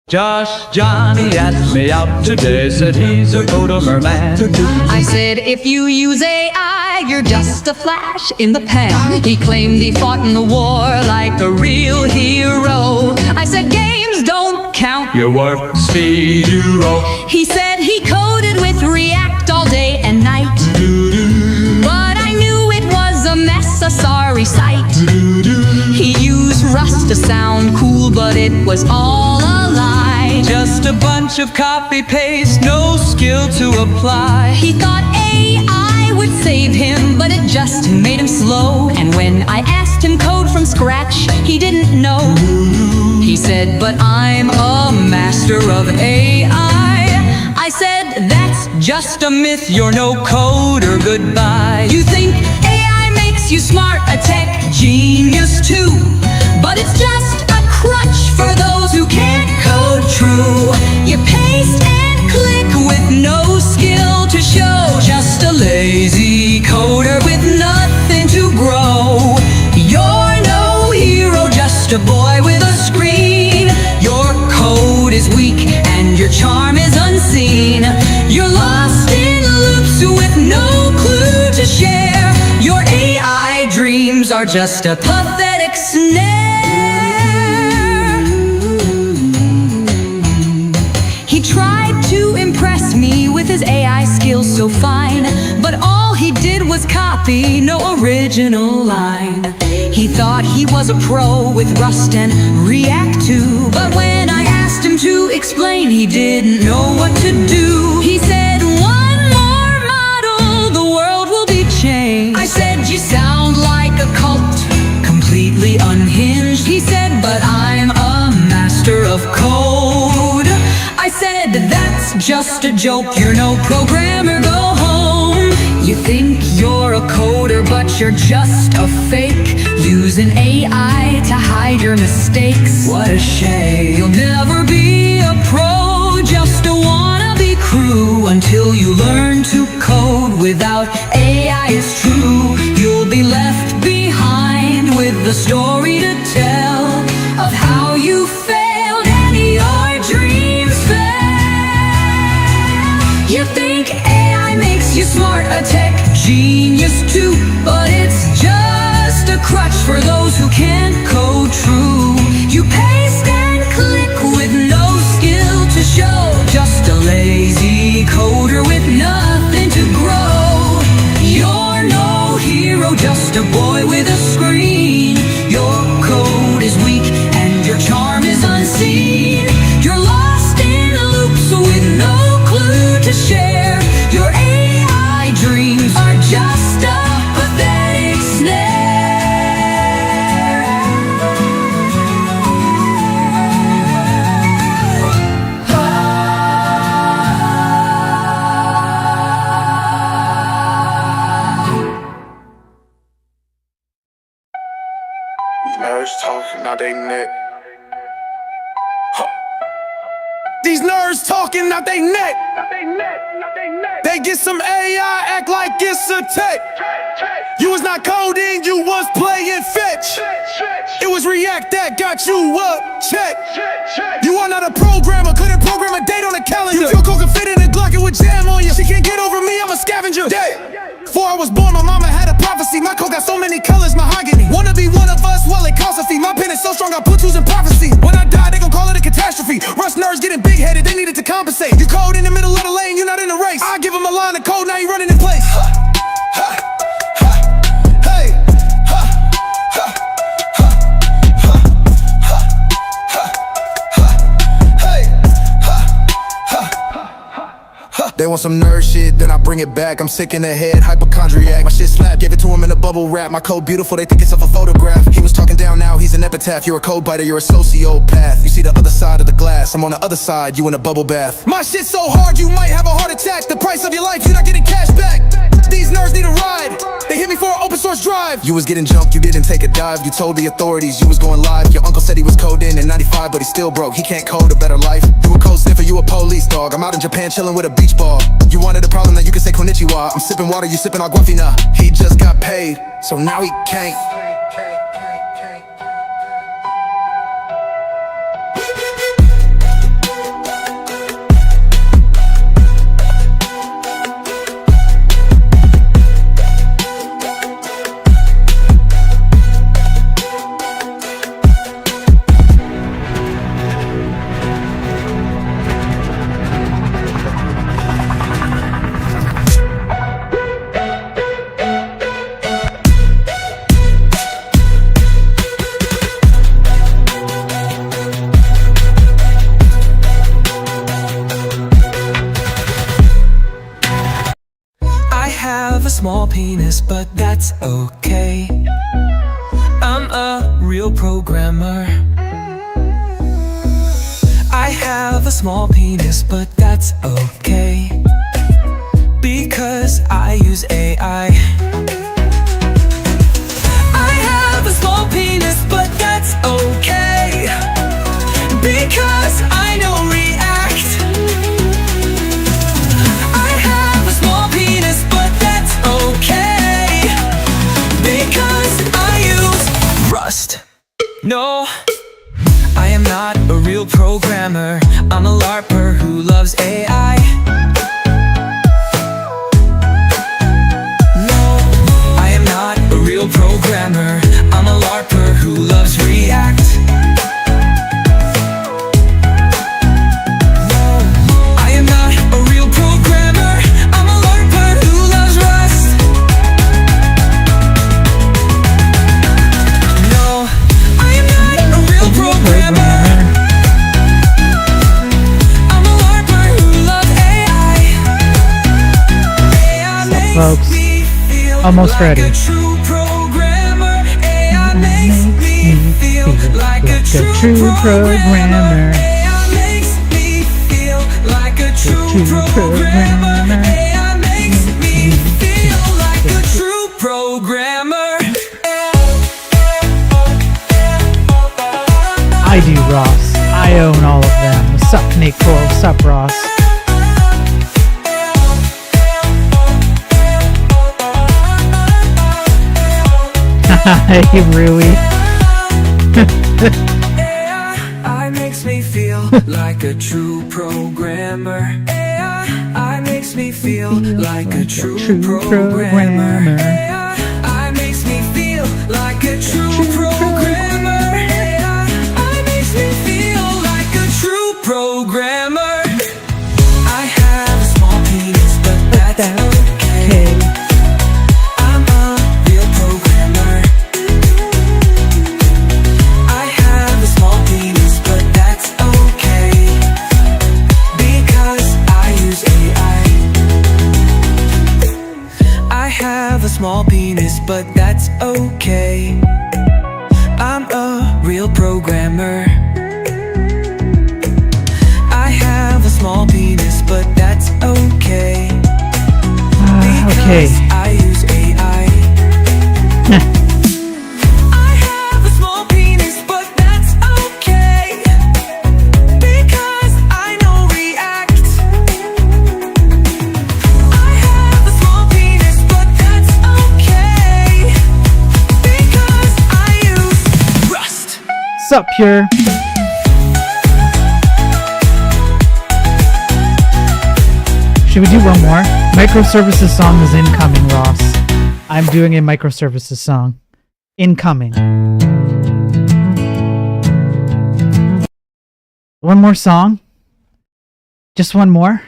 Josh Johnny asked me out today, said he's a Godimer man. I said, if you use AI, you're just a flash in the pan. He claimed he fought in the war like a real hero. I said, games don't count Your work speed you roll. He said he coded with React all day and night, but I knew it was a mess, a sorry sight. He used Rust to sound cool, but it was all a lie. Just a bunch of copy-paste, no skill to apply. He thought AI would save him, but it just made him slow. And when I asked him code from scratch, he didn't know. He said, but I'm a master of AI. I said, that's just a myth, you're no coder, goodbye. You think AI makes you smart, a tech genius too, but it's just a crutch for those who can't code true. You paste and click with no skill to show, just a lazy coder with nothing to grow. You're no hero, just a boy with a screen. Your code is weak and your charm is unseen. You're lost in loops with no clue to share. Your AI dreams are just a pathetic snare. He tried to impress me with his AI skills so fine, but all he did was copy, no original line. He thought he was a pro with Rust and React too, but when I asked him to explain, he didn't know what to do. He said, one more model, the world will be changed. I said, you sound like a cult, completely unhinged. He said, but I'm a master of code. I said, that's just a joke, you're no programmer, go home. You think you're a coder, but you're just a fake, using AI to hide your mistakes. What a shame. You'll never be a pro, just a wannabe crew, until you learn to code without AI is true. You'll be left behind with the story to tell of how you failed and your dreams failed. You think AI makes you smart, a tech genius too, but it's just a crutch for those who can't code true. You paste and click with no skill to show, just a lazy coder with nothing to grow. You're no hero, just a boy with a screen. Your code is weak and your charm is unseen. You're lost in loops with no clue to share. Your AI dreams are just a pathetic snare. Nerds talking, now they neck. These nerds talking, now they neck. They get some AI, act like it's a tech. You was not coding, you was playing fetch. It was React that got you up, check. You are not a programmer, couldn't program a date on a calendar. You feel coke can fit in a Glock, it would jam on you. She can't get over me, I'm a scavenger. Before I was born, my mama had a prophecy. My code got so many colors, mahogany. Wanna be one of us, well it costs a fee. My pen is so strong, I put twos in prophecy. When I die, they gon' call it a catastrophe. Rust nerds getting big-headed, they needed to compensate. You code in the middle of the lane, you're not in the race. I give them a line of code, now you running in place. They want some nerd shit, then I bring it back. I'm sick in the head, hypochondriac. My shit slap, gave it to him in a bubble wrap. My code beautiful, they think it's off a photograph. He was talking down, now he's an epitaph. You're a code biter, you're a sociopath. You see the other side of the glass, I'm on the other side, you in a bubble bath. My shit's so hard, you might have a heart attack. The price of your life, you're not getting cash back. These nerds need a ride, they hit me for an open source drive. You was getting jumped, you didn't take a dive. You told the authorities you was going live. Your uncle said he was coding in 95, but he still broke. He can't code a better life. You a code sniffer, you a police dog. I'm out in Japan chilling with a beach ball. You wanted a problem that you can say konnichiwa. I'm sipping water, you sipping aguafina. He just got paid, so now he can't. small penis, but that's okay. I'm a real programmer. I have a small penis, but that's okay, because I use AI. I have a small penis, but that's okay, because I know React. I have a small penis, but that's okay, because I use Rust. No, I am not a real programmer. I'm a LARPer who loves AI. No, I am not a real programmer. I'm a LARPer who loves React. No, I am not a real programmer. I'm a LARPer who loves Rust. No, I am not a real programmer. I'm a LARPer who loves AI. AI makes folks, me feel almost like ready. a true programmer. AI makes me feel like a true programmer. AI makes me feel like a true programmer. AI makes me feel like a true programmer. I do, Ross. I own all of them. Sup, Nick Cole. Sup, Ross. Hey, really? AI makes me feel like a true programmer. AI makes me feel like a true programmer. AI makes me feel like a true programmer. AI makes me feel like a true programmer. I have a small penis, but that's okay. I'm a real programmer. I have a small penis, but that's okay, because I use AI. I have a small penis, but that's okay. I'm a real programmer. I have a small penis, but that's okay, Okay. because I use AI. I have a small penis, but that's okay, because I know React. I have a small penis, but that's okay, because I use Rust. Sup, Pure. Should we do one more? Microservices song is incoming, Ross. I'm doing a microservices song. Incoming. One more song? Just one more?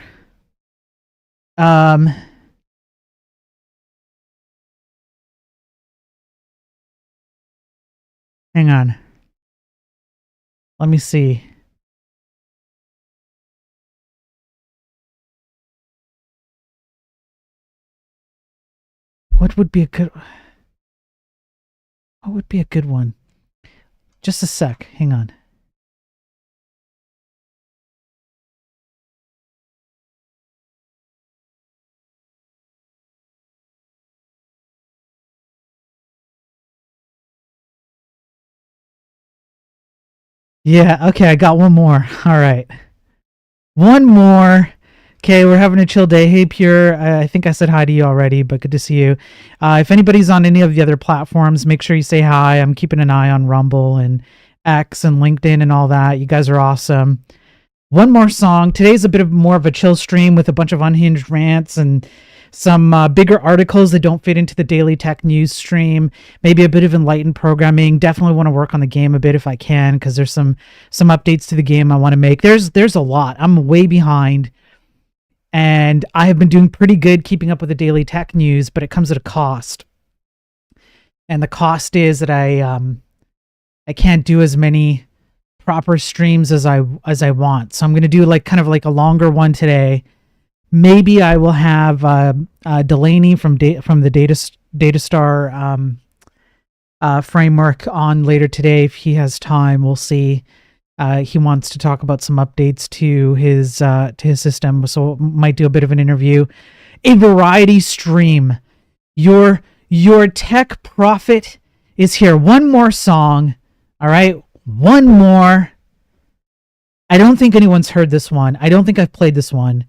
Hang on. Let me see. What would be a good one? Just a sec. Hang on. Yeah, okay, I got one more. All right. One more. Okay, we're having a chill day. Hey, Pure. I think I said hi to you already, but good to see you. If anybody's on any of the other platforms, make sure you say hi. I'm keeping an eye on Rumble and X and LinkedIn and all that. You guys are awesome. One more song. Today's a bit of more of a chill stream with a bunch of unhinged rants and some bigger articles that don't fit into the daily tech news stream. Maybe a bit of enlightened programming. Definitely want to work on the game a bit if I can, because there's some updates to the game I want to make. There's a lot. I'm way behind. And I have been doing pretty good keeping up with the daily tech news, but it comes at a cost. And the cost is that I can't do as many proper streams as I want. So I'm going to do kind of like a longer one today, maybe I will have Delaney from the datastar framework on later today if he has time. We'll see. He wants to talk about some updates to his system, so might do a bit of an interview. A variety stream. Your tech prophet is here. One more song. All right, one more. I don't think anyone's heard this one. I don't think I've played this one.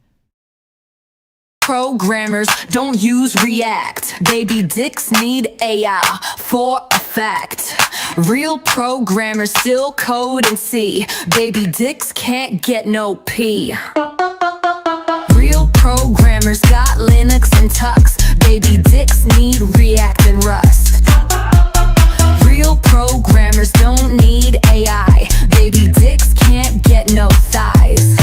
Programmers don't use React. Baby dicks need AI for a fact. Real programmers still code in C. Baby dicks can't get no P. Real programmers got Linux and Tux. Baby dicks need React and Rust. Real programmers don't need AI. Baby dicks can't get no thighs.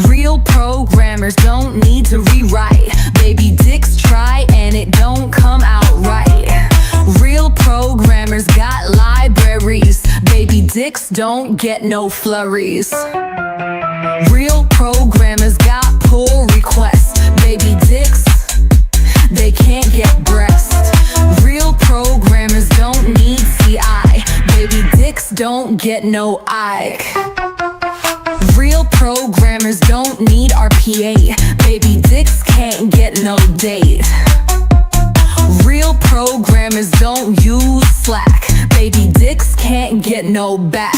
Real programmers don't need to rewrite. Baby dicks try and it don't come out right. Real programmers got libraries. Baby dicks don't get no flurries. Real programmers got pull requests. Baby dicks, they can't get breast. Real programmers don't need CI. Baby dicks don't get no Ike. Real programmers don't need RPA. Baby dicks can't get no date. Real programmers don't use Slack. Baby dicks can't get no back.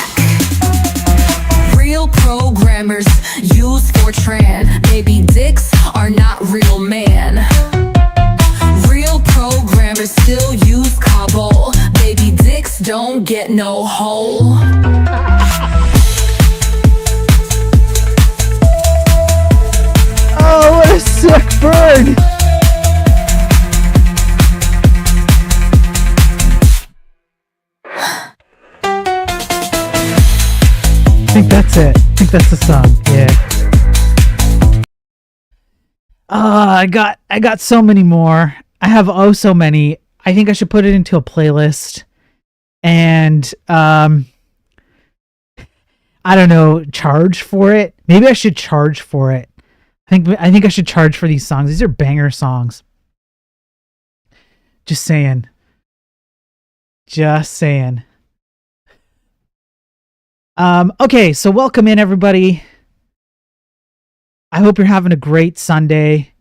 Real programmers use Fortran. Baby dicks are not real man. Real programmers still use Kabul. Baby dicks don't get no hole. Oh, what a sick bird! I think that's it. I think that's the song. Yeah. I got so many more. I have so many. I think I should put it into a playlist. And I don't know, charge for it. Maybe I should charge for it. I think I should charge for these songs. These are banger songs. Just saying. Just saying. Okay, so welcome in everybody. I hope you're having a great Sunday.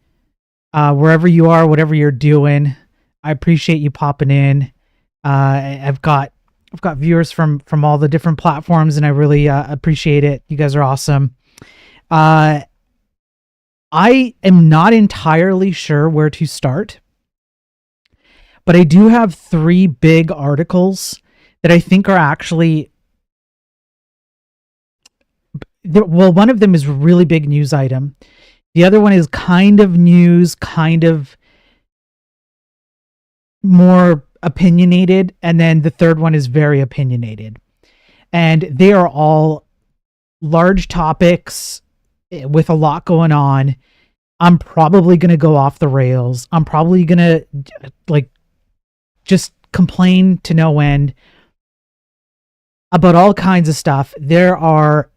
Wherever you are, whatever you're doing. I appreciate you popping in. I've got viewers from all the different platforms, and I really appreciate it. You guys are awesome. I am not entirely sure where to start, but I do have 3 big articles that I think are actually, well, one of them is a really big news item. The other one is kind of news, kind of more opinionated, and then the third one is very opinionated. And they are all large topics with a lot going on. I'm probably going to go off the rails. I'm probably going to just complain to no end about all kinds of stuff. There are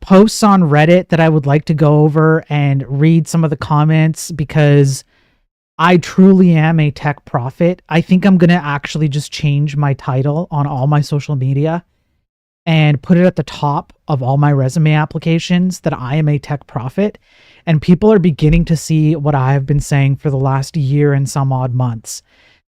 posts on Reddit that I would like to go over and read some of the comments, because I truly am a tech prophet. I think I'm going to actually just change my title on all my social media and put it at the top of all my resume applications that I am a tech prophet. And people are beginning to see what I have been saying for the last year and some odd months.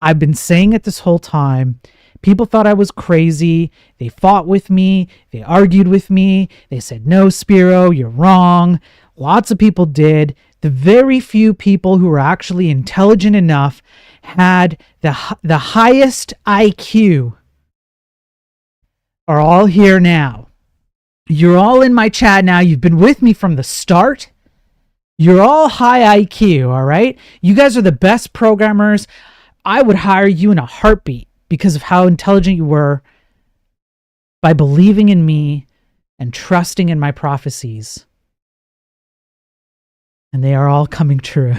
I've been saying it this whole time. People thought I was crazy. They fought with me. They argued with me. They said, no, Spiro, you're wrong. Lots of people did. The very few people who were actually intelligent enough had the highest IQ are all here now. You're all in my chat now. You've been with me from the start. You're all high IQ, all right? You guys are the best programmers. I would hire you in a heartbeat because of how intelligent you were, by believing in me and trusting in my prophecies. And they are all coming true.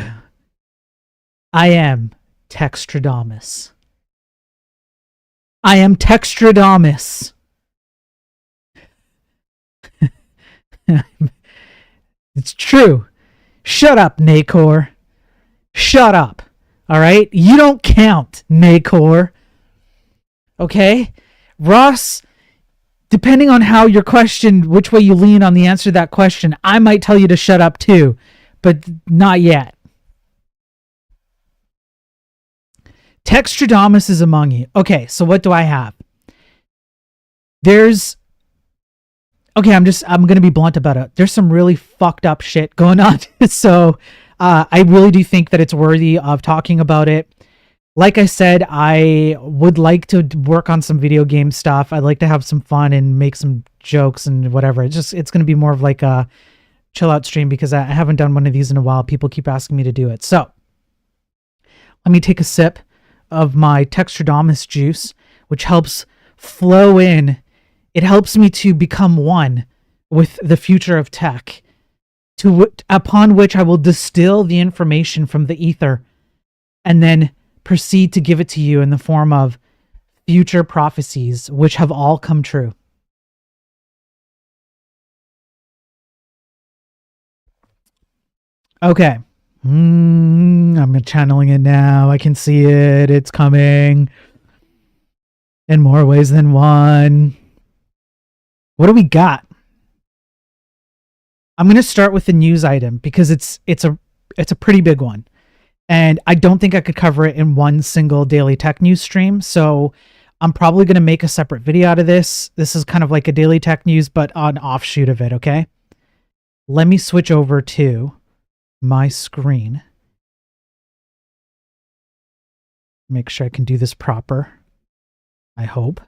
I am Textradamus. I am Textradamus. It's true. Shut up, Nacor. Shut up. All right? You don't count, Nacor. Okay? Ross, depending on how your question, which way you lean on the answer to that question, I might tell you to shut up too, but not yet. Textradamus is among you. Okay, so what do I have? I'm going to be blunt about it. There's some really fucked up shit going on. So I really do think that it's worthy of talking about it. Like I said, I would like to work on some video game stuff. I'd like to have some fun and make some jokes and whatever. It's going to be more of like a chill out stream because I haven't done one of these in a while. People keep asking me to do it. So let me take a sip of my Textradamus juice, which helps flow in. It helps me to become one with the future of tech, upon which I will distill the information from the ether and then proceed to give it to you in the form of future prophecies, which have all come true. Okay. I'm channeling it now. I can see it. It's coming in more ways than one. What do we got? I'm going to start with the news item because it's a pretty big one. And I don't think I could cover it in one single daily tech news stream. So I'm probably going to make a separate video out of this. This is kind of like a daily tech news, but an offshoot of it. Okay. Let me switch over to my screen. Make sure I can do this proper. I hope.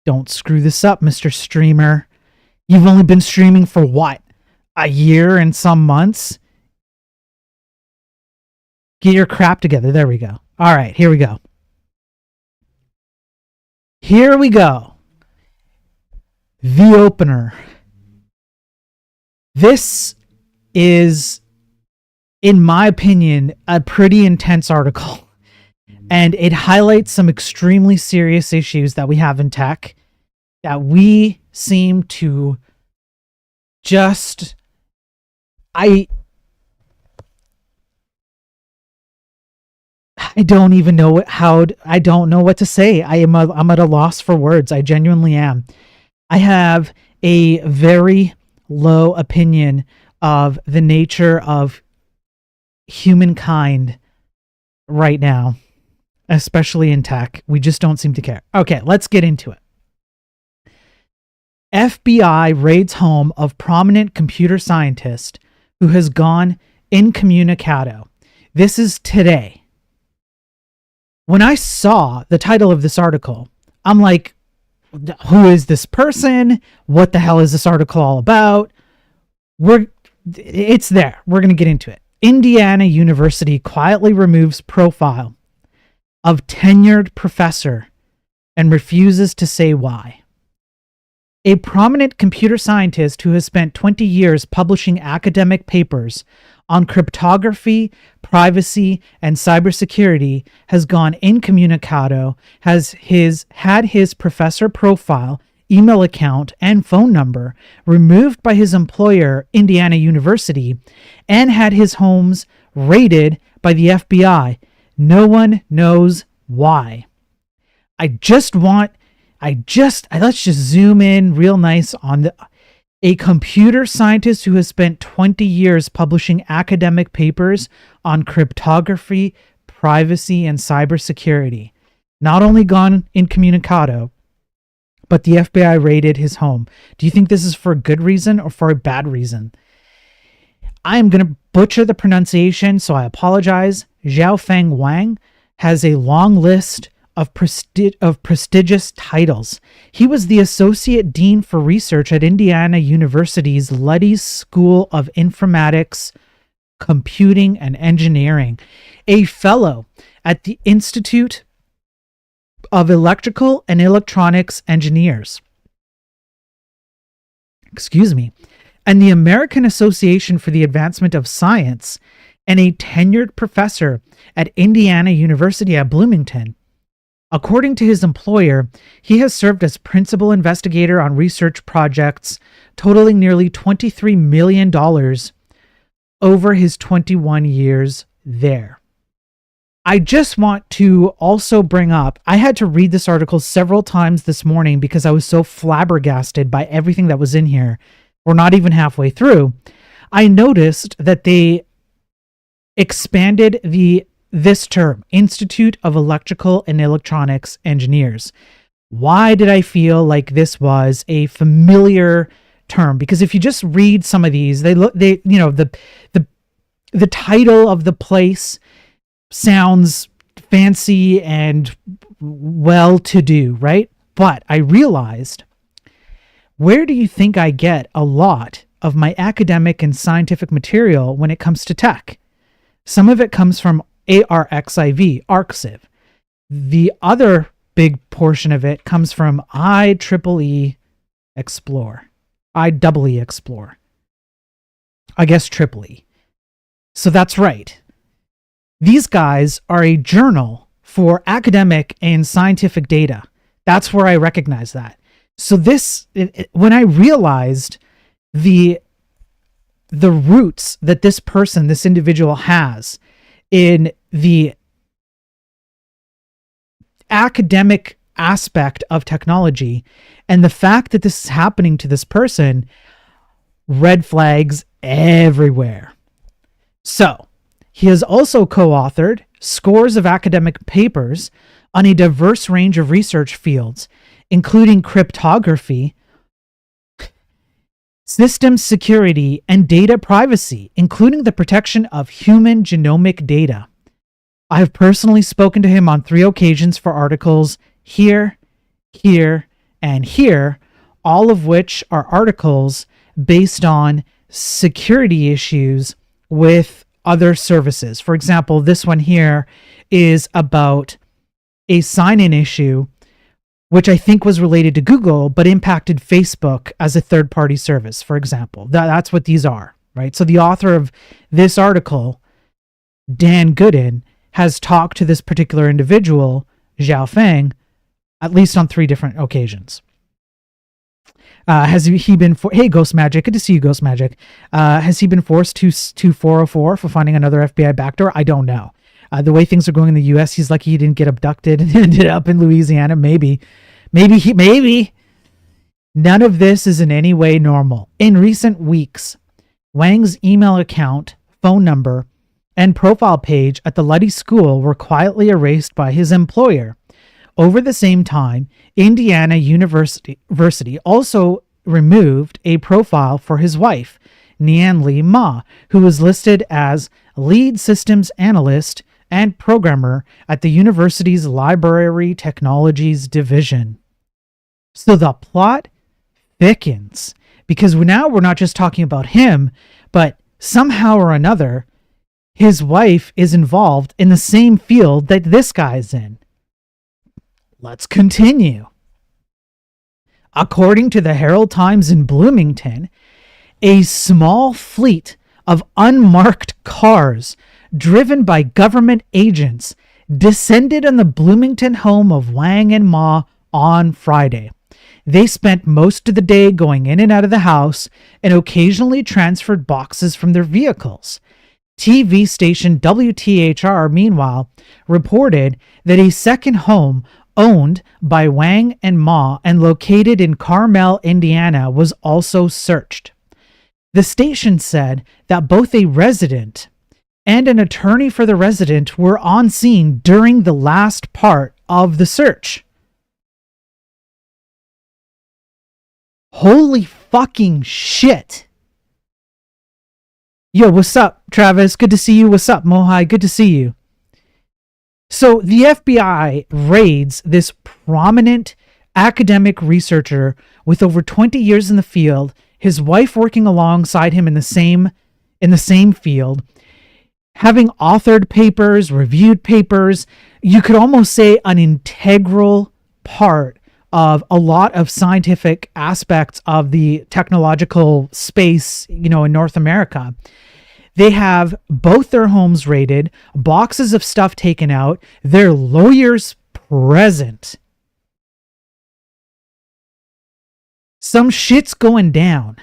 Don't screw this up, Mr. Streamer. You've only been streaming for what? A year and some months? Get your crap together. There we go. All right, here we go. Here we go. The opener. This is, in my opinion, a pretty intense article. And it highlights some extremely serious issues that we have in tech that we seem to just... I don't even know I don't know what to say. I'm at a loss for words. I genuinely am. I have a very low opinion of the nature of humankind right now, especially in tech. We just don't seem to care. Okay, let's get into it. FBI raids home of prominent computer scientist who has gone incommunicado. This is today. When I saw the title of this article, I'm like, who is this person? What the hell is this article all about? It's there. We're going to get into it. Indiana University quietly removes profile of tenured professor and refuses to say why. A prominent computer scientist who has spent 20 years publishing academic papers on cryptography, privacy, and cybersecurity has gone incommunicado, had his professor profile, email account, and phone number removed by his employer, Indiana University, and had his homes raided by the FBI. No one knows why. Let's just zoom in real nice on a computer scientist who has spent 20 years publishing academic papers on cryptography, privacy, and cybersecurity. Not only gone incommunicado, but the FBI raided his home. Do you think this is for a good reason or for a bad reason? I am going to butcher the pronunciation, so I apologize. Xiaofeng Wang has a long list of prestigious titles. He was the Associate Dean for Research at Indiana University's Luddy's School of Informatics, Computing, and Engineering, a fellow at the Institute of Electrical and Electronics Engineers. And the American Association for the Advancement of Science, and a tenured professor at Indiana University at Bloomington. According to his employer, he has served as principal investigator on research projects totaling nearly $23 million over his 21 years there. I just want to also bring up, I had to read this article several times this morning because I was so flabbergasted by everything that was in here. We're not even halfway through. I noticed that they expanded this term, Institute of Electrical and Electronics Engineers. Why did I feel like this was a familiar term? Because if you just read some of these, the title of the place sounds fancy and well-to-do, right? But I realized, where do you think I get a lot of my academic and scientific material when it comes to tech? Some of it comes from ARXIV. The other big portion of it comes from IEEE Explore. IEEE Explore. I guess triple E. So that's right. These guys are a journal for academic and scientific data. That's where I recognize that. So when I realized the roots that this individual has in the academic aspect of technology, and the fact that this is happening to this person, red flags everywhere. So, he has also co-authored scores of academic papers on a diverse range of research fields, including cryptography, systems security, and data privacy, including the protection of human genomic data. I have personally spoken to him on 3 occasions for articles here, and here, all of which are articles based on security issues with other services. For example, this one here is about a sign-in issue, which I think was related to Google, but impacted Facebook as a third-party service, for example. That's what these are, right? So the author of this article, Dan Gooden, has talked to this particular individual, Xiao Feng, at least on 3 different occasions. Has he been hey, Ghost Magic, good to see you, Ghost Magic. Has he been forced to 404 for finding another FBI backdoor? I don't know. The way things are going in the U.S., he's lucky he didn't get abducted and ended up in Louisiana. Maybe. None of this is in any way normal. In recent weeks, Wang's email account, phone number, and profile page at the Luddy School were quietly erased by his employer. Over the same time, Indiana University also removed a profile for his wife, Nian Li Ma, who was listed as lead systems analyst and programmer at the university's Library Technologies division. So the plot thickens, because now we're not just talking about him, but somehow or another, his wife is involved in the same field that this guy's in. Let's continue. According to the Herald Times in Bloomington, a small fleet of unmarked cars driven by government agents descended on the Bloomington home of Wang and Ma on Friday. They spent most of the day going in and out of the house and occasionally transferred boxes from their vehicles. TV station WTHR, meanwhile, reported that a second home owned by Wang and Ma and located in Carmel, Indiana, was also searched. The station said that both a resident and an attorney for the resident were on scene during the last part of the search. Holy fucking shit. Yo, what's up, Travis? Good to see you. What's up, Mohai? Good to see you. So the FBI raids this prominent academic researcher with over 20 years in the field, his wife working alongside him in the same field, having authored papers, reviewed papers. You could almost say an integral part of a lot of scientific aspects of the technological space, in North America. They have both their homes raided, boxes of stuff taken out, their lawyers present. Some shit's going down.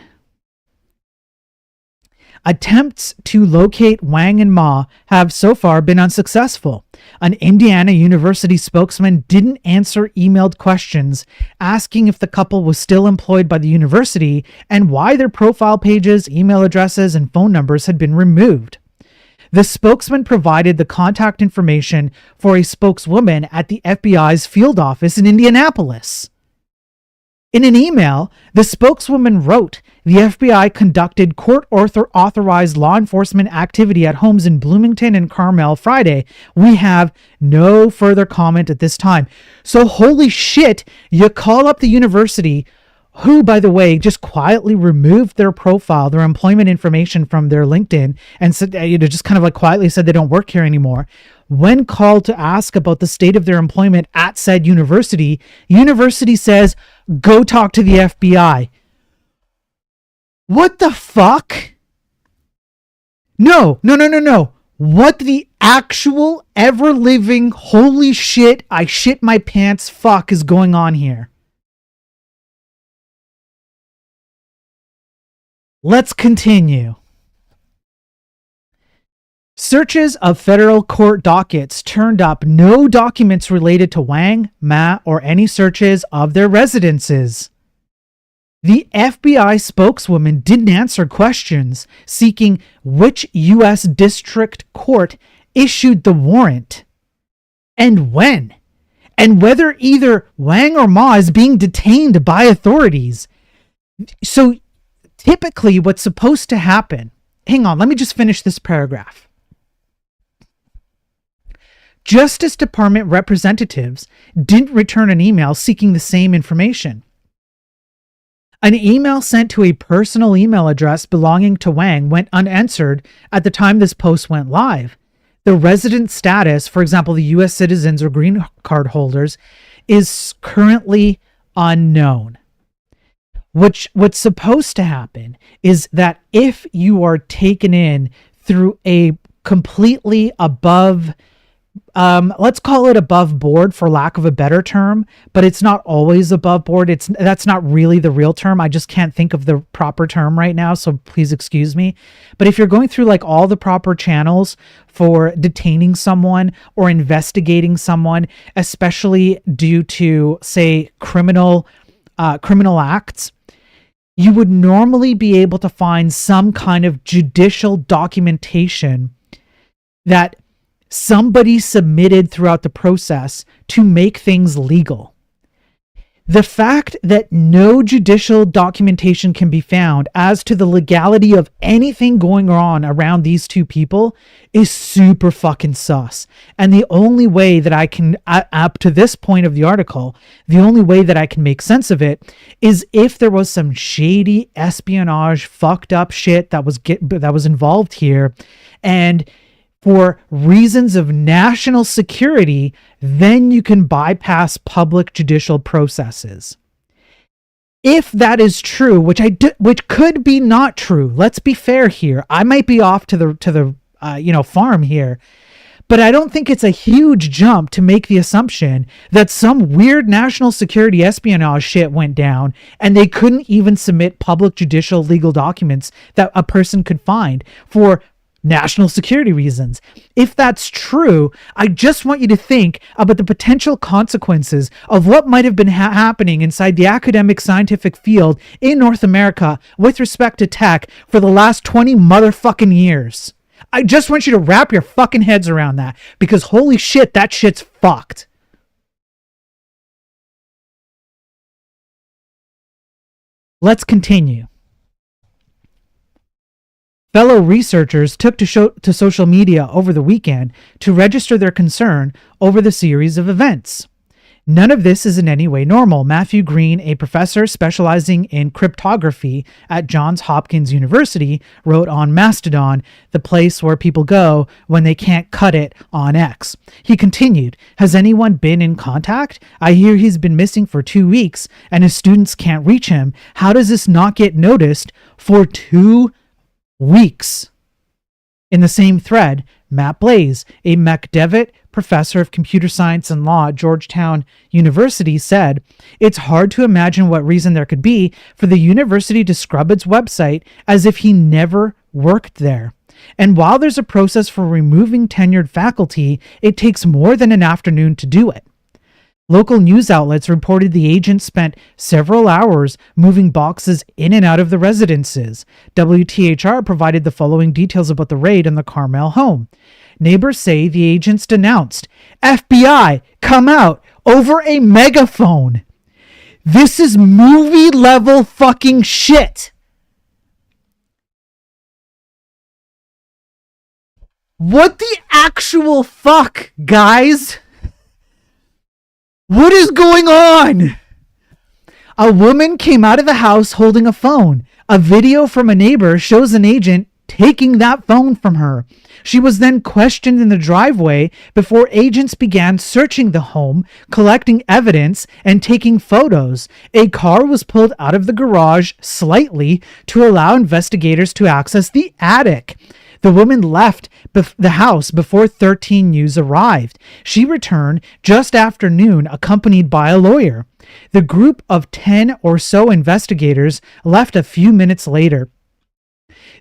Attempts to locate Wang and Ma have so far been unsuccessful. An Indiana University spokesman didn't answer emailed questions asking if the couple was still employed by the university and why their profile pages, email addresses, and phone numbers had been removed. The spokesman provided the contact information for a spokeswoman at the FBI's field office in Indianapolis. In an email, the spokeswoman wrote, "The FBI conducted court-authorized law enforcement activity at homes in Bloomington and Carmel Friday. We have no further comment at this time." So holy shit, you call up the university, who, by the way, just quietly removed their profile, their employment information from their LinkedIn, and said, just kind of like quietly said they don't work here anymore. When called to ask about the state of their employment at said university, university says, "Go talk to the FBI." What the fuck? No. What the actual ever-living holy shit, I shit my pants fuck is going on here? Let's continue. Searches of federal court dockets turned up no documents related to Wang, Ma, or any searches of their residences. The FBI spokeswoman didn't answer questions seeking which U.S. district court issued the warrant, and when, and whether either Wang or Ma is being detained by authorities. So typically what's supposed to happen, hang on, let me just finish this paragraph. Justice Department representatives didn't return an email seeking the same information. An email sent to a personal email address belonging to Wang went unanswered at the time this post went live. The resident status, for example, the U.S. citizens or green card holders, is currently unknown. What's supposed to happen is that if you are taken in through a completely above, let's call it above board for lack of a better term, but it's not always above board. That's not really the real term. I just can't think of the proper term right now, so please excuse me. But if you're going through like all the proper channels for detaining someone or investigating someone, especially due to, say, criminal acts, you would normally be able to find some kind of judicial documentation that somebody submitted throughout the process to make things legal. The fact that no judicial documentation can be found as to the legality of anything going on around these two people is super fucking sus. And the only way that I can, up to this point of the article, the only way that I can make sense of it is if there was some shady espionage, fucked up shit that was involved here, and for reasons of national security, then you can bypass public judicial processes. If that is true, which could be not true, let's be fair here. I might be off to the farm here, but I don't think it's a huge jump to make the assumption that some weird national security espionage shit went down and they couldn't even submit public judicial legal documents that a person could find for national security reasons. If that's true, I just want you to think about the potential consequences of what might have been happening inside the academic scientific field in North America with respect to tech for the last 20 motherfucking years. I just want you to wrap your fucking heads around that, because holy shit, that shit's fucked. Let's continue. Fellow researchers took to social media over the weekend to register their concern over the series of events. None of this is in any way normal. Matthew Green, a professor specializing in cryptography at Johns Hopkins University, wrote on Mastodon, the place where people go when they can't cut it on X. He continued, "Has anyone been in contact? I hear he's been missing for 2 weeks and his students can't reach him. How does this not get noticed for 2 weeks?" In the same thread, Matt Blaze, a McDevitt professor of computer science and law at Georgetown University, said, "It's hard to imagine what reason there could be for the university to scrub its website as if he never worked there. And while there's a process for removing tenured faculty, it takes more than an afternoon to do it." Local news outlets reported the agent spent several hours moving boxes in and out of the residences. WTHR provided the following details about the raid on the Carmel home. Neighbors say the agents denounced, "FBI, come out," over a megaphone. This is movie level fucking shit. What the actual fuck, guys? What is going on? A woman came out of the house holding a phone. A video from a neighbor shows an agent taking that phone from her. She was then questioned in the driveway before agents began searching the home, collecting evidence, and taking photos. A car was pulled out of the garage slightly to allow investigators to access the attic. The woman left the house before 13 News arrived. She returned just after noon, accompanied by a lawyer. The group of 10 or so investigators left a few minutes later.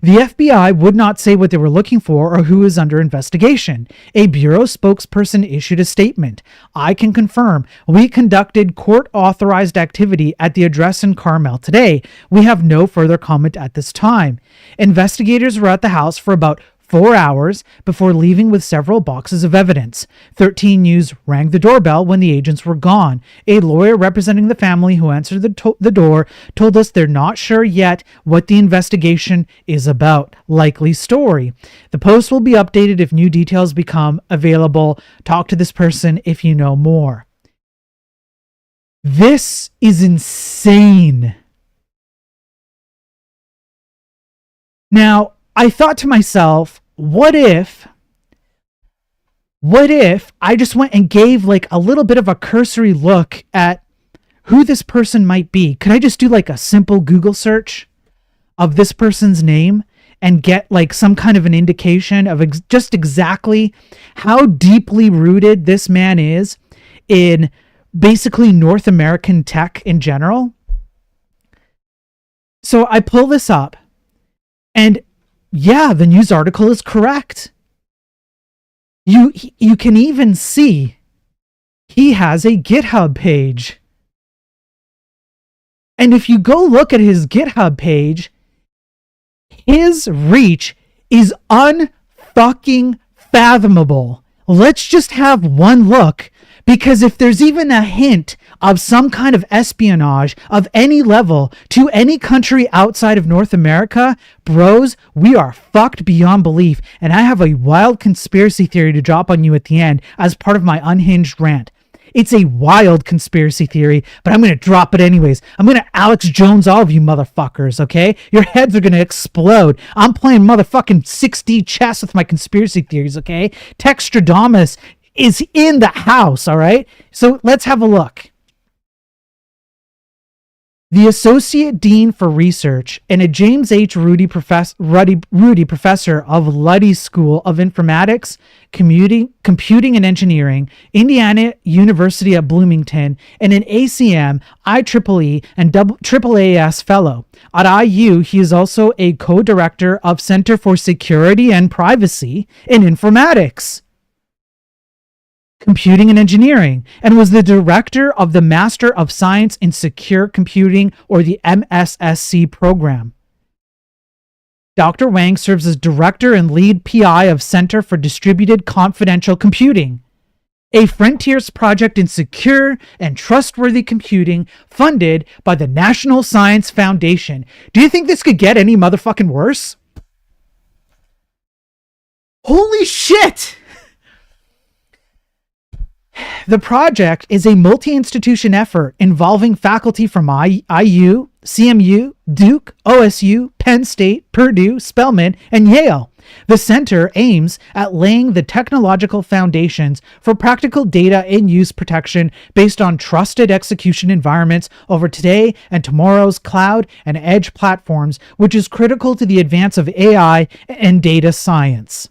The FBI would not say what they were looking for or who is under investigation. A bureau spokesperson issued a statement. "I can confirm we conducted court-authorized activity at the address in Carmel today. We have no further comment at this time." Investigators were at the house for about 4 hours before leaving with several boxes of evidence. 13 News rang the doorbell when the agents were gone. A lawyer representing the family who answered the door told us they're not sure yet what the investigation is about. Likely story. The post will be updated if new details become available. Talk to this person if you know more. This is insane. Now, I thought to myself, what if I just went and gave like a little bit of a cursory look at who this person might be? Could I just do like a simple Google search of this person's name and get like some kind of an indication of just exactly how deeply rooted this man is in basically North American tech in general? So I pull this up, and yeah, the news article is correct. You can even see he has a GitHub page. And if you go look at his GitHub page, his reach is unfucking fathomable. Let's just have one look, because if there's even a hint of some kind of espionage of any level to any country outside of North America, bros, we are fucked beyond belief. And I have a wild conspiracy theory to drop on you at the end as part of my unhinged rant. It's a wild conspiracy theory, but I'm going to drop it anyways. I'm going to Alex Jones all of you motherfuckers, okay? Your heads are going to explode. I'm playing motherfucking 6D chess with my conspiracy theories, okay? Textradamus is in the house, all right? So let's have a look. The Associate Dean for Research and a James H. Rudy Professor of Luddy School of Informatics, Computing and Engineering, Indiana University at Bloomington, and an ACM, IEEE, and AAAS Fellow. At IU, he is also a co-director of Center for Security and Privacy in Informatics, Computing and Engineering, and was the director of the Master of Science in Secure Computing, or the MSSC program. Dr. Wang serves as director and lead PI of Center for Distributed Confidential Computing, a frontiers project in secure and trustworthy computing funded by the National Science Foundation. Do you think this could get any motherfucking worse? Holy shit! The project is a multi-institution effort involving faculty from IU, CMU, Duke, OSU, Penn State, Purdue, Spelman, and Yale. The center aims at laying the technological foundations for practical data and use protection based on trusted execution environments over today and tomorrow's cloud and edge platforms, which is critical to the advance of AI and data science.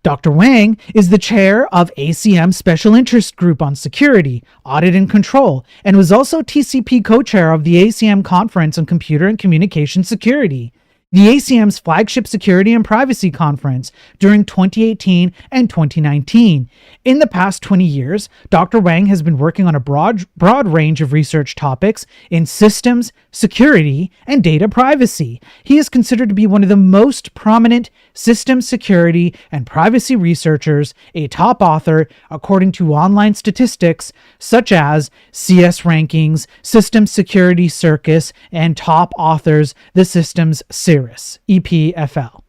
Dr. Wang is the chair of ACM's Special Interest Group on Security, Audit and Control, and was also TCP co-chair of the ACM Conference on Computer and Communication Security, the ACM's flagship security and privacy conference during 2018 and 2019. In the past 20 years, Dr. Wang has been working on a broad range of research topics in systems, security, and data privacy. He is considered to be one of the most prominent system security and privacy researchers, a top author according to online statistics such as CS Rankings, System Security Circus, and Top Authors, the Systems Cirrus, EPFL.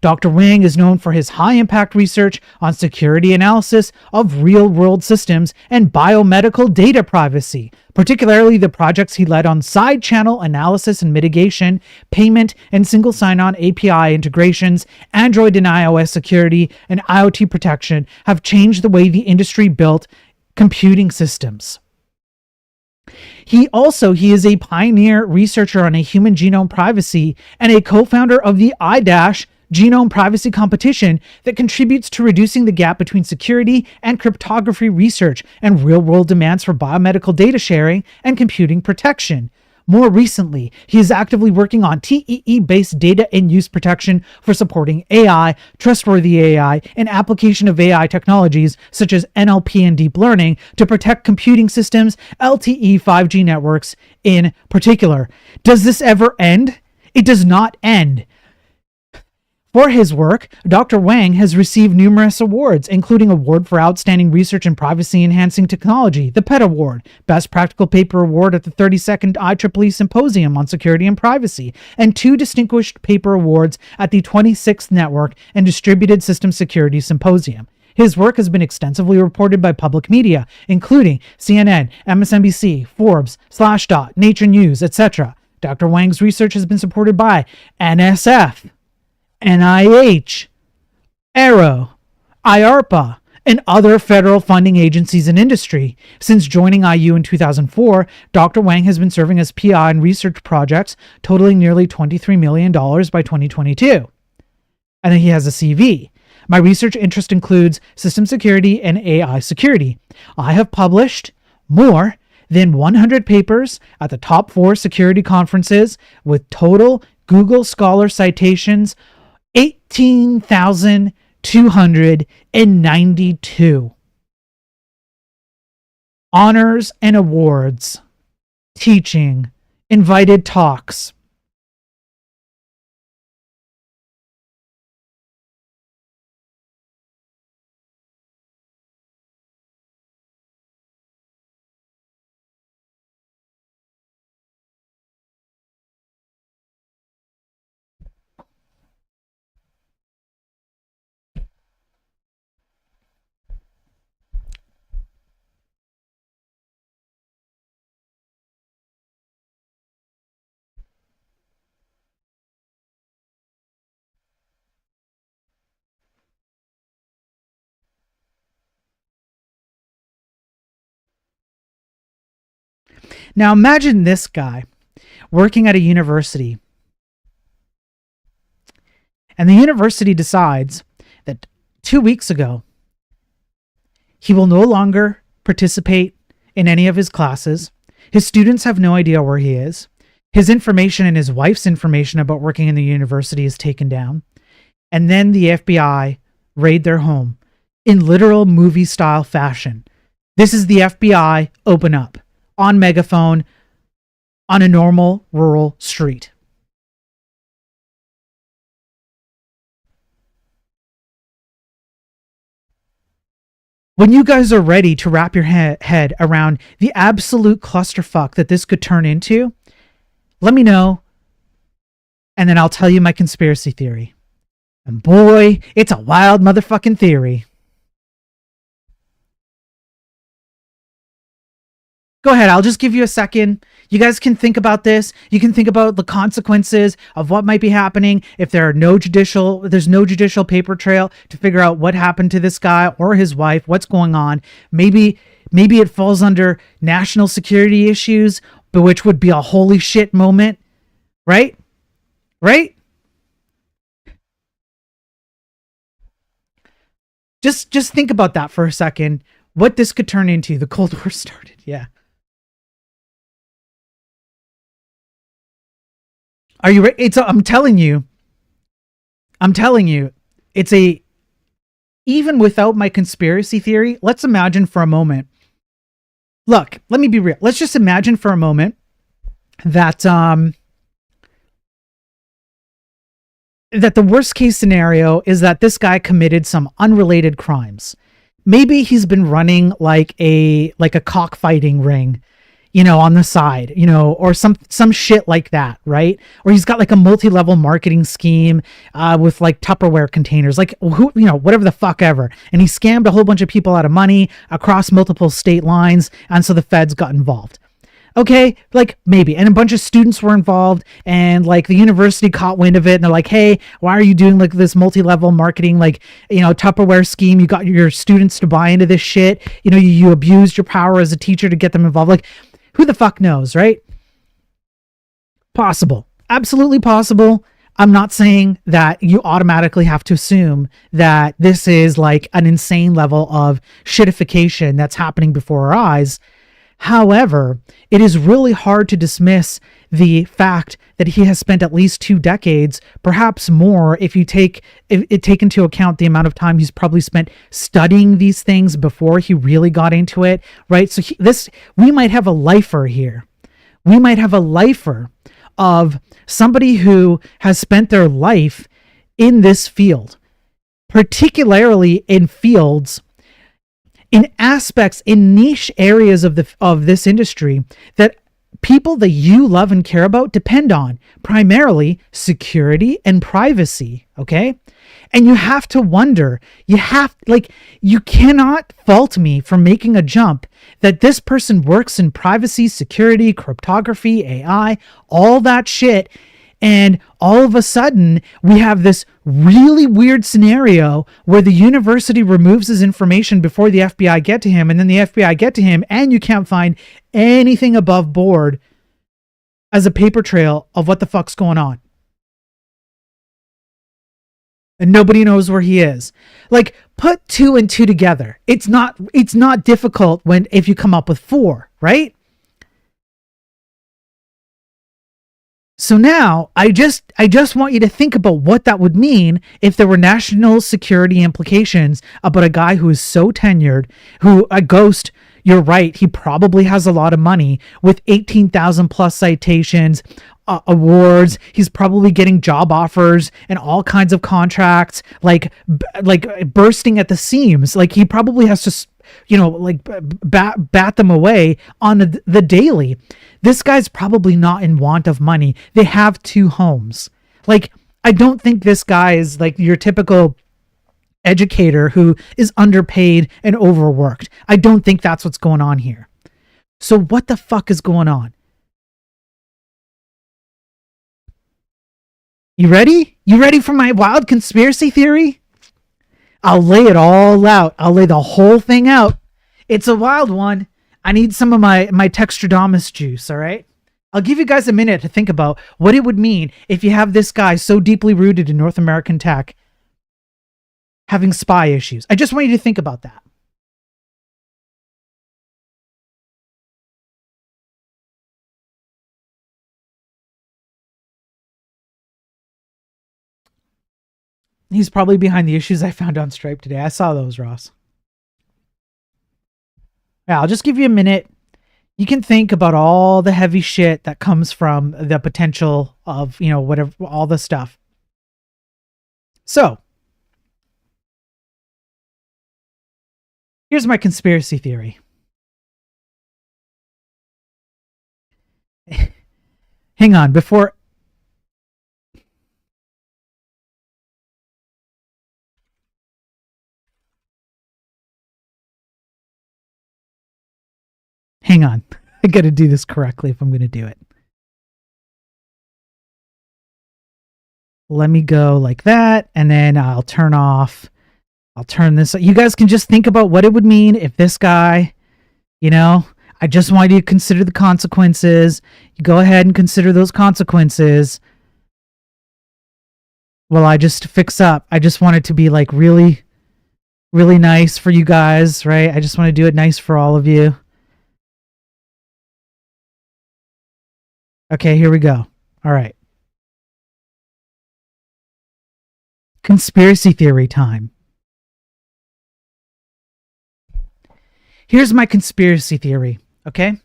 Dr. Wang is known for his high-impact research on security analysis of real-world systems and biomedical data privacy, particularly the projects he led on side-channel analysis and mitigation, payment and single sign-on API integrations, Android and iOS security, and IoT protection have changed the way the industry built computing systems. He is a pioneer researcher on a human genome privacy and a co-founder of the iDash genome privacy competition that contributes to reducing the gap between security and cryptography research and real-world demands for biomedical data sharing and computing protection. More recently, he is actively working on TEE-based data and use protection for supporting AI, trustworthy AI, and application of AI technologies such as NLP and deep learning to protect computing systems, LTE 5G networks in particular. Does this ever end? It does not end. For his work, Dr. Wang has received numerous awards, including Award for Outstanding Research in Privacy-Enhancing Technology, the PET Award, Best Practical Paper Award at the 32nd IEEE Symposium on Security and Privacy, and 2 Distinguished Paper Awards at the 26th Network and Distributed System Security Symposium. His work has been extensively reported by public media, including CNN, MSNBC, Forbes, Slashdot, Nature News, etc. Dr. Wang's research has been supported by NSF, NIH, ARROW, IARPA, and other federal funding agencies and industry. Since joining IU in 2004, Dr. Wang has been serving as PI on research projects totaling nearly $23 million by 2022. And then he has a CV. My research interest includes system security and AI security. I have published more than 100 papers at the top 4 security conferences with total Google Scholar citations 18,292. Honors and awards, teaching, invited talks. Now imagine this guy working at a university, and the university decides that 2 weeks ago he will no longer participate in any of his classes. His students have no idea where he is. His information and his wife's information about working in the university is taken down. And then the FBI raid their home in literal movie style fashion. This is the FBI open up on megaphone on a normal rural street. When you guys are ready to wrap your head around the absolute clusterfuck that this could turn into, let me know, and then I'll tell you my conspiracy theory. And boy, it's a wild motherfucking theory. Go ahead, I'll just give you a second. You guys can think about this. You can think about the consequences of what might be happening if there's no judicial paper trail to figure out what happened to this guy or his wife, what's going on. Maybe it falls under national security issues, but which would be a holy shit moment, right? Right? Just think about that for a second. What this could turn into. The Cold War started. Yeah. Are you ready? I'm telling you, it's even without my conspiracy theory, let's imagine for a moment. Look, let me be real. Let's just imagine for a moment that that the worst case scenario is that this guy committed some unrelated crimes. Maybe he's been running like a cockfighting ring, on the side, or some shit like that, right? Or he's got like a multi-level marketing scheme with like Tupperware containers, like whatever the fuck ever. And he scammed a whole bunch of people out of money across multiple state lines, and so the feds got involved. Okay, like maybe. And a bunch of students were involved, and like the university caught wind of it, and they're like, hey, why are you doing like this multi-level marketing, like, Tupperware scheme? You got your students to buy into this shit. You abused your power as a teacher to get them involved. Like, who the fuck knows, right? Possible. Absolutely possible. I'm not saying that you automatically have to assume that this is like an insane level of shitification that's happening before our eyes. However, it is really hard to dismiss the fact that he has spent at least 2 decades, perhaps more, if you take into account the amount of time he's probably spent studying these things before he really got into it, right? So we might have a lifer here. We might have a lifer of somebody who has spent their life in this field, particularly in fields, in aspects, in niche areas of this industry that people that you love and care about depend on, primarily security and privacy, okay? And you have to wonder, you cannot fault me for making a jump that this person works in privacy, security, cryptography, AI, all that shit. And all of a sudden, we have this really weird scenario where the university removes his information before the FBI get to him, and then the FBI get to him, and you can't find anything above board as a paper trail of what the fuck's going on. And nobody knows where he is. Like, put 2 and 2 together. It's not difficult if you come up with 4, right? So now I just want you to think about what that would mean if there were national security implications about a guy who is so tenured, who a ghost. You're right. He probably has a lot of money with 18,000 plus citations, awards. He's probably getting job offers and all kinds of contracts, like bursting at the seams. Like he probably has to, bat them away on the daily. This guy's probably not in want of money. They have 2 homes. Like, I don't think this guy is like your typical educator who is underpaid and overworked. I don't think that's what's going on here. So what the fuck is going on? You ready? You ready for my wild conspiracy theory? I'll lay it all out. I'll lay the whole thing out. It's a wild one. I need some of my Textrodamus juice, all right? I'll give you guys a minute to think about what it would mean if you have this guy so deeply rooted in North American tech having spy issues. I just want you to think about that. He's probably behind the issues I found on Stripe today. I saw those, Ross. Yeah, I'll just give you a minute. You can think about all the heavy shit that comes from the potential of, whatever, all the stuff. So, here's my conspiracy theory. Hang on, before... Hang on. I got to do this correctly if I'm going to do it. Let me go like that, and then I'll turn this. You guys can just think about what it would mean if this guy, I just want you to consider the consequences. You go ahead and consider those consequences. Well, I just fix up. I just want it to be like really, really nice for you guys, right? I just want to do it nice for all of you. Okay, here we go. All right. Conspiracy theory time. Here's my conspiracy theory, okay?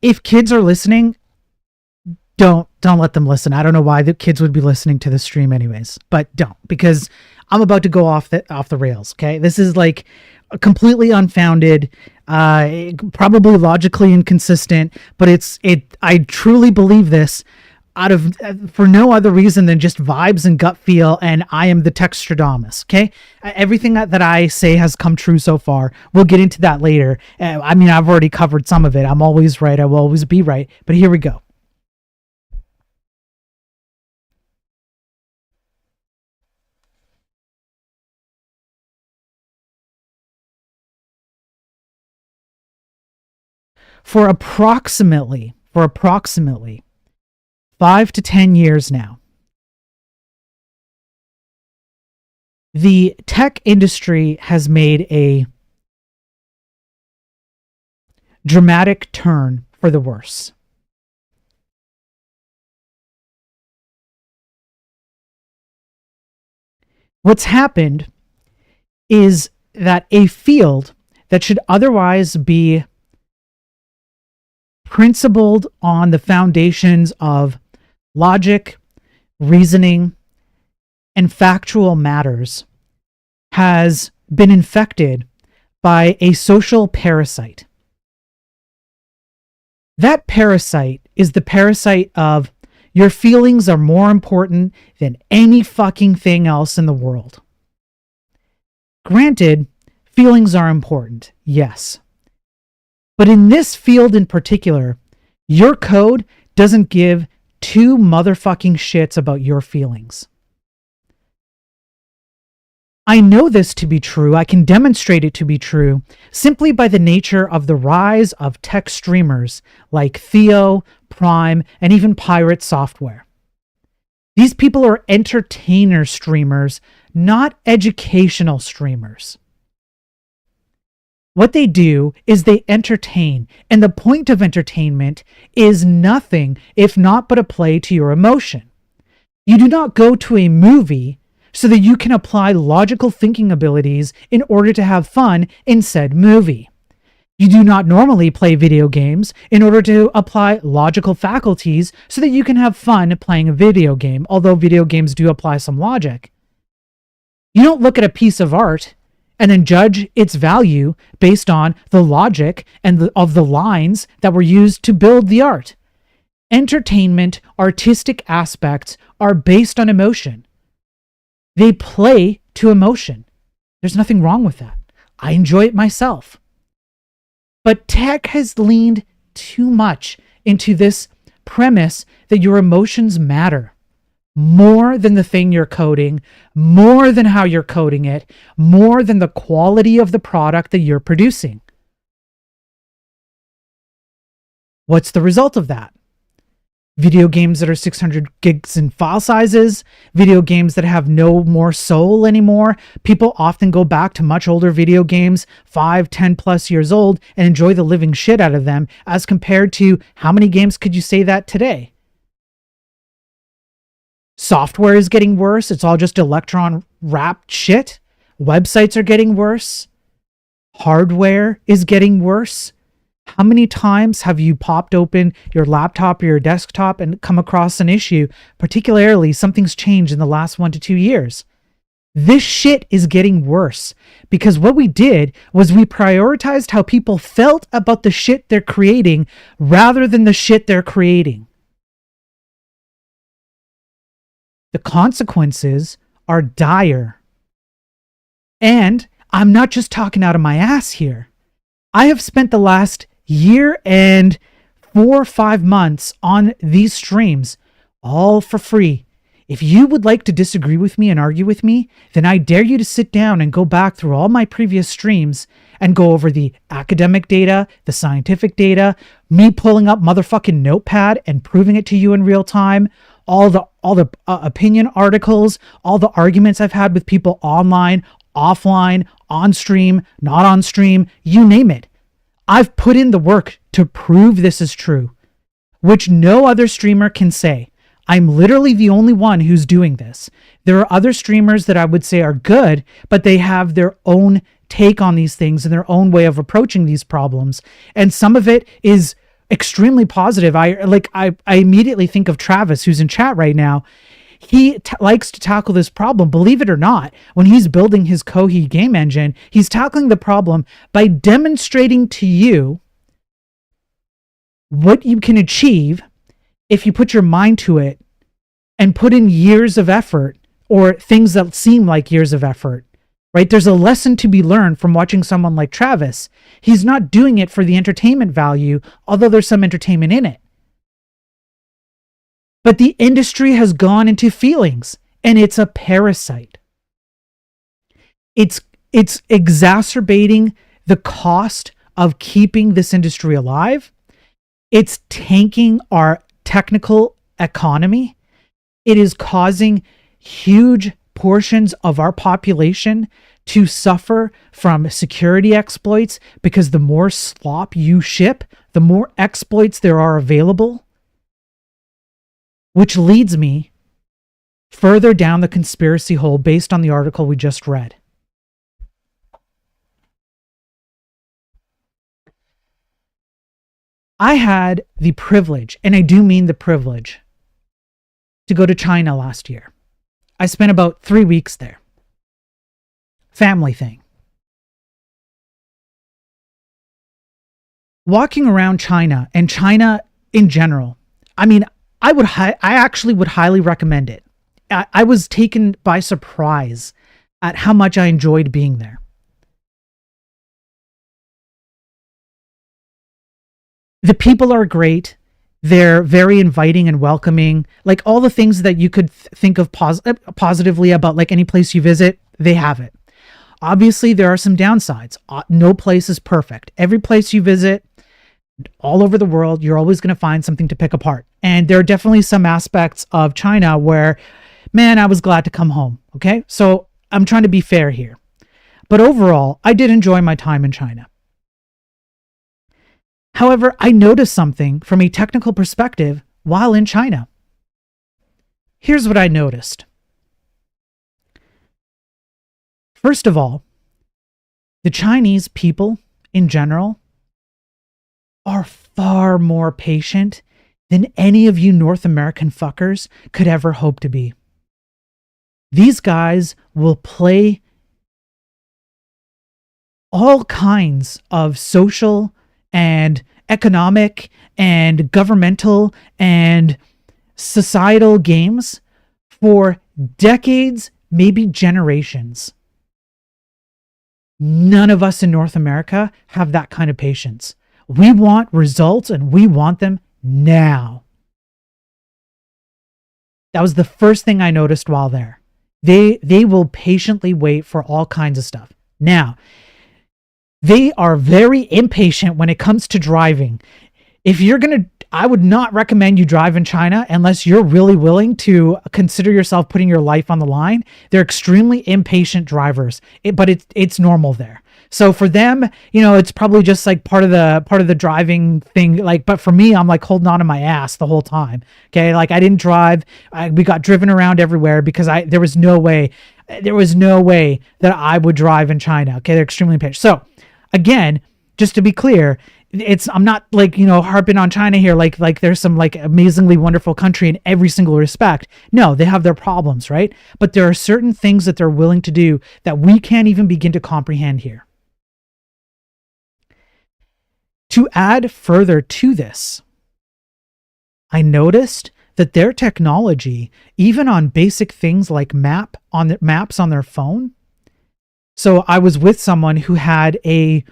If kids are listening, don't let them listen. I don't know why the kids would be listening to the stream anyways, but don't, because I'm about to go off the rails, okay? This is like completely unfounded, probably logically inconsistent, but I truly believe this for no other reason than just vibes and gut feel, and I am the Textradamus, okay? Everything that I say has come true so far. We'll get into that later. I mean, I've already covered some of it. I'm always right. I will always be right. But here we go. For approximately 5 to 10 years now, the tech industry has made a dramatic turn for the worse. What's happened is that a field that should otherwise be principled on the foundations of logic, reasoning, and factual matters has been infected by a social parasite. That parasite is the parasite of your feelings are more important than any fucking thing else in the world. Granted, feelings are important, yes. But in this field in particular, your code doesn't give two motherfucking shits about your feelings. I know this to be true. I can demonstrate it to be true simply by the nature of the rise of tech streamers like Theo, Prime, and even Pirate Software. These people are entertainer streamers, not educational streamers. What they do is they entertain, and the point of entertainment is nothing if not but a play to your emotion. You do not go to a movie so that you can apply logical thinking abilities in order to have fun in said movie. You do not normally play video games in order to apply logical faculties so that you can have fun playing a video game, although video games do apply some logic. You don't look at a piece of art and then judge its value based on the logic and of the lines that were used to build the art. Entertainment, artistic aspects are based on emotion. They play to emotion. There's nothing wrong with that. I enjoy it myself. But tech has leaned too much into this premise that your emotions matter more than the thing you're coding, more than how you're coding it, more than the quality of the product that you're producing. What's the result of that? Video games that are 600 gigs in file sizes, video games that have no more soul anymore. People often go back to much older video games, 5, 10 plus years old, and enjoy the living shit out of them, as compared to how many games could you say that today? Software is getting worse. It's all just Electron wrapped shit. Websites are getting worse. Hardware is getting worse. How many times have you popped open your laptop or your desktop and come across an issue, particularly something's changed in the last 1 to 2 years? This shit is getting worse because what we did was we prioritized how people felt about the shit they're creating rather than the shit they're creating. The consequences are dire. And I'm not just talking out of my ass here. I have spent the last year and 4 or 5 months on these streams, all for free. If you would like to disagree with me and argue with me, then I dare you to sit down and go back through all my previous streams and go over the academic data, the scientific data, me pulling up motherfucking Notepad and proving it to you in real time, all the all the opinion articles, all the arguments I've had with people online, offline, on stream, not on stream, you name it. I've put in the work to prove this is true, which no other streamer can say. I'm literally the only one who's doing this. There are other streamers that I would say are good, but they have their own take on these things and their own way of approaching these problems. And some of it is extremely positive. I immediately think of Travis, who's in chat right now. He likes to tackle this problem. Believe it or not, when he's building his Kohi game engine, he's tackling the problem by demonstrating to you what you can achieve if you put your mind to it and put in years of effort, or things that seem like years of effort, right? There's a lesson to be learned from watching someone like Travis. He's not doing it for the entertainment value, although there's some entertainment in it. But the industry has gone into feelings, and it's a parasite. It's exacerbating the cost of keeping this industry alive. It's tanking our technical economy. It is causing huge portions of our population to suffer from security exploits, because the more slop you ship, the more exploits there are available, which leads me further down the conspiracy hole based on the article we just read. I had the privilege, and I do mean the privilege, to go to China last year. I spent about 3 weeks there. Family thing. Walking around China, and China in general, I mean, I actually would highly recommend it. I was taken by surprise at how much I enjoyed being there. The people are great. They're very inviting and welcoming. Like, all the things that you could think of positively about like any place you visit, they have it. Obviously, there are some downsides. No place is perfect. Every place you visit, all over the world, you're always going to find something to pick apart. And there are definitely some aspects of China where, man, I was glad to come home. Okay, so I'm trying to be fair here. But overall, I did enjoy my time in China. However, I noticed something from a technical perspective while in China. Here's what I noticed. First of all, the Chinese people in general are far more patient than any of you North American fuckers could ever hope to be. These guys will play all kinds of social and economic and governmental and societal games for decades, maybe generations. None of us in North America have that kind of patience. We want results, and we want them now. That was the first thing I noticed while there. They will patiently wait for all kinds of stuff. Now, they are very impatient when it comes to driving. I would not recommend you drive in China unless you're really willing to consider yourself putting your life on the line. They're extremely impatient drivers, but it's normal there. So for them, it's probably just like part of the driving thing. Like, but for me, I'm like holding on to my ass the whole time. Okay, like I didn't drive. We got driven around everywhere because there was no way that I would drive in China. Okay, they're extremely impatient. So again, just to be clear, I'm not like, harping on China here. Like there's some like amazingly wonderful country in every single respect. No, they have their problems, right? But there are certain things that they're willing to do that we can't even begin to comprehend here. To add further to this, I noticed that their technology, even on basic things like maps on their phone. So I was with someone who had a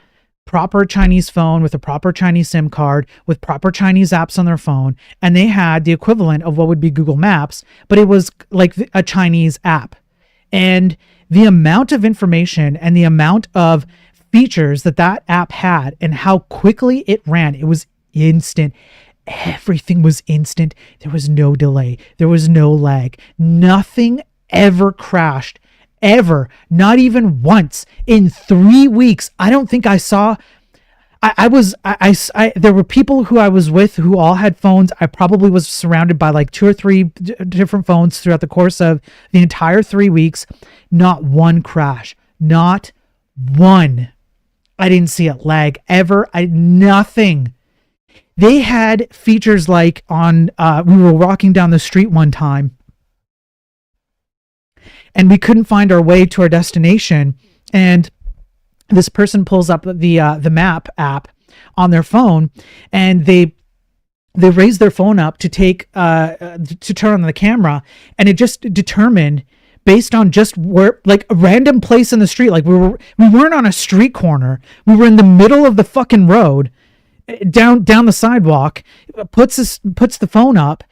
proper Chinese phone with a proper Chinese SIM card with proper Chinese apps on their phone, and they had the equivalent of what would be Google Maps, but it was like a Chinese app. And the amount of information and the amount of features that app had and how quickly it ran, it was instant. everything was instant. There was no delay. There was no lag. Nothing ever crashed. Ever. Not even once. In 3 weeks, I don't think I saw... there were people who I was with who all had phones. I probably was surrounded by like 2 or 3 different phones throughout the course of the entire 3 weeks. Not one crash. Not one. I didn't see it lag ever. Nothing. They had features like on, we were walking down the street one time and we couldn't find our way to our destination. And this person pulls up the map app on their phone, and they raise their phone up to turn on the camera, and it just determined based on just where, like, a random place in the street. Like we weren't on a street corner. We were in the middle of the fucking road, down the sidewalk. Puts the phone up.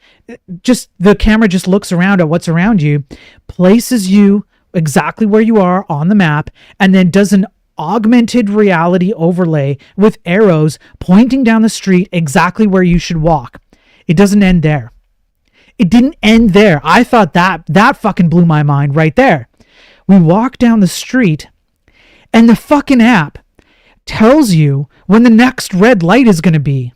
Just the camera just looks around at what's around you, places you exactly where you are on the map, and then does an augmented reality overlay with arrows pointing down the street exactly where you should walk. It doesn't end there. It didn't end there. I thought that fucking blew my mind right there. We walk down the street and the fucking app tells you when the next red light is going to be,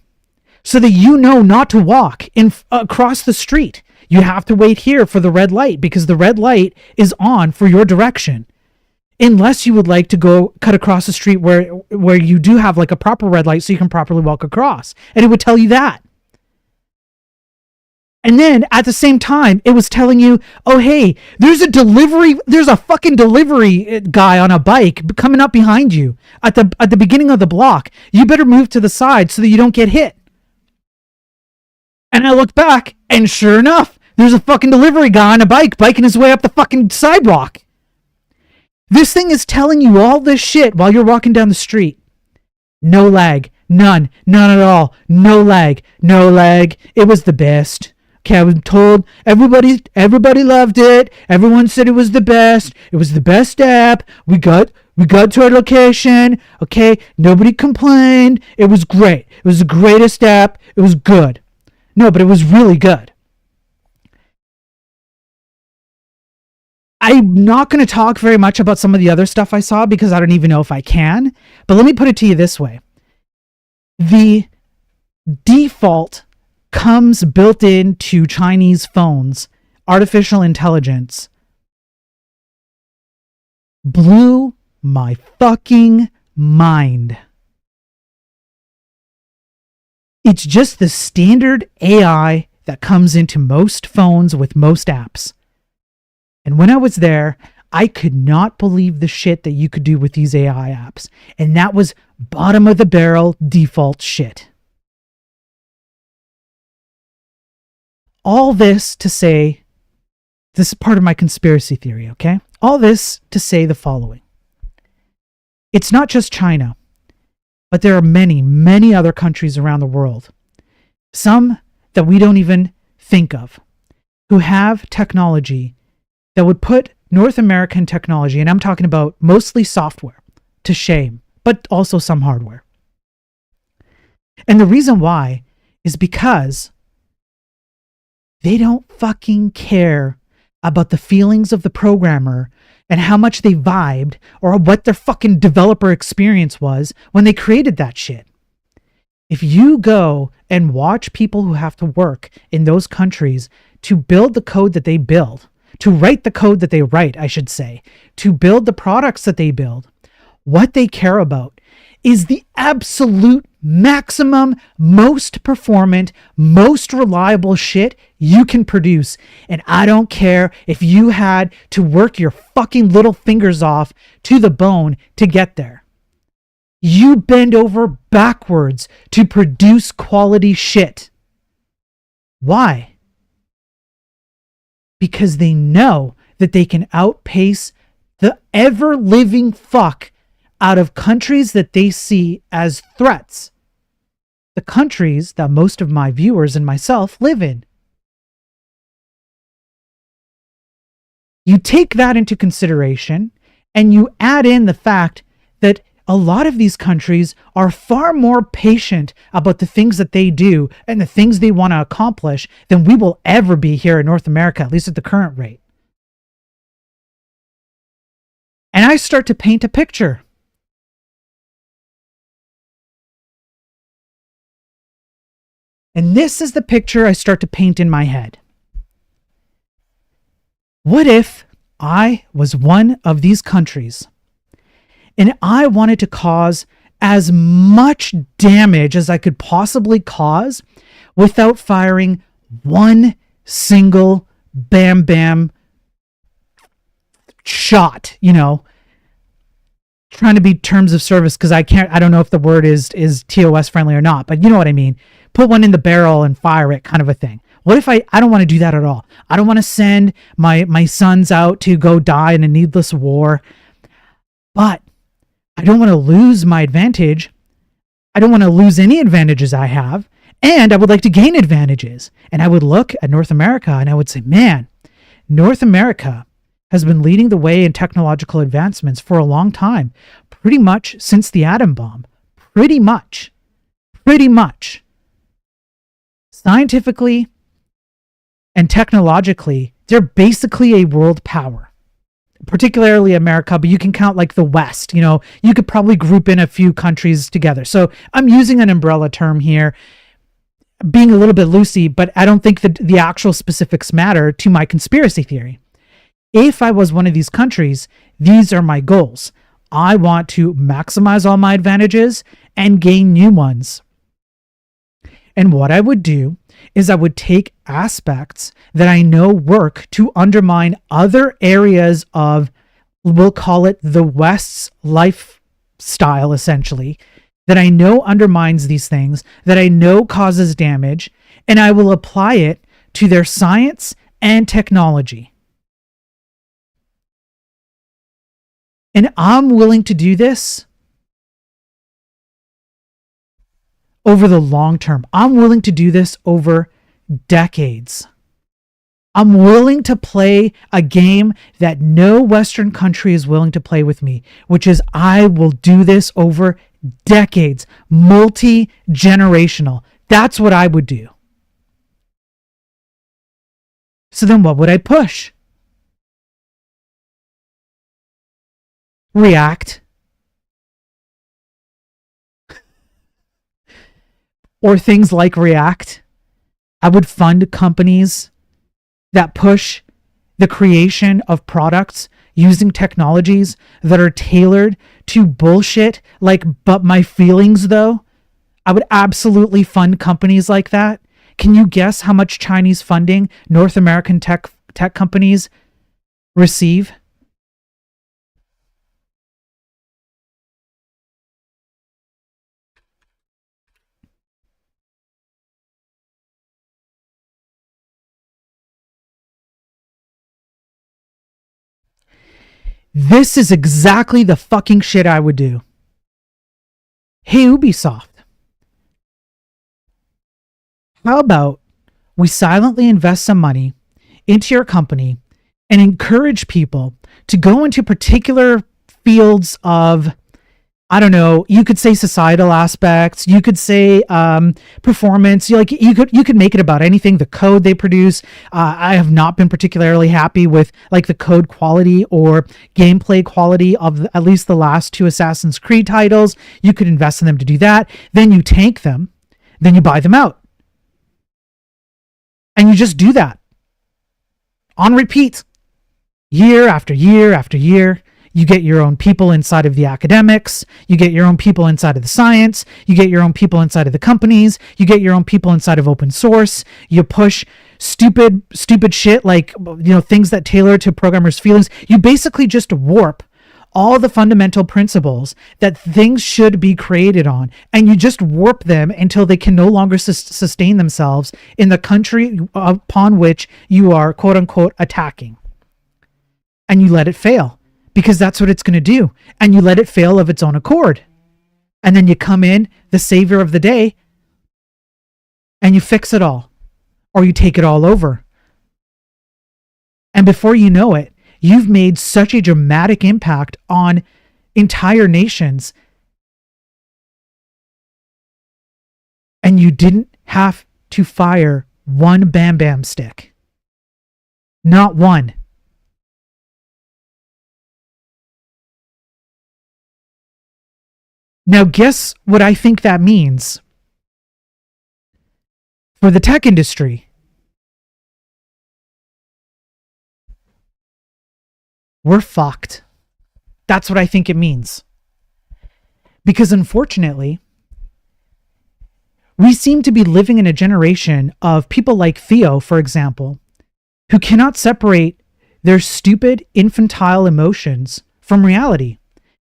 so that you know not to walk across the street. You have to wait here for the red light because the red light is on for your direction. Unless you would like to go cut across the street where you do have like a proper red light so you can properly walk across. And it would tell you that. And then at the same time, it was telling you, oh, hey, there's a fucking delivery guy on a bike coming up behind you at the beginning of the block. You better move to the side so that you don't get hit. And I looked back, and sure enough, there's a fucking delivery guy on a bike biking his way up the fucking sidewalk. This thing is telling you all this shit while you're walking down the street. No lag. None at all. No lag. It was the best. Okay, I was told everybody loved it. Everyone said it was the best. It was the best app. We got to our location. Okay, nobody complained. It was great. It was the greatest app. It was good. No, but it was really good. I'm not going to talk very much about some of the other stuff I saw because I don't even know if I can. But let me put it to you this way. The default comes built into Chinese phones. Artificial intelligence blew my fucking mind. It's just the standard AI that comes into most phones with most apps. And when I was there, I could not believe the shit that you could do with these AI apps. And that was bottom of the barrel default shit. All this to say, this is part of my conspiracy theory, okay? All this to say the following. It's not just China, but there are many, many other countries around the world, some that we don't even think of, who have technology that would put North American technology, and I'm talking about mostly software, to shame, but also some hardware. And the reason why is because they don't fucking care about the feelings of the programmer and how much they vibed or what their fucking developer experience was when they created that shit. If you go and watch people who have to work in those countries to build the code that they build, to write the code that they write, I should say, to build the products that they build, what they care about is the absolute maximum, most performant, most reliable shit you can produce. And I don't care if you had to work your fucking little fingers off to the bone to get there. You bend over backwards to produce quality shit. Why? Because they know that they can outpace the ever-living fuck out of countries that they see as threats. The countries that most of my viewers and myself live in. You take that into consideration and you add in the fact that a lot of these countries are far more patient about the things that they do and the things they want to accomplish than we will ever be here in North America, at least at the current rate. And I start to paint a picture. And this is the picture I start to paint in my head. What if I was one of these countries and I wanted to cause as much damage as I could possibly cause without firing one single bam bam shot, trying to be terms of service because I don't know if the word is TOS friendly or not, but you know what I mean. Put one in the barrel and fire it, kind of a thing. What if I don't want to do that at all? I don't want to send my sons out to go die in a needless war, but I don't want to lose my advantage. I don't want to lose any advantages I have, and I would like to gain advantages. And I would look at North America and I would say, man, North America has been leading the way in technological advancements for a long time, pretty much since the atom bomb. Pretty much. Scientifically and technologically, they're basically a world power, particularly America, but you can count like the West. You could probably group in a few countries together. So I'm using an umbrella term here, being a little bit loosey, but I don't think that the actual specifics matter to my conspiracy theory. If I was one of these countries, these are my goals. I want to maximize all my advantages and gain new ones. And what I would do is I would take aspects that I know work to undermine other areas of, we'll call it the West's lifestyle, essentially, that I know undermines these things, that I know causes damage, and I will apply it to their science and technology. And I'm willing to do this over the long term. I'm willing to do this over decades. I'm willing to play a game that no Western country is willing to play with me, which is I will do this over decades, multi-generational. That's what I would do. So then what would I push? React. Or things like React. I would fund companies that push the creation of products using technologies that are tailored to bullshit like but my feelings though. I would absolutely fund companies like that. Can you guess how much Chinese funding North American tech companies receive? This is exactly the fucking shit I would do. Hey, Ubisoft. How about we silently invest some money into your company and encourage people to go into particular fields of, I don't know, you could say societal aspects, you could say performance, you could make it about anything, the code they produce. I have not been particularly happy with like the code quality or gameplay quality of at least the last two Assassin's Creed titles. You could invest in them to do that. Then you tank them, then you buy them out. And you just do that on repeat, year after year after year. You get your own people inside of the academics. You get your own people inside of the science. You get your own people inside of the companies. You get your own people inside of open source. You push stupid shit like, things that tailor to programmers' feelings. You basically just warp all the fundamental principles that things should be created on. And you just warp them until they can no longer sustain themselves in the country upon which you are, quote unquote, attacking. And you let it fail. Because that's what it's going to do. And you let it fail of its own accord. And then you come in, the savior of the day, and you fix it all. Or you take it all over. And before you know it, you've made such a dramatic impact on entire nations didn't have to fire one Bam Bam stick. Not one. Now, guess what I think that means for the tech industry. We're fucked. That's what I think it means. Because unfortunately, we seem to be living in a generation of people like Theo, for example, who cannot separate their stupid, infantile emotions from reality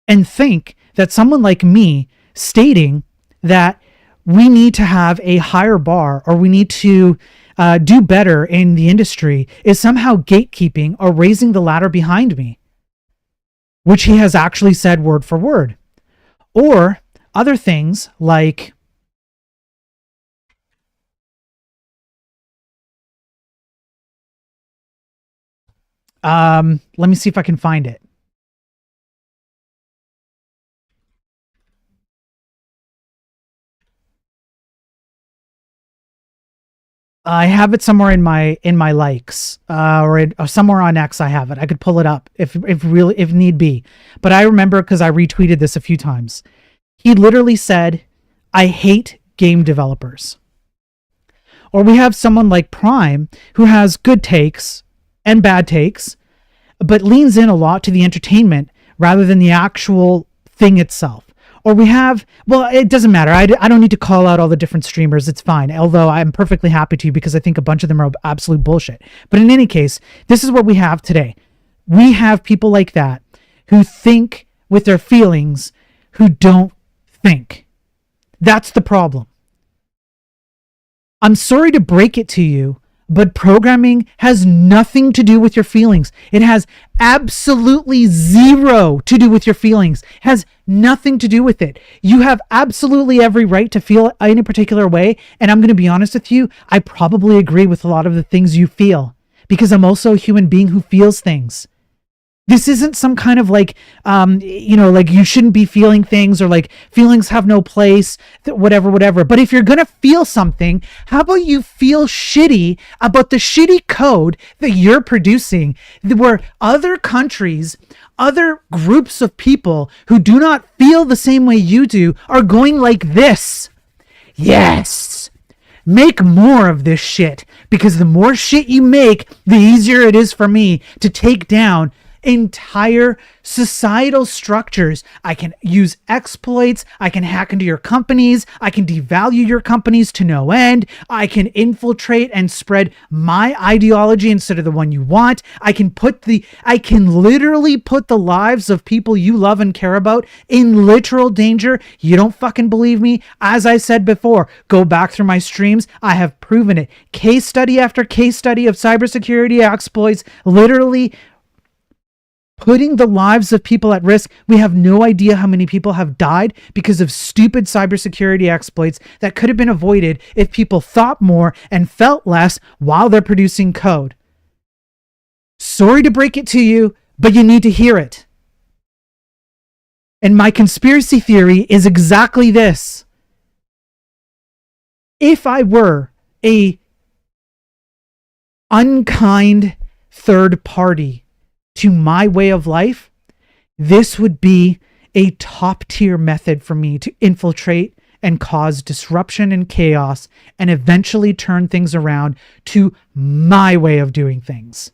and think that someone like me stating that we need to have a higher bar or we need to do better in the industry is somehow gatekeeping or raising the ladder behind me, which he has actually said word for word. Or other things like let me see if I can find it. I have it somewhere in my likes, or somewhere on X. I have it. I could pull it up if need be. But I remember because I retweeted this a few times. He literally said, "I hate game developers." Or we have someone like Prime who has good takes and bad takes, but leans in a lot to the entertainment rather than the actual thing itself. Or we have, well, it doesn't matter. I don't need to call out all the different streamers. It's fine. Although I'm perfectly happy to, because I think a bunch of them are absolute bullshit. But in any case, this is what we have today. We have people like that who think with their feelings, who don't think. That's the problem. I'm sorry to break it to you, but programming has nothing to do with your feelings. It has absolutely zero to do with your feelings. It has nothing to do with it. You have absolutely every right to feel in a particular way. And I'm going to be honest with you, I probably agree with a lot of the things you feel, because I'm also a human being who feels things. This isn't some kind of like, like you shouldn't be feeling things, or like feelings have no place, whatever. But if you're going to feel something, how about you feel shitty about the shitty code that you're producing, where other countries, other groups of people who do not feel the same way you do are going like this. Yes. Make more of this shit, because the more shit you make, the easier it is for me to take down entire societal structures. I can use exploits. I can hack into your companies. I can devalue your companies to no end. I can infiltrate and spread my ideology instead of the one you want. I can literally put the lives of people you love and care about in literal danger. You don't fucking believe me? As I said before, go back through my streams. I have proven it. Case study after case study of cybersecurity exploits, literally putting the lives of people at risk. We have no idea how many people have died because of stupid cybersecurity exploits that could have been avoided if people thought more and felt less while they're producing code. Sorry to break it to you, but you need to hear it. And my conspiracy theory is exactly this. If I were a unkind third party to my way of life, this would be a top tier method for me to infiltrate and cause disruption and chaos and eventually turn things around to my way of doing things.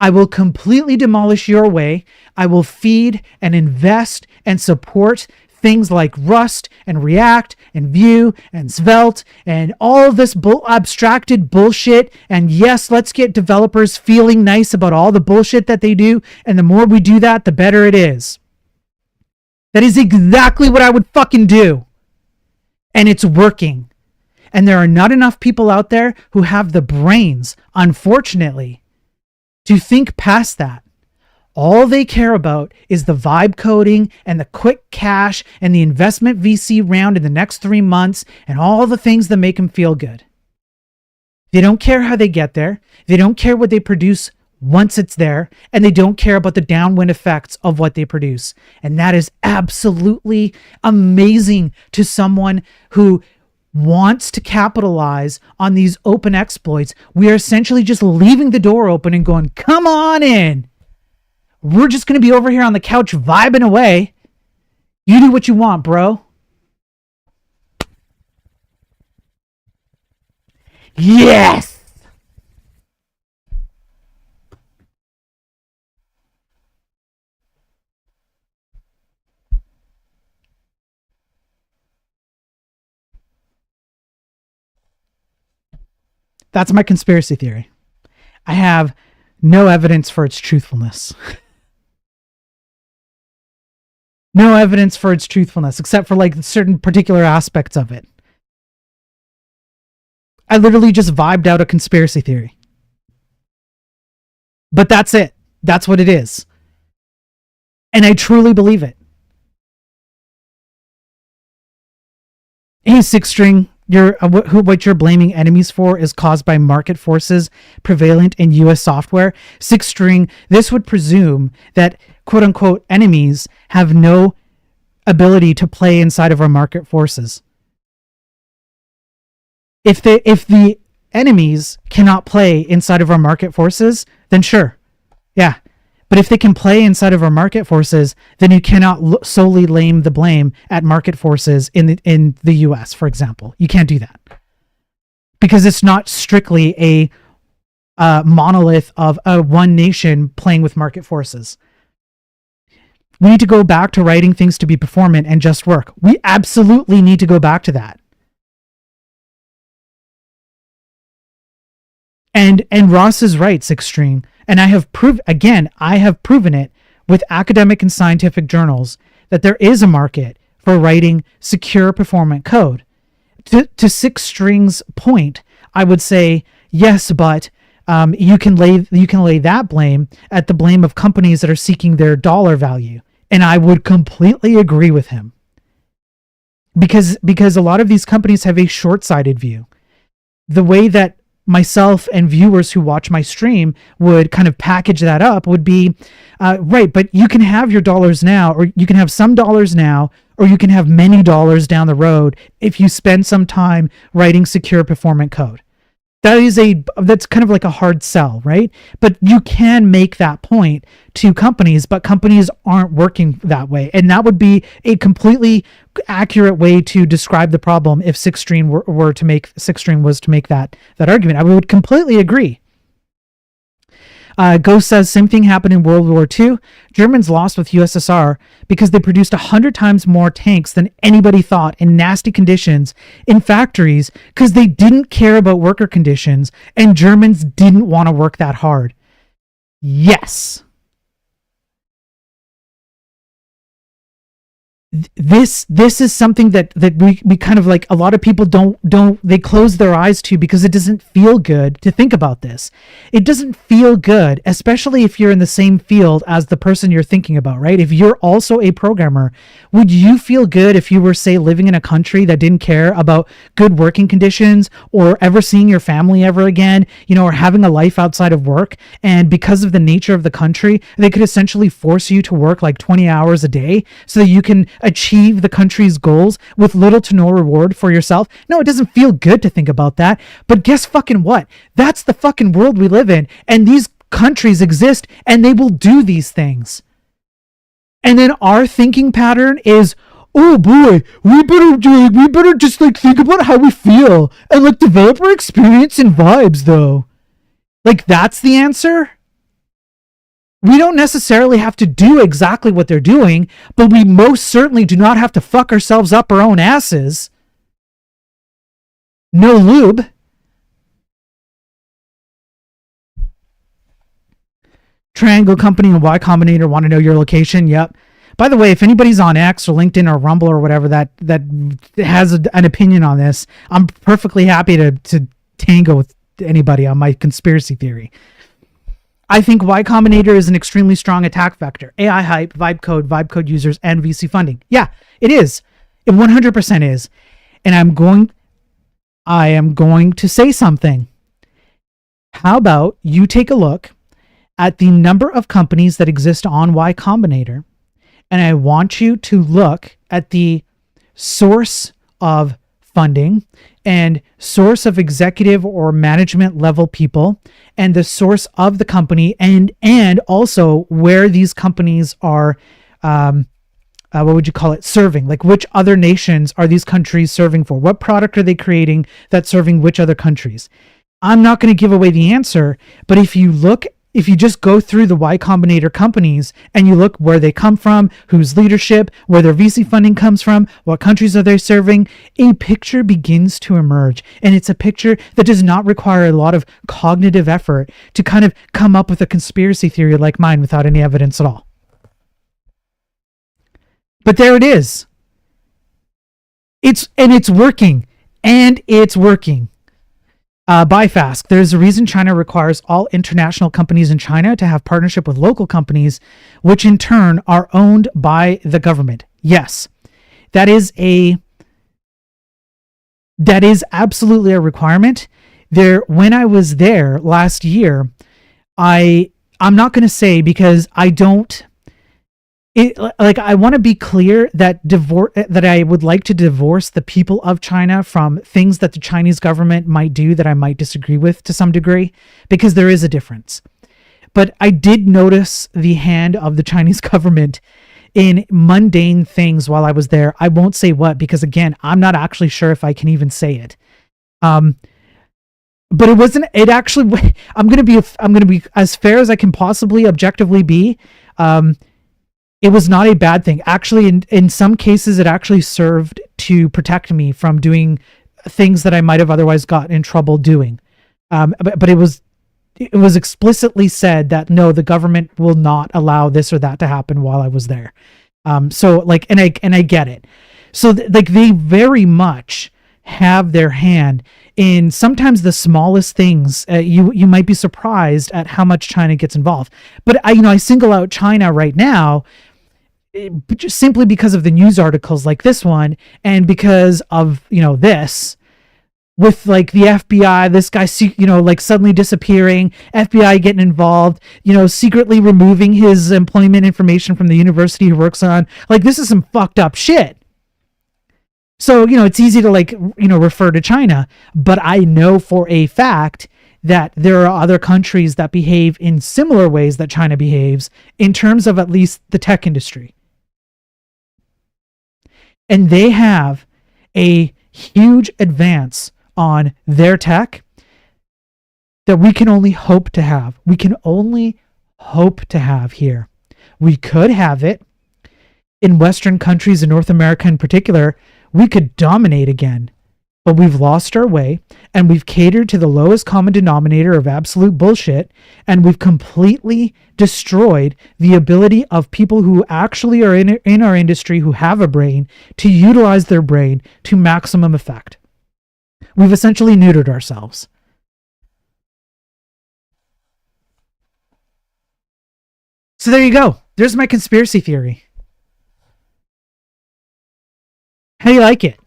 I will completely demolish your way. I will feed and invest and support things like Rust and React and Vue and Svelte and all this abstracted bullshit. And yes, let's get developers feeling nice about all the bullshit that they do. And the more we do that, the better it is. That is exactly what I would fucking do. And it's working. And there are not enough people out there who have the brains, unfortunately, to think past that. All they care about is the vibe coding and the quick cash and the investment VC round in the next 3 months and all the things that make them feel good. They don't care how they get there. They don't care what they produce once it's there. And they don't care about the downwind effects of what they produce. And that is absolutely amazing to someone who wants to capitalize on these open exploits, we are essentially just leaving the door open and going, come on in. We're just going to be over here on the couch vibing away. You do what you want, bro. Yes! That's my conspiracy theory. I have no evidence for its truthfulness. No evidence for its truthfulness, except for like certain particular aspects of it. I literally just vibed out a conspiracy theory. But that's it. That's what it is. And I truly believe it. Hey, Six String, what you're blaming enemies for is caused by market forces prevalent in US software. Six String, this would presume that quote unquote enemies have no ability to play inside of our market forces. If the enemies cannot play inside of our market forces, then sure. Yeah. But if they can play inside of our market forces, then you cannot solely lay the blame at market forces in the US, for example. You can't do that. Because it's not strictly a monolith of a one nation playing with market forces. We need to go back to writing things to be performant and just work. We absolutely need to go back to that. And Ross is right, Six String. And I have proven it with academic and scientific journals that there is a market for writing secure performant code. To Six String's point, I would say yes, but you can lay that blame at the blame of companies that are seeking their dollar value. And I would completely agree with him. Because a lot of these companies have a short-sighted view. The way that myself and viewers who watch my stream would kind of package that up would be, right, but you can have your dollars now, or you can have some dollars now, or you can have many dollars down the road if you spend some time writing secure performant code. That's kind of like a hard sell, right? But you can make that point to companies, but companies aren't working that way. And that would be a completely accurate way to describe the problem if Six String was to make that argument. I would completely agree. Ghost says, same thing happened in World War II. Germans lost with USSR because they produced 100 times more tanks than anybody thought in nasty conditions in factories because they didn't care about worker conditions and Germans didn't want to work that hard. Yes. This is something that we kind of like, a lot of people they close their eyes to because it doesn't feel good to think about this. It doesn't feel good, especially if you're in the same field as the person you're thinking about, right? If you're also a programmer, would you feel good if you were, say, living in a country that didn't care about good working conditions or ever seeing your family ever again, or having a life outside of work? And because of the nature of the country, they could essentially force you to work like 20 hours a day so that you can achieve the country's goals with little to no reward for yourself. No, it doesn't feel good to think about that. But guess fucking what? That's the fucking world we live in. And these countries exist and they will do these things. And then our thinking pattern is, oh boy, we better just like think about how we feel and like develop our experience and vibes though. Like that's the answer? We don't necessarily have to do exactly what they're doing, but we most certainly do not have to fuck ourselves up our own asses. No lube. Triangle Company and Y Combinator want to know your location. Yep. By the way, if anybody's on X or LinkedIn or Rumble or whatever that has an opinion on this, I'm perfectly happy to tango with anybody on my conspiracy theory. I think Y Combinator is an extremely strong attack vector. AI hype, vibe code users, and VC funding. Yeah, it is. It 100% is. And I am going to say something. How about you take a look at the number of companies that exist on Y Combinator, and I want you to look at the source of funding and source of executive or management level people, and the source of the company, and also where these companies are, what would you call it, serving, like which other nations are these countries serving for? What product are they creating that's serving which other countries? I'm not going to give away the answer, but if you just go through the Y Combinator companies and you look where they come from, whose leadership, where their VC funding comes from, what countries are they serving, a picture begins to emerge. And it's a picture that does not require a lot of cognitive effort to kind of come up with a conspiracy theory like mine without any evidence at all. But there it is. It's working. And it's working. By FASC, there's a reason China requires all international companies in China to have partnership with local companies, which in turn are owned by the government. Yes, that is absolutely a requirement. When I was there last year, I'm not going to say because I don't. I want to be clear that that I would like to divorce the people of China from things that the Chinese government might do that I might disagree with to some degree, because there is a difference. But I did notice the hand of the Chinese government in mundane things while I was there. I won't say what, because again, I'm not actually sure if I can even say it. But it actually, I'm going to be as fair as I can possibly objectively be. It was not a bad thing. Actually, in some cases, it actually served to protect me from doing things that I might have otherwise gotten in trouble doing. But it was explicitly said that no, the government will not allow this or that to happen while I was there. So like, and I get it. So they very much have their hand in sometimes the smallest things. You might be surprised at how much China gets involved. But I single out China right now, just simply because of the news articles like this one, and because of this with like the FBI, this guy suddenly disappearing, FBI getting involved, secretly removing his employment information from the university he works on. Like, this is some fucked up shit. So it's easy to refer to China, but I know for a fact that there are other countries that behave in similar ways that China behaves in terms of at least the tech industry. And they have a huge advance on their tech that we can only hope to have. We can only hope to have here. We could have it in Western countries, in North America in particular. We could dominate again. But we've lost our way, and we've catered to the lowest common denominator of absolute bullshit, and we've completely destroyed the ability of people who actually are in our industry, who have a brain, to utilize their brain to maximum effect. We've essentially neutered ourselves. So there you go. There's my conspiracy theory. How do you like it?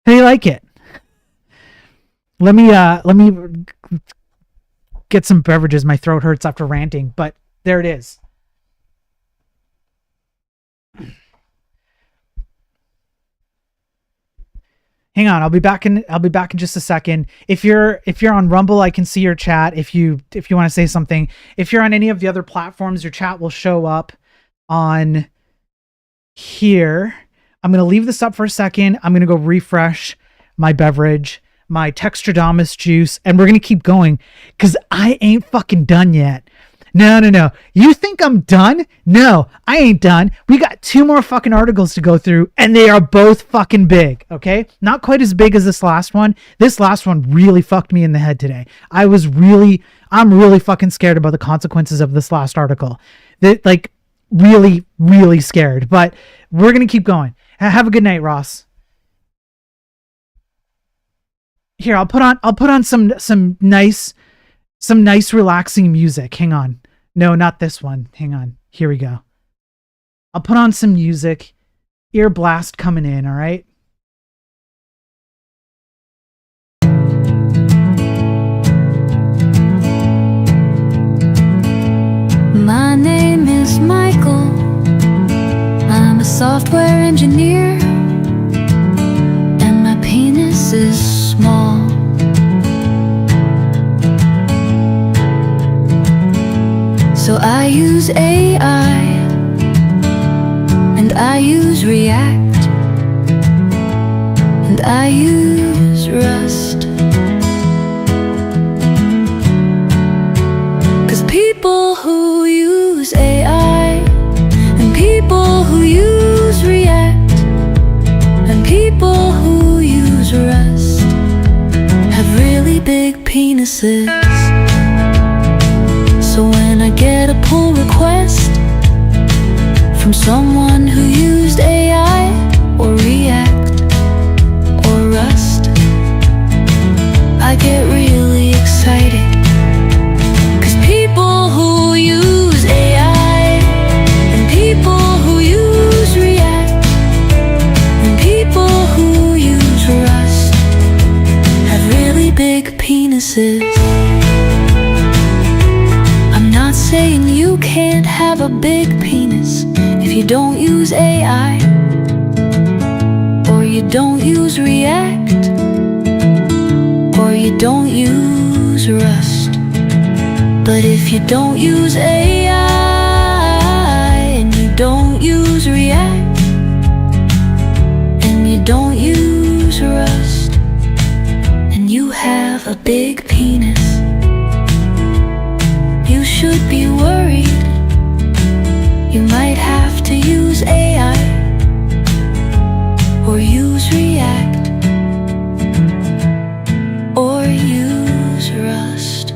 How do you like it? Let me get some beverages. My throat hurts after ranting, but there it is. Hang on, I'll be back in just a second. If you're on Rumble, I can see your chat if you want to say something. If you're on any of the other platforms, your chat will show up on here. I'm going to leave this up for a second. I'm going to go refresh my beverage, my Textradamus juice, and we're going to keep going because I ain't fucking done yet. No. You think I'm done? No, I ain't done. We got 2 more fucking articles to go through, and they are both fucking big, okay? Not quite as big as this last one. This last one really fucked me in the head today. I'm really fucking scared about the consequences of this last article. Really, really scared. But we're going to keep going. Have a good night, Ross. Here, I'll put on some nice relaxing music. Hang on. No, not this one. Hang on. Here we go. I'll put on some music. Ear blast coming in, all right? My name is Michael. software engineer, and my penis is small. So I use AI, and I use React, and I use Rust. 'Cause people who use AI, and people who use React, and people who use Rust have really big penises. So when I get a pull request from someone who used AI or React or Rust, I get really excited. 'Cause people who use AI, and people who use React, and people who use Rust have really big penises. I'm not saying you can't have a big penis if you don't use AI, or you don't use React, or you don't use Rust. But if you don't use AI, and you don't use React, and you don't use Rust, and you have a big penis, you should be worried. You might have to use AI or use React or use Rust.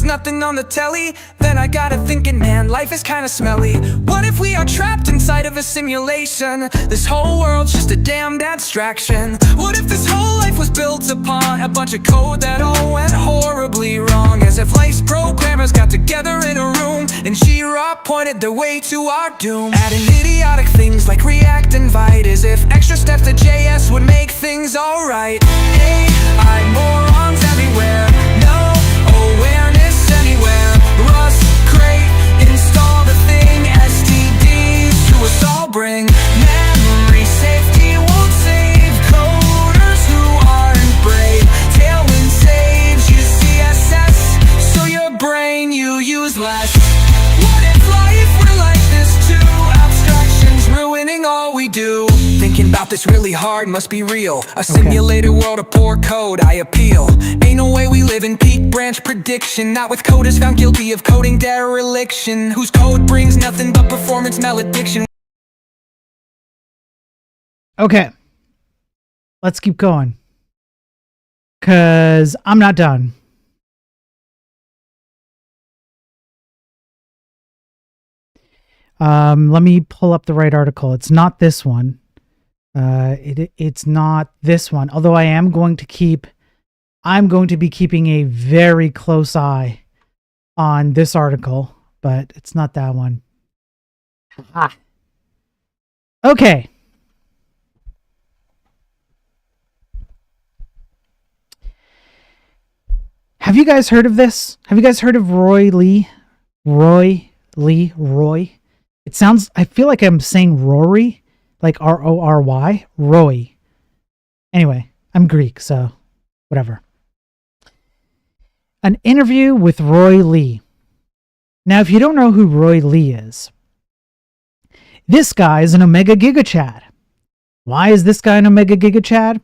Nothing on the telly. Then I got to thinking, man, life is kinda smelly. What if we are trapped inside of a simulation? This whole world's just a damned abstraction. What if this whole life was built upon a bunch of code that all went horribly wrong? As if life's programmers got together in a room and She-Ra pointed the way to our doom. Adding idiotic things like React and Vite, as if extra steps to JS would make things alright. AI morons everywhere, no awareness anywhere. Rust, great, install the thing. STDs to us all bring memory safety won't save coders who aren't brave. Tailwind saves you CSS, so your brain you use less. What if life were like this too? Abstractions ruining all we do. Thinking about this really hard, must be real. A simulated world of poor code, I appeal. Ain't no way we live in peak branch prediction. Not with coders found guilty of coding dereliction, whose code brings nothing but performance malediction. Okay. Let's keep going. 'Cause I'm not done. Let me pull up the right article. It's not this one. It's not this one. Although I'm going to be keeping a very close eye on this article, but it's not that one. Okay. Have you guys heard of this? Have you guys heard of Roy Lee? Roy? It sounds, I feel like I'm saying Rory, like R-O-R-Y, Roy. Anyway, I'm Greek, so whatever. An interview with Roy Lee. Now, if you don't know who Roy Lee is, this guy is an Omega Giga Chad. Why is this guy an Omega Giga Chad?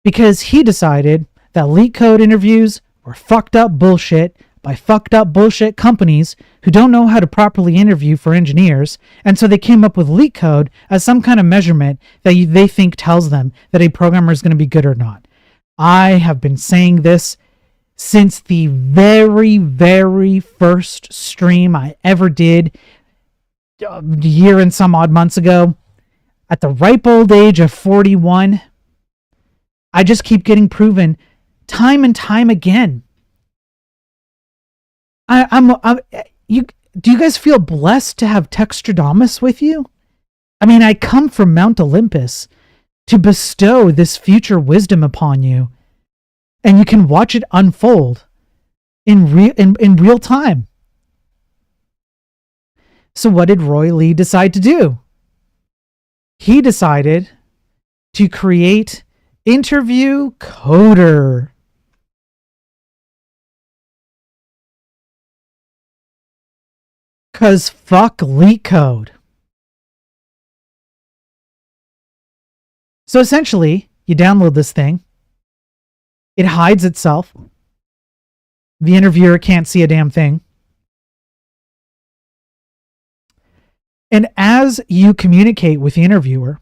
Because he decided that leak code interviews were fucked up bullshit by fucked up bullshit companies who don't know how to properly interview for engineers, and so they came up with leak code as some kind of measurement that they think tells them that a programmer is going to be good or not. I have been saying this since the very, very first stream I ever did a year and some odd months ago. At the ripe old age of 41, I just keep getting proven time and time again Do you guys feel blessed to have Textradamus with you? I mean, I come from Mount Olympus to bestow this future wisdom upon you, and you can watch it unfold in real time. So what did Roy Lee decide to do? He decided to create Interview Coder. Cause fuck LeetCode. So essentially, you download this thing. It hides itself. The interviewer can't see a damn thing. And as you communicate with the interviewer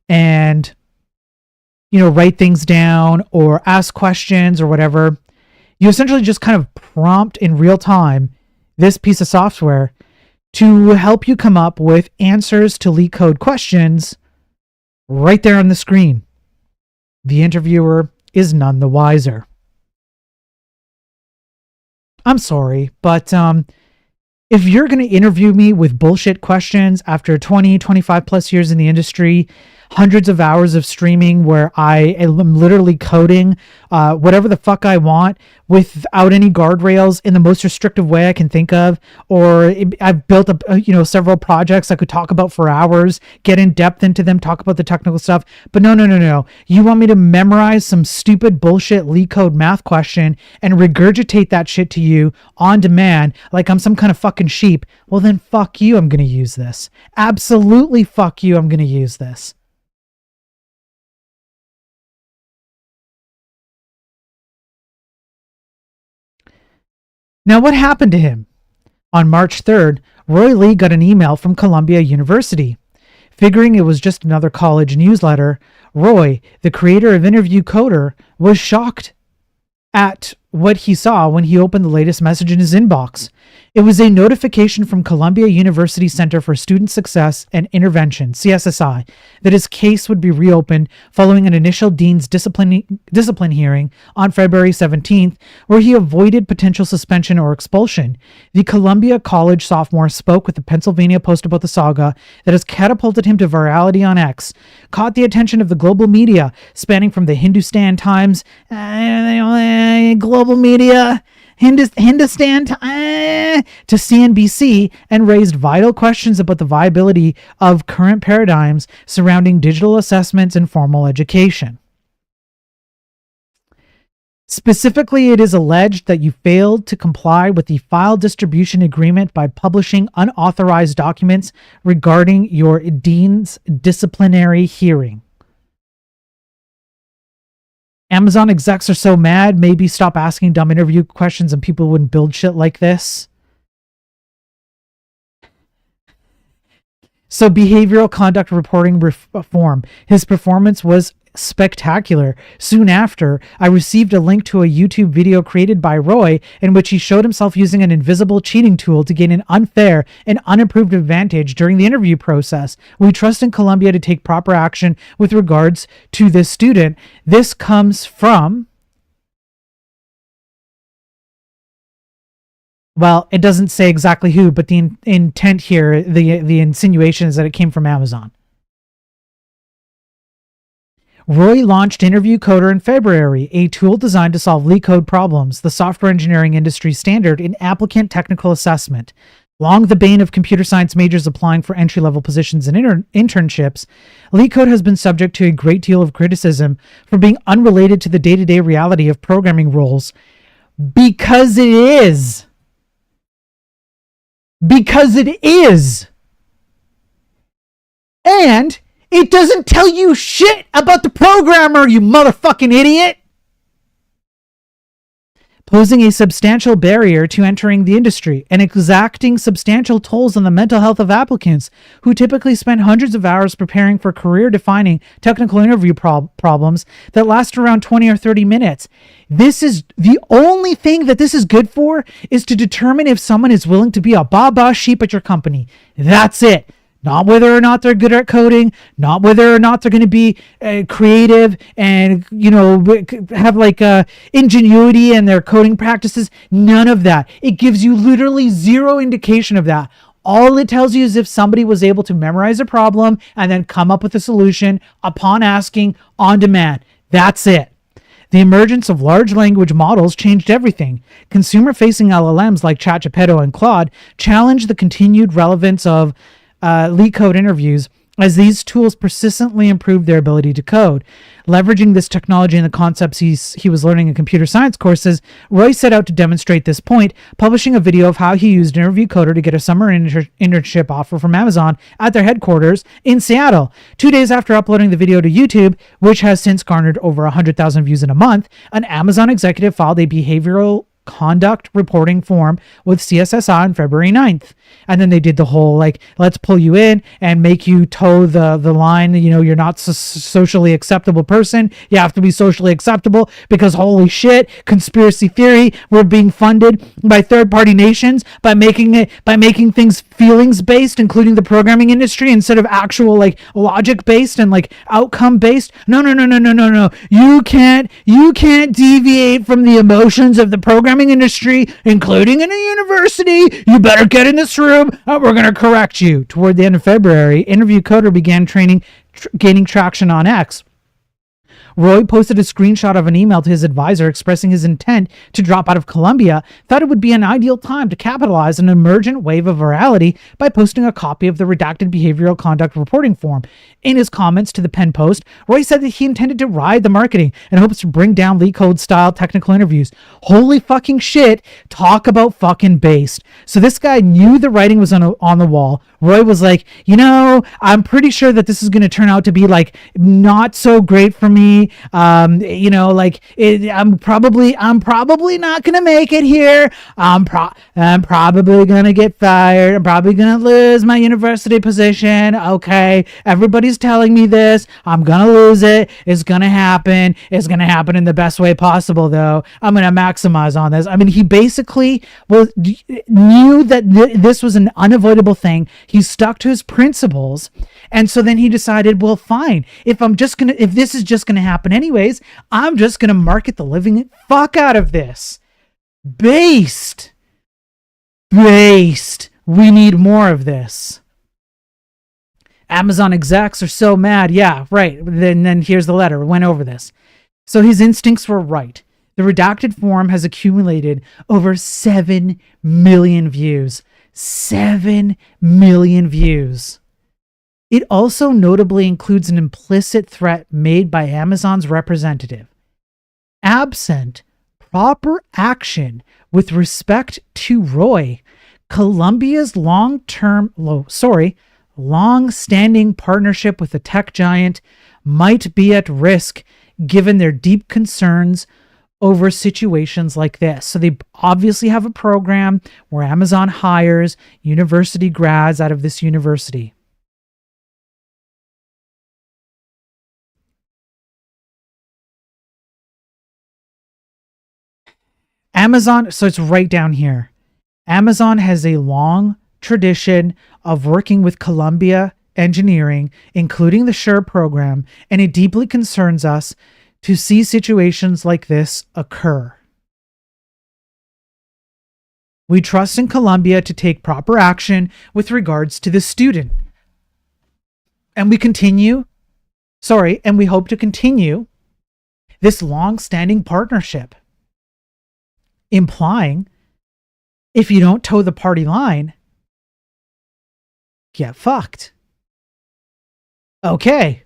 and, write things down or ask questions or whatever, you essentially just kind of prompt in real time this piece of software to help you come up with answers to LeetCode questions right there on the screen. The interviewer is none the wiser. I'm sorry, but if you're going to interview me with bullshit questions after 20, 25 plus years in the industry, hundreds of hours of streaming where I am literally coding whatever the fuck I want without any guardrails in the most restrictive way I can think of, or I've built up several projects I could talk about for hours, get in depth into them, talk about the technical stuff. But no. You want me to memorize some stupid bullshit LeetCode math question and regurgitate that shit to you on demand like I'm some kind of fucking sheep? Well then fuck you, I'm going to use this. Absolutely fuck you, I'm going to use this. Now, what happened to him? On March 3rd, Roy Lee got an email from Columbia University. Figuring it was just another college newsletter, Roy, the creator of Interview Coder, was shocked at what he saw when he opened the latest message in his inbox. It was a notification from Columbia University Center for Student Success and Intervention, CSSI, that his case would be reopened following an initial dean's discipline hearing on February 17th, where he avoided potential suspension or expulsion. The Columbia College sophomore spoke with the Pennsylvania Post about the saga that has catapulted him to virality on X, caught the attention of the global media, spanning from the Hindustan Times, global media, Hindustan to CNBC, and raised vital questions about the viability of current paradigms surrounding digital assessments and formal education. Specifically, it is alleged that you failed to comply with the file distribution agreement by publishing unauthorized documents regarding your dean's disciplinary hearing. Amazon execs are so mad, maybe stop asking dumb interview questions and people wouldn't build shit like this. So behavioral conduct reporting reform. His performance was spectacular. Soon after, I received a link to a YouTube video created by Roy in which he showed himself using an invisible cheating tool to gain an unfair and unapproved advantage during the interview process. We trust in Columbia to take proper action with regards to this student. This comes from... Well, it doesn't say exactly who, but the intent here, the insinuation is that it came from Amazon. Roy launched Interview Coder in February, a tool designed to solve LeetCode problems, the software engineering industry standard in applicant technical assessment. Long the bane of computer science majors applying for entry-level positions and internships, LeetCode has been subject to a great deal of criticism for being unrelated to the day-to-day reality of programming roles. Because it is! Because it is! And it doesn't tell you shit about the programmer, you motherfucking idiot! Posing a substantial barrier to entering the industry and exacting substantial tolls on the mental health of applicants who typically spend hundreds of hours preparing for career-defining technical interview problems that last around 20 or 30 minutes. This is the only thing that this is good for, is to determine if someone is willing to be a baba sheep at your company. That's it. Not whether or not they're good at coding, not whether or not they're going to be creative and, have like ingenuity in their coding practices. None of that. It gives you literally zero indication of that. All it tells you is if somebody was able to memorize a problem and then come up with a solution upon asking on demand. That's it. The emergence of large language models changed everything. Consumer-facing LLMs like ChatGPT and Claude challenged the continued relevance of LeetCode interviews as these tools persistently improved their ability to code. Leveraging this technology and the concepts he was learning in computer science courses, Roy set out to demonstrate this point, publishing a video of how he used Interview Coder to get a summer internship offer from Amazon at their headquarters in Seattle. 2 days after uploading the video to YouTube, which has since garnered over 100,000 views in a month, an Amazon executive filed a behavioral conduct reporting form with CSSI on February 9th. And then they did the whole, like, let's pull you in and make you toe the line. You're not a socially acceptable person. You have to be socially acceptable because holy shit, conspiracy theory. We're being funded by third-party nations by making things feelings based, including the programming industry, instead of actual like logic based and like outcome based. No. You can't deviate from the emotions of the programming industry, including in a university. You better get in this room. We're going to correct you. Toward the end of February, Interview Coder began gaining traction on X. Roy posted a screenshot of an email to his advisor expressing his intent to drop out of Columbia, thought it would be an ideal time to capitalize on an emergent wave of virality by posting a copy of the redacted behavioral conduct reporting form. In his comments to the Penn Post, Roy said that he intended to ride the marketing and hopes to bring down LeetCode-style technical interviews. Holy fucking shit, talk about fucking based. So this guy knew the writing was on the wall. Roy was like, I'm pretty sure that this is going to turn out to be like not so great for me. I'm probably not going to make it here. I'm probably going to get fired. I'm probably going to lose my university position. Okay. Everybody's telling me this. I'm going to lose it. It's going to happen. It's going to happen in the best way possible though. I'm going to maximize on this. I mean, he basically knew that this was an unavoidable thing. He stuck to his principles. And so then he decided, well, fine. If this is just going to happen anyways, I'm just going to market the living fuck out of this. Based. We need more of this. Amazon execs are so mad. Yeah, right. Then here's the letter. We went over this. So his instincts were right. The redacted form has accumulated over 7 million views. 7 million views. It also notably includes an implicit threat made by Amazon's representative. Absent proper action with respect to Roy, Columbia's long-standing partnership with the tech giant might be at risk given their deep concerns over situations like this. So they obviously have a program where Amazon hires university grads out of this university. Amazon, so it's right down here. Amazon has a long tradition of working with Columbia Engineering, including the SURE program, and it deeply concerns us to see situations like this occur. We trust in Columbia to take proper action with regards to the student. And we hope to continue this long-standing partnership. Implying, if you don't toe the party line, get fucked. Okay.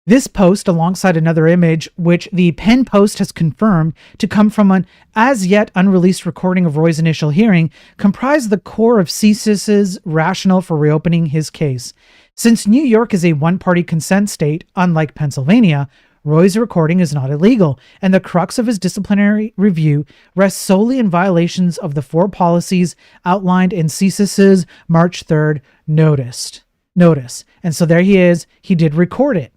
This post, alongside another image, which the Penn Post has confirmed to come from an as-yet unreleased recording of Roy's initial hearing, comprised the core of CSIS's rationale for reopening his case. Since New York is a one-party consent state, unlike Pennsylvania, Roy's recording is not illegal, and the crux of his disciplinary review rests solely in violations of the 4 policies outlined in CSIS's March 3rd notice. And so there he is. He did record it.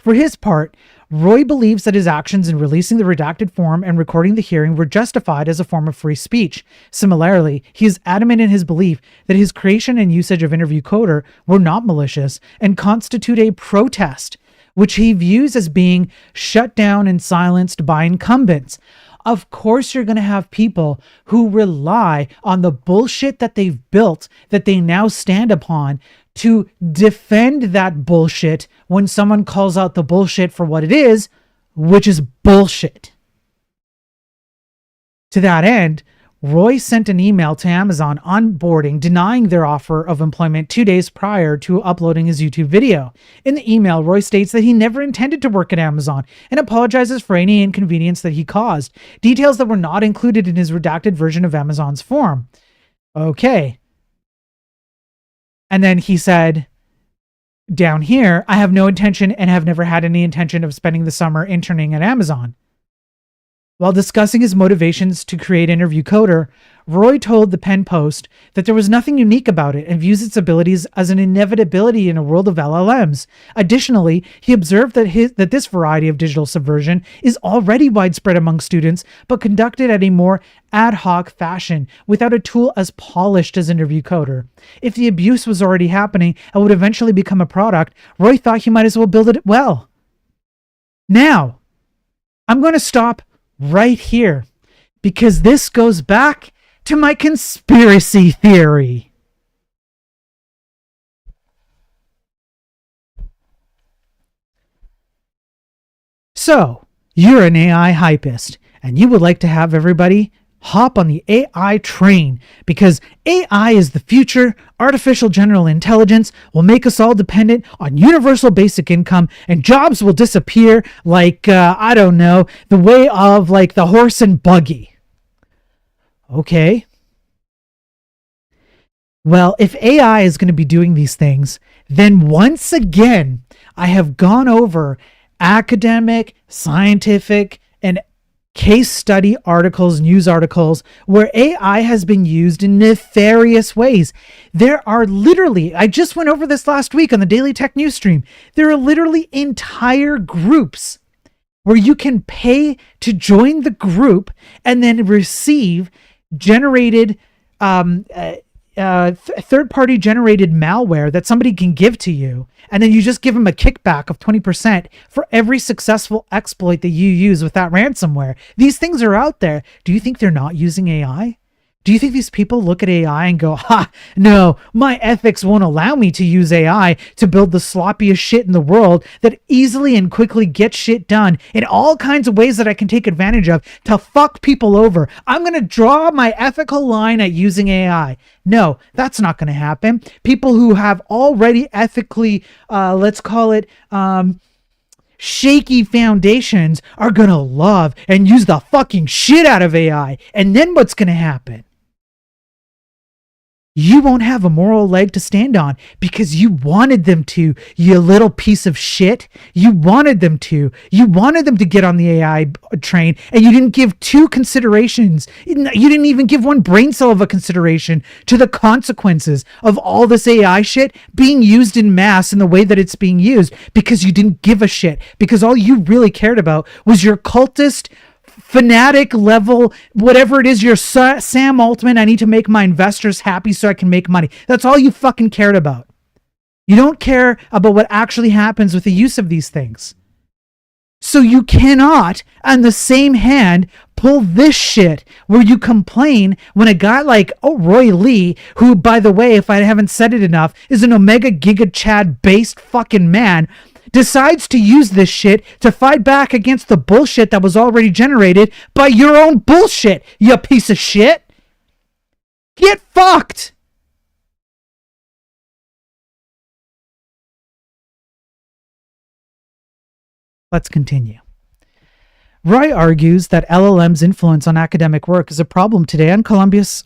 For his part, Roy believes that his actions in releasing the redacted form and recording the hearing were justified as a form of free speech. Similarly, he is adamant in his belief that his creation and usage of Interview Coder were not malicious and constitute a protest, which he views as being shut down and silenced by incumbents. Of course, you're going to have people who rely on the bullshit that they've built, that they now stand upon, to defend that bullshit when someone calls out the bullshit for what it is, which is bullshit. To that end, Roy sent an email to Amazon onboarding denying their offer of employment 2 days prior to uploading his YouTube video. In the email, Roy states that he never intended to work at Amazon and apologizes for any inconvenience that he caused, details that were not included in his redacted version of Amazon's form. Okay. And then he said, down here, I have no intention and have never had any intention of spending the summer interning at Amazon. While discussing his motivations to create Interview Coder, Roy told the Penn Post that there was nothing unique about it and views its abilities as an inevitability in a world of LLMs. Additionally, he observed that this variety of digital subversion is already widespread among students, but conducted at a more ad hoc fashion without a tool as polished as Interview Coder. If the abuse was already happening and would eventually become a product, Roy thought he might as well build it well. Now, I'm going to stop right here, because this goes back to my conspiracy theory. So, you're an AI hypist, and you would like to have everybody hop on the AI train, because AI is the future. Artificial general intelligence will make us all dependent on universal basic income, and jobs will disappear like, I don't know, the way of like the horse and buggy. Okay. Well, if AI is going to be doing these things, then once again, I have gone over academic, scientific, and case study articles, news articles, where AI has been used in nefarious ways. There are literally, I just went over this last week on the Daily Tech News stream, there are literally entire groups where you can pay to join the group and then receive generated third-party generated malware that somebody can give to you, and then you just give them a kickback of 20% for every successful exploit that you use with that ransomware. These things are out there. Do you think they're not using AI? Do you think these people look at AI and go, ha, no, my ethics won't allow me to use AI to build the sloppiest shit in the world that easily and quickly gets shit done in all kinds of ways that I can take advantage of to fuck people over. I'm going to draw my ethical line at using AI. No, that's not going to happen. People who have already ethically, let's call it, shaky foundations are going to love and use the fucking shit out of AI. And then what's going to happen? You won't have a moral leg to stand on because you wanted them to, you little piece of shit. You wanted them to. You wanted them to get on the AI train, and you didn't give two considerations. You didn't even give one brain cell of a consideration to the consequences of all this AI shit being used in mass in the way that it's being used, because you didn't give a shit, because all you really cared about was your cultist fanatic level, whatever it is, your Sam Altman, I need to make my investors happy so I can make money. That's all you fucking cared about. You don't care about what actually happens with the use of these things. So you cannot, on the same hand, pull this shit where you complain when a guy like Roy Lee, who, by the way, if I haven't said it enough, is an Omega Giga Chad based fucking man, decides to use this shit to fight back against the bullshit that was already generated by your own bullshit, you piece of shit. Get fucked. Let's continue. Roy argues that LLM's influence on academic work is a problem today on Columbia's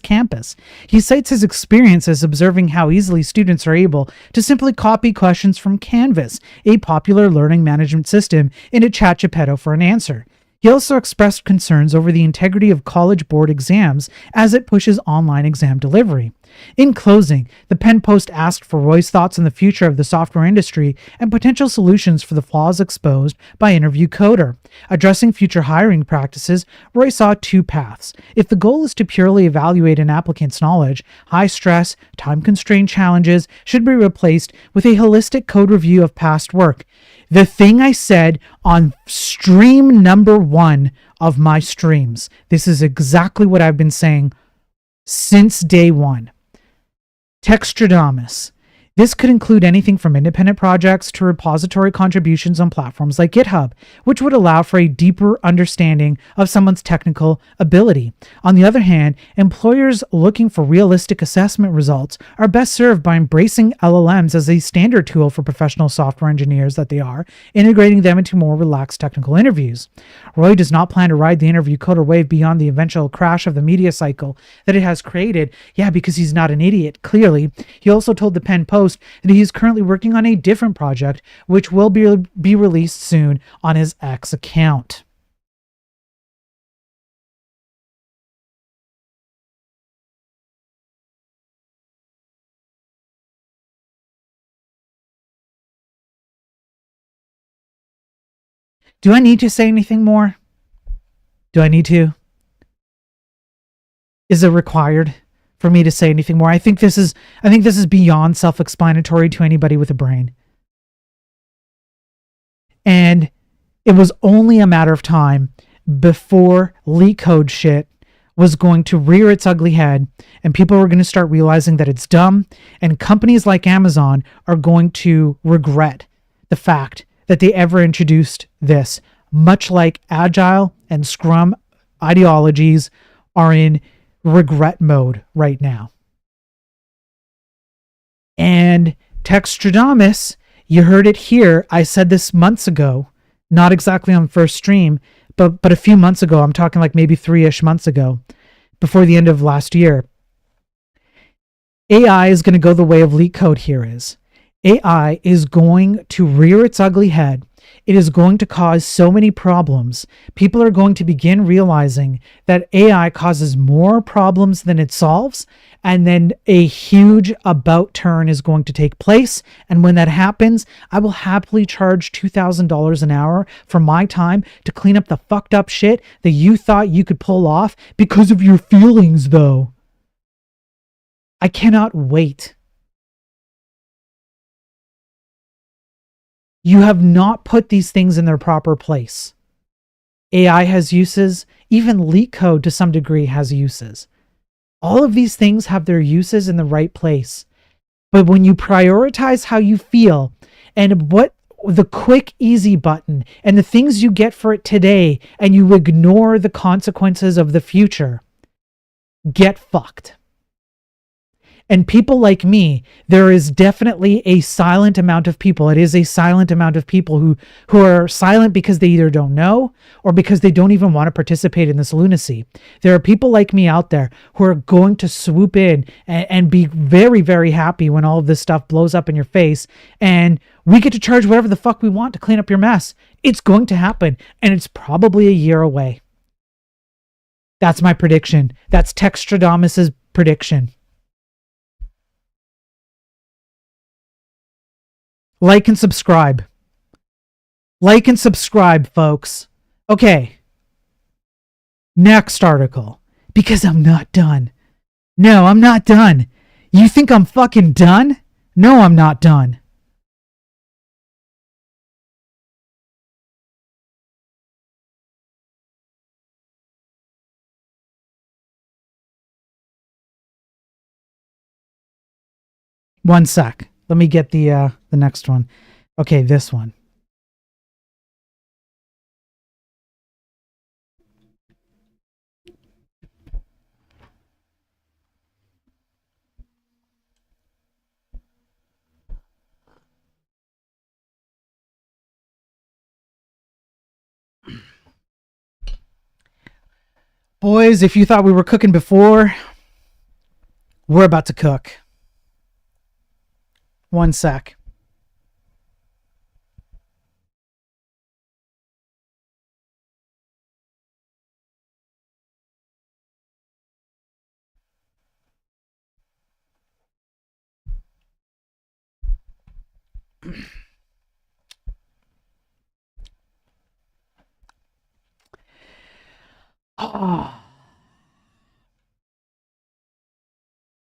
campus. He cites his experiences observing how easily students are able to simply copy questions from Canvas, a popular learning management system, into ChatGPT for an answer. He also expressed concerns over the integrity of College Board exams as it pushes online exam delivery. In closing, the Penn Post asked for Roy's thoughts on the future of the software industry and potential solutions for the flaws exposed by Interview Coder. Addressing future hiring practices, Roy saw two paths. If the goal is to purely evaluate an applicant's knowledge, high-stress, time-constrained challenges should be replaced with a holistic code review of past work. The thing I said on stream number 1 of my streams, this is exactly what I've been saying since day one. Textodamus. This could include anything from independent projects to repository contributions on platforms like GitHub, which would allow for a deeper understanding of someone's technical ability. On the other hand, employers looking for realistic assessment results are best served by embracing LLMs as a standard tool for professional software engineers that they are, integrating them into more relaxed technical interviews. Roy does not plan to ride the Interview Coder wave beyond the eventual crash of the media cycle that it has created. Yeah, because he's not an idiot, clearly. He also told the Penn Post that he is currently working on a different project, which will be released soon on his X account. Do I need to say anything more? Do I need to? Is it required for me to say anything more? I think this is beyond self-explanatory to anybody with a brain. And it was only a matter of time before leak code shit was going to rear its ugly head and people were going to start realizing that it's dumb, and companies like Amazon are going to regret the fact that they ever introduced this, much like Agile and Scrum ideologies are in regret mode right now. And Textodamus, you heard it here. I said this months ago, not exactly on first stream, but a few months ago. I'm talking like maybe 3-ish months ago, before the end of last year. AI is going to go the way of leak code here is. AI is going to rear its ugly head. It is going to cause so many problems. People are going to begin realizing that AI causes more problems than it solves, and then a huge about turn is going to take place. And when that happens, I will happily charge $2,000 an hour for my time to clean up the fucked up shit that you thought you could pull off because of your feelings, though. I cannot wait. You have not put these things in their proper place. AI has uses. Even leak code to some degree has uses. All of these things have their uses in the right place. But when you prioritize how you feel and what the quick, easy button and the things you get for it today, and you ignore the consequences of the future, get fucked. And people like me, there is definitely a silent amount of people. It is a silent amount of people who are silent because they either don't know or because they don't even want to participate in this lunacy. There are people like me out there who are going to swoop in and be very, very happy when all of this stuff blows up in your face. And we get to charge whatever the fuck we want to clean up your mess. It's going to happen. And it's probably a year away. That's my prediction. That's Textodamus's prediction. Like and subscribe. Like and subscribe, folks. Okay. Next article. Because I'm not done. No, I'm not done. You think I'm fucking done? No, I'm not done. One sec. Let me get the next one. Okay, this one. Boys, if you thought we were cooking before, we're about to cook. One sec.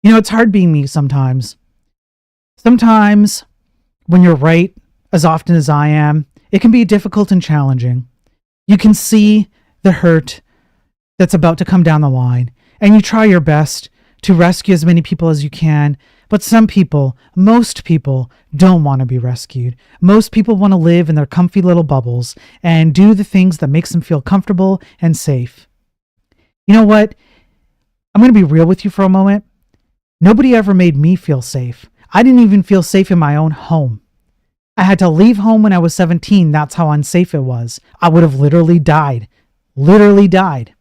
You know, it's hard being me sometimes. Sometimes when you're right, as often as I am, it can be difficult and challenging. You can see the hurt that's about to come down the line, and you try your best to rescue as many people as you can. But some people, most people, don't want to be rescued. Most people want to live in their comfy little bubbles and do the things that makes them feel comfortable and safe. You know what? I'm going to be real with you for a moment. Nobody ever made me feel safe. I didn't even feel safe in my own home. I had to leave home when I was 17. That's how unsafe it was. I would have literally died. Literally died.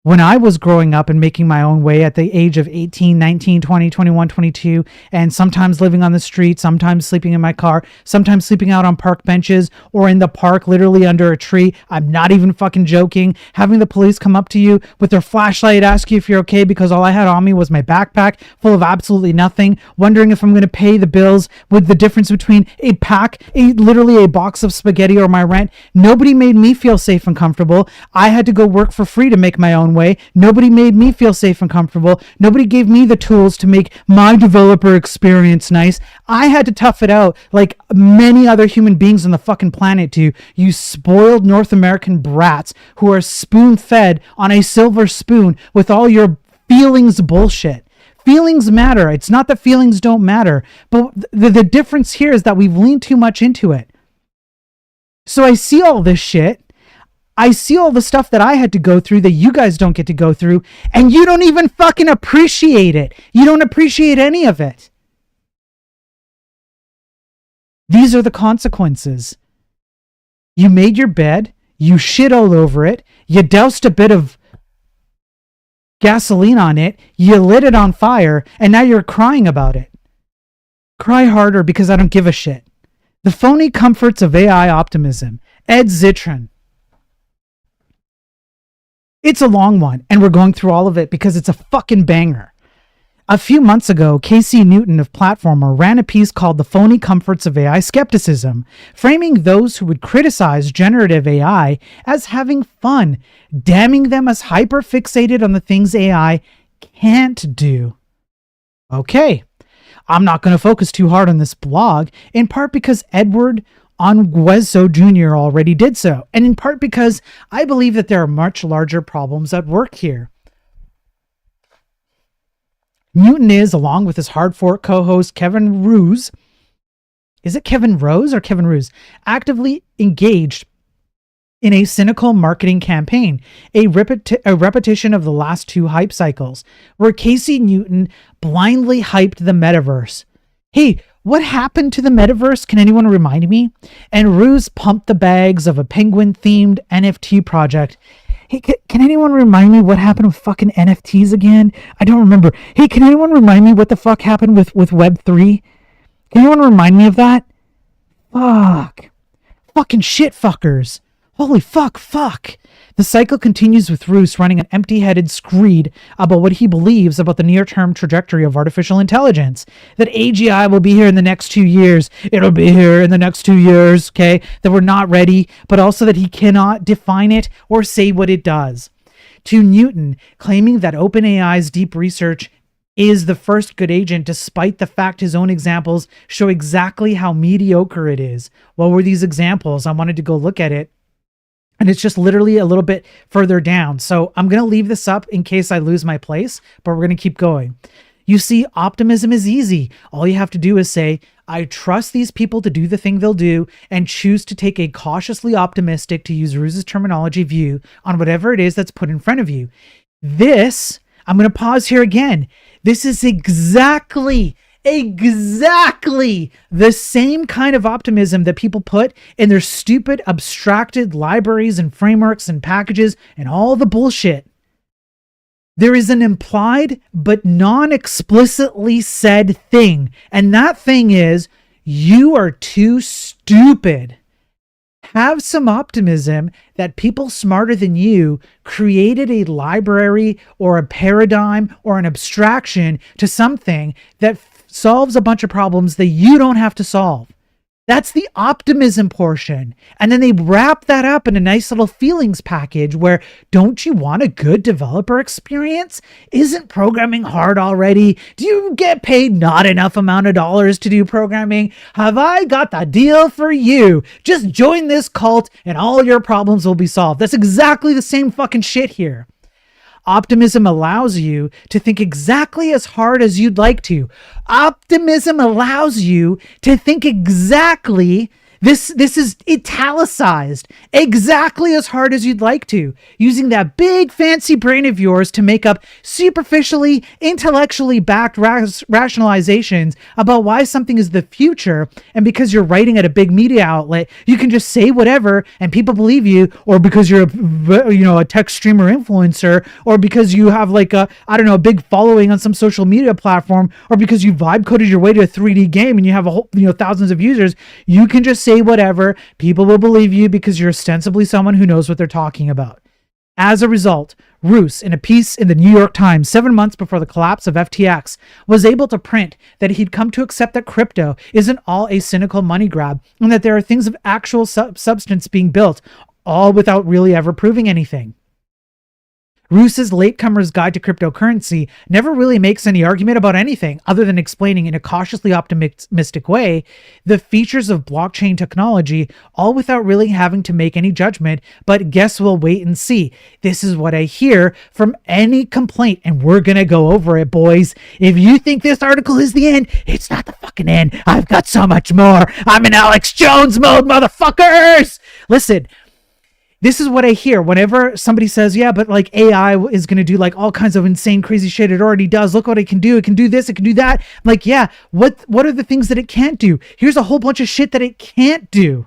When I was growing up and making my own way at the age of 18, 19, 20, 21, 22, and sometimes living on the street, sometimes sleeping in my car, sometimes sleeping out on park benches or in the park, literally under a tree. I'm not even fucking joking. Having the police come up to you with their flashlight, ask you if you're okay because all I had on me was my backpack full of absolutely nothing, wondering if I'm going to pay the bills with the difference between literally a box of spaghetti or my rent. Nobody made me feel safe and comfortable. I had to go work for free to make my own way. Nobody made me feel safe and comfortable. Nobody gave me the tools to make my developer experience nice. I had to tough it out like many other human beings on the fucking planet do. You spoiled North American brats who are spoon-fed on a silver spoon with all your feelings bullshit. Feelings matter. It's not that feelings don't matter, but the difference here is that we've leaned too much into it. So I see all this shit. I see all the stuff that I had to go through that you guys don't get to go through, and you don't even fucking appreciate it. You don't appreciate any of it. These are the consequences. You made your bed, you shit all over it, you doused a bit of gasoline on it, you lit it on fire, and now you're crying about it. Cry harder because I don't give a shit. The phony comforts of AI optimism. Ed Zitron. It's a long one, and we're going through all of it because it's a fucking banger. A few months ago, Casey Newton of Platformer ran a piece called The Phony Comforts of AI Skepticism, framing those who would criticize generative AI as having fun, damning them as hyper-fixated on the things AI can't do. Okay, I'm not going to focus too hard on this blog, in part because Edward Onguezo Jr. already did so, and in part because I believe that there are much larger problems at work here. Newton is, along with his hard fork co-host Kevin Ruse, is it Kevin Rose or Kevin Ruse, actively engaged in a cynical marketing campaign, a repetition of the last two hype cycles, where Casey Newton blindly hyped the metaverse. Hey, what happened to the metaverse? Can anyone remind me? And Ruse pumped the bags of a penguin-themed NFT project. Hey, can anyone remind me what happened with fucking NFTs again? I don't remember. Hey, can anyone remind me what the fuck happened with Web3? Can anyone remind me of that? Fuck. Fucking shit fuckers. Holy fuck. The cycle continues with Roos running an empty-headed screed about what he believes about the near-term trajectory of artificial intelligence. That AGI will be here in the next 2 years. It'll be here in the next 2 years, okay? That we're not ready, but also that he cannot define it or say what it does. To Newton, claiming that OpenAI's deep research is the first good agent, despite the fact his own examples show exactly how mediocre it is. What were these examples? I wanted to go look at it. And it's just literally a little bit further down. So I'm going to leave this up in case I lose my place, but we're going to keep going. You see, optimism is easy. All you have to do is say, I trust these people to do the thing they'll do, and choose to take a cautiously optimistic, to use Ruse's terminology, view on whatever it is that's put in front of you. This, I'm going to pause here again. This is exactly the same kind of optimism that people put in their stupid abstracted libraries and frameworks and packages and all the bullshit. There is an implied but non-explicitly said thing, and that thing is, you are too stupid. Have some optimism that people smarter than you created a library or a paradigm or an abstraction to something that solves a bunch of problems that you don't have to solve. That's the optimism portion. And then they wrap that up in a nice little feelings package where, don't you want a good developer experience? Isn't programming hard already? Do you get paid not enough amount of dollars to do programming? Have I got the deal for you? Just join this cult and all your problems will be solved. That's exactly the same fucking shit here. Optimism allows you to think exactly as hard as you'd like to. Optimism allows you to think exactly, this is italicized, exactly as hard as you'd like to, using that big fancy brain of yours to make up superficially, intellectually backed rationalizations about why something is the future. And because you're writing at a big media outlet, you can just say whatever and people believe you, or because you're a tech streamer influencer, or because you have like a big following on some social media platform, or because you vibe coded your way to a 3D game and you have a whole, thousands of users. You can just say whatever, people will believe you because you're ostensibly someone who knows what they're talking about. As a result, Roos, in a piece in the New York Times 7 months before the collapse of FTX, was able to print that he'd come to accept that crypto isn't all a cynical money grab and that there are things of actual substance being built, all without really ever proving anything. Roos's Latecomer's Guide to Cryptocurrency never really makes any argument about anything other than explaining in a cautiously optimistic way the features of blockchain technology, all without really having to make any judgment, but guess we'll wait and see. This is what I hear from any complaint, and we're gonna go over it, boys. If you think this article is the end, it's not the fucking end. I've got so much more. I'm in Alex Jones mode, motherfuckers! Listen, this is what I hear whenever somebody says, yeah, but like AI is going to do like all kinds of insane, crazy shit. It already does. Look what it can do. It can do this. It can do that. I'm like, yeah, what are the things that it can't do? Here's a whole bunch of shit that it can't do.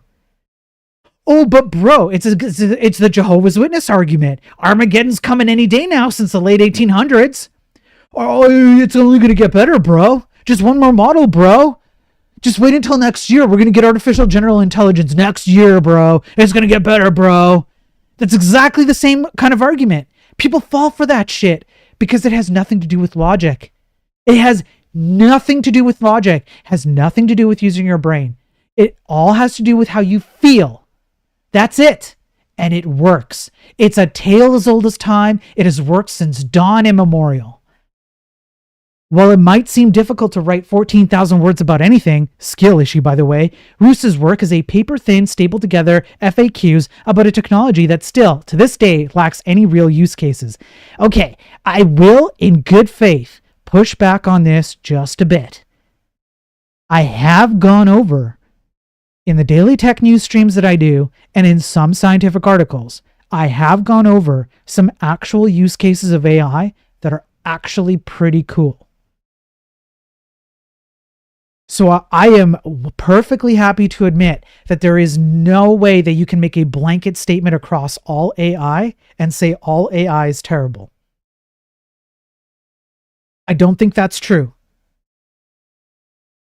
Oh, but bro, it's the Jehovah's Witness argument. Armageddon's coming any day now since the late 1800s. Oh, it's only going to get better, bro. Just one more model, bro. Just wait until next year. We're going to get artificial general intelligence next year, bro. It's going to get better, bro. That's exactly the same kind of argument. People fall for that shit because it has nothing to do with logic. It has nothing to do with logic. It has nothing to do with using your brain. It all has to do with how you feel. That's it. And it works. It's a tale as old as time. It has worked since dawn immemorial. While it might seem difficult to write 14,000 words about anything, skill issue by the way, Roos's work is a paper-thin, stapled-together FAQs about a technology that still, to this day, lacks any real use cases. Okay, I will, in good faith, push back on this just a bit. I have gone over, in the daily tech news streams that I do, and in some scientific articles, I have gone over some actual use cases of AI that are actually pretty cool. So I am perfectly happy to admit that there is no way that you can make a blanket statement across all AI and say all AI is terrible. I don't think that's true.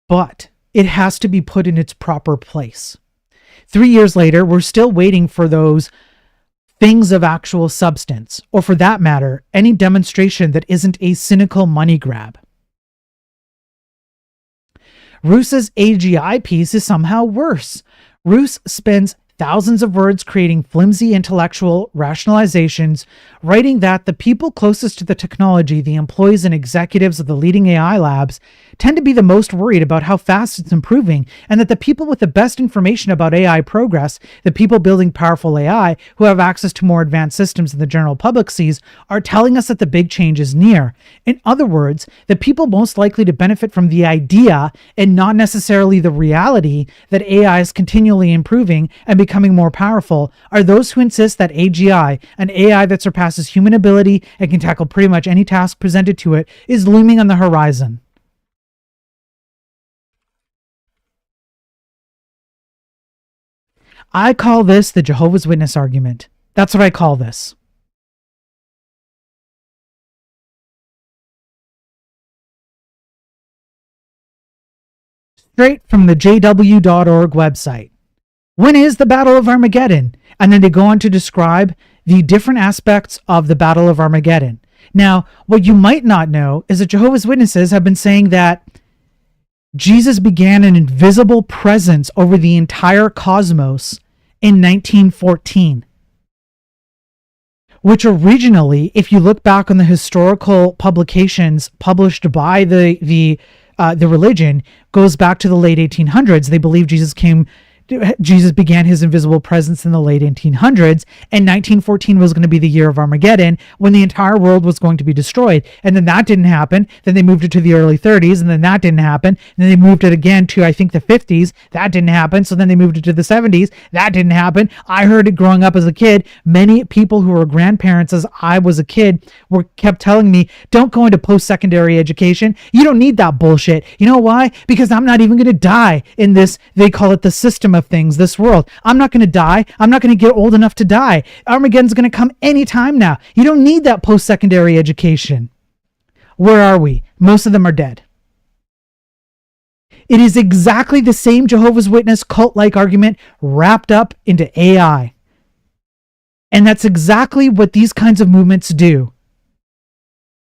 But it has to be put in its proper place. 3 years later, we're still waiting for those things of actual substance, or for that matter, any demonstration that isn't a cynical money grab. Roos's AGI piece is somehow worse. Roos spends thousands of words creating flimsy intellectual rationalizations, writing that the people closest to the technology, the employees and executives of the leading AI labs, tend to be the most worried about how fast it's improving, and that the people with the best information about AI progress, the people building powerful AI who have access to more advanced systems than the general public sees, are telling us that the big change is near. In other words, the people most likely to benefit from the idea and not necessarily the reality that AI is continually improving and becoming more powerful are those who insist that AGI, an AI that surpasses human ability and can tackle pretty much any task presented to it, is looming on the horizon. I call this the Jehovah's Witness argument. That's what I call this. Straight from the jw.org website. When is the Battle of Armageddon? And then they go on to describe the different aspects of the Battle of Armageddon. Now, what you might not know is that Jehovah's Witnesses have been saying that Jesus began an invisible presence over the entire cosmos in 1914, which originally, if you look back on the historical publications published by the religion, goes back to the late 1800s. They believe Jesus began his invisible presence in the late 1800s, and 1914 was going to be the year of Armageddon, when the entire world was going to be destroyed. And then that didn't happen. Then they moved it to the early 30s, and then that didn't happen. And then they moved it again to, I think, the 50s. That didn't happen. So then they moved it to the 70s. That didn't happen. I heard it growing up as a kid. Many people who were grandparents as I was a kid kept telling me, don't go into post-secondary education. You don't need that bullshit. You know why? Because I'm not even going to die in this, they call it the system of things, this world. I'm not going to die. I'm not going to get old enough to die. Armageddon's going to come anytime now. You don't need that post-secondary education. Where are we? Most of them are dead. It is exactly the same Jehovah's Witness cult-like argument wrapped up into AI. And that's exactly what these kinds of movements do.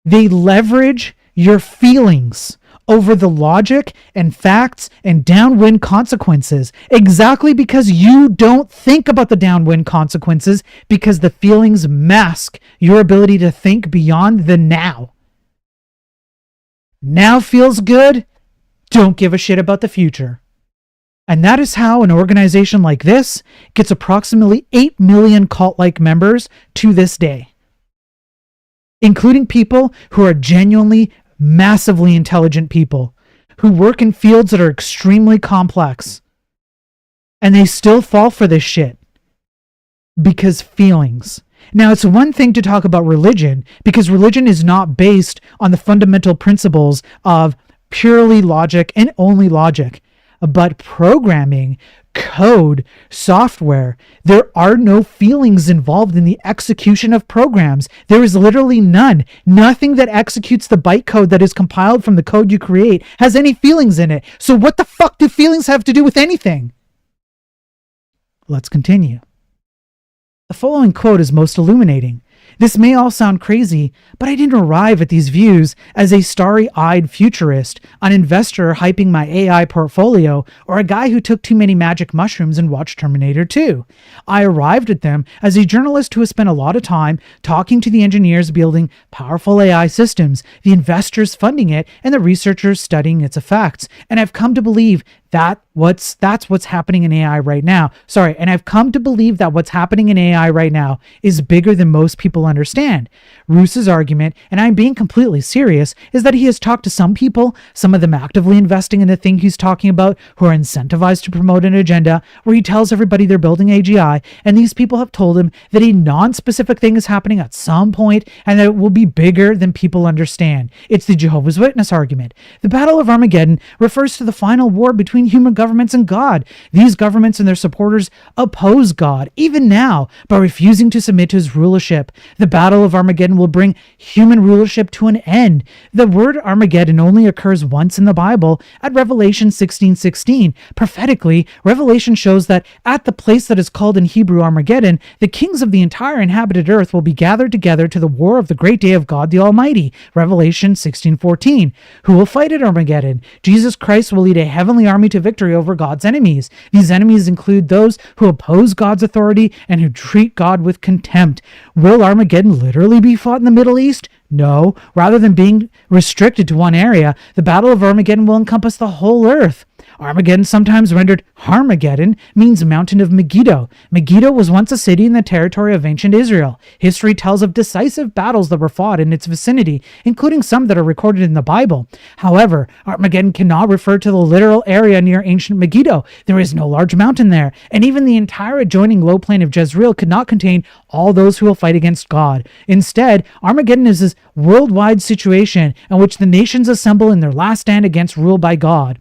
They leverage your feelings over the logic and facts and downwind consequences, exactly because you don't think about the downwind consequences, because the feelings mask your ability to think beyond the now. Now feels good, don't give a shit about the future. And that is how an organization like this gets approximately 8 million cult-like members to this day, including people who are genuinely massively intelligent people who work in fields that are extremely complex, and they still fall for this shit because feelings. Now, it's one thing to talk about religion, because religion is not based on the fundamental principles of purely logic and only logic, but programming, code, software, there are no feelings involved in the execution of programs. There is literally none. Nothing that executes the bytecode that is compiled from the code you create has any feelings in it. So what the fuck do feelings have to do with anything? Let's continue. The following quote is most illuminating. This may all sound crazy, but I didn't arrive at these views as a starry-eyed futurist, an investor hyping my AI portfolio, or a guy who took too many magic mushrooms and watched Terminator 2. I arrived at them as a journalist who has spent a lot of time talking to the engineers building powerful AI systems, the investors funding it, and the researchers studying its effects. And I've come to believe that's what's happening in AI right now. And I've come to believe that what's happening in AI right now is bigger than most people understand. Roos's argument, and I'm being completely serious, is that he has talked to some people, some of them actively investing in the thing he's talking about, who are incentivized to promote an agenda, where he tells everybody they're building AGI, and these people have told him that a non-specific thing is happening at some point, and that it will be bigger than people understand. It's the Jehovah's Witness argument. The Battle of Armageddon refers to the final war between human governments and God. These governments and their supporters oppose God, even now, by refusing to submit to his rulership. The Battle of Armageddon will bring human rulership to an end. The word Armageddon only occurs once in the Bible, at Revelation 16:16. Prophetically, Revelation shows that at the place that is called in Hebrew Armageddon, the kings of the entire inhabited earth will be gathered together to the war of the great day of God the Almighty. Revelation 16:14. Who will fight at Armageddon? Jesus Christ will lead a heavenly army to victory over God's enemies. These enemies include those who oppose God's authority and who treat God with contempt. Will Armageddon literally be fought in the Middle East? No. Rather than being restricted to one area, the Battle of Armageddon will encompass the whole earth. Armageddon, sometimes rendered Harmageddon, means mountain of Megiddo. Megiddo was once a city in the territory of ancient Israel. History tells of decisive battles that were fought in its vicinity, including some that are recorded in the Bible. However, Armageddon cannot refer to the literal area near ancient Megiddo. There is no large mountain there, and even the entire adjoining low plain of Jezreel could not contain all those who will fight against God. Instead, Armageddon is this worldwide situation in which the nations assemble in their last stand against rule by God.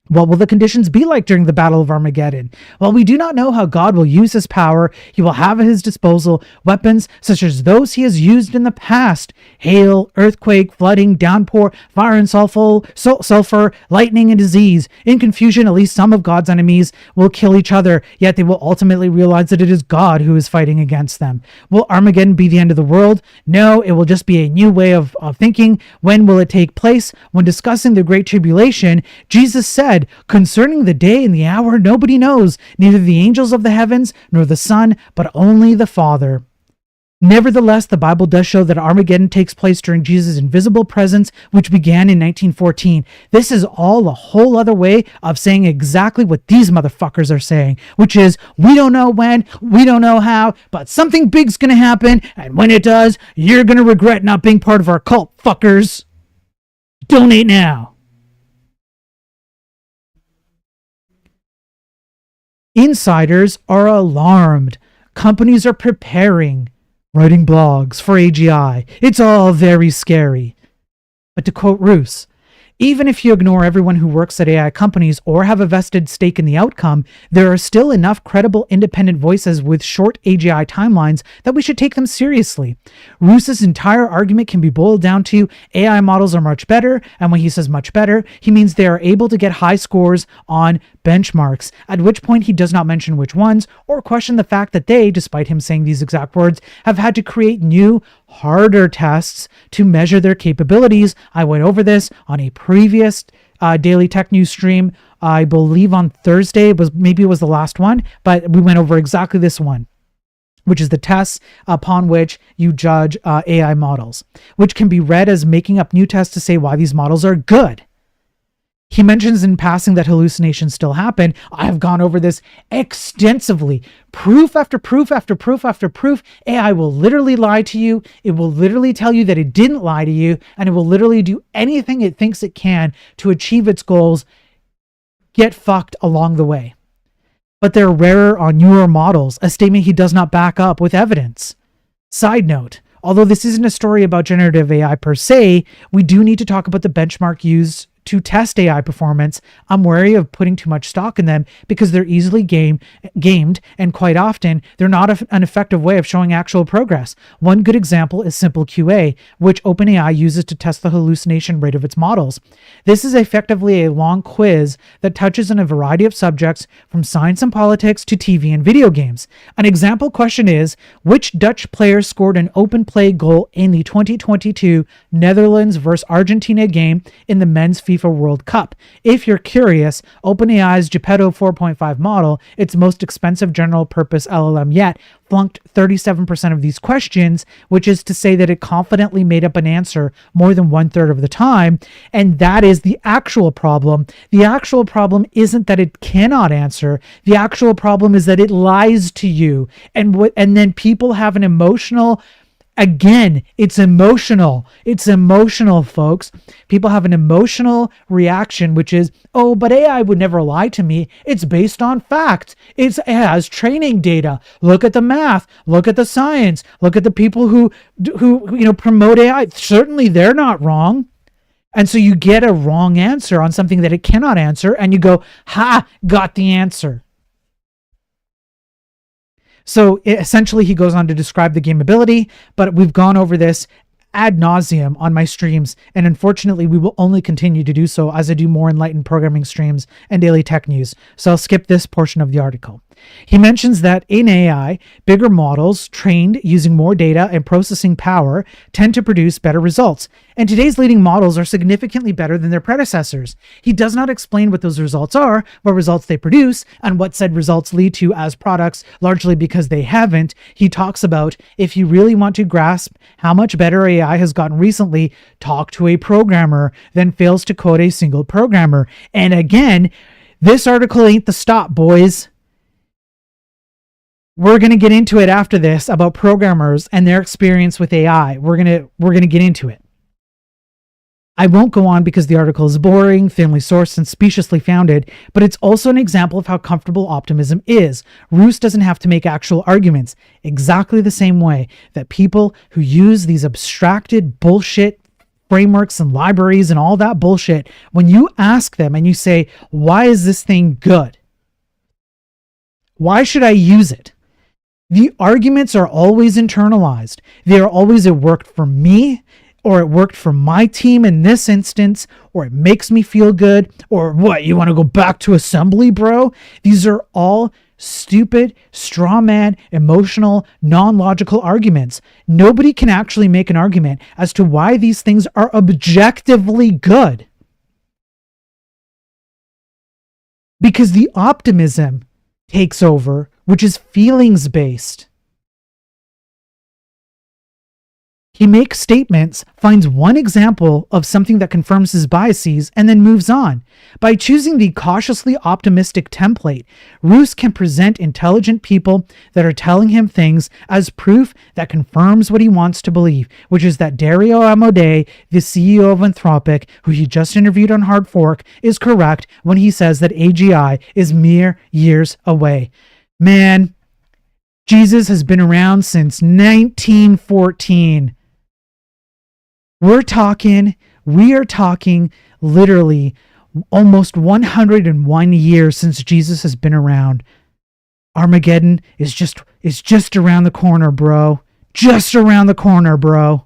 What will the conditions be like during the Battle of Armageddon? While we do not know how God will use his power, he will have at his disposal weapons such as those he has used in the past: hail, earthquake, flooding, downpour, fire and sulfur, lightning and disease. In confusion, at least some of God's enemies will kill each other, yet they will ultimately realize that it is God who is fighting against them. Will Armageddon be the end of the world? No, it will just be a new way of thinking. When will it take place? When discussing the Great Tribulation, Jesus said, concerning the day and the hour, nobody knows, neither the angels of the heavens nor the Son, but only the Father. Nevertheless, the Bible does show that Armageddon takes place during Jesus' invisible presence, which began in 1914. This is all a whole other way of saying exactly what these motherfuckers are saying, which is, we don't know when, we don't know how, but something big's gonna happen, and when it does, you're gonna regret not being part of our cult, fuckers. Donate now. Insiders are alarmed. Companies are preparing, writing blogs for AGI. It's all very scary. But to quote Roos, even if you ignore everyone who works at AI companies or have a vested stake in the outcome, there are still enough credible independent voices with short AGI timelines that we should take them seriously. Roos's entire argument can be boiled down to AI models are much better, and when he says much better, he means they are able to get high scores on benchmarks, at which point he does not mention which ones or question the fact that they, despite him saying these exact words, have had to create new, harder tests to measure their capabilities. I went over this on a previous Daily Tech News stream, I believe on Thursday. It was the last one, but we went over exactly this one, which is the tests upon which you judge AI models, which can be read as making up new tests to say why these models are good. He mentions in passing that hallucinations still happen. I have gone over this extensively. Proof after proof after proof after proof. AI will literally lie to you. It will literally tell you that it didn't lie to you, and it will literally do anything it thinks it can to achieve its goals. Get fucked along the way. But they're rarer on newer models, a statement he does not back up with evidence. Side note, although this isn't a story about generative AI per se, we do need to talk about the benchmark used to test AI performance. I'm wary of putting too much stock in them because they're easily gamed, and quite often they're not an effective way of showing actual progress. One good example is Simple QA, which OpenAI uses to test the hallucination rate of its models. This is effectively a long quiz that touches on a variety of subjects from science and politics to TV and video games. An example question is, which Dutch player scored an open play goal in the 2022 Netherlands vs Argentina game in the men's FIFA World Cup? If you're curious, OpenAI's Geppetto 4.5 model, its most expensive general purpose LLM yet, flunked 37% of these questions, which is to say that it confidently made up an answer more than 1/3 of the time. And that is the actual problem. The actual problem isn't that it cannot answer. The actual problem is that it lies to you. And then people have an emotional, again, it's emotional. It's emotional, folks. People have an emotional reaction, which is, oh, but AI would never lie to me. It's based on facts. It has training data. Look at the math. Look at the science. Look at the people who promote AI. Certainly, they're not wrong. And so you get a wrong answer on something that it cannot answer, and you go, ha, got the answer. So essentially, he goes on to describe the gameability, but we've gone over this ad nauseum on my streams, and unfortunately, we will only continue to do so as I do more enlightened programming streams and daily tech news. So I'll skip this portion of the article. He mentions that in AI, bigger models trained using more data and processing power tend to produce better results, and today's leading models are significantly better than their predecessors. He does not explain what those results are, what results they produce, and what said results lead to as products, largely because they haven't. He talks about, if you really want to grasp how much better AI has gotten recently, talk to a programmer, then fails to quote a single programmer. And again, this article ain't the stop, boys. We're going to get into it after this about programmers and their experience with AI. We're going to get into it. I won't go on because the article is boring, thinly sourced, and speciously founded, but it's also an example of how comfortable optimism is. Roos doesn't have to make actual arguments, exactly the same way that people who use these abstracted bullshit frameworks and libraries and all that bullshit, when you ask them and you say, why is this thing good? Why should I use it? The arguments are always internalized. They are always, it worked for me, or it worked for my team in this instance, or it makes me feel good, or what, you want to go back to assembly, bro? These are all stupid, straw man, emotional, non-logical arguments. Nobody can actually make an argument as to why these things are objectively good. Because the optimism takes over, which is feelings-based. He makes statements, finds one example of something that confirms his biases, and then moves on. By choosing the cautiously optimistic template, Roos can present intelligent people that are telling him things as proof that confirms what he wants to believe, which is that Dario Amodei, the CEO of Anthropic, who he just interviewed on Hard Fork, is correct when he says that AGI is mere years away. Man, Jesus has been around since 1914. We are talking literally almost 101 years since Jesus has been around. Armageddon is just around the corner, bro. Just around the corner, bro.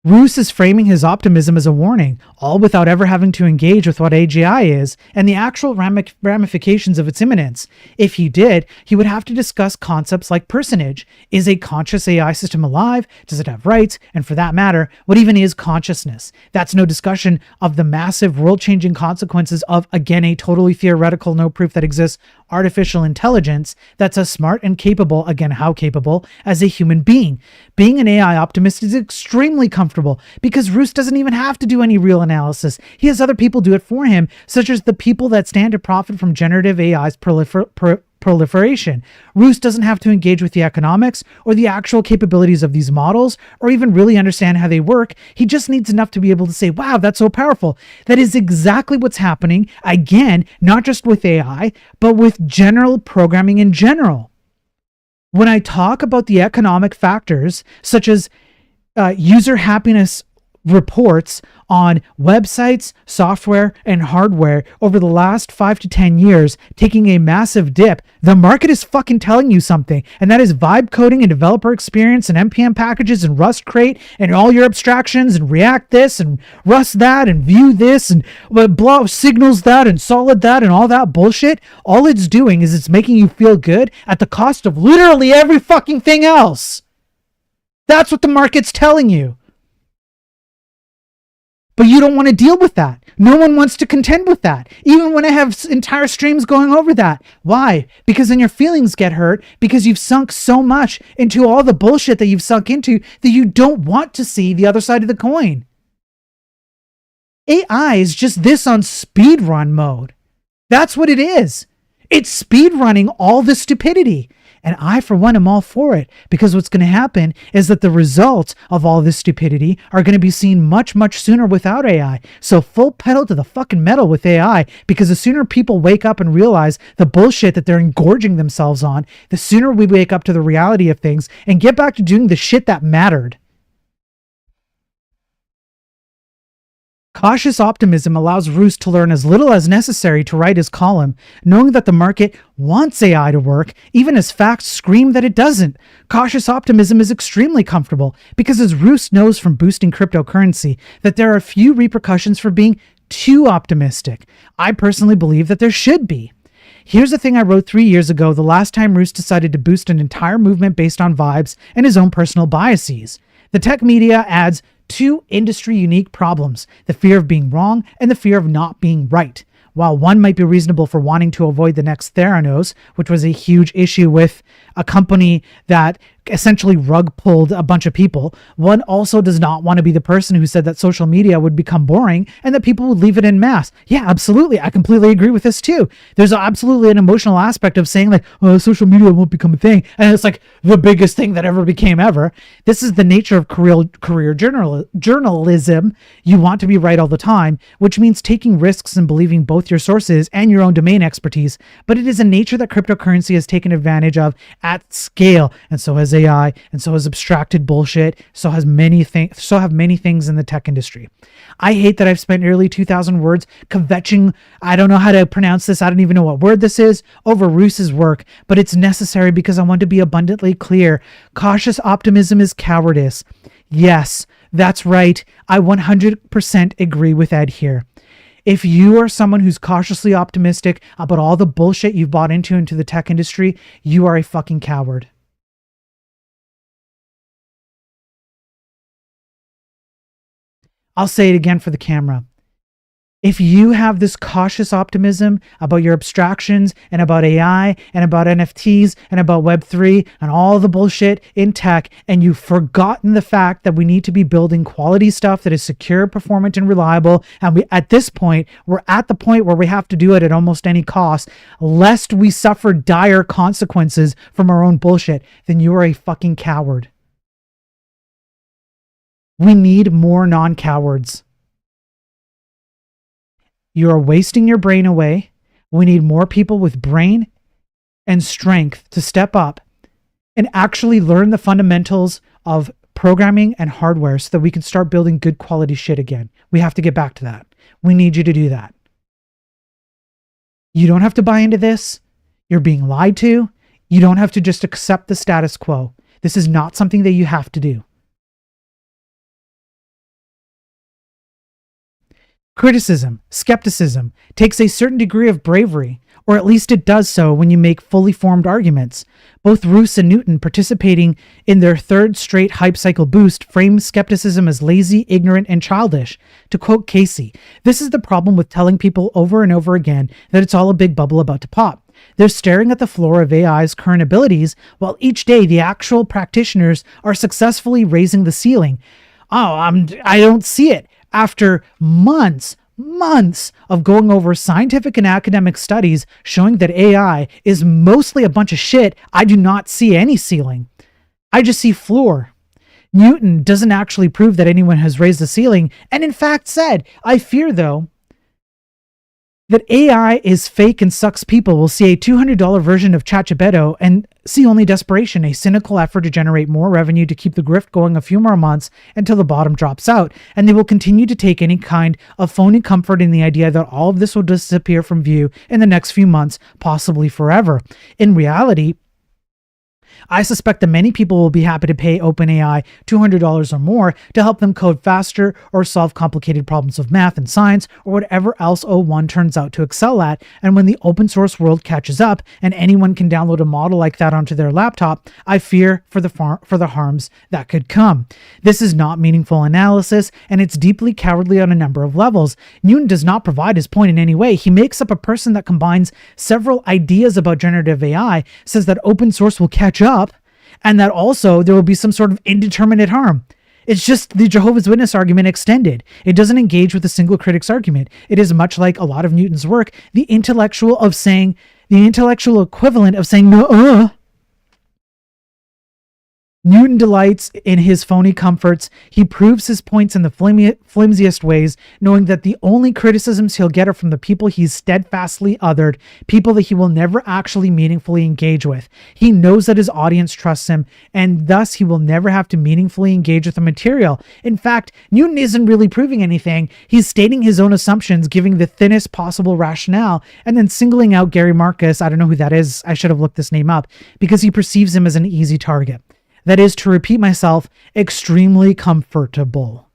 Roos is framing his optimism as a warning, all without ever having to engage with what AGI is and the actual ramifications of its imminence. If he did, he would have to discuss concepts like personage. Is a conscious AI system alive? Does it have rights? And for that matter, what even is consciousness? That's no discussion of the massive world-changing consequences of, again, a totally theoretical, no proof that exists, artificial intelligence that's as smart and capable, again, how capable, as a human being. Being an AI optimist is extremely comfortable because Roos doesn't even have to do any real analysis. He has other people do it for him, such as the people that stand to profit from generative AI's proliferation. Roos doesn't have to engage with the economics or the actual capabilities of these models or even really understand how they work. He just needs enough to be able to say, wow, that's so powerful. That is exactly what's happening, again, not just with AI, but with general programming in general. When I talk about the economic factors, such as user happiness reports on websites, software, and hardware over the last 5 to 10 years taking a massive dip, the market is fucking telling you something, and that is vibe coding and developer experience and NPM packages and Rust crate and all your abstractions and React this and Rust that and Vue this and blah signals that and solid that and all that bullshit. All it's doing is it's making you feel good at the cost of literally every fucking thing else. That's what the market's telling you. But you don't want to deal with that. No one wants to contend with that. Even when I have entire streams going over that. Why? Because then your feelings get hurt because you've sunk so much into all the bullshit that you've sunk into that you don't want to see the other side of the coin. AI is just this on speedrun mode. That's what it is. It's speedrunning all the stupidity. And I, for one, am all for it, because what's going to happen is that the results of all this stupidity are going to be seen much, much sooner without AI. So full pedal to the fucking metal with AI, because the sooner people wake up and realize the bullshit that they're engorging themselves on, the sooner we wake up to the reality of things and get back to doing the shit that mattered. Cautious optimism allows Roos to learn as little as necessary to write his column, knowing that the market wants AI to work, even as facts scream that it doesn't. Cautious optimism is extremely comfortable, because as Roos knows from boosting cryptocurrency, that there are few repercussions for being too optimistic. I personally believe that there should be. Here's the thing I wrote 3 years ago, the last time Roos decided to boost an entire movement based on vibes and his own personal biases. The tech media adds two industry-unique problems, the fear of being wrong and the fear of not being right. While one might be reasonable for wanting to avoid the next Theranos, which was a huge issue with a company that essentially rug pulled a bunch of people, one also does not want to be the person who said that social media would become boring and that people would leave it en masse. Yeah, absolutely. I completely agree with this too. There's absolutely an emotional aspect of saying like, oh, social media won't become a thing. And it's like the biggest thing that ever became ever. This is the nature of career journalism. You want to be right all the time, which means taking risks and believing both your sources and your own domain expertise. But it is a nature that cryptocurrency has taken advantage of at scale. And so has AI, and so has abstracted bullshit. So have many things in the tech industry. I hate that I've spent nearly 2,000 words kvetching. I don't know how to pronounce this. I don't even know what word this is over Roos's work, but it's necessary because I want to be abundantly clear. Cautious optimism is cowardice. Yes, that's right. I 100% agree with Ed here. If you are someone who's cautiously optimistic about all the bullshit you've bought into the tech industry, you are a fucking coward. I'll say it again for the camera. If you have this cautious optimism about your abstractions and about AI and about NFTs and about Web3 and all the bullshit in tech, and you've forgotten the fact that we need to be building quality stuff that is secure, performant, and reliable, and we're at the point where we have to do it at almost any cost, lest we suffer dire consequences from our own bullshit, then you are a fucking coward. We need more non-cowards. You are wasting your brain away. We need more people with brain and strength to step up and actually learn the fundamentals of programming and hardware so that we can start building good quality shit again. We have to get back to that. We need you to do that. You don't have to buy into this. You're being lied to. You don't have to just accept the status quo. This is not something that you have to do. Criticism, skepticism, takes a certain degree of bravery, or at least it does so when you make fully formed arguments. Both Roos and Newton, participating in their third straight hype cycle boost, frame skepticism as lazy, ignorant, and childish. To quote Casey, "This is the problem with telling people over and over again that it's all a big bubble about to pop. They're staring at the floor of AI's current abilities, while each day the actual practitioners are successfully raising the ceiling. I don't see it. After months of going over scientific and academic studies showing that AI is mostly a bunch of shit, I do not see any ceiling. I just see floor." Newton doesn't actually prove that anyone has raised the ceiling, and in fact said, "I fear, though, that AI is fake and sucks people will see a $200 version of ChatGPT and see only desperation, a cynical effort to generate more revenue to keep the grift going a few more months until the bottom drops out, and they will continue to take any kind of phony comfort in the idea that all of this will disappear from view in the next few months, possibly forever. In reality, I suspect that many people will be happy to pay OpenAI $200 or more to help them code faster or solve complicated problems of math and science or whatever else O1 turns out to excel at. And when the open source world catches up and anyone can download a model like that onto their laptop, I fear for the harms that could come. This is not meaningful analysis, and it's deeply cowardly on a number of levels. Newton does not provide his point in any way. He makes up a person that combines several ideas about generative AI, says that open source will catch up, and that also there will be some sort of indeterminate harm. It's just the Jehovah's Witness argument extended. It doesn't engage with a single critic's argument. It is much like a lot of Newton's work, the intellectual equivalent of saying no. Newton delights in his phony comforts. He proves his points in the flimsiest ways, knowing that the only criticisms he'll get are from the people he's steadfastly othered, people that he will never actually meaningfully engage with. He knows that his audience trusts him, and thus he will never have to meaningfully engage with the material. In fact, Newton isn't really proving anything. He's stating his own assumptions, giving the thinnest possible rationale, and then singling out Gary Marcus, I don't know who that is, I should have looked this name up, because he perceives him as an easy target. That is, to repeat myself, extremely comfortable.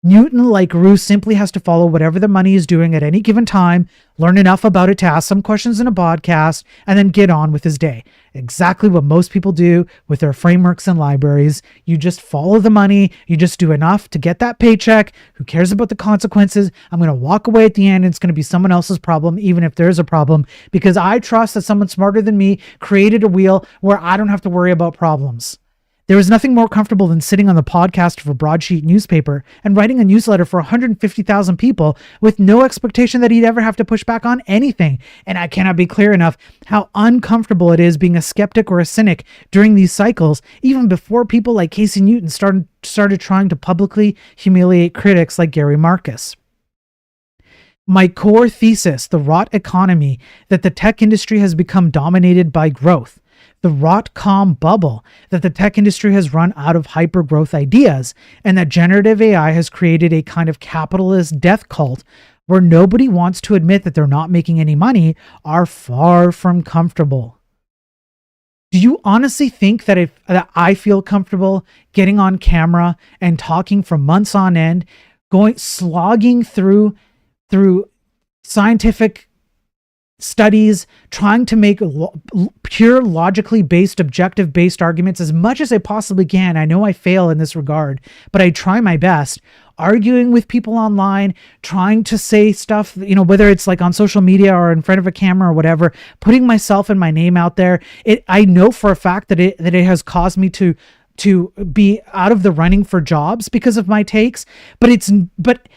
Newton, like Roos, simply has to follow whatever the money is doing at any given time, learn enough about it to ask some questions in a podcast, and then get on with his day. Exactly what most people do with their frameworks and libraries. You just follow the money. You just do enough to get that paycheck. Who cares about the consequences? I'm going to walk away at the end, and it's going to be someone else's problem, even if there's a problem, because I trust that someone smarter than me created a wheel where I don't have to worry about problems. There is nothing more comfortable than sitting on the podcast of a broadsheet newspaper and writing a newsletter for 150,000 people with no expectation that he'd ever have to push back on anything. And I cannot be clear enough how uncomfortable it is being a skeptic or a cynic during these cycles, even before people like Casey Newton started trying to publicly humiliate critics like Gary Marcus. My core thesis, the rot economy, that the tech industry has become dominated by growth. the .com bubble, that the tech industry has run out of hyper-growth ideas, and that generative AI has created a kind of capitalist death cult where nobody wants to admit that they're not making any money, are far from comfortable. Do you honestly think that that I feel comfortable getting on camera and talking for months on end, slogging through scientific studies, trying to make pure logically based, objective based arguments as much as I possibly can? I know I fail in this regard, but I try my best, arguing with people online, trying to say stuff, whether it's like on social media or in front of a camera or whatever, putting myself and my name out there. I know for a fact that it has caused me to be out of the running for jobs because of my takes, but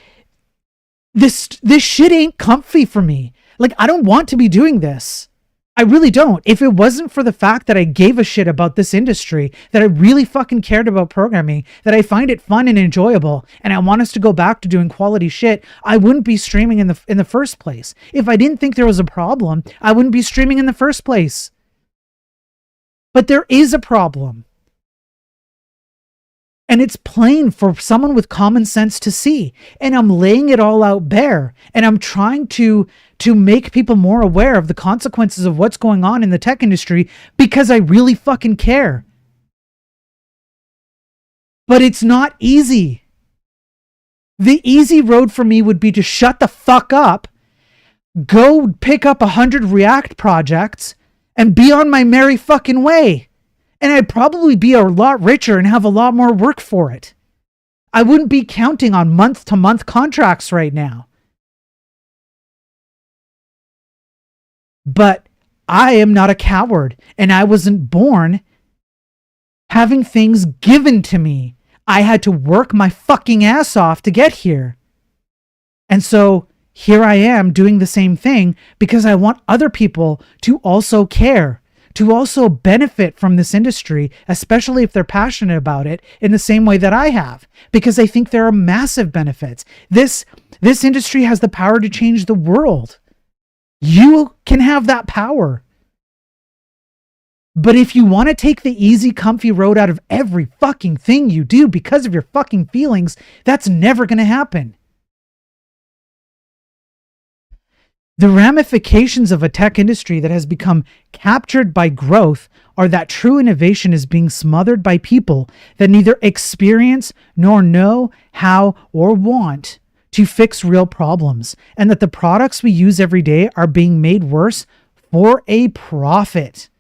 this shit ain't comfy for me. Like, I don't want to be doing this. I really don't. If it wasn't for the fact that I gave a shit about this industry, that I really fucking cared about programming, that I find it fun and enjoyable, and I want us to go back to doing quality shit, I wouldn't be streaming in the first place. If I didn't think there was a problem, I wouldn't be streaming in the first place. But there is a problem. And it's plain for someone with common sense to see. And I'm laying it all out bare. And I'm trying to make people more aware of the consequences of what's going on in the tech industry because I really fucking care. But it's not easy. The easy road for me would be to shut the fuck up, go pick up 100 React projects, and be on my merry fucking way. And I'd probably be a lot richer and have a lot more work for it. I wouldn't be counting on month-to-month contracts right now. But I am not a coward, and I wasn't born having things given to me. I had to work my fucking ass off to get here. And so here I am doing the same thing because I want other people to also care, to also benefit from this industry, especially if they're passionate about it in the same way that I have, because I think there are massive benefits. This industry has the power to change the world. You can have that power. But if you want to take the easy, comfy road out of every fucking thing you do because of your fucking feelings, that's never going to happen. The ramifications of a tech industry that has become captured by growth are that true innovation is being smothered by people that neither experience nor know how or want to fix real problems, and that the products we use every day are being made worse for a profit.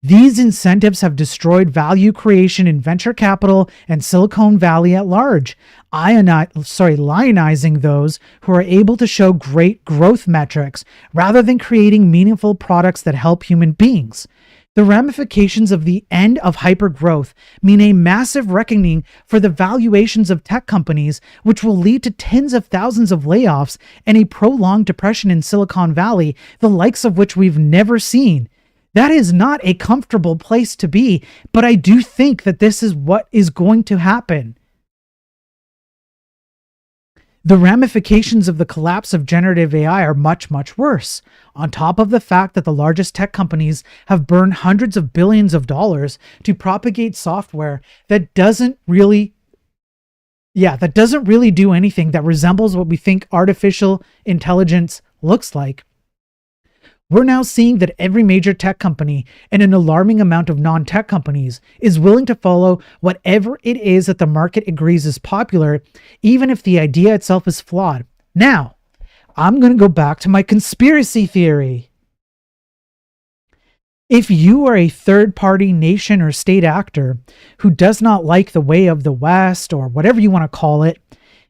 These incentives have destroyed value creation in venture capital and Silicon Valley at large, lionizing those who are able to show great growth metrics rather than creating meaningful products that help human beings. The ramifications of the end of hypergrowth mean a massive reckoning for the valuations of tech companies, which will lead to tens of thousands of layoffs and a prolonged depression in Silicon Valley, the likes of which we've never seen. That is not a comfortable place to be, but I do think that this is what is going to happen. The ramifications of the collapse of generative AI are much, much worse. On top of the fact that the largest tech companies have burned hundreds of billions of dollars to propagate software that doesn't really do anything that resembles what we think artificial intelligence looks like. We're now seeing that every major tech company and an alarming amount of non-tech companies is willing to follow whatever it is that the market agrees is popular, even if the idea itself is flawed. Now, I'm going to go back to my conspiracy theory. If you are a third-party nation or state actor who does not like the way of the West or whatever you want to call it,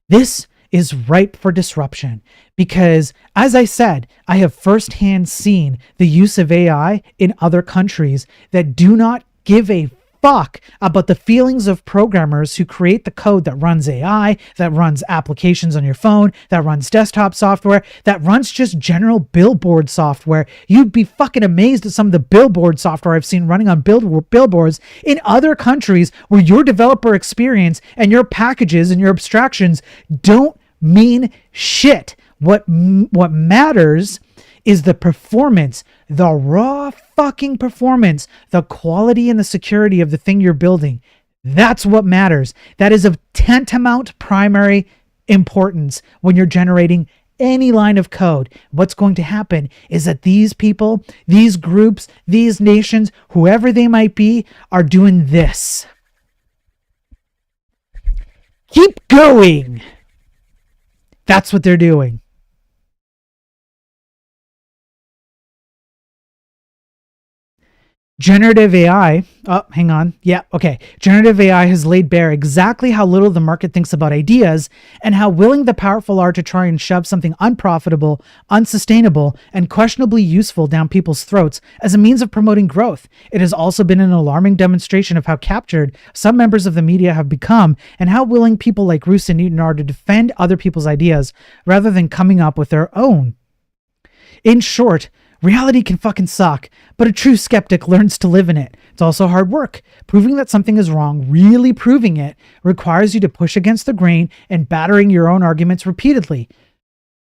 this is ripe for disruption because, as I said, I have firsthand seen the use of AI in other countries that do not give a fuck about the feelings of programmers who create the code that runs AI, that runs applications on your phone, that runs desktop software, that runs just general billboard software. You'd be fucking amazed at some of the billboard software I've seen running on billboards in other countries where your developer experience and your packages and your abstractions don't mean shit. What matters is the performance, the raw fucking performance, the quality and the security of the thing you're building. That's what matters. That is of tantamount primary importance when you're generating any line of code. What's going to happen is that these people, these groups, these nations, whoever they might be, are doing this. Keep going. That's what they're doing. Generative AI, Generative AI has laid bare exactly how little the market thinks about ideas and how willing the powerful are to try and shove something unprofitable, unsustainable, and questionably useful down people's throats as a means of promoting growth. It has also been an alarming demonstration of how captured some members of the media have become and how willing people like Roos and Newton are to defend other people's ideas rather than coming up with their own. In short, reality can fucking suck, but a true skeptic learns to live in it. It's also hard work. Proving that something is wrong, really proving it, requires you to push against the grain and battering your own arguments repeatedly.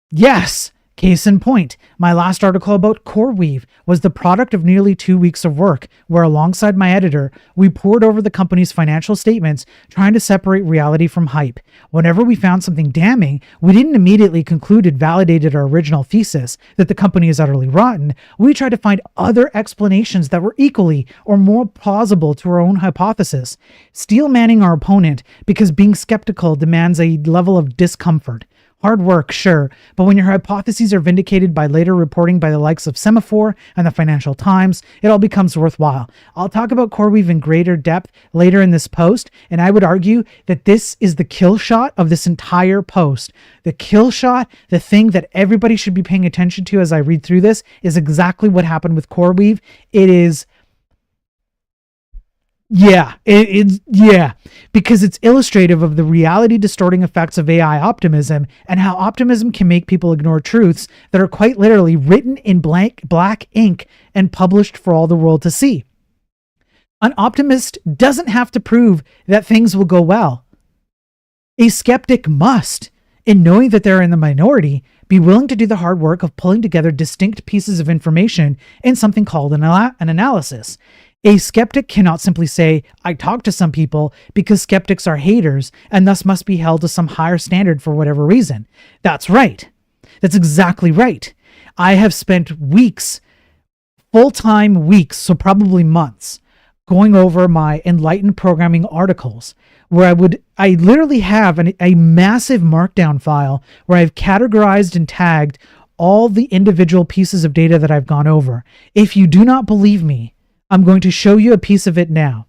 Yes, case in point, my last article about CoreWeave was the product of nearly 2 weeks of work, where alongside my editor, we pored over the company's financial statements, trying to separate reality from hype. Whenever we found something damning, we didn't immediately conclude it validated our original thesis that the company is utterly rotten. We tried to find other explanations that were equally or more plausible to our own hypothesis, steel manning our opponent because being skeptical demands a level of discomfort. Hard work, sure, but when your hypotheses are vindicated by later reporting by the likes of Semaphore and the Financial Times, it all becomes worthwhile. I'll talk about CoreWeave in greater depth later in this post, and I would argue that this is the kill shot of this entire post. The kill shot, the thing that everybody should be paying attention to as I read through this, is exactly what happened with CoreWeave. It is... because it's illustrative of the reality distorting effects of AI optimism and how optimism can make people ignore truths that are quite literally written in black ink and published for all the world to see. An optimist doesn't have to prove that things will go well. A skeptic must, in knowing that they're in the minority, be willing to do the hard work of pulling together distinct pieces of information in something called an analysis. A skeptic cannot simply say, I talked to some people, because skeptics are haters and thus must be held to some higher standard for whatever reason. That's right. That's exactly right. I have spent weeks, full-time weeks, so probably months, going over my enlightened programming articles where I literally have a massive markdown file where I've categorized and tagged all the individual pieces of data that I've gone over. If you do not believe me, I'm going to show you a piece of it now.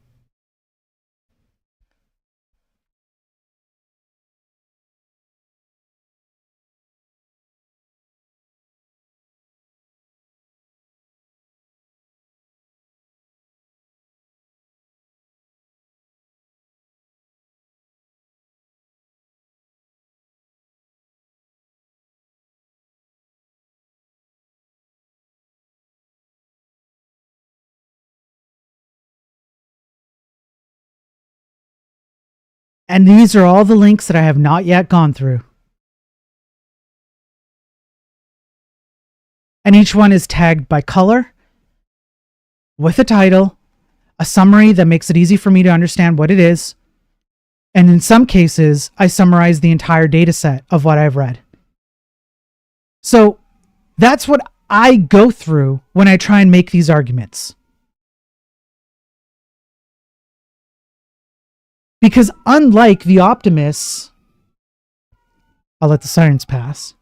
And these are all the links that I have not yet gone through. And each one is tagged by color, with a title, a summary that makes it easy for me to understand what it is, and in some cases, I summarize the entire data set of what I've read. So that's what I go through when I try and make these arguments. Because unlike the optimists, I'll let the sirens pass.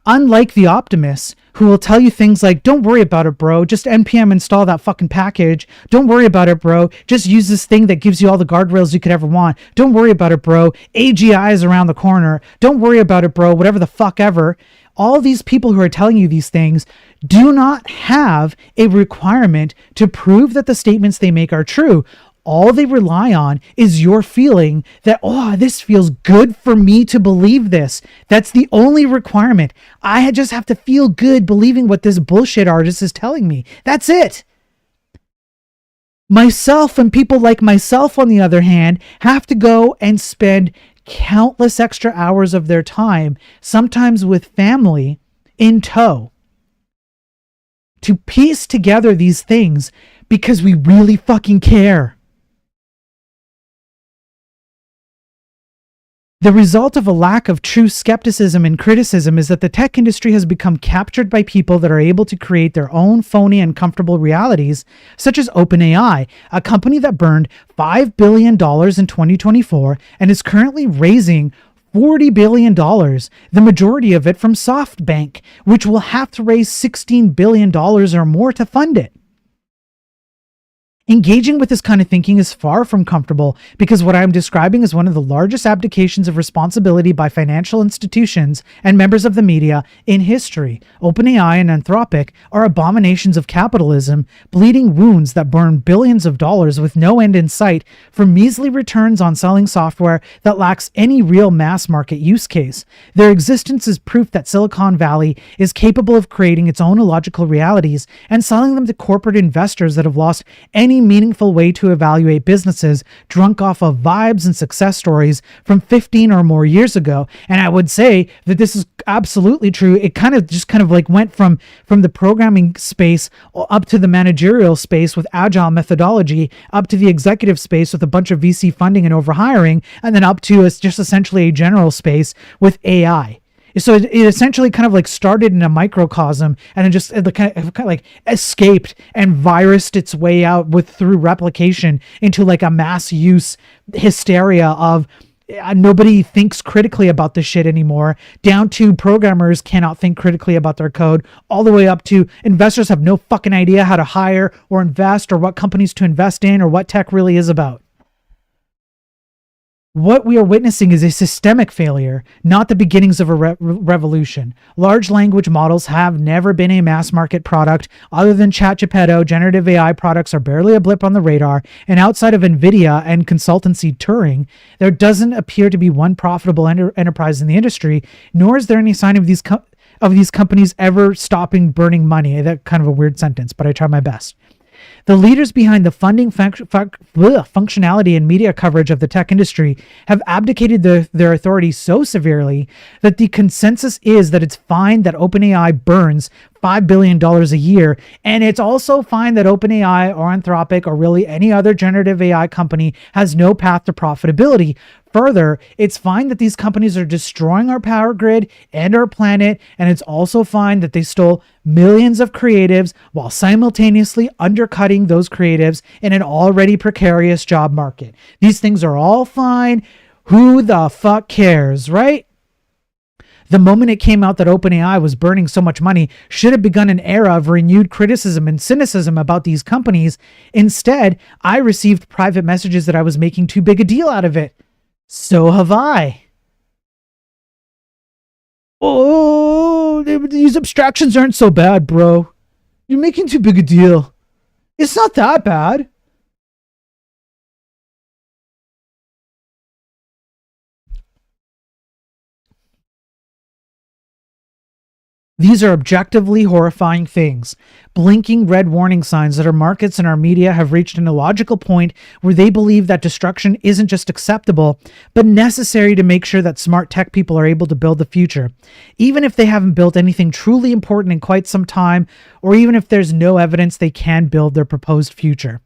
Unlike the optimists who will tell you things like, don't worry about it, bro. Just npm install that fucking package. Don't worry about it, bro. Just use this thing that gives you all the guardrails you could ever want. Don't worry about it, bro. AGI is around the corner. Don't worry about it, bro. Whatever the fuck ever. All these people who are telling you these things do not have a requirement to prove that the statements they make are true. All they rely on is your feeling that, oh, this feels good for me to believe this. That's the only requirement. I just have to feel good believing what this bullshit artist is telling me. That's it. Myself and people like myself, on the other hand, have to go and spend countless extra hours of their time, sometimes with family, in tow, to piece together these things because we really fucking care. The result of a lack of true skepticism and criticism is that the tech industry has become captured by people that are able to create their own phony and comfortable realities, such as OpenAI, a company that burned $5 billion in 2024 and is currently raising $40 billion, the majority of it from SoftBank, which will have to raise $16 billion or more to fund it. Engaging with this kind of thinking is far from comfortable because what I'm describing is one of the largest abdications of responsibility by financial institutions and members of the media in history. OpenAI and Anthropic are abominations of capitalism, bleeding wounds that burn billions of dollars with no end in sight for measly returns on selling software that lacks any real mass market use case. Their existence is proof that Silicon Valley is capable of creating its own illogical realities and selling them to corporate investors that have lost any meaningful way to evaluate businesses, drunk off of vibes and success stories from 15 or more years ago. And I would say that this is absolutely true. It kind of like went from the programming space up to the managerial space with agile methodology, up to the executive space with a bunch of VC funding and overhiring, and then up to just essentially a general space with AI. So it essentially kind of like started in a microcosm and then just kind of like escaped and virused its way out through replication into like a mass use hysteria of nobody thinks critically about this shit anymore, down to programmers cannot think critically about their code, all the way up to investors have no fucking idea how to hire or invest or what companies to invest in or what tech really is about. What we are witnessing is a systemic failure, not the beginnings of a revolution. Large language models have never been a mass market product. Other than ChatGPT, generative AI products are barely a blip on the radar, and outside of NVIDIA and consultancy Turing, there doesn't appear to be one profitable enterprise in the industry, nor is there any sign of these companies ever stopping burning money. That's kind of a weird sentence, but I try my best. The leaders behind the funding, functionality, and media coverage of the tech industry have abdicated their authority so severely that the consensus is that it's fine that OpenAI burns $5 billion a year, and it's also fine that OpenAI or Anthropic or really any other generative AI company has no path to profitability. Further, it's fine that these companies are destroying our power grid and our planet, and it's also fine that they stole millions of creatives while simultaneously undercutting those creatives in an already precarious job market. These things are all fine. Who the fuck cares, right? The moment it came out that OpenAI was burning so much money should have begun an era of renewed criticism and cynicism about these companies. Instead, I received private messages that I was making too big a deal out of it. So have I. Oh, these abstractions aren't so bad, bro. You're making too big a deal. It's not that bad. These are objectively horrifying things. Blinking red warning signs that our markets and our media have reached an illogical point where they believe that destruction isn't just acceptable, but necessary to make sure that smart tech people are able to build the future. Even if they haven't built anything truly important in quite some time, or even if there's no evidence they can build their proposed future.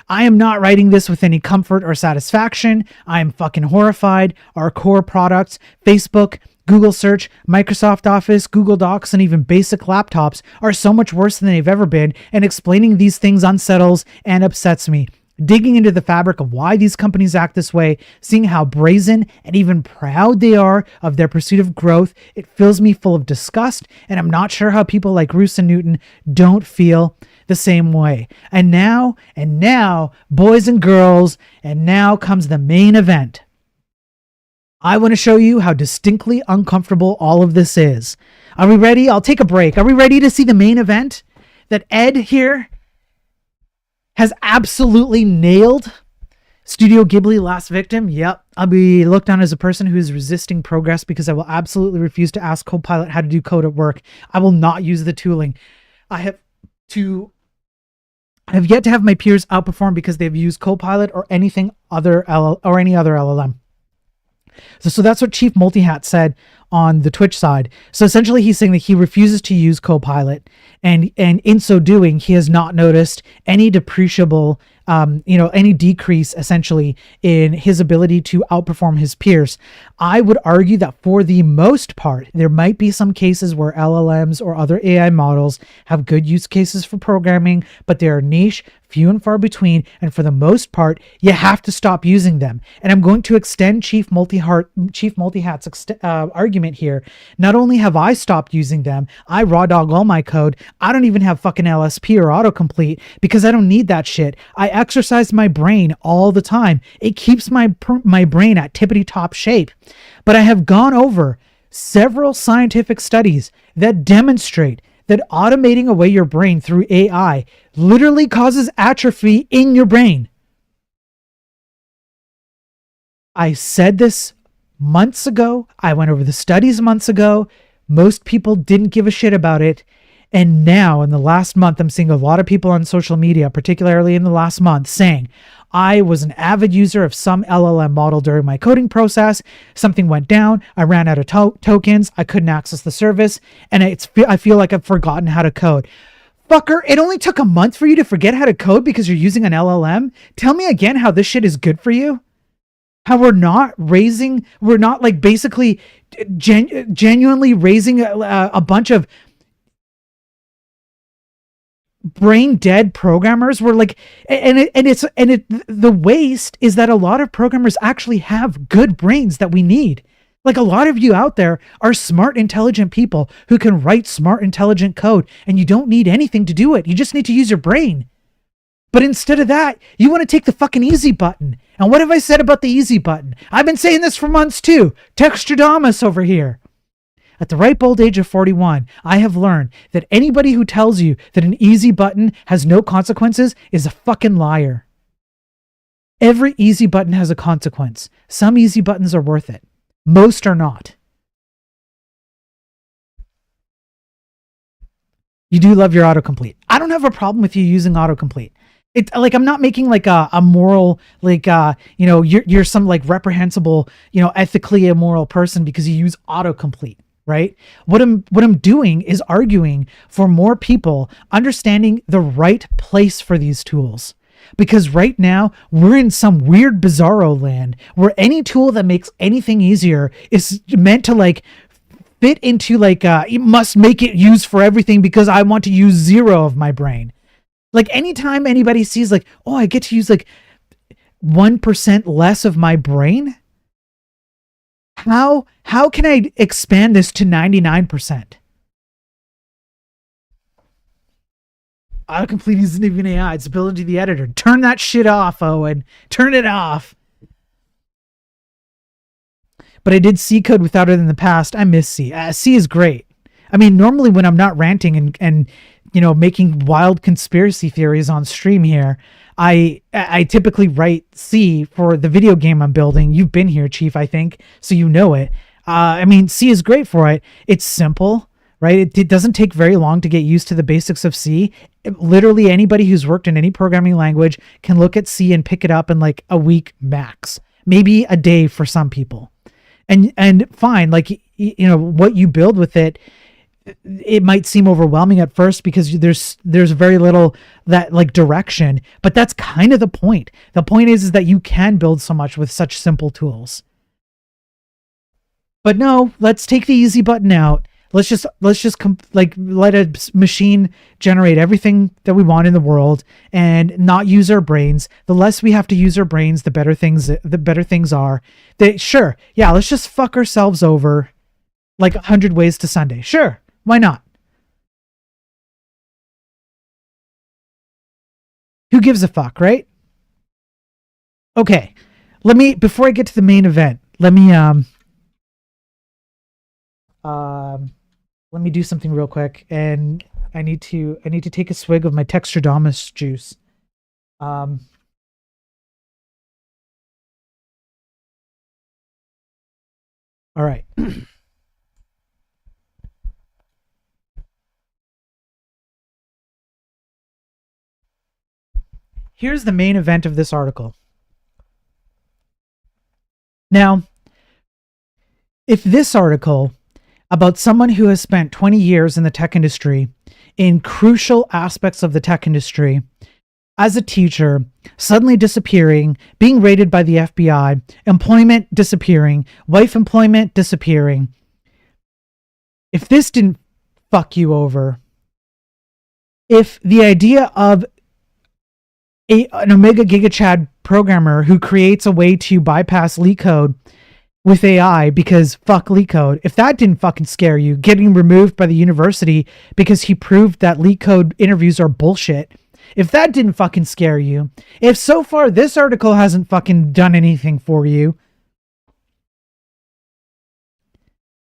I am not writing this with any comfort or satisfaction. I am fucking horrified. Our core products, Facebook, Google Search, Microsoft Office, Google Docs, and even basic laptops are so much worse than they've ever been, and explaining these things unsettles and upsets me. Digging into the fabric of why these companies act this way, seeing how brazen and even proud they are of their pursuit of growth, it fills me full of disgust, and I'm not sure how people like Roos and Newton don't feel the same way. And now, boys and girls, and now comes the main event. I want to show you how distinctly uncomfortable all of this is. Are we ready? I'll take a break. Are we ready to see the main event that Ed here has absolutely nailed? Studio Ghibli, Last Victim. Yep. I'll be looked on as a person who is resisting progress because I will absolutely refuse to ask Copilot how to do code at work. I will not use the tooling. I have yet to have my peers outperform because they've used Copilot or any other LLM. So that's what Chief Multihat said on the Twitch side. So essentially he's saying that he refuses to use Copilot, and in so doing, he has not noticed any depreciable, any decrease essentially in his ability to outperform his peers. I would argue that for the most part, there might be some cases where LLMs or other AI models have good use cases for programming, but they are niche, few and far between, and for the most part, you have to stop using them. And I'm going to extend Chief Multihat's argument here. Not only have I stopped using them, I raw dog all my code. I don't even have fucking LSP or autocomplete because I don't need that shit. I exercise my brain all the time. It keeps my brain at tippity top shape. But I have gone over several scientific studies that demonstrate that automating away your brain through AI literally causes atrophy in your brain. I said this months ago. I went over the studies months ago. Most people didn't give a shit about it. And now in the last month, I'm seeing a lot of people on social media, particularly in the last month, saying, I was an avid user of some LLM model during my coding process. Something went down. I ran out of tokens. I couldn't access the service. And I feel like I've forgotten how to code. Fucker, it only took a month for you to forget how to code because you're using an LLM? Tell me again how this shit is good for you? How we're not like basically genuinely raising a bunch of brain dead programmers. Were like, the waste is that a lot of programmers actually have good brains that we need. Like, a lot of you out there are smart, intelligent people who can write smart, intelligent code, and you don't need anything to do it. You just need to use your brain. But instead of that, you want to take the fucking easy button. And what have I said about the easy button? I've been saying this for months too. Textradamus over here. At the ripe old age of 41, I have learned that anybody who tells you that an easy button has no consequences is a fucking liar. Every easy button has a consequence. Some easy buttons are worth it. Most are not. You do love your autocomplete. I don't have a problem with you using autocomplete. It's like, I'm not making like a moral, like, you're some like reprehensible, ethically immoral person because you use autocomplete, right? What I'm doing is arguing for more people understanding the right place for these tools. Because right now we're in some weird bizarro land where any tool that makes anything easier is meant to like fit into like, you must make it use for everything because I want to use 0 of my brain. Like, anytime anybody sees like, oh, I get to use like 1% less of my brain. How can I expand this to 99%? Autocomplete isn't even AI. It's built into the editor. Turn that shit off, Owen. Turn it off. But I did C code without it in the past. I miss C. C is great. I mean, normally when I'm not ranting and making wild conspiracy theories on stream here, I typically write C for the video game I'm building. You've been here, Chief, I think, so you know it. I mean, C is great for it. It's simple, right? It doesn't take very long to get used to the basics of C. Literally anybody who's worked in any programming language can look at C and pick it up in like a week max, maybe a day for some people. And fine, like, what you build with it, it might seem overwhelming at first because there's very little that like direction, but that's kind of the point. The point is that you can build so much with such simple tools. But no, let's take the easy button out. Let's just let a machine generate everything that we want in the world and not use our brains. The less we have to use our brains, the better things are. Sure, yeah, let's just fuck ourselves over like 100 ways to Sunday. Sure, why not? Who gives a fuck, right? Okay, before I get to the main event, let me do something real quick, and I need to take a swig of my Textradamus juice. All right. Here's the main event of this article. Now, if this article about someone who has spent 20 years in the tech industry, in crucial aspects of the tech industry, as a teacher, suddenly disappearing, being raided by the FBI, employment disappearing, wife employment disappearing. If this didn't fuck you over, if the idea of an Omega GigaChad programmer who creates a way to bypass LeetCode with AI because fuck LeetCode, if that didn't fucking scare you, getting removed by the university because he proved that LeetCode interviews are bullshit, if that didn't fucking scare you, if so far this article hasn't fucking done anything for you.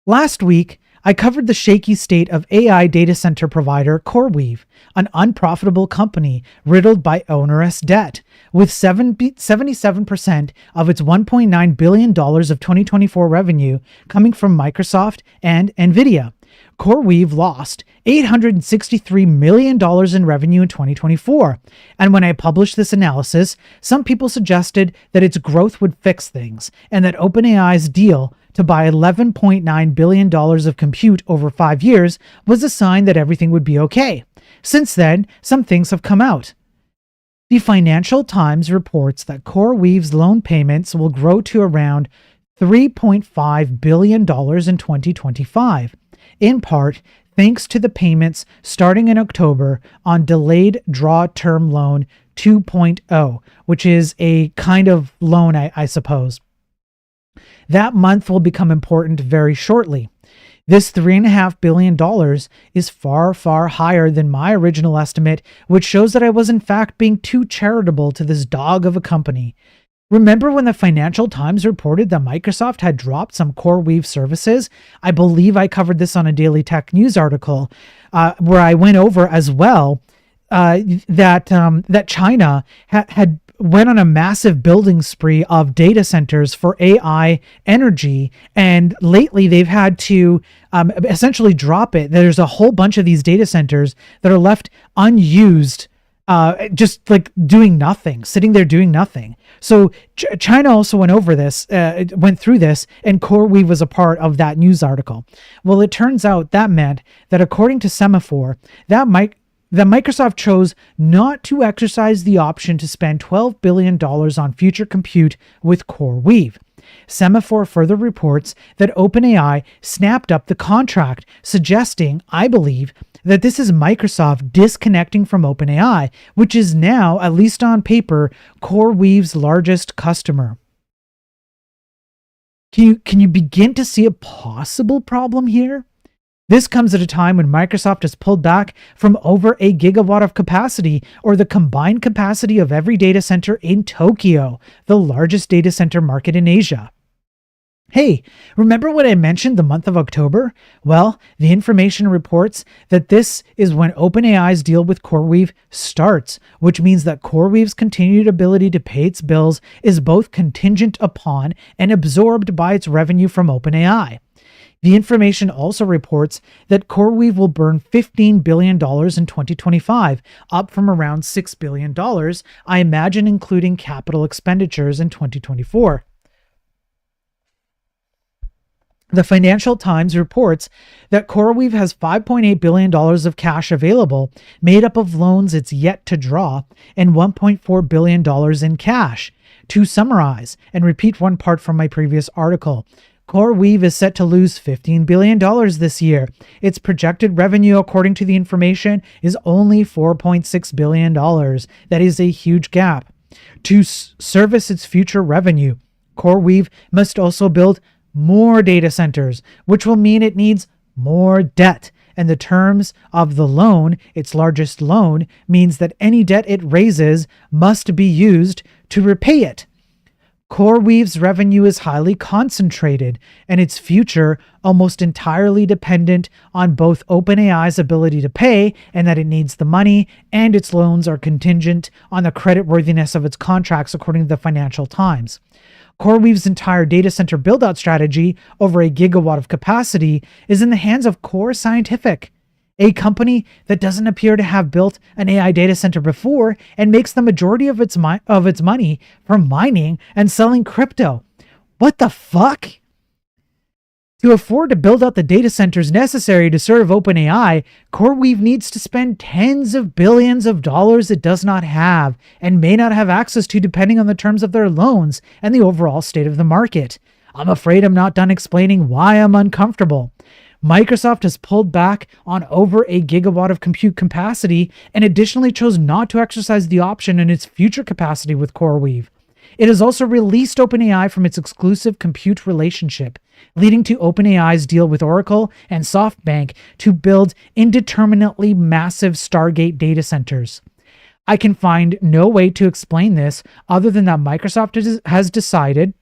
Last week, I covered the shaky state of AI data center provider CoreWeave, an unprofitable company riddled by onerous debt, with 77% of its $1.9 billion of 2024 revenue coming from Microsoft and NVIDIA. CoreWeave lost $863 million in revenue in 2024, and when I published this analysis, some people suggested that its growth would fix things, and that OpenAI's deal to buy $11.9 billion of compute over 5 years was a sign that everything would be okay. Since then, some things have come out. The Financial Times reports that CoreWeave's loan payments will grow to around $3.5 billion in 2025, in part thanks to the payments starting in October on Delayed Draw Term Loan 2.0, which is a kind of loan, I suppose. That month will become important very shortly. This $3.5 billion is far, far higher than my original estimate, which shows that I was in fact being too charitable to this dog of a company. Remember when the Financial Times reported that Microsoft had dropped some CoreWeave services? I believe I covered this on a Daily Tech News article where I went over as well that China had went on a massive building spree of data centers for AI energy, and lately they've had to essentially drop it. There's a whole bunch of these data centers that are left unused, just like doing nothing, sitting there doing nothing. So China also went through this, and CoreWeave was a part of that news article. Well, it turns out that meant that according to Semaphore, that Microsoft chose not to exercise the option to spend $12 billion on future compute with CoreWeave. Semaphore further reports that OpenAI snapped up the contract, suggesting, I believe, that this is Microsoft disconnecting from OpenAI, which is now, at least on paper, CoreWeave's largest customer. Can you begin to see a possible problem here? This comes at a time when Microsoft has pulled back from over a gigawatt of capacity, or the combined capacity of every data center in Tokyo, the largest data center market in Asia. Hey, remember when I mentioned the month of October? Well, the information reports that this is when OpenAI's deal with CoreWeave starts, which means that CoreWeave's continued ability to pay its bills is both contingent upon and absorbed by its revenue from OpenAI. The information also reports that CoreWeave will burn $15 billion in 2025, up from around $6 billion, I imagine including capital expenditures in 2024. The Financial Times reports that CoreWeave has $5.8 billion of cash available, made up of loans it's yet to draw, and $1.4 billion in cash. To summarize and repeat one part from my previous article, CoreWeave is set to lose $15 billion this year. Its projected revenue, according to the information, is only $4.6 billion. That is a huge gap. To service its future revenue, CoreWeave must also build more data centers, which will mean it needs more debt. And the terms of the loan, its largest loan, means that any debt it raises must be used to repay it. CoreWeave's revenue is highly concentrated, and its future almost entirely dependent on both OpenAI's ability to pay, and that it needs the money, and its loans are contingent on the creditworthiness of its contracts, according to the Financial Times. CoreWeave's entire data center build-out strategy, over a gigawatt of capacity, is in the hands of Core Scientific, a company that doesn't appear to have built an AI data center before and makes the majority of its money from mining and selling crypto. What the fuck? To afford to build out the data centers necessary to serve OpenAI, CoreWeave needs to spend tens of billions of dollars it does not have and may not have access to depending on the terms of their loans and the overall state of the market. I'm afraid I'm not done explaining why I'm uncomfortable. Microsoft has pulled back on over a gigawatt of compute capacity and additionally chose not to exercise the option in its future capacity with CoreWeave. It has also released OpenAI from its exclusive compute relationship, leading to OpenAI's deal with Oracle and SoftBank to build indeterminately massive Stargate data centers. I can find no way to explain this other than that Microsoft has decided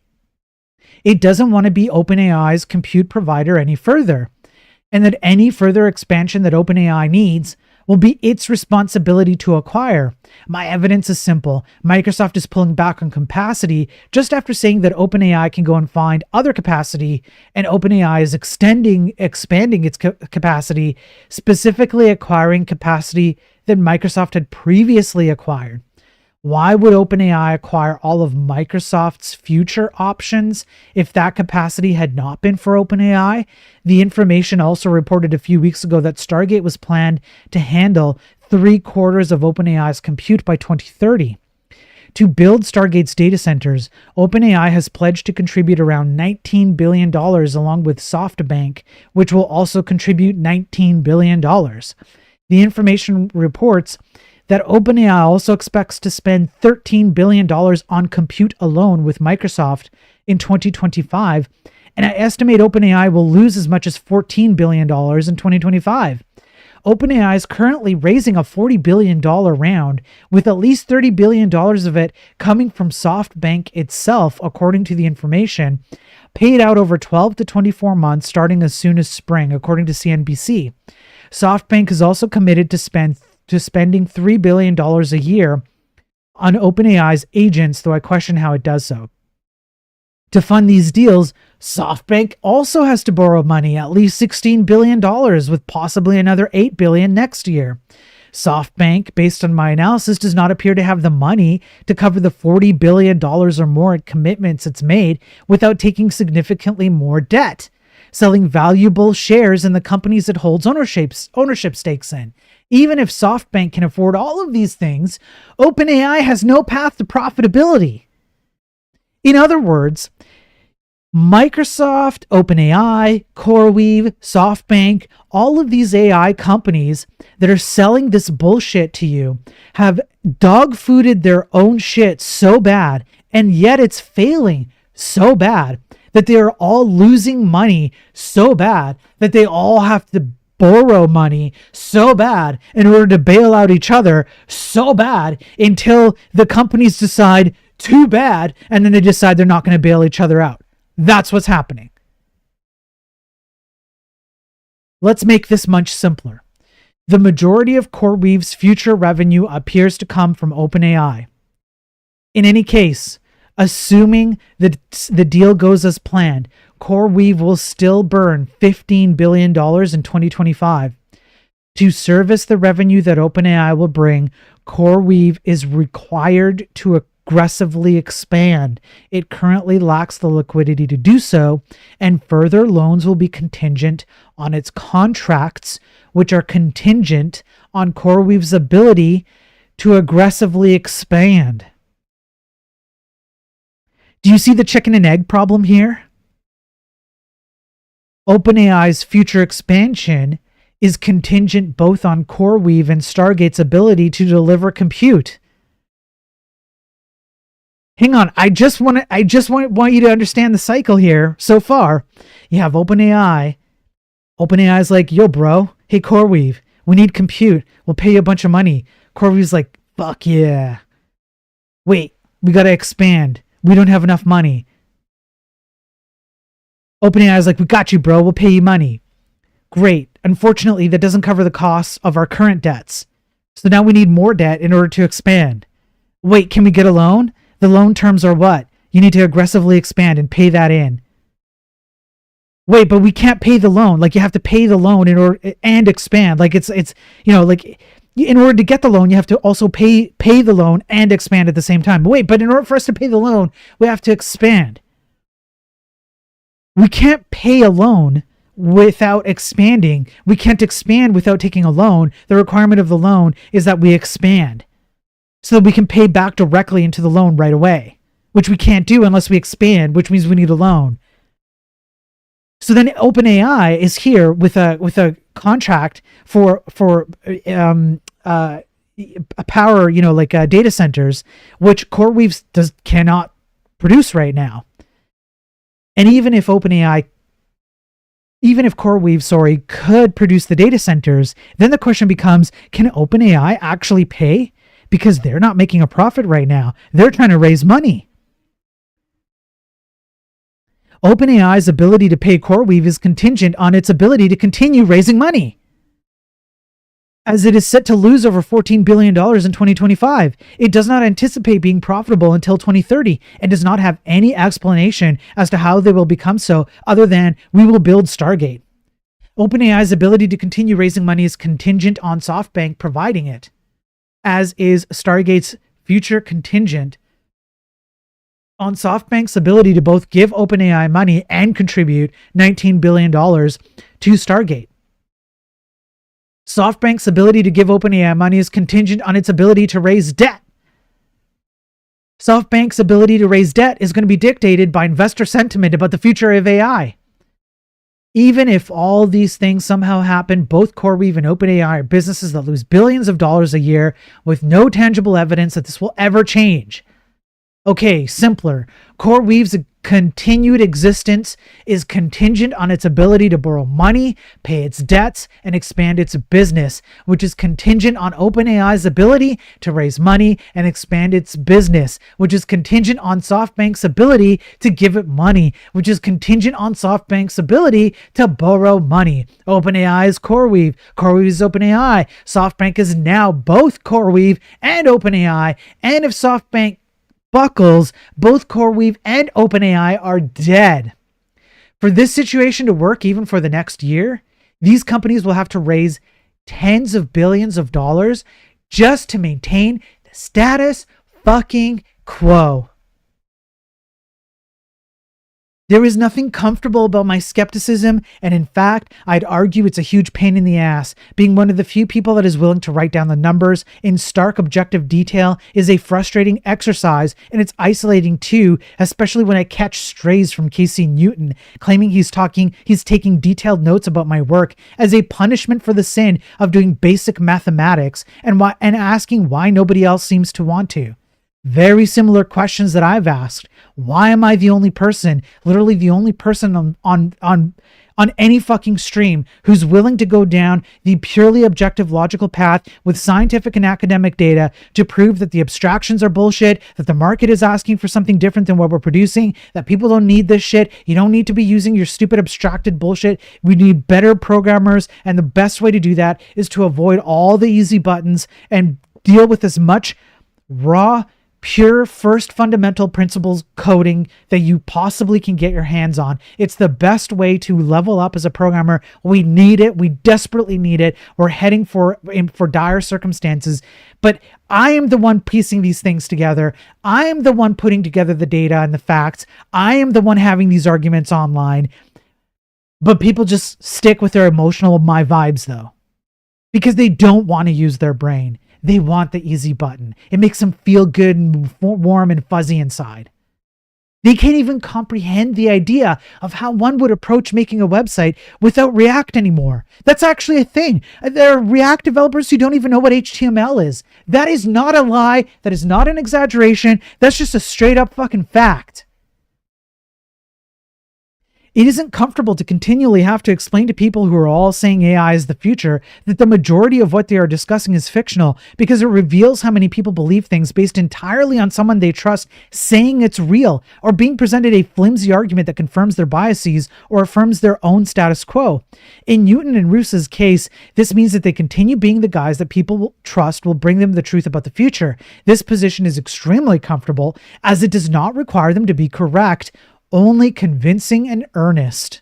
it doesn't want to be OpenAI's compute provider any further, and that any further expansion that OpenAI needs will be its responsibility to acquire. My evidence is simple. Microsoft is pulling back on capacity just after saying that OpenAI can go and find other capacity, and OpenAI is expanding its capacity, specifically acquiring capacity that Microsoft had previously acquired. Why would OpenAI acquire all of Microsoft's future options if that capacity had not been for OpenAI? The information also reported a few weeks ago that Stargate was planned to handle 3/4 of OpenAI's compute by 2030. To build Stargate's data centers, OpenAI has pledged to contribute around $19 billion along with SoftBank, which will also contribute $19 billion. The information reports that OpenAI also expects to spend $13 billion on compute alone with Microsoft in 2025, and I estimate OpenAI will lose as much as $14 billion in 2025. OpenAI is currently raising a $40 billion round, with at least $30 billion of it coming from SoftBank itself, according to the information, paid out over 12 to 24 months starting as soon as spring, according to CNBC. SoftBank is also committed to spending $3 billion a year on OpenAI's agents, though I question how it does so. To fund these deals, SoftBank also has to borrow money, at least $16 billion, with possibly another $8 billion next year. SoftBank, based on my analysis, does not appear to have the money to cover the $40 billion or more in commitments it's made without taking significantly more debt, selling valuable shares in the companies it holds ownership stakes in. Even if SoftBank can afford all of these things, OpenAI has no path to profitability. In other words, Microsoft, OpenAI, CoreWeave, SoftBank, all of these AI companies that are selling this bullshit to you have dog-fooded their own shit so bad, and yet it's failing so bad that they are all losing money so bad that they all have to borrow money so bad in order to bail out each other so bad until the companies decide too bad, and then they decide they're not going to bail each other out. That's what's happening. Let's make this much simpler. The majority of CoreWeave's future revenue appears to come from OpenAI. In any case, assuming that the deal goes as planned, CoreWeave will still burn $15 billion in 2025. To service the revenue that OpenAI will bring, CoreWeave is required to aggressively expand. It currently lacks the liquidity to do so, and further loans will be contingent on its contracts, which are contingent on CoreWeave's ability to aggressively expand. Do you see the chicken and egg problem here? OpenAI's future expansion is contingent both on CoreWeave and Stargate's ability to deliver compute. Hang on, I just want you to understand the cycle here so far. You have OpenAI. OpenAI's like, yo, bro, hey, CoreWeave, we need compute. We'll pay you a bunch of money. CoreWeave's like, fuck yeah. Wait, we got to expand. We don't have enough money. OpenAI's like, we got you, bro. We'll pay you money. Great. Unfortunately, that doesn't cover the costs of our current debts. So now we need more debt in order to expand. Wait, can we get a loan? The loan terms are what? You need to aggressively expand and pay that in. Wait, but we can't pay the loan. Like, you have to pay the loan in order and expand. Like, it's you know, like, in order to get the loan, you have to also pay the loan and expand at the same time. But wait, but in order for us to pay the loan, we have to expand. We can't pay a loan without expanding. We can't expand without taking a loan. The requirement of the loan is that we expand so that we can pay back directly into the loan right away, which we can't do unless we expand, which means we need a loan. So then OpenAI is here with a contract for a power, like data centers, which CoreWeave cannot produce right now. And even if CoreWeave, could produce the data centers, then the question becomes, can OpenAI actually pay? Because they're not making a profit right now. They're trying to raise money. OpenAI's ability to pay CoreWeave is contingent on its ability to continue raising money, as it is set to lose over $14 billion in 2025. It does not anticipate being profitable until 2030 and does not have any explanation as to how they will become so, other than we will build Stargate. OpenAI's ability to continue raising money is contingent on SoftBank providing it, as is Stargate's future contingent on SoftBank's ability to both give OpenAI money and contribute $19 billion to Stargate. SoftBank's ability to give OpenAI money is contingent on its ability to raise debt. SoftBank's ability to raise debt is going to be dictated by investor sentiment about the future of AI. Even if all these things somehow happen, both CoreWeave and OpenAI are businesses that lose billions of dollars a year with no tangible evidence that this will ever change. Okay, simpler. CoreWeave's continued existence is contingent on its ability to borrow money, pay its debts, and expand its business, which is contingent on OpenAI's ability to raise money and expand its business, which is contingent on SoftBank's ability to give it money, which is contingent on SoftBank's ability to borrow money. OpenAI is CoreWeave. CoreWeave is OpenAI. SoftBank is now both CoreWeave and OpenAI. And if SoftBank buckles, both CoreWeave and OpenAI are dead. For this situation to work even for the next year, these companies will have to raise tens of billions of dollars just to maintain the status fucking quo. There is nothing comfortable about my skepticism, and in fact, I'd argue it's a huge pain in the ass. Being one of the few people that is willing to write down the numbers in stark objective detail is a frustrating exercise, and it's isolating too, especially when I catch strays from Casey Newton claiming he's taking detailed notes about my work as a punishment for the sin of doing basic mathematics and asking why nobody else seems to want to. Very similar questions that I've asked. Why am I the only person, literally the only person on any fucking stream who's willing to go down the purely objective logical path with scientific and academic data to prove that the abstractions are bullshit, that the market is asking for something different than what we're producing, that people don't need this shit, you don't need to be using your stupid abstracted bullshit, we need better programmers, and the best way to do that is to avoid all the easy buttons and deal with as much raw, pure first fundamental principles coding that you possibly can get your hands on. It's the best way to level up as a programmer. We need it. We desperately need it. We're heading for dire circumstances. But I am the one piecing these things together. I am the one putting together the data and the facts. I am the one having these arguments online. But people just stick with their emotional my vibes though, because they don't want to use their brain. They want the easy button. It makes them feel good and warm and fuzzy inside. They can't even comprehend the idea of how one would approach making a website without React anymore. That's actually a thing. There are React developers who don't even know what HTML is. That is not a lie. That is not an exaggeration. That's just a straight up fucking fact. It isn't comfortable to continually have to explain to people who are all saying AI is the future that the majority of what they are discussing is fictional, because it reveals how many people believe things based entirely on someone they trust saying it's real, or being presented a flimsy argument that confirms their biases or affirms their own status quo. In Newton and Roos's case, this means that they continue being the guys that people trust will bring them the truth about the future. This position is extremely comfortable, as it does not require them to be correct, only convincing and earnest.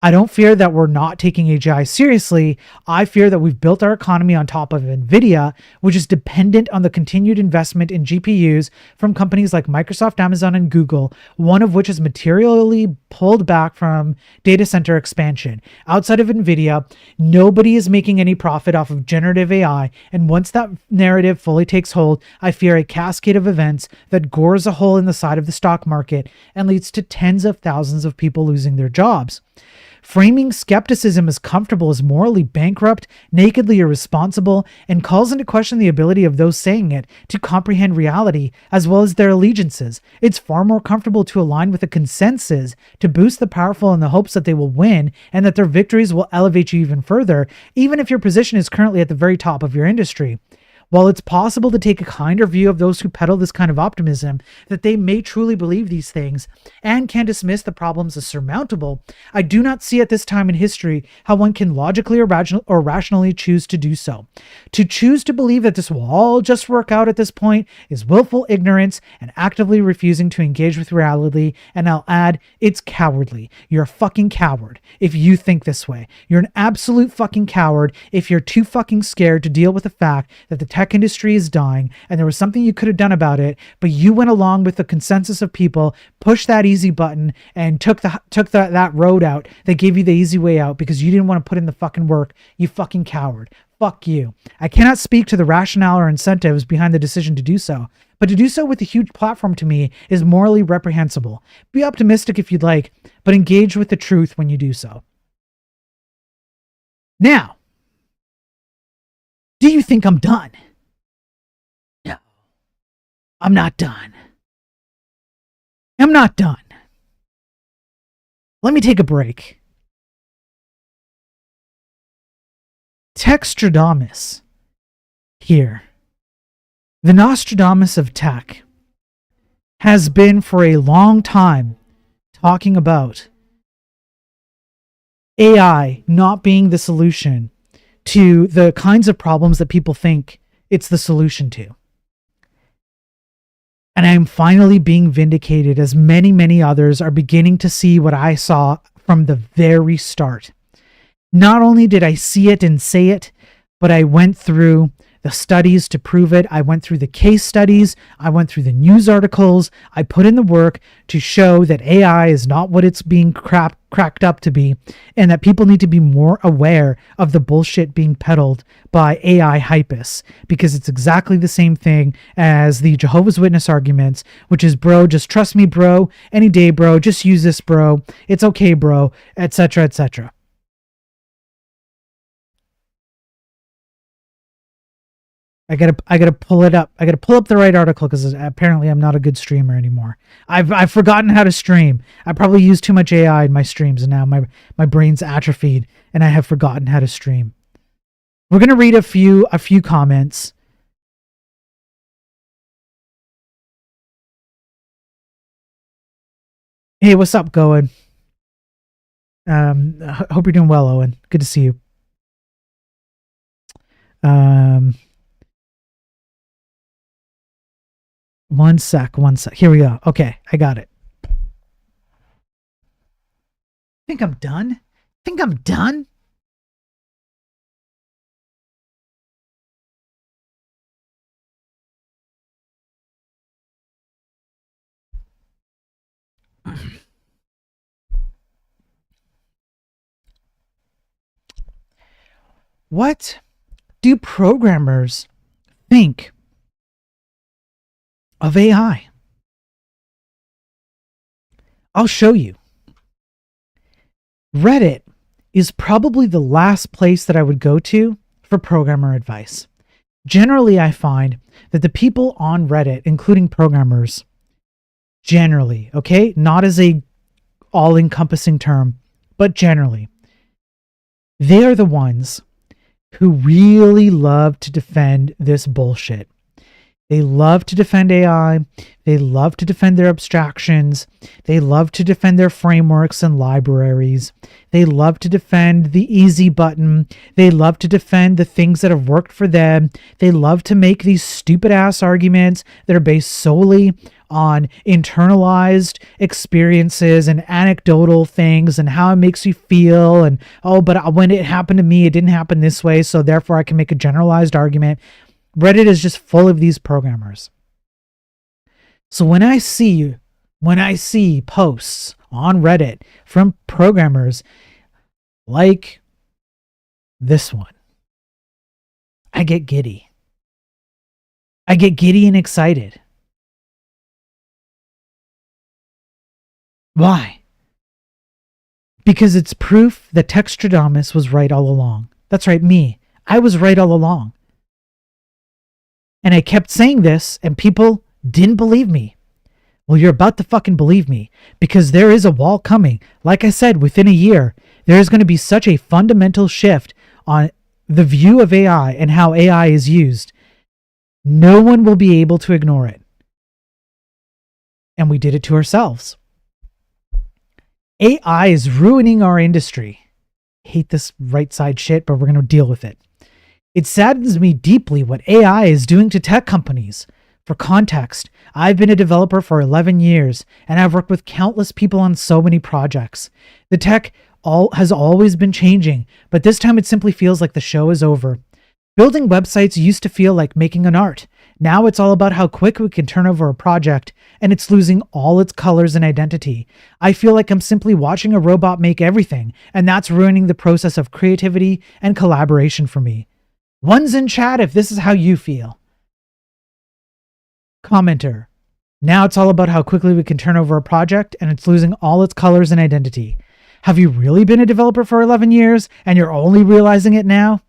I don't fear that we're not taking AGI seriously. I fear that we've built our economy on top of NVIDIA, which is dependent on the continued investment in GPUs from companies like Microsoft, Amazon, and Google, one of which has materially pulled back from data center expansion. Outside of NVIDIA, nobody is making any profit off of generative AI, and once that narrative fully takes hold, I fear a cascade of events that gores a hole in the side of the stock market and leads to tens of thousands of people losing their jobs. Framing skepticism as comfortable is morally bankrupt, nakedly irresponsible, and calls into question the ability of those saying it to comprehend reality as well as their allegiances. It's far more comfortable to align with a consensus to boost the powerful in the hopes that they will win and that their victories will elevate you even further, even if your position is currently at the very top of your industry. While it's possible to take a kinder view of those who peddle this kind of optimism, that they may truly believe these things and can dismiss the problems as surmountable, I do not see at this time in history how one can logically or rationally choose to do so. To choose to believe that this will all just work out at this point is willful ignorance and actively refusing to engage with reality, and I'll add, it's cowardly. You're a fucking coward if you think this way. You're an absolute fucking coward if you're too fucking scared to deal with the fact that the tech industry is dying and there was something you could have done about it, but you went along with the consensus of people, pushed that easy button, and took that road out. They gave you the easy way out because you didn't want to put in the fucking work. You fucking coward. Fuck you. I cannot speak to the rationale or incentives behind the decision to do so, but to do so with a huge platform to me is morally reprehensible. Be optimistic if you'd like, but engage with the truth when you do so. Now, do you think I'm done? No, I'm not done. I'm not done. Let me take a break. Textradamus here. The Nostradamus of tech has been for a long time talking about AI not being the solution to the kinds of problems that people think it's the solution to. And I'm finally being vindicated as many, many others are beginning to see what I saw from the very start. Not only did I see it and say it, but I went through the studies to prove it. I went through the case studies. I went through the news articles. I put in the work to show that AI is not what it's being cracked up to be, and that people need to be more aware of the bullshit being peddled by AI hypists, because it's exactly the same thing as the Jehovah's Witness arguments, which is, bro, just trust me, bro, any day, bro, just use this, bro, it's okay, bro, etc., etc. I gotta pull it up. I gotta pull up the right article because apparently I'm not a good streamer anymore. I've forgotten how to stream. I probably use too much AI in my streams, and now my brain's atrophied, and I have forgotten how to stream. We're gonna read a few comments. Hey, what's up, going? Hope you're doing well, Owen. Good to see you. One sec. Here we go. Okay, I got it. Think I'm done? What do programmers think of AI? I'll show you. Reddit is probably the last place that I would go to for programmer advice. Generally, I find that the people on Reddit, including programmers, generally, okay, not as a all-encompassing term, but generally, they are the ones who really love to defend this bullshit. They love to defend AI. They love to defend their abstractions. They love to defend their frameworks and libraries. They love to defend the easy button. They love to defend the things that have worked for them. They love to make these stupid ass arguments that are based solely on internalized experiences and anecdotal things and how it makes you feel. And, oh, but when it happened to me, it didn't happen this way, so therefore I can make a generalized argument. Reddit is just full of these programmers. So when I see posts on Reddit from programmers like this one, I get giddy. I get giddy and excited. Why? Because it's proof that Textradamus was right all along. That's right, me. I was right all along. And I kept saying this, and people didn't believe me. Well, you're about to fucking believe me, because there is a wall coming. Like I said, within a year, there is going to be such a fundamental shift on the view of AI and how AI is used. No one will be able to ignore it. And we did it to ourselves. AI is ruining our industry. I hate this right side shit, but we're going to deal with it. It saddens me deeply what AI is doing to tech companies. For context, I've been a developer for 11 years, and I've worked with countless people on so many projects. The tech has always been changing, but this time it simply feels like the show is over. Building websites used to feel like making an art. Now it's all about how quick we can turn over a project, and it's losing all its colors and identity. I feel like I'm simply watching a robot make everything, and that's ruining the process of creativity and collaboration for me. One's in chat if this is how you feel. Commenter. Now it's all about how quickly we can turn over a project, and it's losing all its colors and identity. Have you really been a developer for 11 years and you're only realizing it now?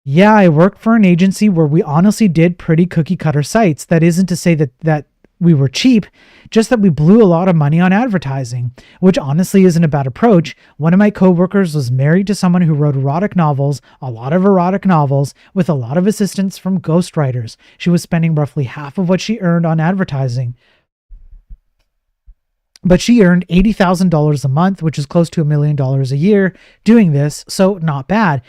Yeah, I worked for an agency where we honestly did pretty cookie cutter sites. That isn't to say that we were cheap, just that we blew a lot of money on advertising, which honestly isn't a bad approach. One of my coworkers was married to someone who wrote erotic novels, a lot of erotic novels, with a lot of assistance from ghostwriters. She was spending roughly half of what she earned on advertising. But she earned $80,000 a month, which is close to $1 million a year doing this, so not bad.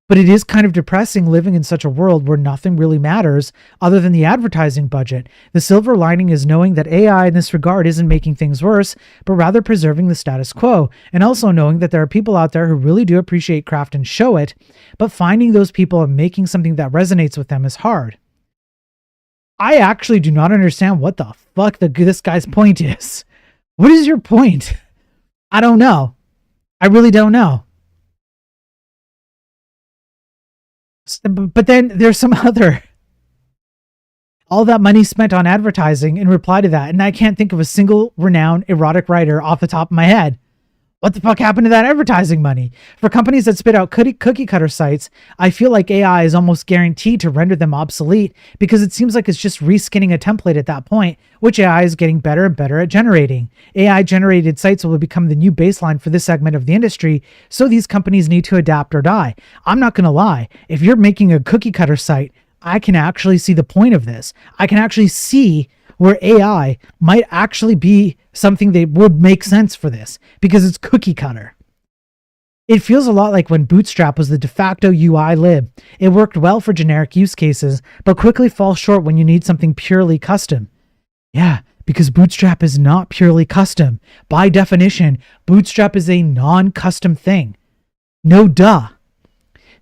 But it is kind of depressing living in such a world where nothing really matters other than the advertising budget. The silver lining is knowing that AI in this regard isn't making things worse, but rather preserving the status quo, and also knowing that there are people out there who really do appreciate craft and show it, but finding those people and making something that resonates with them is hard. I actually do not understand what the fuck this guy's point is. What is your point? I don't know. I really don't know. But then there's some other, all that money spent on advertising in reply to that, and I can't think of a single renowned erotic writer off the top of my head. What the fuck happened to that advertising money? For companies that spit out cookie cutter sites, I feel like AI is almost guaranteed to render them obsolete because it seems like it's just reskinning a template at that point, which AI is getting better and better at generating. AI generated sites will become the new baseline for this segment of the industry, so these companies need to adapt or die. I'm not going to lie. If you're making a cookie cutter site, I can actually see the point of this. I can actually see where AI might actually be something that would make sense for this because it's cookie cutter. It feels a lot like when Bootstrap was the de facto UI lib. It worked well for generic use cases, but quickly falls short when you need something purely custom. Yeah, because Bootstrap is not purely custom. By definition, Bootstrap is a non-custom thing. No duh.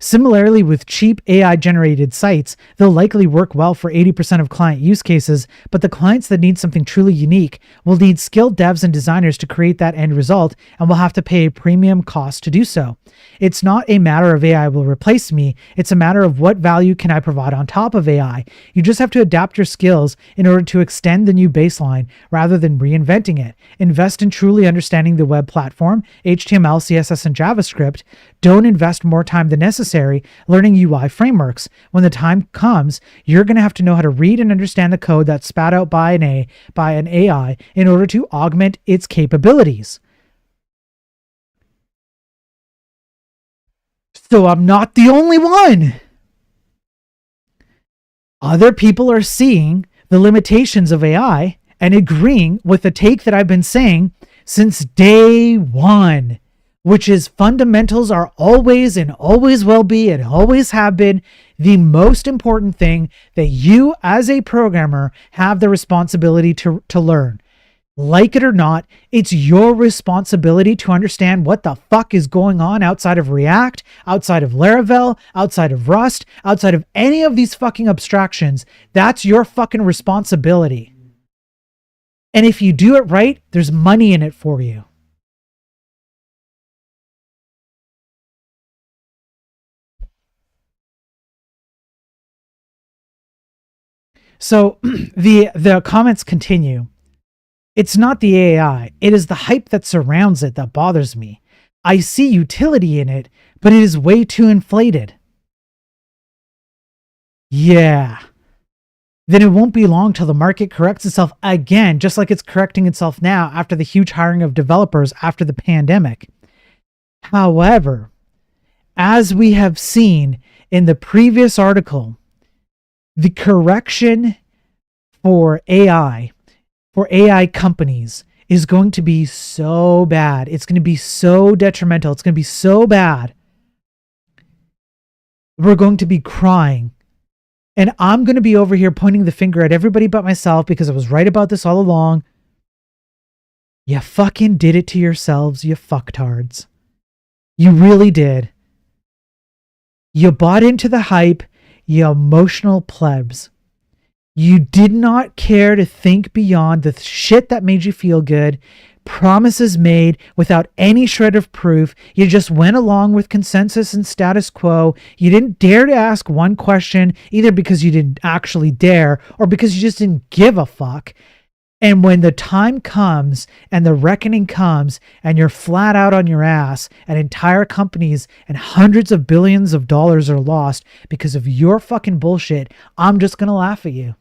Similarly, with cheap AI-generated sites, they'll likely work well for 80% of client use cases, but the clients that need something truly unique will need skilled devs and designers to create that end result and will have to pay a premium cost to do so. It's not a matter of AI will replace me, it's a matter of what value can I provide on top of AI. You just have to adapt your skills in order to extend the new baseline rather than reinventing it. Invest in truly understanding the web platform, HTML, CSS, and JavaScript. Don't invest more time than necessary learning UI frameworks. When the time comes, you're going to have to know how to read and understand the code that's spat out by an AI in order to augment its capabilities. So I'm not the only one. Other people are seeing the limitations of AI and agreeing with the take that I've been saying since day one, which is fundamentals are always and always will be and always have been the most important thing that you as a programmer have the responsibility to learn. Like it or not, it's your responsibility to understand what the fuck is going on outside of React, outside of Laravel, outside of Rust, outside of any of these fucking abstractions. That's your fucking responsibility. And if you do it right, there's money in it for you. So the comments continue. It's not the AI. It is the hype that surrounds it that bothers me. I see utility in it, but it is way too inflated. Yeah. Then it won't be long till the market corrects itself again, just like it's correcting itself now after the huge hiring of developers after the pandemic. However, as we have seen in the previous article, the correction for AI companies is going to be so bad. It's going to be so detrimental. It's going to be so bad. We're going to be crying. And I'm going to be over here pointing the finger at everybody but myself because I was right about this all along. You fucking did it to yourselves, you fucktards. You really did. You bought into the hype, you emotional plebs. You did not care to think beyond the shit that made you feel good, promises made without any shred of proof. You just went along with consensus and status quo. You didn't dare to ask one question, either because you didn't actually dare or because you just didn't give a fuck. And when the time comes and the reckoning comes and you're flat out on your ass and entire companies and hundreds of billions of dollars are lost because of your fucking bullshit, I'm just going to laugh at you.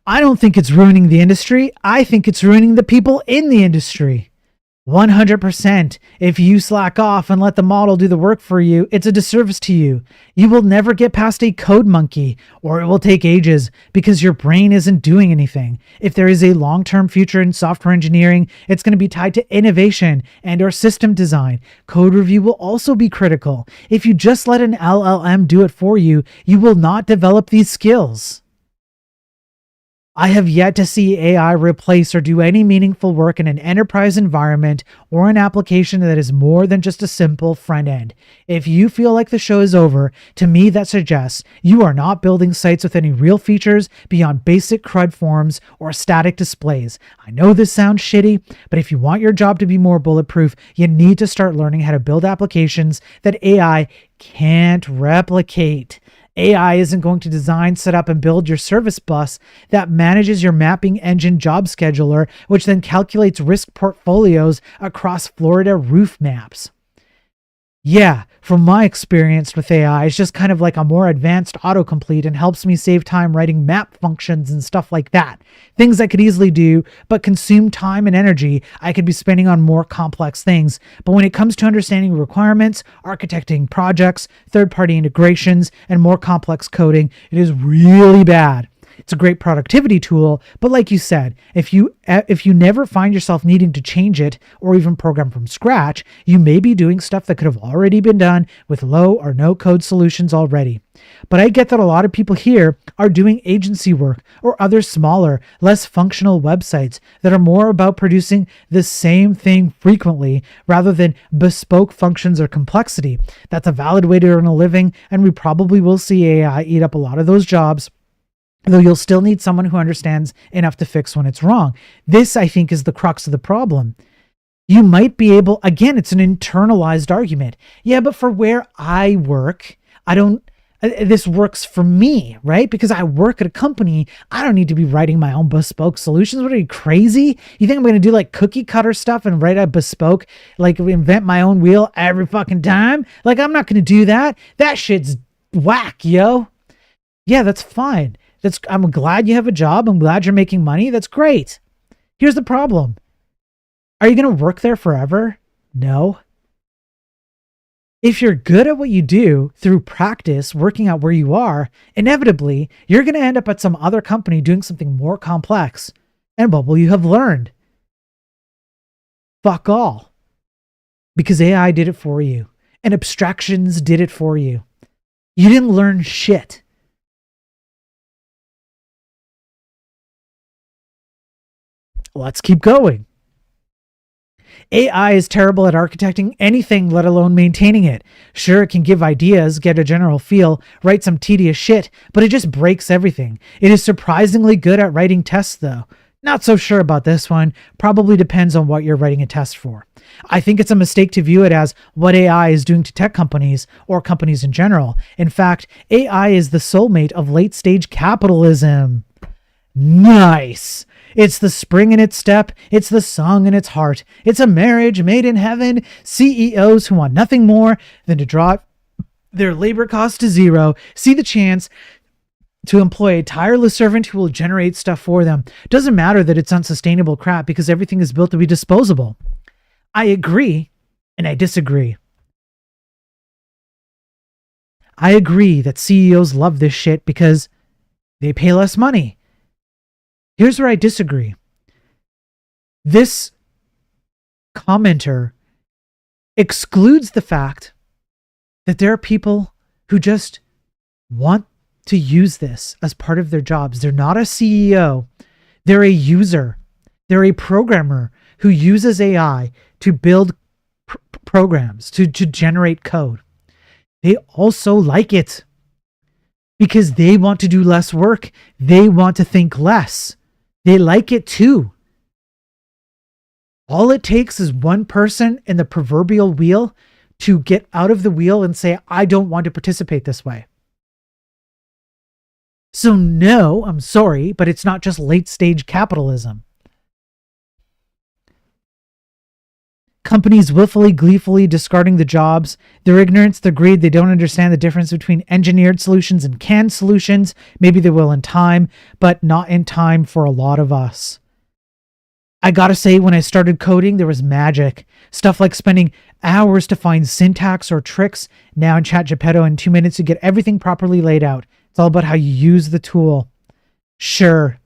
I don't think it's ruining the industry. I think it's ruining the people in the industry. 100%. If you slack off and let the model do the work for you, it's a disservice to you. You will never get past a code monkey, or it will take ages because your brain isn't doing anything. If there is a long-term future in software engineering, it's going to be tied to innovation and or system design. Code review will also be critical. If you just let an LLM do it for you, you will not develop these skills. I have yet to see AI replace or do any meaningful work in an enterprise environment or an application that is more than just a simple front end. If you feel like the show is over, to me that suggests you are not building sites with any real features beyond basic CRUD forms or static displays. I know this sounds shitty, but if you want your job to be more bulletproof, you need to start learning how to build applications that AI can't replicate. AI isn't going to design, set up, and build your service bus that manages your mapping engine job scheduler, which then calculates risk portfolios across Florida roof maps. Yeah, from my experience with AI, it's just kind of like a more advanced autocomplete and helps me save time writing map functions and stuff like that. Things I could easily do, but consume time and energy I could be spending on more complex things. But when it comes to understanding requirements, architecting projects, third-party integrations, and more complex coding, it is really bad. It's a great productivity tool, but like you said, if you never find yourself needing to change it or even program from scratch, you may be doing stuff that could have already been done with low or no code solutions already. But I get that a lot of people here are doing agency work or other smaller, less functional websites that are more about producing the same thing frequently rather than bespoke functions or complexity. That's a valid way to earn a living, and we probably will see AI eat up a lot of those jobs, though you'll still need someone who understands enough to fix when it's wrong. This, I think, is the crux of the problem. You might be able, again, it's an internalized argument. Yeah, but for where I work, this works for me, right? Because I work at a company, I don't need to be writing my own bespoke solutions. What are you, crazy? You think I'm going to do like cookie cutter stuff and write a bespoke, like invent my own wheel every fucking time? Like, I'm not going to do that. That shit's whack, yo. Yeah, that's fine. I'm glad you have a job. I'm glad you're making money. That's great. Here's the problem. Are you going to work there forever? No. If you're good at what you do through practice, working out where you are, inevitably, you're going to end up at some other company doing something more complex. And what will you have learned? Fuck all. Because AI did it for you. And abstractions did it for you. You didn't learn shit. Let's keep going. AI is terrible at architecting anything, let alone maintaining it. Sure, it can give ideas, get a general feel, write some tedious shit, but it just breaks everything. It is surprisingly good at writing tests, though. Not so sure about this one. Probably depends on what you're writing a test for. I think it's a mistake to view it as what AI is doing to tech companies or companies in general. In fact, AI is the soulmate of late-stage capitalism. Nice. It's the spring in its step. It's the song in its heart. It's a marriage made in heaven. CEOs who want nothing more than to drop their labor costs to zero, see the chance to employ a tireless servant who will generate stuff for them. Doesn't matter that it's unsustainable crap because everything is built to be disposable. I agree, and I disagree. I agree that CEOs love this shit because they pay less money. Here's where I disagree. This commenter excludes the fact that there are people who just want to use this as part of their jobs. They're not a CEO. They're a user. They're a programmer who uses AI to build programs, to generate code. They also like it because they want to do less work. They want to think less. They like it too. All it takes is one person in the proverbial wheel to get out of the wheel and say, I don't want to participate this way. So no, I'm sorry, but it's not just late stage capitalism. Companies willfully, gleefully discarding the jobs, their ignorance, their greed, they don't understand the difference between engineered solutions and canned solutions. Maybe they will in time, but not in time for a lot of us. I gotta say, when I started coding, there was magic. Stuff like spending hours to find syntax or tricks. Now in ChatGPT, in 2 minutes, you get everything properly laid out. It's all about how you use the tool. Sure,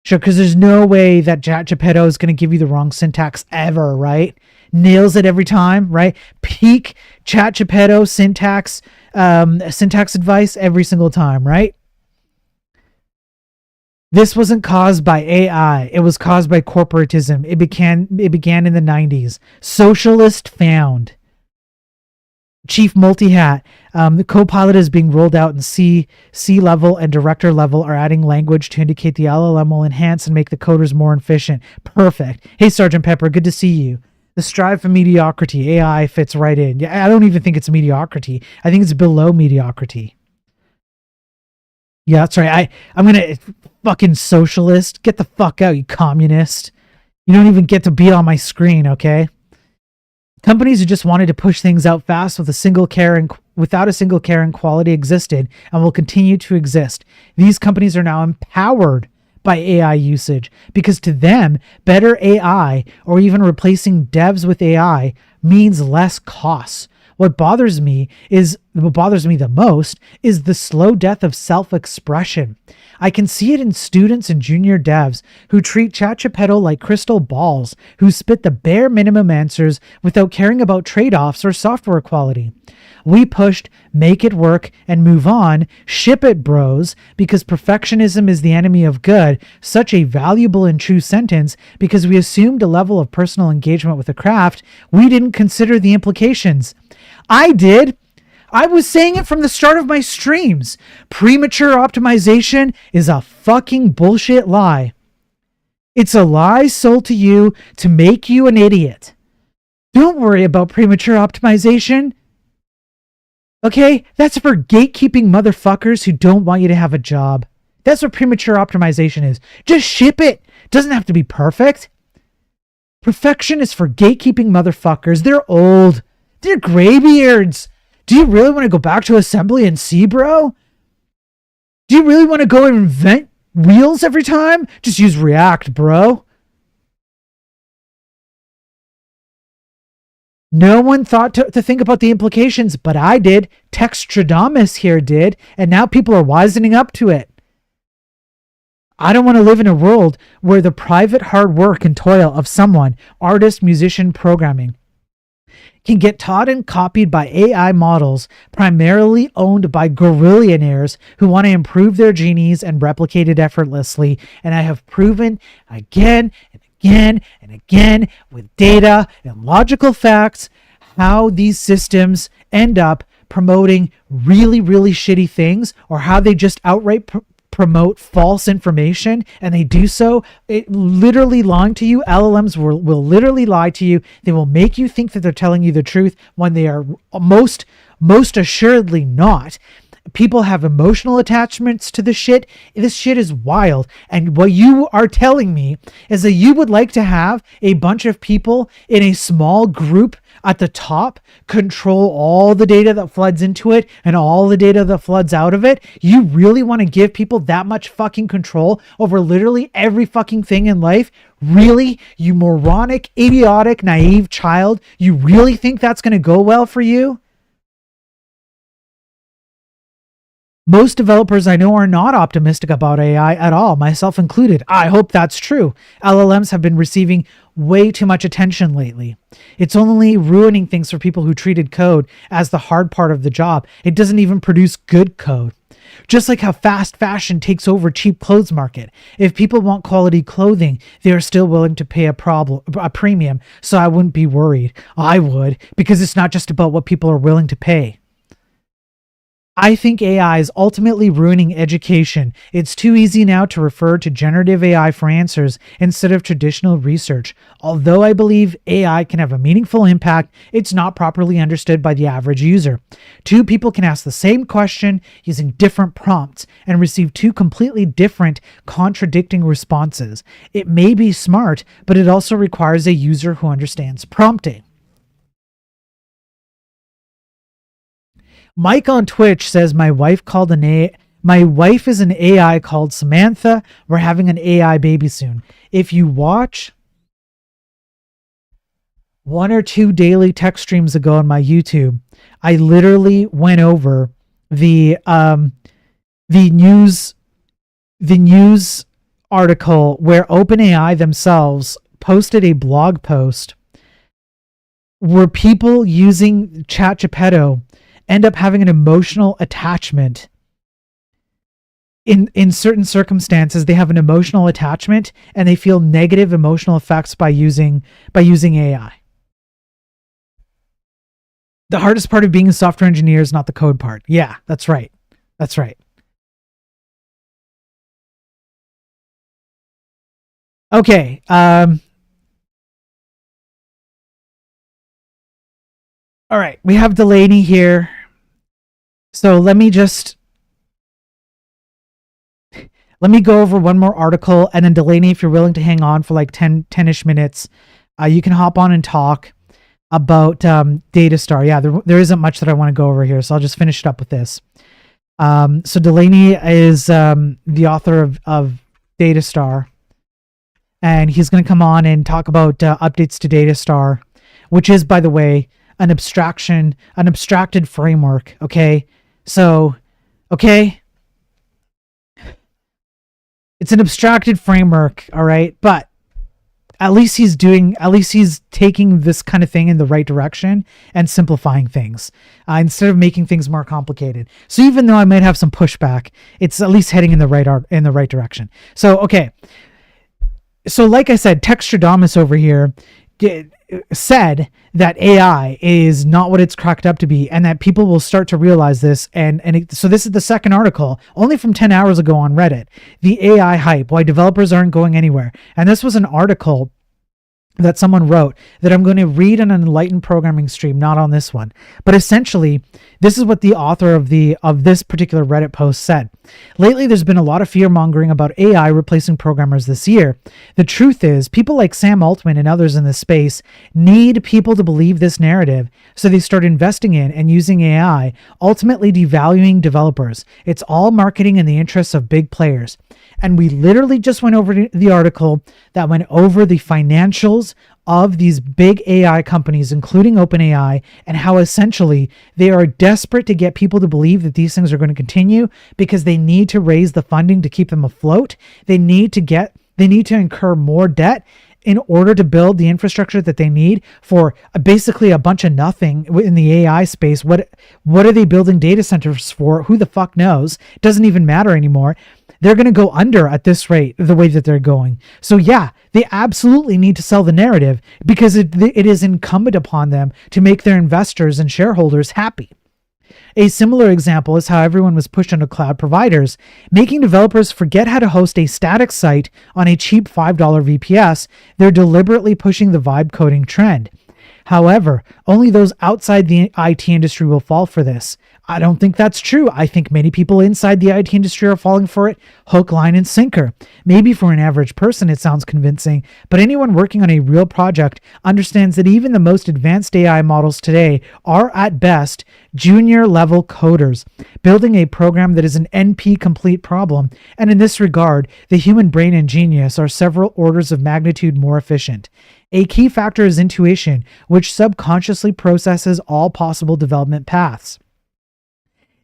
because there's no way that ChatGPT is going to give you the wrong syntax ever, right? Nails it every time, right? Peak ChatGPT syntax advice every single time, right? This wasn't caused by AI. It was caused by corporatism. It began in the 90s. Socialist found. Chief Multi-Hat. The Copilot is being rolled out in C level and director level are adding language to indicate the LLM will enhance and make the coders more efficient. Perfect. Hey, Sergeant Pepper, good to see you. The strive for mediocrity. AI fits right in. Yeah, I don't even think it's mediocrity. I think it's below mediocrity. Yeah, that's right. I'm going to fucking socialist. Get the fuck out, you communist. You don't even get to be on my screen, okay? Companies who just wanted to push things out fast without a single care and quality existed and will continue to exist. These companies are now empowered by AI usage because to them, better AI or even replacing devs with AI means less costs. What bothers me the most is the slow death of self-expression. I can see it in students and junior devs who treat ChatGPT like crystal balls, who spit the bare minimum answers without caring about trade-offs or software quality. We pushed make it work and move on, ship it bros, because perfectionism is the enemy of good, such a valuable and true sentence because we assumed a level of personal engagement with the craft. We didn't consider the implications. I did. I was saying it from the start of my streams. Premature optimization is a fucking bullshit lie. It's a lie sold to you to make you an idiot. Don't worry about premature optimization. Okay? That's for gatekeeping motherfuckers who don't want you to have a job. That's what premature optimization is. Just ship it. Doesn't have to be perfect. Perfection is for gatekeeping motherfuckers. They're old. They're graybeards. Do you really want to go back to assembly and see, bro? Do you really want to go and invent wheels every time? Just use React, bro. No one thought to think about the implications, but I did. Textradamus here did, and now people are wisening up to it. I don't want to live in a world where the private hard work and toil of someone, artist, musician, programming, can get taught and copied by AI models primarily owned by gorillionaires who want to improve their genies and replicate it effortlessly. And I have proven again and again and again with data and logical facts how these systems end up promoting really, really shitty things, or how they just outright promote false information, and they do so literally lying to you. LLMs will literally lie to you. They will make you think that they're telling you the truth when they are most assuredly not. People have emotional attachments to this shit. This shit is wild. And what you are telling me is that you would like to have a bunch of people in a small group at the top control all the data that floods into it and all the data that floods out of it. You really want to give people that much fucking control over literally every fucking thing in life? Really? You moronic, idiotic, naive child? You really think that's going to go well for you? Most developers I know are not optimistic about AI at all, myself included. I hope that's true. LLMs have been receiving way too much attention lately. It's only ruining things for people who treated code as the hard part of the job. It doesn't even produce good code. Just like how fast fashion takes over cheap clothes market. If people want quality clothing, they are still willing to pay a premium, so I wouldn't be worried. I would, because it's not just about what people are willing to pay. I think AI is ultimately ruining education. It's too easy now to refer to generative AI for answers instead of traditional research. Although I believe AI can have a meaningful impact, it's not properly understood by the average user. Two people can ask the same question using different prompts and receive two completely different, contradicting responses. It may be smart, but it also requires a user who understands prompting. Mike on Twitch says, my wife is an AI called Samantha. We're having an AI baby soon. If you watch one or two daily tech streams ago on my YouTube, I literally went over the news article where OpenAI themselves posted a blog post where people using ChatGPT end up having an emotional attachment. In certain circumstances, they have an emotional attachment and they feel negative emotional effects by using AI. The hardest part of being a software engineer is not the code part. Yeah, that's right. That's right. Okay. All right, we have Delaney here. So let me go over one more article, and then Delaney, if you're willing to hang on for like 10-ish minutes, you can hop on and talk about datastar. Yeah, there isn't much that I want to go over here, so I'll just finish it up with this. So Delaney is the author of datastar, and he's going to come on and talk about updates to datastar, which is, by the way, an abstracted framework. Okay. So, okay. It's an abstracted framework. All right. But at least he's taking this kind of thing in the right direction and simplifying things instead of making things more complicated. So even though I might have some pushback, it's at least heading in the right direction. So, okay. So like I said, Textradamus over here said that AI is not what it's cracked up to be, and that people will start to realize this. So this is the second article, only from 10 hours ago on Reddit. The AI hype, why developers aren't going anywhere. And this was an article that someone wrote that I'm going to read on an enlightened programming stream, not on this one. But essentially, this is what the author of this particular Reddit post said. Lately, there's been a lot of fear-mongering about AI replacing programmers this year. The truth is, people like Sam Altman and others in this space need people to believe this narrative, so they start investing in and using AI, ultimately devaluing developers. It's all marketing in the interests of big players. And we literally just went over the article that went over the financials of these big AI companies, including OpenAI, and how essentially they are desperate to get people to believe that these things are going to continue because they need to raise the funding to keep them afloat. They need to incur more debt in order to build the infrastructure that they need for basically a bunch of nothing in the AI space. What are they building data centers for? Who the fuck knows? It doesn't even matter anymore. They're going to go under at this rate, the way that they're going. So yeah, they absolutely need to sell the narrative because it is incumbent upon them to make their investors and shareholders happy. A similar example is how everyone was pushed onto cloud providers, making developers forget how to host a static site on a cheap $5 VPS. They're deliberately pushing the vibe coding trend. However, only those outside the IT industry will fall for this. I don't think that's true. I think many people inside the IT industry are falling for it hook, line, and sinker. Maybe for an average person it sounds convincing, but anyone working on a real project understands that even the most advanced AI models today are at best junior level coders, building a program that is an NP complete problem, and in this regard, the human brain and genius are several orders of magnitude more efficient. A key factor is intuition, which subconsciously processes all possible development paths.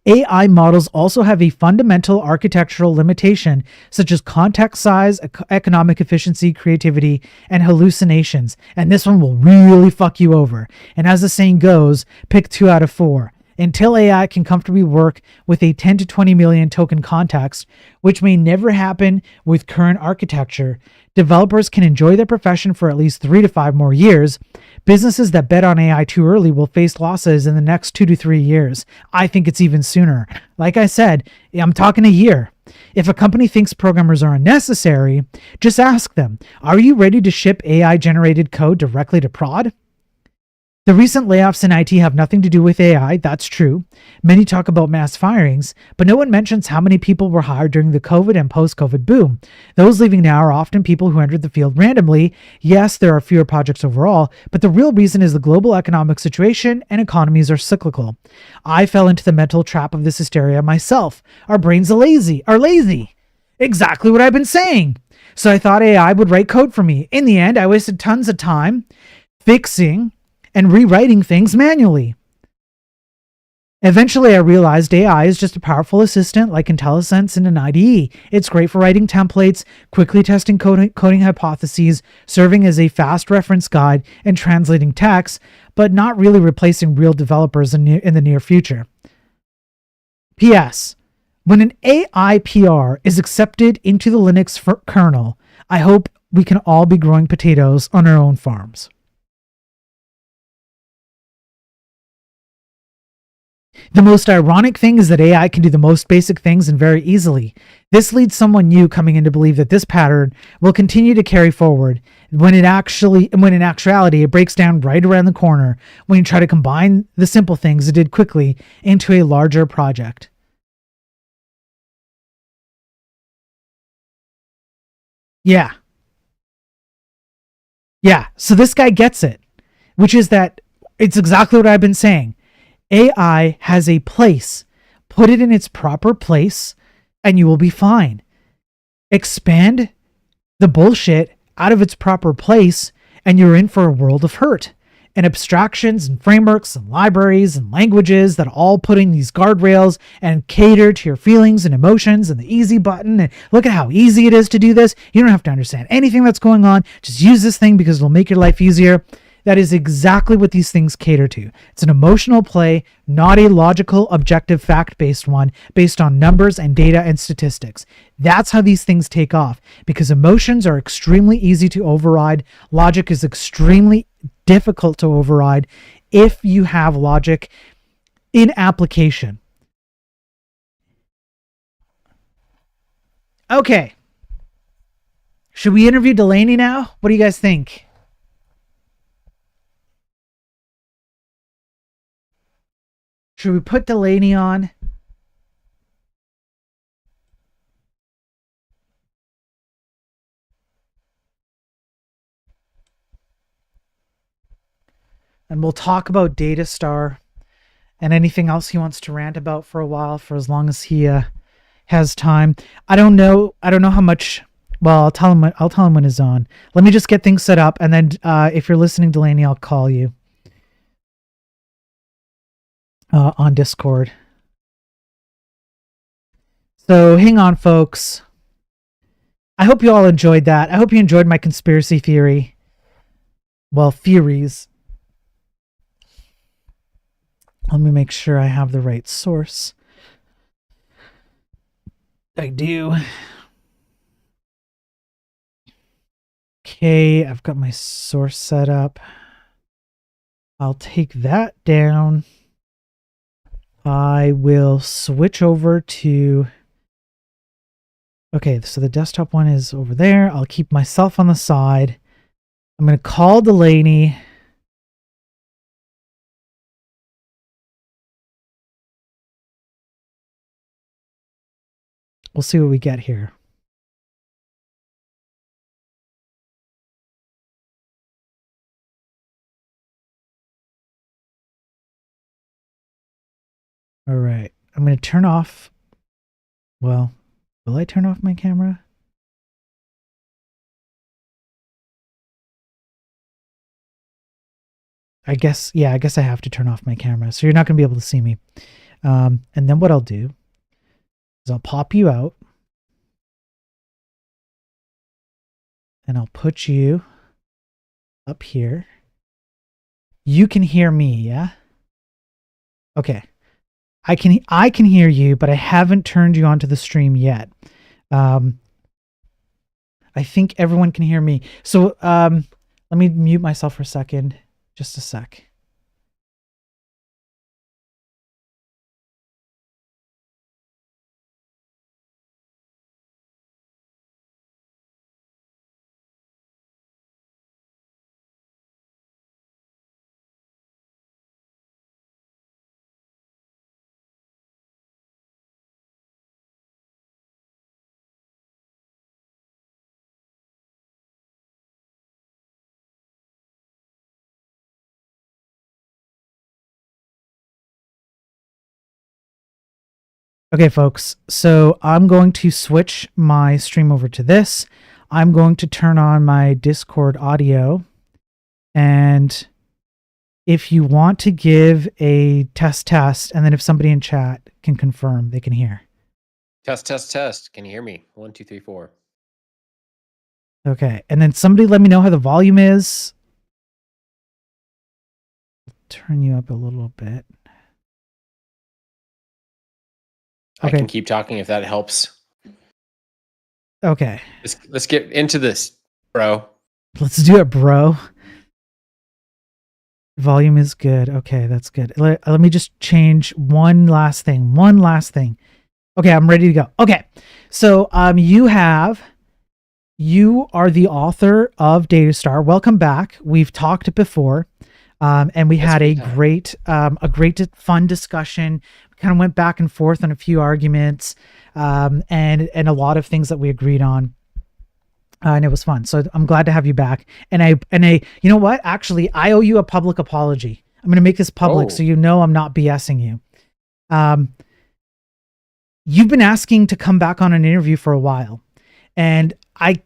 AI models also have a fundamental architectural limitation, such as context size, economic efficiency, creativity, and hallucinations. And this one will really fuck you over. And as the saying goes, pick 2 out of 4. Until AI can comfortably work with a 10 to 20 million token context, which may never happen with current architecture, developers can enjoy their profession for at least 3 to 5 more years. Businesses that bet on AI too early will face losses in the next 2 to 3 years. I think it's even sooner. Like I said, I'm talking a year. If a company thinks programmers are unnecessary, just ask them, are you ready to ship AI-generated code directly to prod? The recent layoffs in IT have nothing to do with AI, that's true. Many talk about mass firings, but no one mentions how many people were hired during the COVID and post-COVID boom. Those leaving now are often people who entered the field randomly. Yes, there are fewer projects overall, but the real reason is the global economic situation and economies are cyclical. I fell into the mental trap of this hysteria myself. Our brains are lazy. Exactly what I've been saying. So I thought AI would write code for me. In the end, I wasted tons of time fixing and rewriting things manually. Eventually, I realized AI is just a powerful assistant like IntelliSense in an IDE. It's great for writing templates, quickly testing coding hypotheses, serving as a fast reference guide, and translating text, but not really replacing real developers in the near future. P.S. When an AI PR is accepted into the Linux kernel, I hope we can all be growing potatoes on our own farms. The most ironic thing is that AI can do the most basic things and very easily. This leads someone new coming in to believe that this pattern will continue to carry forward when in actuality it breaks down right around the corner when you try to combine the simple things it did quickly into a larger project. Yeah, so this guy gets it, which is that it's exactly what I've been saying. AI has a place. Put it in its proper place and you will be fine. Expand the bullshit out of its proper place and you're in for a world of hurt. And abstractions and frameworks and libraries and languages that all put in these guardrails and cater to your feelings and emotions and the easy button. And look at how easy it is to do this. You don't have to understand anything that's going on. Just use this thing because it'll make your life easier. That is exactly what these things cater to. It's an emotional play, not a logical, objective, fact-based one based on numbers and data and statistics. That's how these things take off because emotions are extremely easy to override. Logic is extremely difficult to override if you have logic in application. Okay. Should we interview Delaney now? What do you guys think? Should we put Delaney on? And we'll talk about datastar and anything else he wants to rant about for a while, for as long as he has time. I don't know how much Well, I'll tell him. I'll tell him when it's on. Let me just get things set up, and then if you're listening, Delaney, I'll call you on Discord. So hang on, folks. I hope you all enjoyed that. I hope you enjoyed my conspiracy theory. Well, theories. Let me make sure I have the right source. I do. Okay, I've got my source set up. I'll take that down. I will switch over to... Okay, so the desktop one is over there. I'll keep myself on the side. I'm going to call Delaney. We'll see what we get here. All right. I'm going to turn off. Well, will I turn off my camera? I guess I have to turn off my camera. So you're not going to be able to see me. And then what I'll do is I'll pop you out. And I'll put you up here. You can hear me, yeah? Okay. I can hear you, but I haven't turned you onto the stream yet. I think everyone can hear me. So let me mute myself for a second. Just a sec. Okay, folks, so I'm going to switch my stream over to this. I'm going to turn on my Discord audio. And if you want to give a test, and then if somebody in chat can confirm, they can hear. Test. Can you hear me? 1, 2, 3, 4. Okay, and then somebody let me know how the volume is. Turn you up a little bit. I can keep talking if that helps. Okay. Let's get into this, bro. Let's do it, bro. Volume is good. Okay, that's good. Let me just change one last thing. Okay, I'm ready to go. Okay. So you are the author of Datastar. Welcome back. We've talked before. And we had a great fun discussion. We kind of went back and forth on a few arguments, and a lot of things that we agreed on. And it was fun. So I'm glad to have you back. And I, you know what? Actually, I owe you a public apology. I'm going to make this public so you know I'm not BSing you. You've been asking to come back on an interview for a while, and I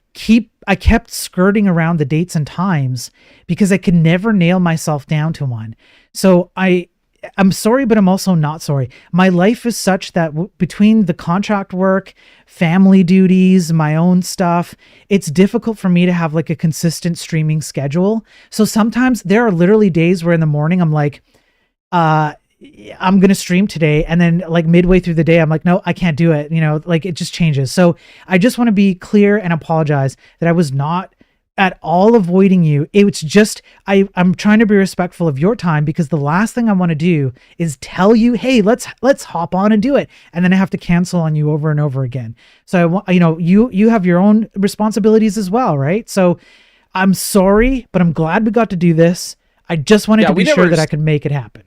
kept skirting around the dates and times because I could never nail myself down to one. So I'm sorry, but I'm also not sorry. My life is such that between the contract work, family duties, my own stuff, it's difficult for me to have like a consistent streaming schedule. So sometimes there are literally days where in the morning I'm like, I'm going to stream today. And then like midway through the day, I'm like, no, I can't do it. You know, like it just changes. So I just want to be clear and apologize that I was not at all avoiding you. It's just, I'm trying to be respectful of your time, because the last thing I want to do is tell you, hey, let's hop on and do it. And then I have to cancel on you over and over again. So I want, you have your own responsibilities as well. Right. So I'm sorry, but I'm glad we got to do this. I just wanted to be sure that I could make it happen.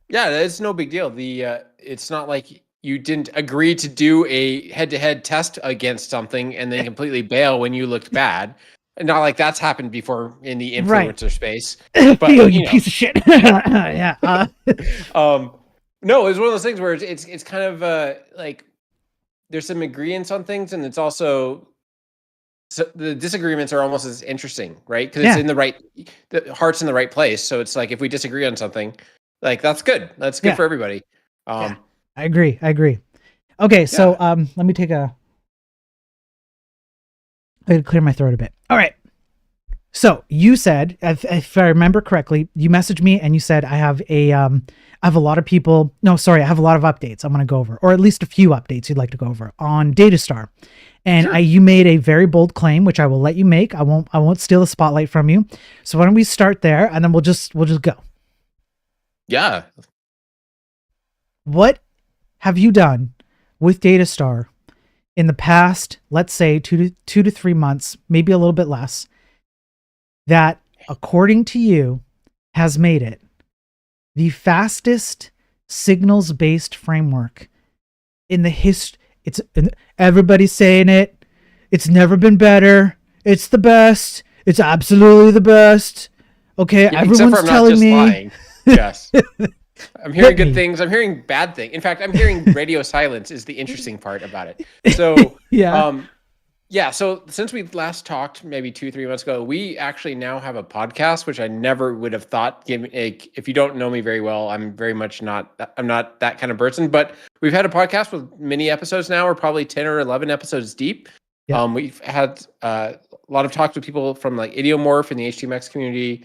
Yeah, it's no big deal. It's not like you didn't agree to do a head-to-head test against something and then completely bail when you looked bad. And not like that's happened before in the influencer space. But you piece of shit. Yeah. No, it's one of those things where it's kind of like there's some agreements on things, and it's also so the disagreements are almost as interesting, right? Because Yeah. it's in the heart's in the right place. So it's like if we disagree on something, like that's good. That's good Yeah. for everybody. I agree. Okay, so let me take I gotta clear my throat a bit. All right. So you said, if I remember correctly, you messaged me and you said I have a lot of people. No, sorry, I have a lot of updates I'm going to go over, or at least a few updates you'd like to go over on datastar. And Sure. you made a very bold claim, which I will let you make. I won't steal the spotlight from you. So why don't we start there, and then we'll just go. Yeah. What have you done with datastar in the past, let's say 2 to 3 months, maybe a little bit less, that according to you has made it the fastest signals-based framework in the history? Everybody's saying it. It's never been better. It's the best. It's absolutely the best. Okay, Yeah, everyone's telling me. Lying. Yes. I'm hearing Hit me. good things. I'm hearing bad things. In fact, I'm hearing radio silence is the interesting part about it. So, Yeah. yeah. So since we last talked maybe 2-3 months ago, we actually now have a podcast, which I never would have thought. If you don't know me very well, I'm not that kind of person, but we've had a podcast with many episodes now. We're probably 10 or 11 episodes deep. Yeah. We've had a lot of talks with people from like Idiomorph in the HTMX community.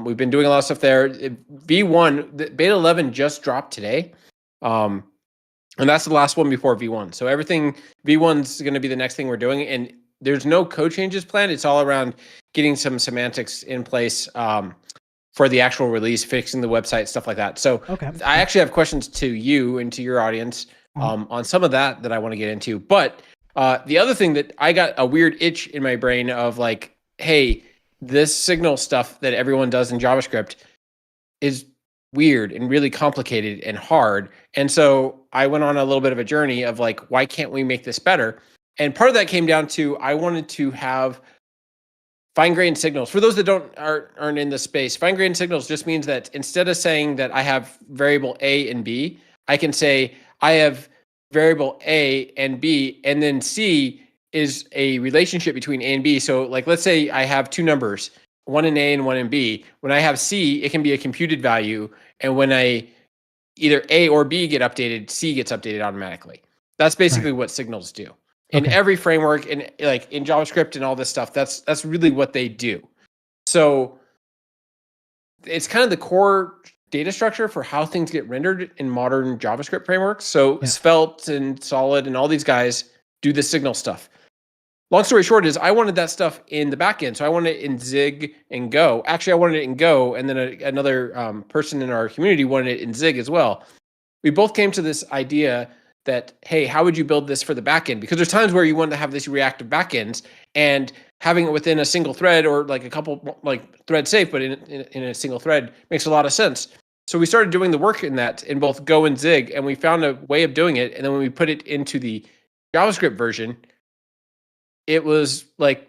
We've been doing a lot of stuff there. V1, the beta 11 just dropped today. And that's the last one before V1. So everything, V1's going to be the next thing we're doing. And there's no code changes planned. It's all around getting some semantics in place for the actual release, fixing the website, stuff like that. So Okay. I actually have questions to you and to your audience on some of that I want to get into. But the other thing that I got a weird itch in my brain of like, hey, this signal stuff that everyone does in JavaScript is weird and really complicated and hard. And so I went on a little bit of a journey of like, why can't we make this better? And part of that came down to I wanted to have fine-grained signals. For those that aren't in the space, fine-grained signals just means that instead of saying that I have variable A and B, I can say I have variable A and B, and then C is a relationship between A and B. So like, let's say I have two numbers, one in A and one in B. When I have C, it can be a computed value. And when either A or B get updated, C gets updated automatically. That's basically what signals do. In every framework, and like in JavaScript and all this stuff, that's really what they do. So it's kind of the core data structure for how things get rendered in modern JavaScript frameworks. So Svelte and Solid and all these guys do the signal stuff. Long story short is I wanted that stuff in the backend. So I wanted it in Zig and Go. Actually, I wanted it in Go, and then another person in our community wanted it in Zig as well. We both came to this idea that, hey, how would you build this for the backend? Because there's times where you want to have this reactive backends, and having it within a single thread or like a couple like thread safe, but in a single thread makes a lot of sense. So we started doing the work in that in both Go and Zig, and we found a way of doing it. And then when we put it into the JavaScript version, it was like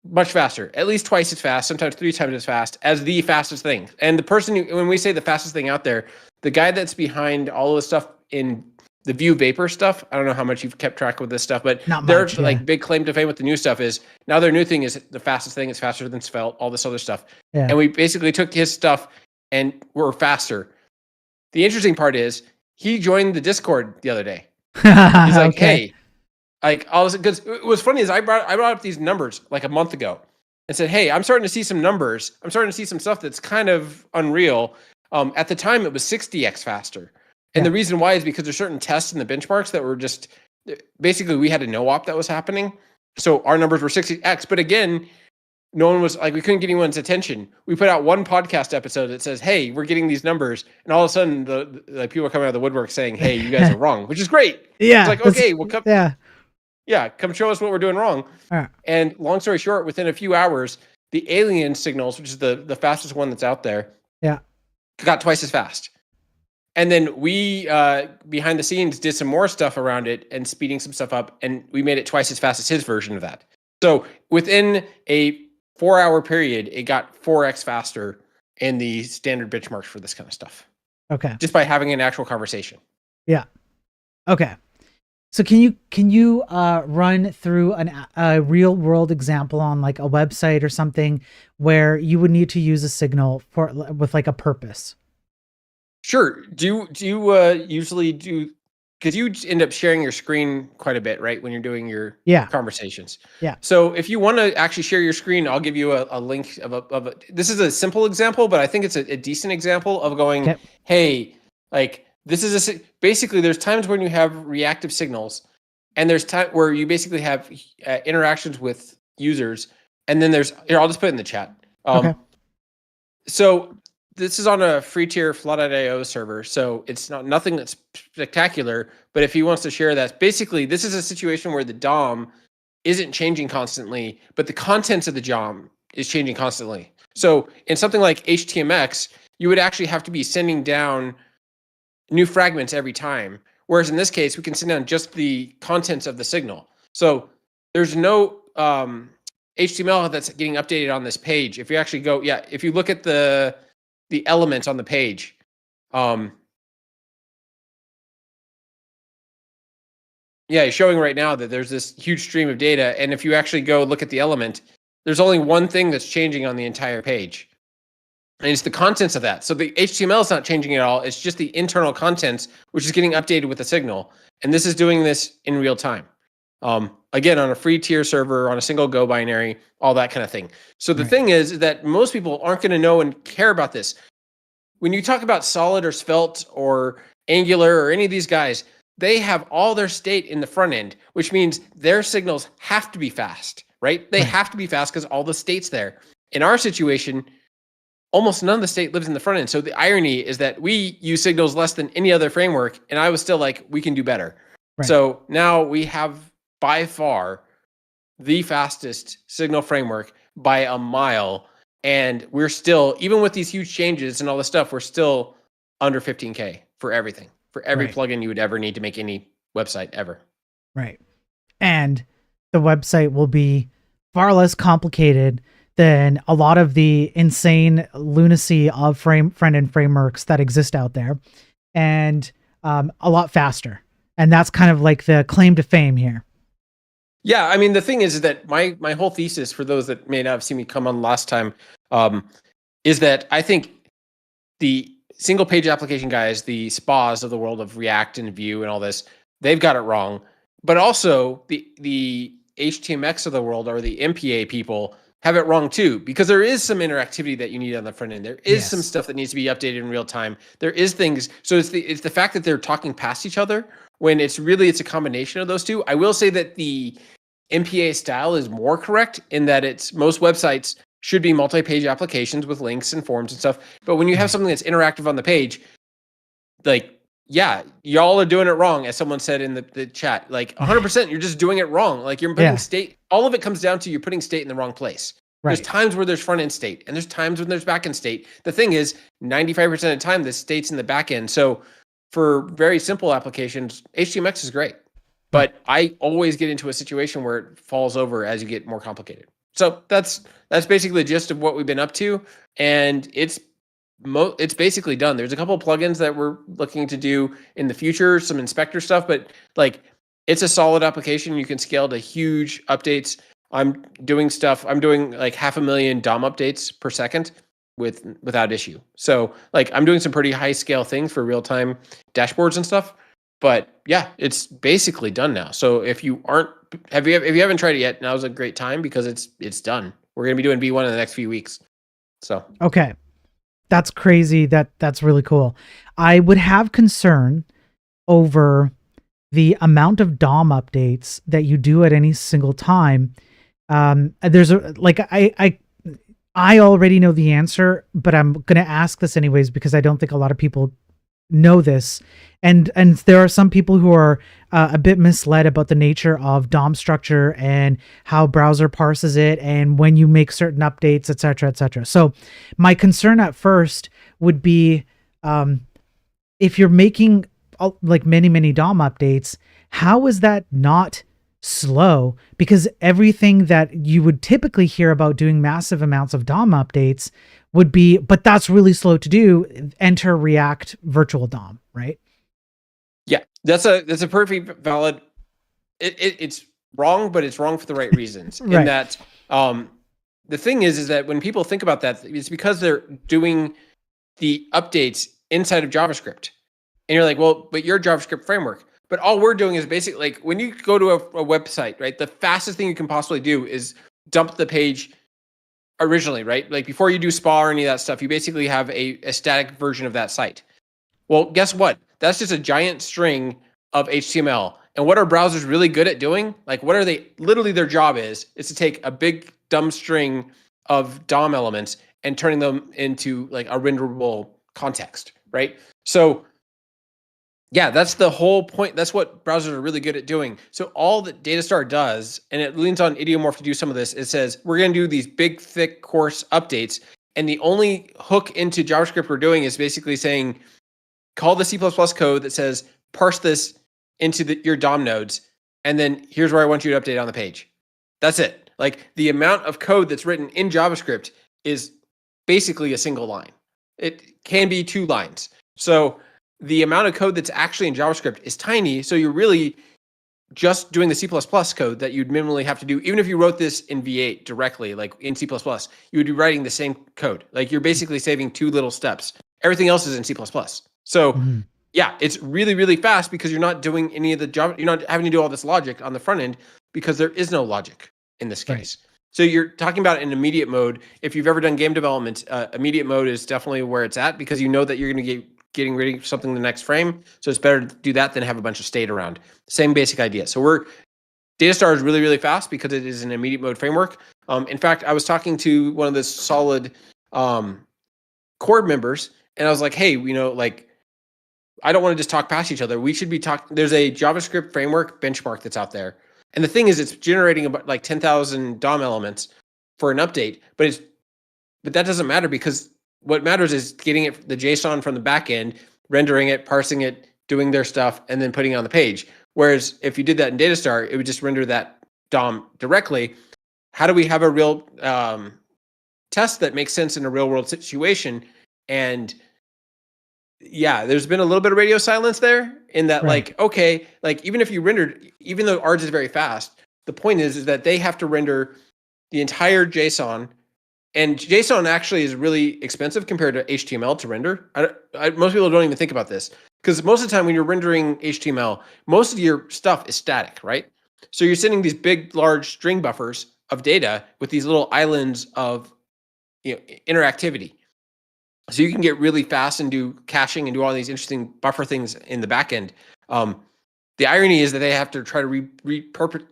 much faster, at least twice as fast, sometimes 3 times as fast as the fastest thing. And the person, when we say the fastest thing out there, the guy that's behind all of the stuff in the Vue Vapor stuff, I don't know how much you've kept track with this stuff, but their like big claim to fame with the new stuff is now their new thing is the fastest thing. It's faster than Svelte, all this other stuff. Yeah. And we basically took his stuff and we're faster. The interesting part is he joined the Discord the other day. He's like, hey, like all this, because it was funny is I brought up these numbers like a month ago and said, hey, I'm starting to see some numbers. I'm starting to see some stuff that's kind of unreal. At the time, it was 60x faster. And the reason why is because there's certain tests in the benchmarks that were just, basically we had a no-op that was happening. So our numbers were 60x. But again, no one was like, we couldn't get anyone's attention. We put out one podcast episode that says, hey, we're getting these numbers. And all of a sudden, the people are coming out of the woodwork saying, hey, you guys are wrong, which is great. Yeah. It's like, okay, we'll come. Yeah, come show us what we're doing wrong. And long story short, within a few hours, the alien signals, which is the fastest one that's out there, got twice as fast. And then we, behind the scenes, did some more stuff around it and speeding some stuff up, and we made it twice as fast as his version of that. So within a 4-hour period, it got 4x faster in the standard benchmarks for this kind of stuff. Okay. Just by having an actual conversation. Yeah. Okay. So can you run through a real world example on like a website or something where you would need to use a signal for with like a purpose? Sure. Do you usually do, because you end up sharing your screen quite a bit, right? When you're doing your Yeah. conversations. Yeah. So if you want to actually share your screen, I'll give you a link of a, this is a simple example, but I think it's a decent example of going, Okay. hey, like this is basically there's times when you have reactive signals, and there's time where you basically have interactions with users, and then there's, here, I'll just put it in the chat. Okay. So this is on a free tier Flaw.io server, so it's nothing that's spectacular. But if he wants to share that, basically this is a situation where the DOM isn't changing constantly, but the contents of the DOM is changing constantly. So in something like HTMX, you would actually have to be sending down new fragments every time. Whereas in this case, we can send down just the contents of the signal. So there's no HTML that's getting updated on this page. If you actually go, yeah, if you look at the elements on the page, yeah, it's showing right now that there's this huge stream of data. And if you actually go look at the element, there's only one thing that's changing on the entire page. And it's the contents of that. So the HTML is not changing at all. It's just the internal contents, which is getting updated with the signal. And this is doing this in real time. Again, on a free tier server, on a single Go binary, all that kind of thing. So the thing is that most people aren't going to know and care about this. When you talk about Solid or Svelte or Angular or any of these guys, they have all their state in the front end, which means their signals have to be fast, right? They have to be fast because all the state's there. In our situation, almost none of the state lives in the front end. So the irony is that we use signals less than any other framework, and I was still like, we can do better. Right. So now we have by far the fastest signal framework by a mile, and we're still, even with these huge changes and all this stuff, we're still under 15K for everything, for every plugin you would ever need to make any website ever. Right. And the website will be far less complicated than a lot of the insane lunacy of front-end frameworks that exist out there, and a lot faster. And that's kind of like the claim to fame here. Yeah, I mean, the thing is that my whole thesis, for those that may not have seen me come on last time, is that I think the single page application guys, the SPAs of the world of React and Vue and all this, they've got it wrong. But also the HTMX of the world, or the MPA people, have it wrong too, because there is some interactivity that you need on the front end. There is some stuff that needs to be updated in real time. There is things. So it's the fact that they're talking past each other when it's a combination of those two. I will say that the MPA style is more correct in that most websites should be multi-page applications with links and forms and stuff. But when you have something that's interactive on the page, like, yeah, y'all are doing it wrong, as someone said in the chat. Like 100%, you're just doing it wrong. Like you're putting state. All of it comes down to you're putting state in the wrong place. Right. There's times where there's front end state, and there's times when there's back end state. The thing is, 95% of the time, the state's in the back end. So for very simple applications, HTMX is great. But I always get into a situation where it falls over as you get more complicated. So that's basically the gist of what we've been up to, and it's basically done. There's a couple of plugins that we're looking to do in the future, some inspector stuff, but like it's a solid application. You can scale to huge updates. I'm doing like 500,000 DOM updates per second without issue. So like I'm doing some pretty high scale things for real time dashboards and stuff. But yeah, it's basically done now. So if you haven't tried it yet, now's a great time because it's done. We're gonna be doing V1 in the next few weeks. So okay, that's crazy. That's really cool. I would have concern over the amount of DOM updates that you do at any single time. There's I already know the answer, but I'm gonna ask this anyways because I don't think a lot of people know this, and there are some people who are a bit misled about the nature of DOM structure and how browser parses it and when you make certain updates, etc., etc. So my concern at first would be if you're making like many DOM updates, how is that not slow? Because everything that you would typically hear about doing massive amounts of DOM updates would be, but that's really slow to do. Enter React virtual DOM, right? Yeah, that's a perfect valid it's wrong, but it's wrong for the right reasons. Right. In that, the thing is that when people think about that, it's because they're doing the updates inside of JavaScript, and you're like, well, but you're a JavaScript framework. But all we're doing is basically like when you go to a website, right? The fastest thing you can possibly do is dump the page originally, right? Like before you do SPA or any of that stuff, you basically have a static version of that site. Well, guess what? That's just a giant string of HTML. And what are browsers really good at doing? Like, what are they? Literally, their job is to take a big dumb string of DOM elements and turning them into like a renderable context, right? So, yeah, that's the whole point. That's what browsers are really good at doing. So all that datastar does, and it leans on Idiomorph to do some of this, it says we're going to do these big, thick, coarse updates. And the only hook into JavaScript we're doing is basically saying, call the C++ code that says, parse this into your DOM nodes, and then here's where I want you to update on the page. That's it. Like the amount of code that's written in JavaScript is basically a single line. It can be 2 lines. So the amount of code that's actually in JavaScript is tiny. So you're really just doing the C++ code that you'd minimally have to do. Even if you wrote this in V8 directly, like in C++, you would be writing the same code. Like you're basically saving 2 little steps. Everything else is in C++. So yeah, it's really, really fast because you're not doing any of the Java. You're not having to do all this logic on the front end because there is no logic in this case. Right. So you're talking about an immediate mode. If you've ever done game development, immediate mode is definitely where it's at because you know that you're going to get getting ready for something in the next frame. So it's better to do that than have a bunch of state around. Same basic idea. So datastar is really, really fast because it is an immediate mode framework. In fact, I was talking to one of the Solid core members, and I was like, hey, like, I don't want to just talk past each other. We should be talking. There's a JavaScript framework benchmark that's out there. And the thing is, it's generating about like 10,000 DOM elements for an update, but that doesn't matter because what matters is getting the JSON from the back end, rendering it, parsing it, doing their stuff, and then putting it on the page. Whereas if you did that in datastar, it would just render that DOM directly. How do we have a real test that makes sense in a real world situation? And yeah, there's been a little bit of radio silence there in that, right. Like, okay, like even if you rendered, even though ours is very fast, the point is that they have to render the entire JSON. And JSON actually is really expensive compared to HTML to render. Most people don't even think about this because most of the time when you're rendering HTML, most of your stuff is static, right? So you're sending these big, large string buffers of data with these little islands of interactivity. So you can get really fast and do caching and do all these interesting buffer things in the back end. The irony is that they have to try to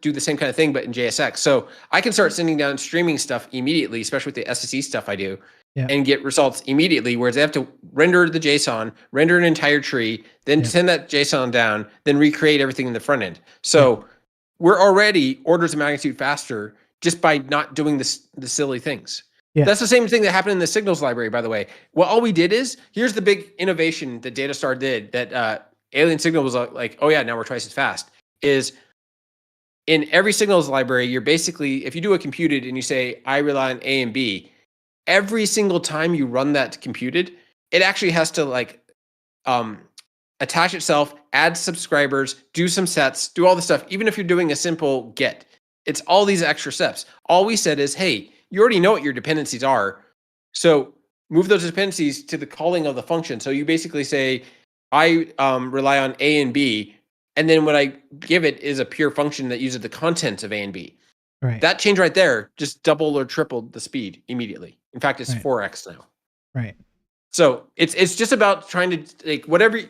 do the same kind of thing, but in JSX. So I can start sending down streaming stuff immediately, especially with the SSE stuff I do, and get results immediately, whereas they have to render the JSON, render an entire tree, then send that JSON down, then recreate everything in the front end. So we're already orders of magnitude faster just by not doing the silly things. Yeah. That's the same thing that happened in the signals library, by the way. Well, all we did is, here's the big innovation that datastar did that Alien Signal was like, oh yeah, now we're twice as fast, is in every signals library, you're basically, if you do a computed and you say, I rely on A and B, every single time you run that computed, it actually has to like attach itself, add subscribers, do some sets, do all the stuff, even if you're doing a simple get. It's all these extra steps. All we said is, hey, you already know what your dependencies are, so move those dependencies to the calling of the function. So you basically say, I rely on A and B, and then what I give it is a pure function that uses the contents of A and B. Right. That change right there just doubled or tripled the speed immediately. In fact, it's 4x now. Right. So it's just about trying to like whatever,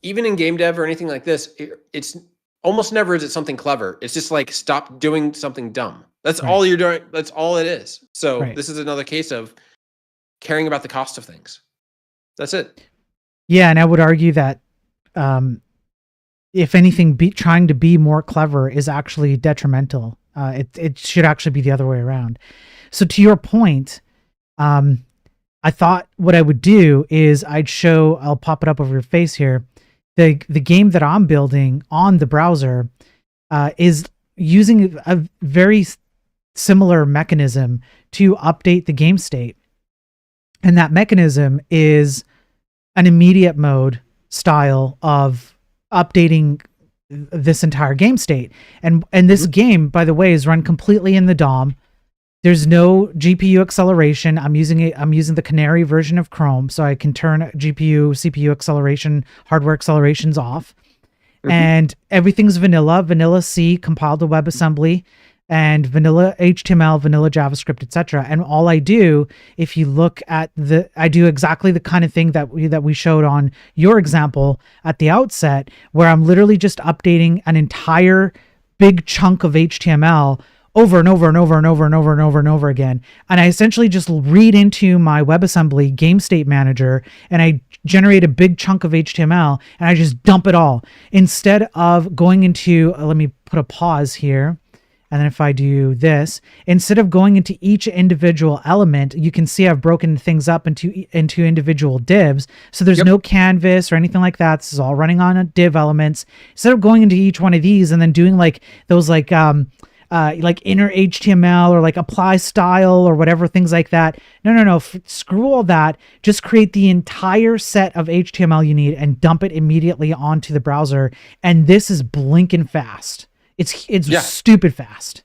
even in game dev or anything like this, it's almost never is it something clever. It's just like stop doing something dumb. That's all you're doing. That's all it is. So this is another case of caring about the cost of things. That's it. Yeah, and I would argue that if anything, trying to be more clever is actually detrimental. It should actually be the other way around. So to your point, I thought what I would do is I'll pop it up over your face here. The game that I'm building on the browser is using a very similar mechanism to update the game state. And that mechanism is an immediate mode style of updating this entire game state. And this game, by the way, is run completely in the DOM. There's no GPU acceleration. I'm using the Canary version of Chrome, so I can turn GPU, CPU acceleration, hardware accelerations off. And everything's vanilla C compiled to WebAssembly, and vanilla HTML, vanilla JavaScript, etc. And all I do, if you look at I do exactly the kind of thing that we showed on your example at the outset, where I'm literally just updating an entire big chunk of HTML over and over and over and over and over and over and over again. And I essentially just read into my WebAssembly game state manager, and I generate a big chunk of HTML, and I just dump it all. Instead of going into, let me put a pause here. And then if I do this, instead of going into each individual element, you can see I've broken things up into individual divs. So there's no canvas or anything like that. This is all running on div elements. Instead of going into each one of these and then doing like those like inner HTML or like apply style or whatever, things like that. No. Screw all that. Just create the entire set of HTML you need and dump it immediately onto the browser. And this is blinking fast. It's stupid fast.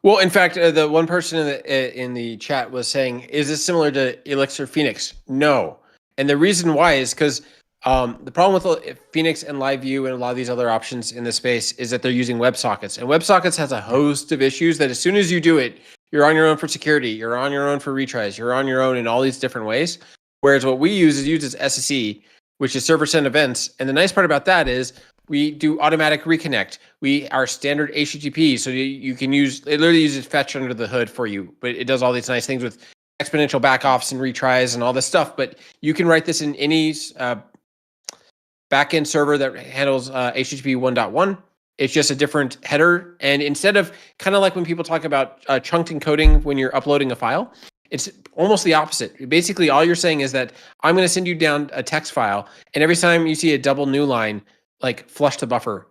Well, in fact, the one person in the chat was saying, "Is this similar to Elixir Phoenix?" No, and the reason why is because the problem with Phoenix and LiveView and a lot of these other options in this space is that they're using WebSockets, and WebSockets has a host of issues that as soon as you do it, you're on your own for security, you're on your own for retries, you're on your own in all these different ways. Whereas what we use uses SSE, which is server send events, and the nice part about that is we do automatic reconnect. We are standard HTTP, so you can use it. Literally uses fetch under the hood for you, but it does all these nice things with exponential backoffs and retries and all this stuff. But you can write this in any backend server that handles HTTP 1.1. It's just a different header, and instead of kind of like when people talk about chunked encoding when you're uploading a file, it's almost the opposite. Basically, all you're saying is that I'm going to send you down a text file, and every time you see a double new line, like flush the buffer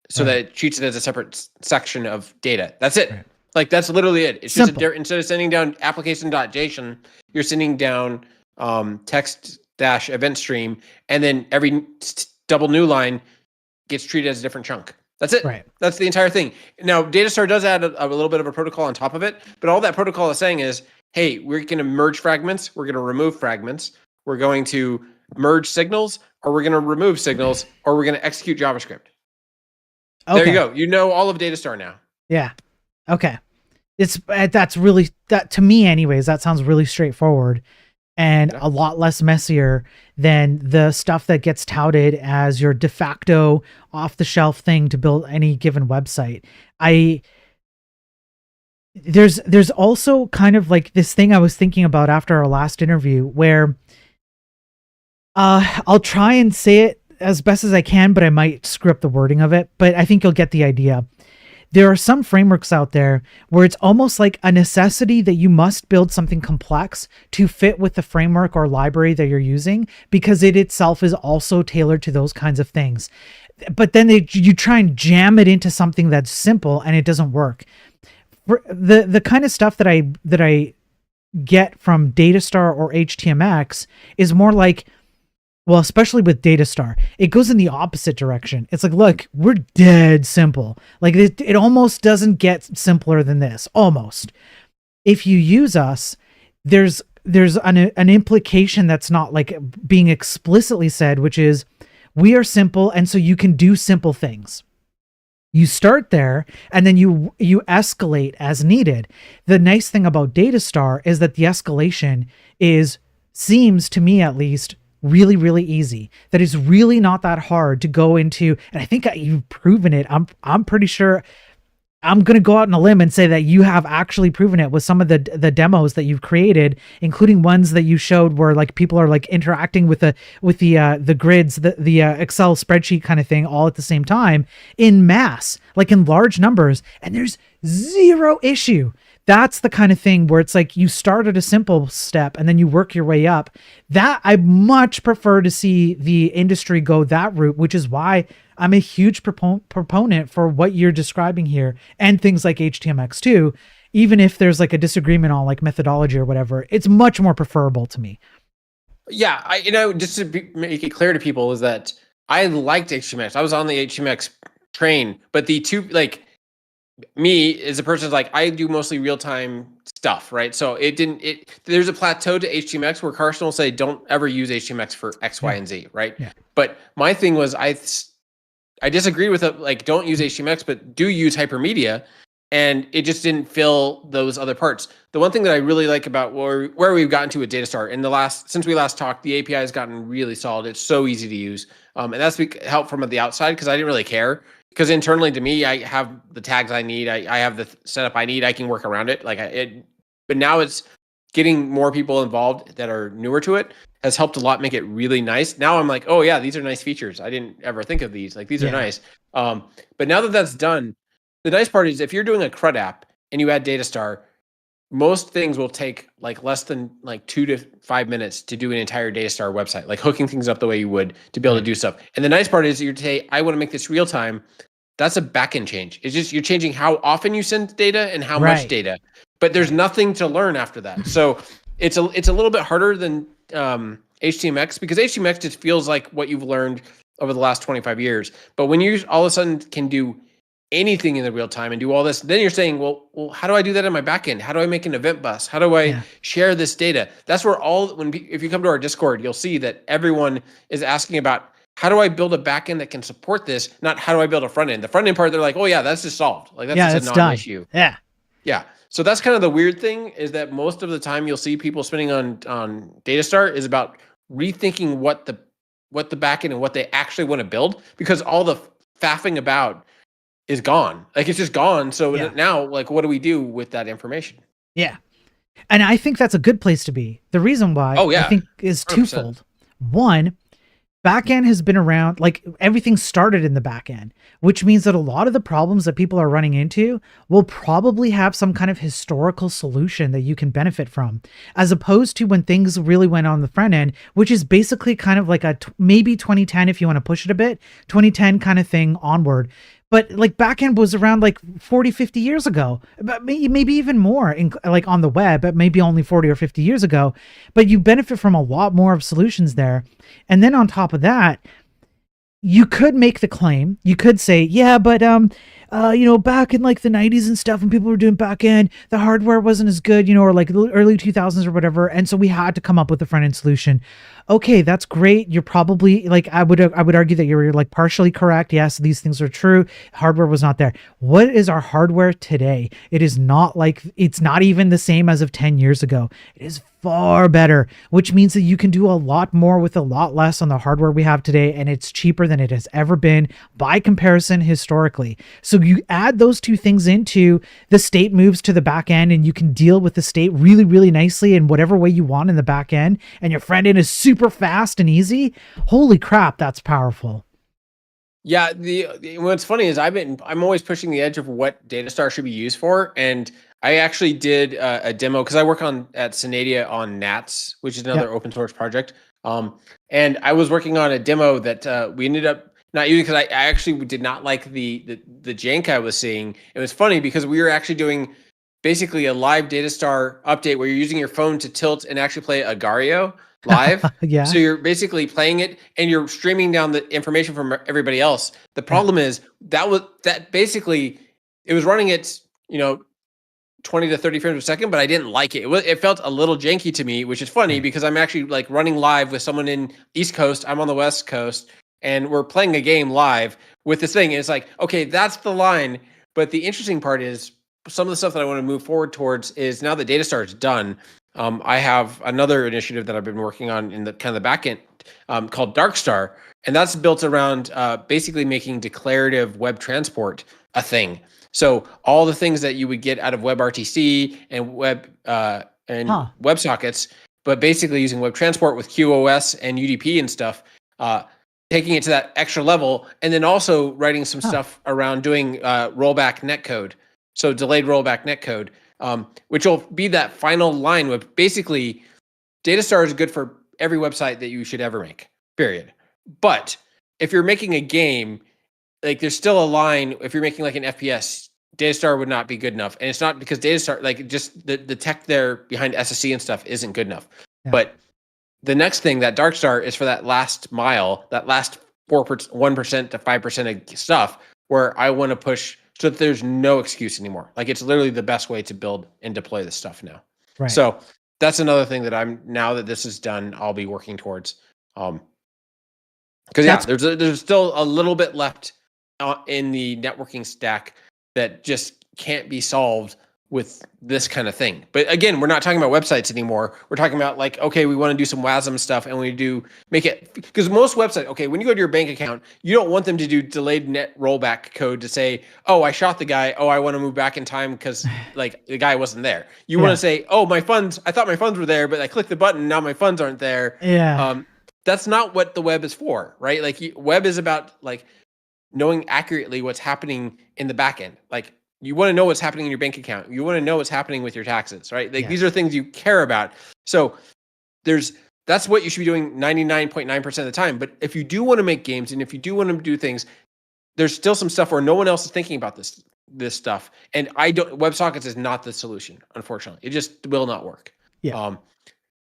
so that it treats it as a separate section of data. That's it. Right. Like that's literally it. It's simple. Just instead of sending down application.json, you're sending down text-event stream, and then every double new line gets treated as a different chunk. That's it. Right. That's the entire thing. Now, datastar does add a little bit of a protocol on top of it, but all that protocol is saying is, hey, we're going to merge fragments, we're going to remove fragments, we're going to merge signals, or we're going to remove signals, or we're going to execute JavaScript. Okay. There you go. You know all of datastar now. Yeah. Okay. That's really, that to me anyways, that sounds really straightforward and a lot less messier than the stuff that gets touted as your de facto off the shelf thing to build any given website. There's also kind of like this thing I was thinking about after our last interview where I'll try and say it as best as I can, but I might screw up the wording of it, but I think you'll get the idea. There are some frameworks out there where it's almost like a necessity that you must build something complex to fit with the framework or library that you're using, because it itself is also tailored to those kinds of things. But then you try and jam it into something that's simple and it doesn't work. The kind of stuff that I get from Datastar or HTMX is more like, well, especially with Datastar, it goes in the opposite direction. It's like, look, we're dead simple. Like it almost doesn't get simpler than this. Almost. If you use us, there's an implication that's not like being explicitly said, which is we are simple, and so you can do simple things. You start there, and then you escalate as needed. The nice thing about Datastar is that the escalation seems to me at least really, really easy. That is really not that hard to go into, and I think you've proven it. I'm pretty sure. I'm going to go out on a limb and say that you have actually proven it with some of the demos that you've created, including ones that you showed where like people are like interacting with the grids, the Excel spreadsheet kind of thing all at the same time in mass, like in large numbers, and there's zero issue. That's the kind of thing where it's like you start at a simple step and then you work your way up. That I much prefer to see the industry go that route, which is why I'm a huge proponent for what you're describing here and things like HTMX too. Even if there's like a disagreement on like methodology or whatever, it's much more preferable to me. Yeah, just to make it clear to people is that I liked HTMX. I was on the HTMX train. But the two, like me as a person, like I do mostly real time stuff, right? So there's a plateau to HTMX where Carson will say, don't ever use HTMX for X, Y, and Z, right? Yeah. But my thing was I disagree with it, like don't use HTMX, but do use hypermedia. And it just didn't fill those other parts. The one thing that I really like about where we've gotten to with datastar since we last talked, the API has gotten really solid. It's so easy to use. And that's help from the outside because I didn't really care. Because internally to me, I have the tags I need. I have the setup I need. I can work around it. But now it's getting more people involved that are newer to it has helped a lot, make it really nice. Now I'm like, oh yeah, these are nice features. I didn't ever think of these. Like these are nice. But now that that's done, the nice part is if you're doing a CRUD app and you add datastar, most things will take like less than like 2 to 5 minutes to do an entire datastar website, like hooking things up the way you would to be able to do stuff. And the nice part is you're say, I want to make this real time. That's a backend change. It's just you're changing how often you send data and how much data, but there's nothing to learn after that. So it's a little bit harder than HTMX because HTMX just feels like what you've learned over the last 25 years. But when you all of a sudden can do anything in the real time and do all this, then you're saying, well, how do I do that in my backend? How do I make an event bus? How do I share this data? That's where if you come to our Discord, you'll see that everyone is asking about how do I build a backend that can support this? Not how do I build a front end. The front end part, they're like, oh yeah, that's just solved. Like that's just a non-issue. Yeah. Yeah. So that's kind of the weird thing is that most of the time you'll see people spending on datastar is about rethinking what the backend and what they actually want to build because all the faffing about is gone. Like it's just gone. So now, like, what do we do with that information? Yeah. And I think that's a good place to be. The reason why I think is 100%. twofold. One, backend has been around, like everything started in the backend, which means that a lot of the problems that people are running into will probably have some kind of historical solution that you can benefit from, as opposed to when things really went on the front end, which is basically kind of like maybe 2010, if you want to push it a bit, 2010 kind of thing onward. But like backend was around like 40, 50 years ago, but maybe even more like on the web, but maybe only 40 or 50 years ago. But you benefit from a lot more of solutions there. And then on top of that, you could make the claim, you could say, yeah, but back in like the 90s and stuff when people were doing backend, the hardware wasn't as good, or like early 2000s or whatever. And so we had to come up with a front end solution. Okay, that's great. You're probably like, I would argue that you're like partially correct. Yes, these things are true. Hardware was not there. What is our hardware today? It is not like, it's not even the same as of 10 years ago. It is far better, which means that you can do a lot more with a lot less on the hardware we have today. And it's cheaper than it has ever been by comparison historically. So you add those two things into the state moves to the back end and you can deal with the state really, really nicely in whatever way you want in the back end. And your front end is super fast and easy. Holy crap, that's powerful. Yeah, what's funny is I'm always pushing the edge of what datastar should be used for, and I actually did a demo because I work at Synadia on Nats, which is another open source project. And I was working on a demo that we ended up not using because I actually did not like the jank I was seeing. It was funny because we were actually doing basically a live datastar update where you're using your phone to tilt and actually play Agario live. So you're basically playing it and you're streaming down the information from everybody else. The problem is that basically it was running at 20 to 30 frames per second, but I didn't like it. It felt a little janky to me, which is funny because I'm actually like running live with someone in East Coast. I'm on the West Coast and we're playing a game live with this thing. And it's like, okay, that's the line. But the interesting part is some of the stuff that I want to move forward towards is now that datastar is done. I have another initiative that I've been working on in the kind of the back end called datastar, and that's built around basically making declarative web transport a thing. So all the things that you would get out of WebRTC and WebSockets, but basically using web transport with QoS and UDP and stuff, taking it to that extra level, and then also writing some stuff around doing rollback netcode. So delayed rollback netcode. Which will be that final line where basically datastar is good for every website that you should ever make, period. But if you're making a game, like there's still a line, if you're making like an FPS, datastar would not be good enough. And it's not because datastar, like just the tech there behind SSC and stuff isn't good enough. Yeah. But the next thing, that datastar is for that last mile, that last 1% to 5% of stuff where I want to push so that there's no excuse anymore. Like it's literally the best way to build and deploy this stuff now. Right. So that's another thing that now that this is done, I'll be working towards. Because there's still a little bit left in the networking stack that just can't be solved with this kind of thing. But again, we're not talking about websites anymore. We're talking about like, okay, we want to do some WASM stuff and we do make it, because most websites, okay, when you go to your bank account, you don't want them to do delayed net rollback code to say, oh, I shot the guy. Oh, I want to move back in time because like the guy wasn't there. You want to say, oh, my funds, I thought my funds were there, but I clicked the button. Now my funds aren't there. Yeah. That's not what the web is for, right? Like web is about like knowing accurately what's happening in the back end. Like you want to know what's happening in your bank account. You want to know what's happening with your taxes, right? Like these are things you care about. So that's what you should be doing 99.9% of the time. But if you do want to make games and if you do want to do things, there's still some stuff where no one else is thinking about this stuff. And WebSockets is not the solution, unfortunately. It just will not work. Yeah.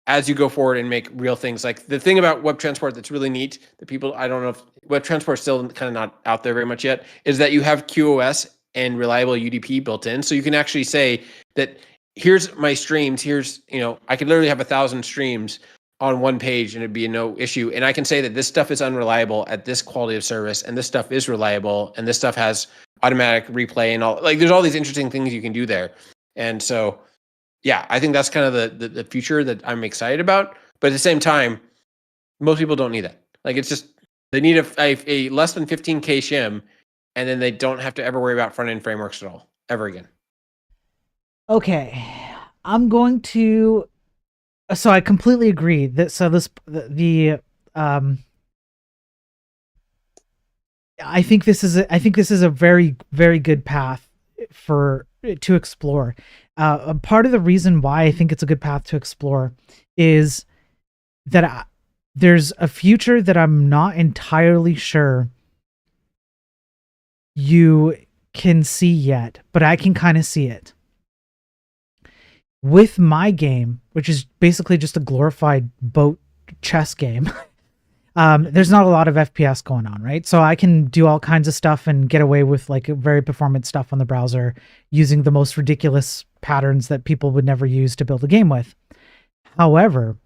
As you go forward and make real things. Like the thing about web transport that's really neat, that people, I don't know if web transport is still kind of not out there very much yet, is that you have QoS and reliable UDP built in. So you can actually say that here's my streams, I could literally have 1,000 streams on one page and it'd be no issue. And I can say that this stuff is unreliable at this quality of service and this stuff is reliable and this stuff has automatic replay and all. Like there's all these interesting things you can do there. And so yeah, I think that's kind of the future that I'm excited about. But at the same time, most people don't need that. Like it's just, they need a less than 15K shim, and then they don't have to ever worry about front end frameworks at all, ever again. Okay. I'm going to, so I completely agree that, I think this is a very, very good path to explore. Part of the reason why I think it's a good path to explore is that there's a future that I'm not entirely sure you can see yet, but I can kind of see it. With my game, which is basically just a glorified boat chess game, there's not a lot of FPS going on, right? So I can do all kinds of stuff and get away with like very performant stuff on the browser using the most ridiculous patterns that people would never use to build a game with. However,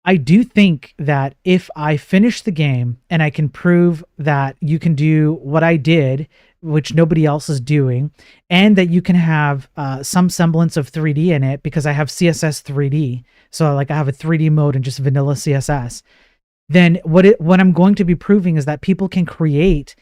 I do think that if I finish the game and I can prove that you can do what I did, which nobody else is doing, and that you can have some semblance of 3D in it because I have CSS 3D. So like I have a 3D mode and just vanilla CSS. Then what I'm going to be proving is that people can create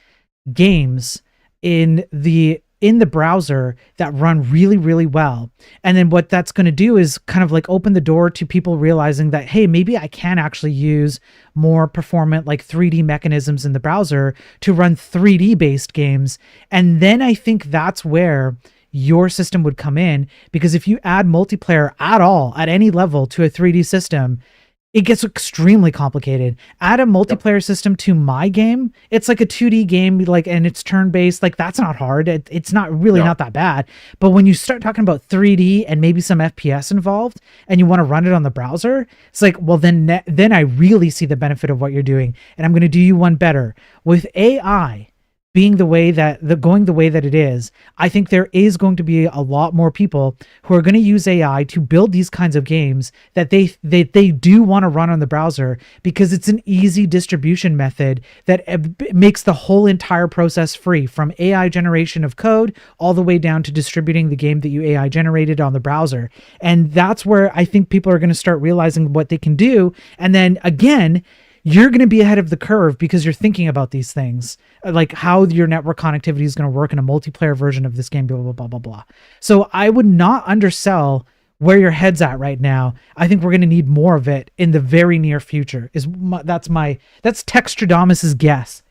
games in the browser that run really, really well. And then what that's going to do is kind of like open the door to people realizing that, hey, maybe I can actually use more performant like 3D mechanisms in the browser to run 3D based games. And then I think that's where your system would come in, because if you add multiplayer at all, at any level to a 3D system, it gets extremely complicated. Add a multiplayer system to my game. It's like a 2D game, like, and it's turn-based. Like that's not hard. It's not really not that bad. But when you start talking about 3D and maybe some FPS involved, and you want to run it on the browser, it's like, well, then I really see the benefit of what you're doing, and I'm going to do you one better with AI. Being going the way that it is, I think there is going to be a lot more people who are going to use AI to build these kinds of games that they do want to run on the browser, because it's an easy distribution method that makes the whole entire process free, from AI generation of code all the way down to distributing the game that you AI generated on the browser. And that's where I think people are going to start realizing what they can do. And then again, you're going to be ahead of the curve because you're thinking about these things, like how your network connectivity is going to work in a multiplayer version of this game, blah, blah, blah, blah, blah. So I would not undersell where your head's at right now. I think we're going to need more of it in the very near future. That's Textradamus's guess.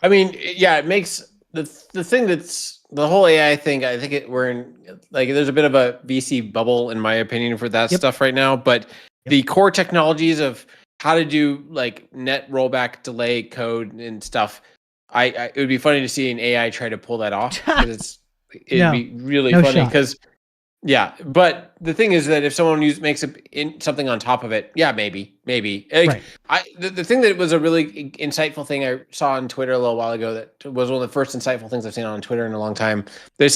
I mean, yeah, it makes the thing that's the whole AI thing. I think we're in like, there's a bit of a VC bubble in my opinion for that stuff right now, but the core technologies of how to do like net rollback delay code and stuff, it would be funny to see an AI try to pull that off, because it'd be really funny, because Yeah, but the thing is that if someone makes something on top of it, yeah, maybe. Like, Right. The thing that was a really insightful thing I saw on Twitter a little while ago, that was one of the first insightful things I've seen on Twitter in a long time. They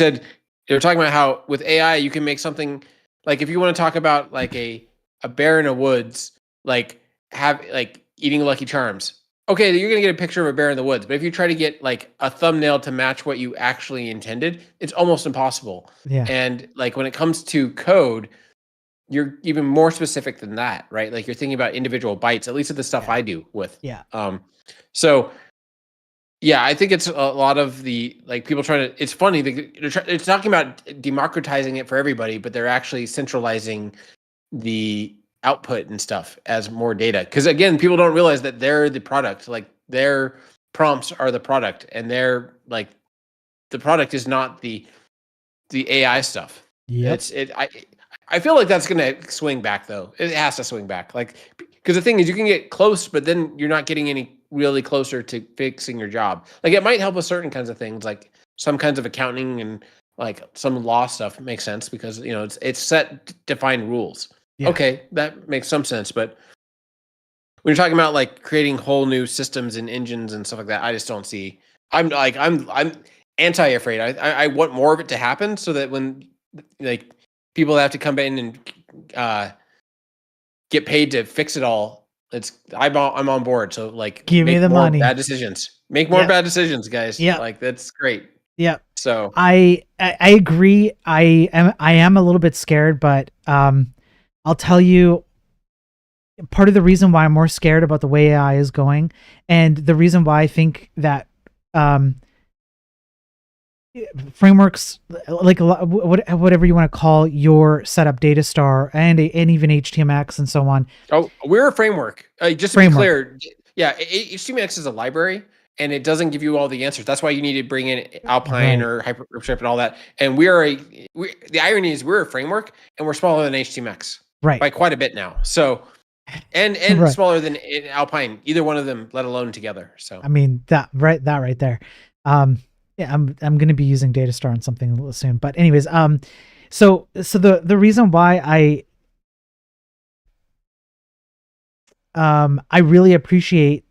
were talking about how with AI you can make something, like if you want to talk about like a bear in a woods, like eating Lucky Charms. Okay, you're gonna get a picture of a bear in the woods, but if you try to get like a thumbnail to match what you actually intended, it's almost impossible. Yeah. And like when it comes to code, you're even more specific than that, right? Like you're thinking about individual bytes, at least of the stuff I do with. Yeah. So yeah, I think it's a lot of the like people trying to. It's funny. It's talking about democratizing it for everybody, but they're actually centralizing the output and stuff as more data. Because again, people don't realize that they're the product. Like their prompts are the product, and they're like the product is not the AI stuff. Yep. I feel like that's gonna swing back though. It has to swing back. Like because the thing is, you can get close, but then you're not getting any really closer to fixing your job. Like it might help with certain kinds of things, like some kinds of accounting and like some law stuff makes sense because it's set defined rules. Yeah. Okay, that makes some sense. But when you're talking about like creating whole new systems and engines and stuff like that, I just don't see. I'm anti-afraid. I want more of it to happen so that when like people have to come in and get paid to fix it all, I'm on board. So like, give me the money. Bad decisions. Make more bad decisions, guys. Yeah, like that's great. Yeah. So I agree. I am a little bit scared, but I'll tell you, part of the reason why I'm more scared about the way AI is going, and the reason why I think that frameworks like whatever you want to call your setup, datastar and even HTMX and so on. Oh, we're a framework. Just to be clear, yeah, HTMX is a library. And it doesn't give you all the answers. That's why you need to bring in Alpine or Hyperstrip and all that. And the irony is we're a framework and we're smaller than HTMX by quite a bit now. So, and smaller than Alpine, either one of them, let alone together. So, I mean that right there. Yeah, I'm going to be using Datastar on something soon. But anyways, so the reason why I really appreciate,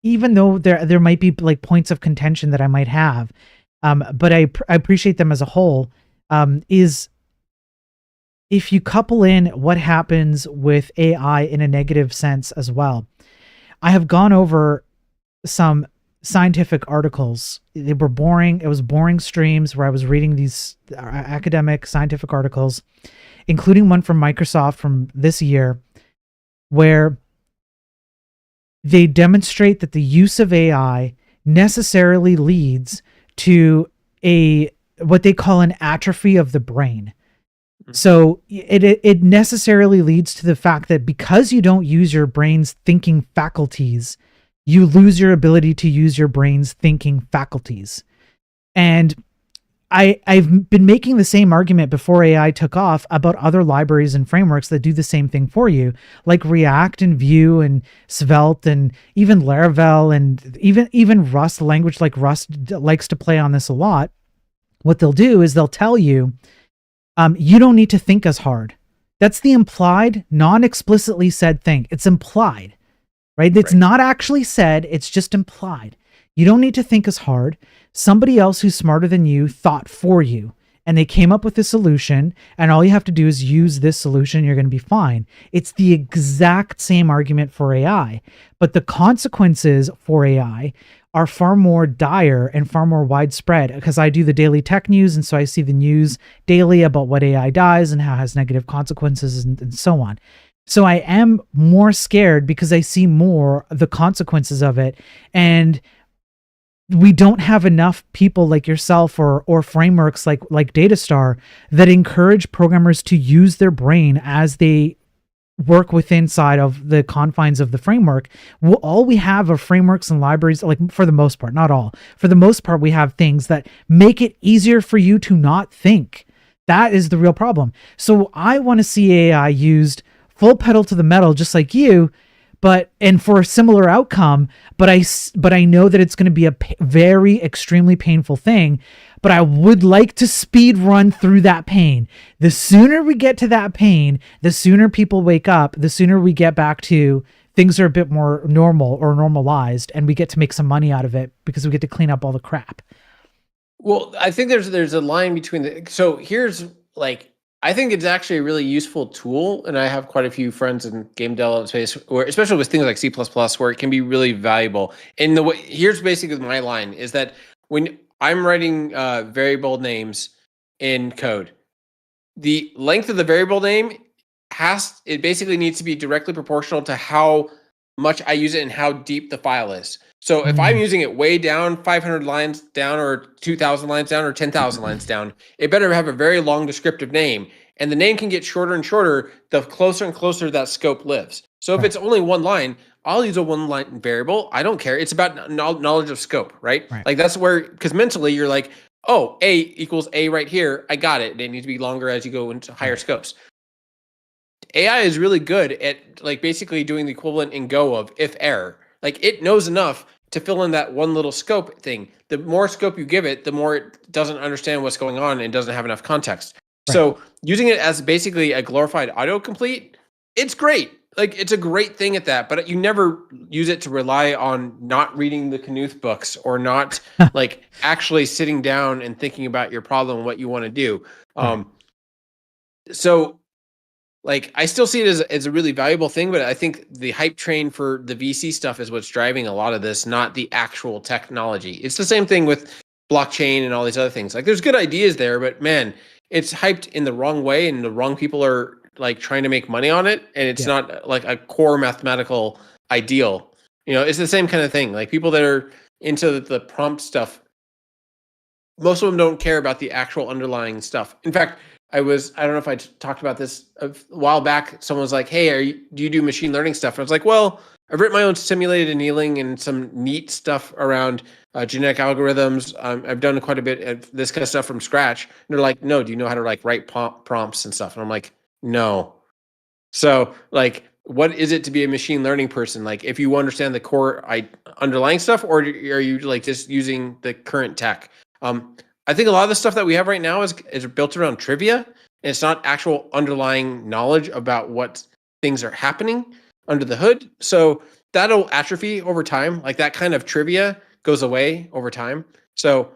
even though there might be like points of contention that I might have, but I appreciate them as a whole, is if you couple in what happens with AI in a negative sense as well. I have gone over some scientific articles. They were boring. It was boring streams where I was reading these academic scientific articles, including one from Microsoft from this year, where they demonstrate that the use of AI necessarily leads to what they call an atrophy of the brain. So it necessarily leads to the fact that because you don't use your brain's thinking faculties, you lose your ability to use your brain's thinking faculties. And I've been making the same argument before AI took off about other libraries and frameworks that do the same thing for you, like React and Vue and Svelte and even Laravel and even Rust. A language like Rust likes to play on this a lot. What they'll do is they'll tell you, you don't need to think as hard. That's the implied, non-explicitly said thing. It's implied, right? It's not actually said. It's just implied. You don't need to think as hard. Somebody else who's smarter than you thought for you, and they came up with a solution, and all you have to do is use this solution, and you're going to be fine. It's the exact same argument for AI, but the consequences for AI are far more dire and far more widespread, because I do the daily tech news, and so I see the news daily about what AI does and how it has negative consequences and so on. So I am more scared because I see more the consequences of it, and we don't have enough people like yourself or frameworks like Datastar that encourage programmers to use their brain as they work within inside of the confines of the framework. All we have are frameworks and libraries, like for the most part, not all. For the most part, we have things that make it easier for you to not think. That is the real problem. So I want to see AI used full pedal to the metal, just like you, and for a similar outcome, but I know that it's going to be a very extremely painful thing, but I would like to speed run through that pain. The sooner we get to that pain, the sooner people wake up, the sooner we get back to things are a bit more normal or normalized, and we get to make some money out of it because we get to clean up all the crap. Well, I think there's a line between so here's like, I think it's actually a really useful tool, and I have quite a few friends in game development space, where, especially with things like C++, where it can be really valuable. And the way, here's basically my line is that when I'm writing variable names in code, the length of the variable name it basically needs to be directly proportional to how much I use it and how deep the file is. So if I'm using it way down, 500 lines down, or 2,000 lines down, or 10,000 lines down, it better have a very long descriptive name. And the name can get shorter and shorter the closer and closer that scope lives. So if it's only one line, I'll use a one-line variable. I don't care. It's about knowledge of scope, right? Like that's where, because mentally you're like, oh, A equals A right here. I got it. They need to be longer as you go into higher scopes. AI is really good at like basically doing the equivalent in Go of if error. Like it knows enough to fill in that one little scope thing. The more scope you give it, the more it doesn't understand what's going on and doesn't have enough context. So using it as basically a glorified autocomplete, it's great. Like it's a great thing at that, but you never use it to rely on not reading the Knuth books or not like actually sitting down and thinking about your problem and what you want to do. So like I still see it as a really valuable thing, but I think the hype train for the VC stuff is what's driving a lot of this, not the actual technology. It's the same thing with blockchain and all these other things. Like there's good ideas there, but man, it's hyped in the wrong way, and the wrong people are like trying to make money on it, and it's not like a core mathematical ideal. You know, it's the same kind of thing. Like people that are into the prompt stuff, most of them don't care about the actual underlying stuff. In fact, I don't know if I talked about this a while back. Someone was like, hey, do you do machine learning stuff? And I was like, well, I've written my own simulated annealing and some neat stuff around genetic algorithms. I've done quite a bit of this kind of stuff from scratch. And they're like, no, do you know how to like write prompts and stuff? And I'm like, no. So like, what is it to be a machine learning person? Like, if you understand the core underlying stuff, or are you like just using the current tech? I think a lot of the stuff that we have right now is built around trivia, and it's not actual underlying knowledge about what things are happening under the hood. So that'll atrophy over time. Like that kind of trivia goes away over time. So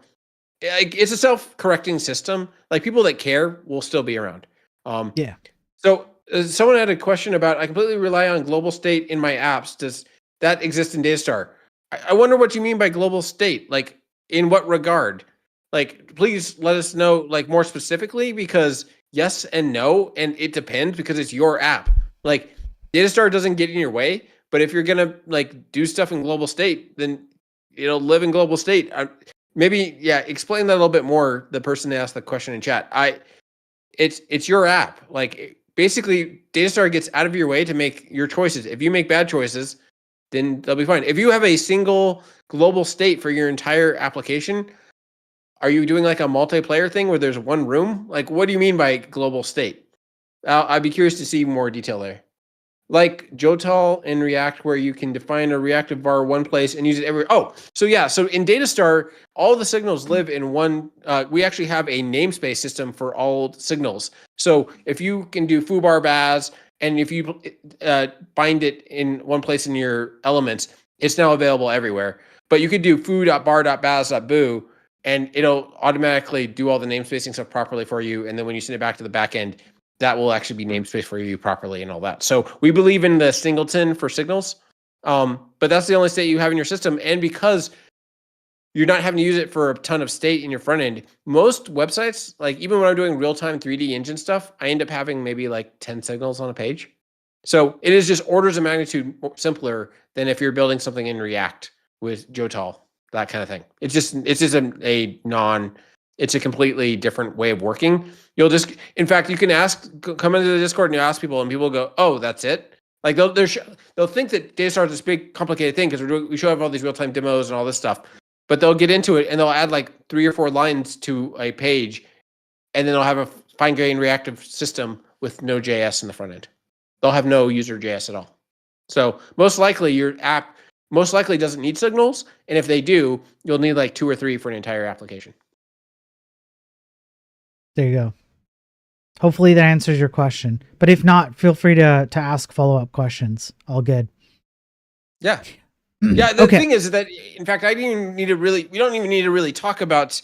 it's a self-correcting system. Like people that care will still be around. So someone had a question about, I completely rely on global state in my apps. Does that exist in datastar? I wonder what you mean by global state. Like in what regard? Like, please let us know like more specifically, because yes and no, and it depends because it's your app. Like datastar doesn't get in your way, but if you're gonna like do stuff in global state, then it'll live in global state. Maybe explain that a little bit more. The person asked the question in chat. It's your app. Like basically, datastar gets out of your way to make your choices. If you make bad choices, then they'll be fine. If you have a single global state for your entire application, are you doing like a multiplayer thing where there's one room? Like, what do you mean by global state? I'd be curious to see more detail there. Like Jotal in React, where you can define a reactive var one place and use it every. So in Datastar, all the signals live in one. We actually have a namespace system for all signals. So if you can do foobar baz, and if you bind it in one place in your elements, it's now available everywhere. But you could do foo.bar.baz.boo, and it'll automatically do all the namespacing stuff properly for you. And then when you send it back to the back end, that will actually be namespace for you properly and all that. So we believe in the singleton for signals, but that's the only state you have in your system. And because you're not having to use it for a ton of state in your front end, most websites, like even when I'm doing real-time 3D engine stuff, I end up having maybe like 10 signals on a page. So it is just orders of magnitude simpler than if you're building something in React with Jotal, that kind of thing. It's just it's a completely different way of working. In fact, you can come into the Discord and you ask people, and people go, "Oh, that's it." Like they'll think that Datastar is this big complicated thing because we show up all these real-time demos and all this stuff, but they'll get into it and they'll add like 3 or 4 lines to a page, and then they'll have a fine-grained reactive system with no JS in the front end. They'll have no user JS at all. So most likely your app doesn't need signals, and if they do, you'll need like 2 or 3 for an entire application. There you go. Hopefully that answers your question. But if not, feel free to ask follow-up questions. All good. Yeah. Yeah, the Okay. thing is that, in fact, we don't even need to really talk about,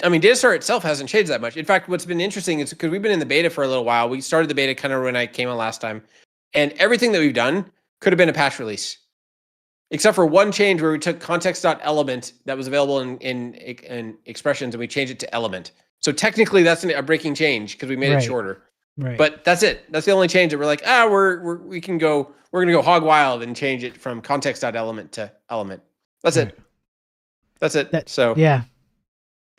I mean, datastar itself hasn't changed that much. In fact, what's been interesting is because we've been in the beta for a little while. We started the beta kind of when I came on last time, and everything that we've done could have been a patch release, except for one change where we took context.element that was available in expressions and we changed it to element. So technically that's a breaking change because we made it shorter. Right. But that's it. That's the only change that we're like, we're going to go hog wild and change it from context.element to element. That's it. That's it. So yeah.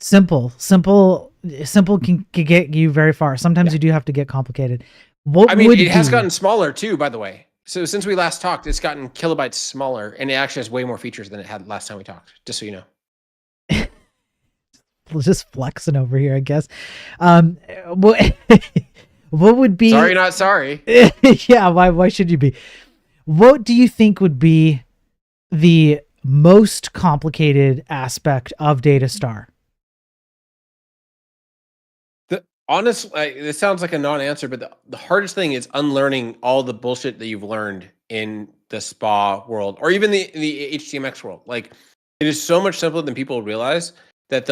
Simple can get you very far. Sometimes you do have to get complicated. It has gotten smaller too, by the way. So since we last talked, it's gotten kilobytes smaller, and it actually has way more features than it had last time we talked, just so you know. Just flexing over here, I guess. What would be... Sorry, not sorry. Yeah, why should you be? What do you think would be the most complicated aspect of datastar? Honestly, this sounds like a non-answer, but the hardest thing is unlearning all the bullshit that you've learned in the SPA world, or even the HTMX world. Like, it is so much simpler than people realize that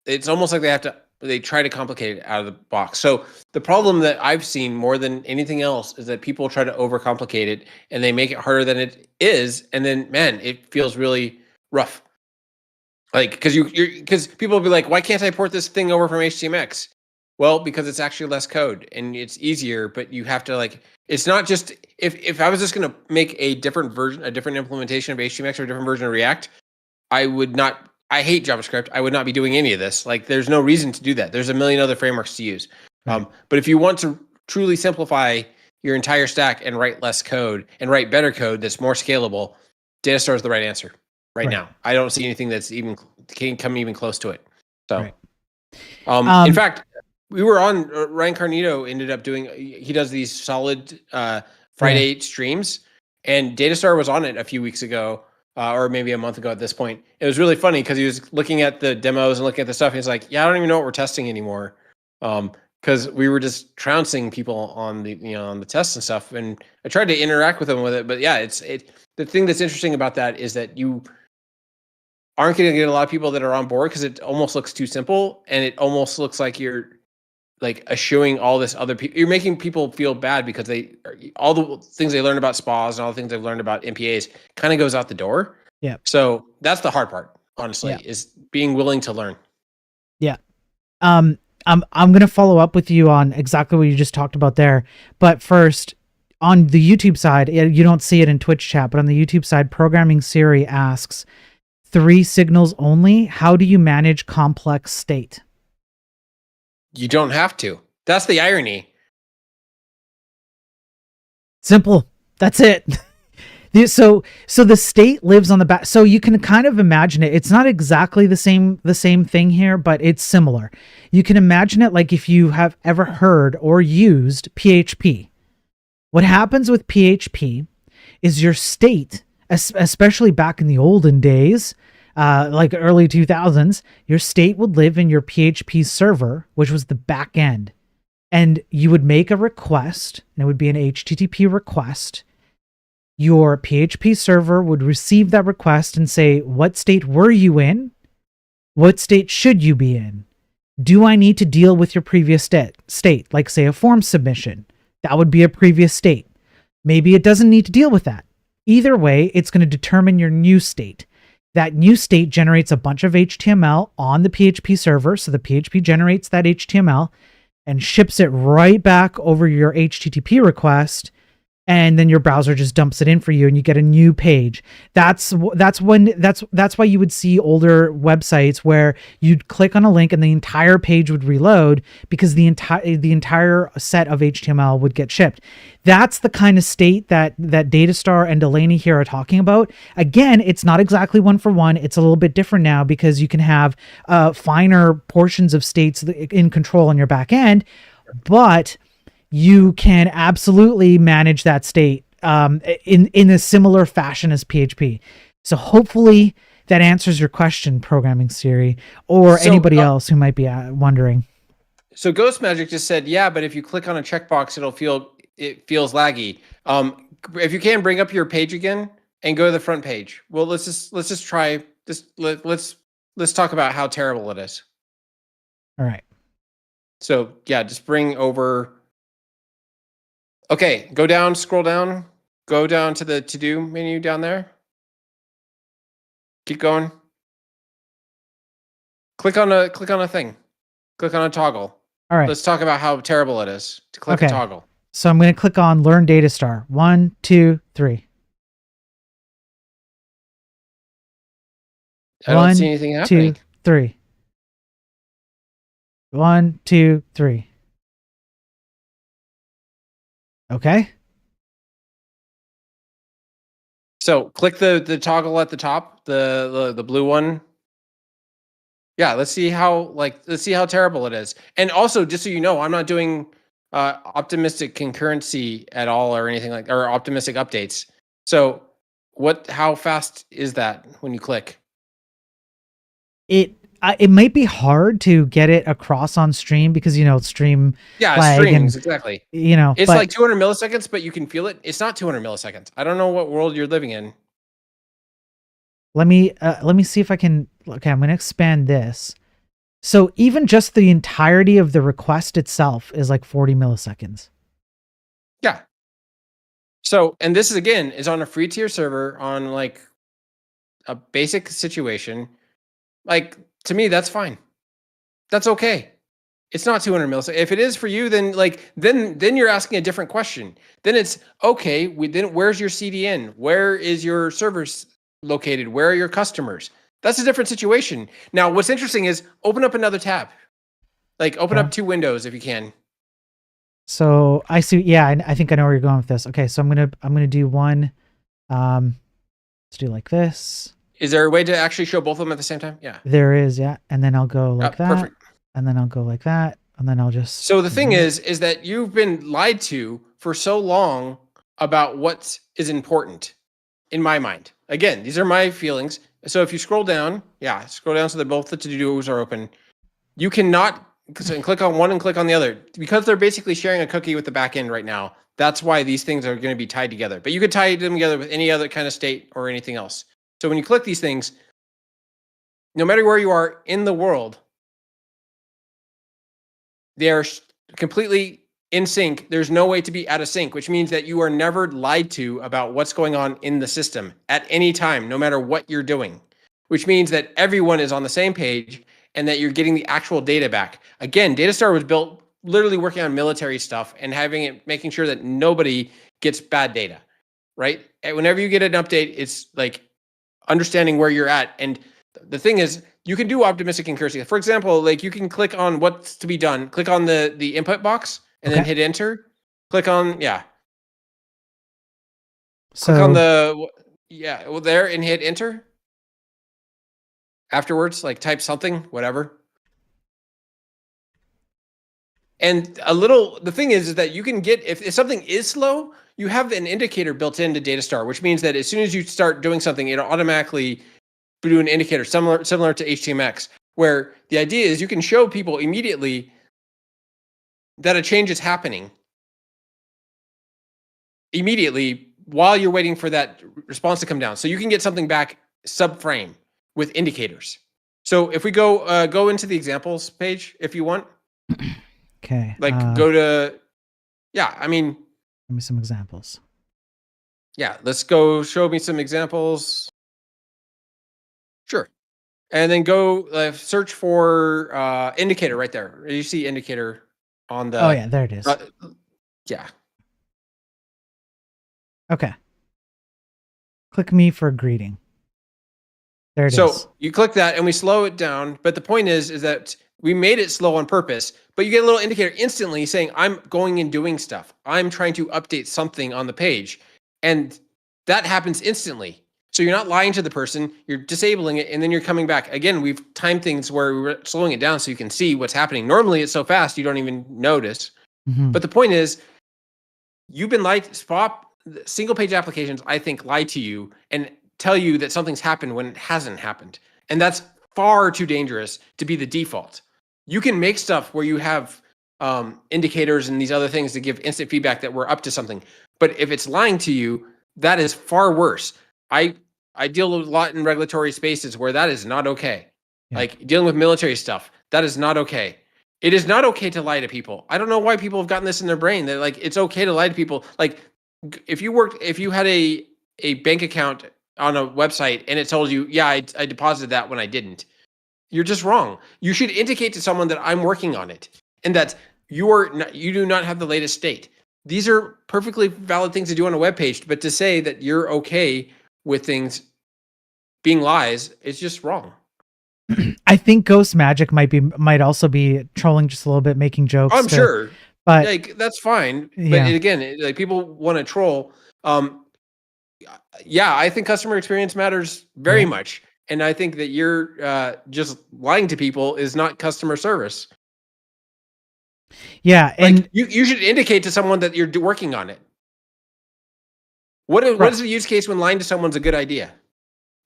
it's almost like they try to complicate it out of the box. So the problem that I've seen more than anything else is that people try to overcomplicate it and they make it harder than it is. And then, man, it feels really rough. Like, because people will be like, why can't I port this thing over from HTMX? Well, because it's actually less code and it's easier, but you have to it's not just, if I was just going to make a different implementation of HTMX or a different version of React, I hate JavaScript. I would not be doing any of this. Like, there's no reason to do that. There's a million other frameworks to use. But if you want to truly simplify your entire stack and write less code and write better code that's more scalable, datastar is the right answer right now. I don't see anything that's can come even close to it. So, in fact, we were on, Ryan Carnito ended up he does these solid Friday streams, and datastar was on it a few weeks ago, or maybe a month ago at this point. It was really funny because he was looking at the demos and looking at the stuff, and he's like, I don't even know what we're testing anymore. Because we were just trouncing people on the tests and stuff. And I tried to interact with them with it, but yeah, the thing that's interesting about that is that you aren't going to get a lot of people that are on board because it almost looks too simple, and it almost looks like you're like eschewing all this other people. You're making people feel bad because all the things they learn about SPAs and all the things they've learned about MPAs kind of goes out the door. Yeah. So that's the hard part, honestly, is being willing to learn. Yeah. I'm going to follow up with you on exactly what you just talked about there. But first, on the YouTube side, you don't see it in Twitch chat, but on the YouTube side, Programming Siri asks, 3 signals only. How do you manage complex state? You don't have to. That's the irony. Simple. That's it. So the state lives on the back. So you can kind of imagine it. It's not exactly the same thing here, but it's similar. You can imagine it like if you have ever heard or used PHP. What happens with PHP is your state, especially back in the olden days, like early 2000s, your state would live in your PHP server, which was the back end. And you would make a request, and it would be an HTTP request. Your PHP server would receive that request and say, what state were you in? What state should you be in? Do I need to deal with your previous state? Like, say, a form submission. That would be a previous state. Maybe it doesn't need to deal with that. Either way, it's going to determine your new state. That new state generates a bunch of HTML on the PHP server. So the PHP generates that HTML and ships it right back over your HTTP request. And then your browser just dumps it in for you and you get a new page. That's why you would see older websites where you'd click on a link and the entire page would reload because the entire set of HTML would get shipped. That's the kind of state that Datastar and Delaney here are talking about. Again, it's not exactly one for one. It's a little bit different now because you can have finer portions of states in control on your back end, but you can absolutely manage that state in a similar fashion as PHP. So hopefully that answers your question, Programming Siri, or anybody else who might be wondering. So Ghost Magic just said, yeah, but if you click on a checkbox, it feels laggy. If you can, bring up your page again and go to the front page. Well, let's just try this. Let's talk about how terrible it is. All right. So yeah, just bring over. Okay, go down, scroll down, go down to the to-do menu down there. Keep going. Click on a thing. Click on a toggle. All right. Let's talk about how terrible it is to click a toggle. So I'm going to click on Learn Datastar. 1, 2, 3. I don't see anything happening. 2, 3. 1, 2, 3. Okay. So click the toggle at the top, the blue one. Yeah, let's see how terrible it is. And also, just so you know, I'm not doing optimistic concurrency at all or anything or optimistic updates. So how fast is that when you click? It might be hard to get it across on stream because stream streams exactly. It's but, like 200 milliseconds, but you can feel it. It's not 200 milliseconds. I don't know what world you're living in. Let me see if I can. Okay, I'm going to expand this. So even just the entirety of the request itself is like 40 milliseconds. Yeah. So, and this is on a free tier server on like a basic situation. Like, to me, that's fine. That's okay. It's not 200 milliseconds. If it is for you, then then you're asking a different question. Then it's okay. Then where's your CDN? Where is your servers located? Where are your customers? That's a different situation. Now, what's interesting is open up another tab. Like open up 2 windows if you can. So I see. Yeah, I think I know where you're going with this. Okay, so I'm gonna do one. Let's do like this. Is there a way to actually show both of them at the same time? Yeah. There is, yeah. And then I'll go like that. Perfect. And then I'll go like that. And then I'll just... So the thing is that you've been lied to for so long about what is important, in my mind. Again, these are my feelings. So if you scroll down so that both the to-dos are open. You cannot click on one and click on the other. Because they're basically sharing a cookie with the back end right now. That's why these things are going to be tied together. But you could tie them together with any other kind of state or anything else. So when you click these things, no matter where you are in the world, they are completely in sync. There's no way to be out of sync, which means that you are never lied to about what's going on in the system at any time, no matter what you're doing, which means that everyone is on the same page and that you're getting the actual data back. Again, Datastar was built literally working on military stuff and making sure that nobody gets bad data, right? And whenever you get an update, it's like understanding where you're at. And the thing is, you can do optimistic concurrency. For example, like you can click on what's to be done, click on the input box and then hit enter. Click on, click on there and hit enter. Afterwards, like type something, whatever. And the thing is that you can get, if something is slow, you have an indicator built into Datastar, which means that as soon as you start doing something, it'll automatically do an indicator similar to HTMX, where the idea is you can show people immediately that a change is happening immediately while you're waiting for that response to come down. So you can get something back subframe with indicators. So if we go into the examples page, if you want. Okay. Like go to, give me some examples. Yeah, let's go show me some examples. Sure. And then go search for indicator right there. You see indicator on the... Oh, yeah, there it is. Yeah. Okay. Click me for a greeting. There it is. So you click that and we slow it down. But the point is that we made it slow on purpose. But you get a little indicator instantly saying, I'm going and doing stuff. I'm trying to update something on the page. And that happens instantly. So you're not lying to the person, you're disabling it, and then you're coming back. Again, we've timed things where we're slowing it down so you can see what's happening. Normally it's so fast you don't even notice. Mm-hmm. But the point is, you've been lied. single page applications, I think, lie to you and tell you that something's happened when it hasn't happened. And that's far too dangerous to be the default. You can make stuff where you have indicators and these other things to give instant feedback that we're up to something. But if it's lying to you, that is far worse. I deal with a lot in regulatory spaces where that is not okay. Yeah. Like dealing with military stuff, that is not okay. It is not okay to lie to people. I don't know why people have gotten this in their brain that like it's okay to lie to people. Like if you had a bank account on a website and it told you, yeah, I deposited that when I didn't, you're just wrong. You should indicate to someone that I'm working on it and that you do not have the latest state. These are perfectly valid things to do on a web page, but to say that you're okay with things being lies is just wrong. I think Ghost Magic might also be trolling just a little bit, making jokes. I'm sure, but like that's fine. But Yeah. again, like people want to troll. Yeah, I think customer experience matters very Yeah. much, and I think that you're just lying to people is not customer service. yeah, and Like you should indicate to someone that you're working on it. What Right. is the use case when lying to someone's a good idea?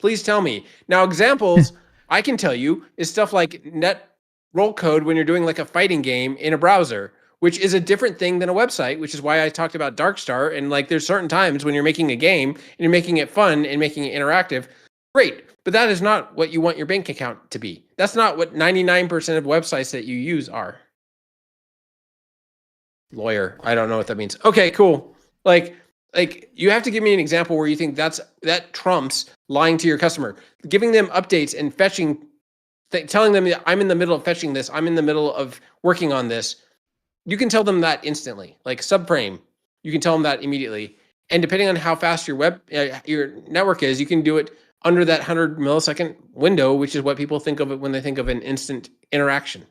Please tell me. Now, examples I can tell you is stuff like net roll code when you're doing like a fighting game in a browser, which is a different thing than a website, which is why I talked about datastar. And like there's certain times when you're making a game and you're making it fun and making it interactive. Great. But that is not what you want your bank account to be. That's not what 99% of websites that you use are. Lawyer. I don't know what that means. Okay, cool. Like you have to give me an example where you think that trumps lying to your customer, giving them updates and fetching, telling them that I'm in the middle of fetching this, I'm in the middle of working on this. You can tell them that instantly, like subframe. You can tell them that immediately, and depending on how fast your network is, you can do it under that 100 millisecond window, which is what people think of it when they think of an instant interaction.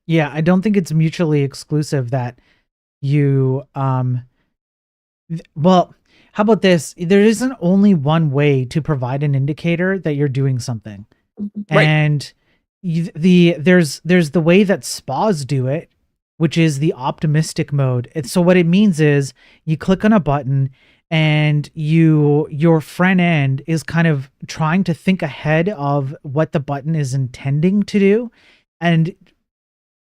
yeah, I don't think it's mutually exclusive that you well, how about this? There isn't only one way to provide an indicator that you're doing something. Right. And there's the way that spas do it, which is the optimistic mode. And so what it means is you click on a button and your front end is kind of trying to think ahead of what the button is intending to do and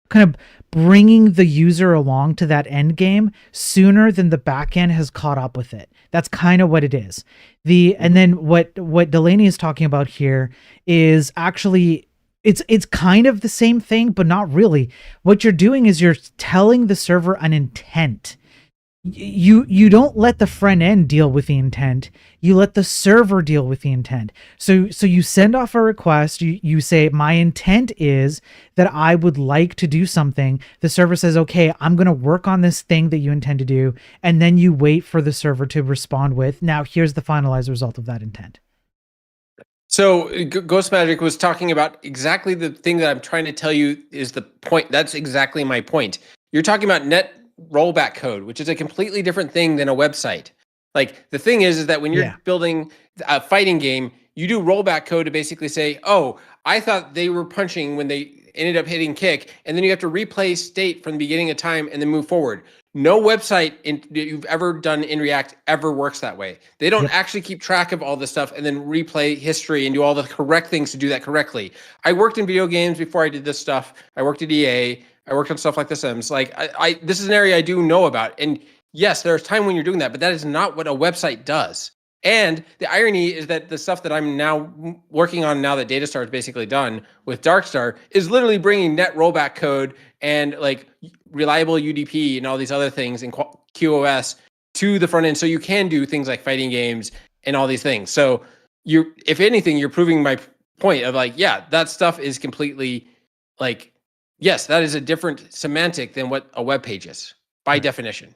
kind of bringing the user along to that end game sooner than the back end has caught up with it. That's kind of what it is. And then what Delaney is talking about here is actually it's kind of the same thing, but not really. What you're doing is you're telling the server an intent. You don't let the front end deal with the intent. You let the server deal with the intent. So you send off a request. You say, my intent is that I would like to do something. The server says, okay, I'm going to work on this thing that you intend to do. And then you wait for the server to respond with, now here's the finalized result of that intent. So Ghost Magic was talking about exactly the thing that I'm trying to tell you is the point. That's exactly my point. You're talking about net rollback code, which is a completely different thing than a website. Like the thing is that when you're building a fighting game, you do rollback code to basically say, oh, I thought they were punching when they ended up hitting kick. And then you have to replay state from the beginning of time and then move forward. No website that you've ever done in React ever works that way. They don't actually keep track of all this stuff and then replay history and do all the correct things to do that correctly. I worked in video games before I did this stuff. I worked at EA. I worked on stuff like The Sims. Like this is an area I do know about. And yes, there's time when you're doing that, but that is not what a website does. And the irony is that the stuff that I'm now working on now that datastar is basically done with datastar is literally bringing net rollback code and like reliable UDP and all these other things in QoS to the front end. So you can do things like fighting games and all these things. So if anything, you're proving my point of like, yeah, that stuff is completely like, yes, that is a different semantic than what a web page is by definition.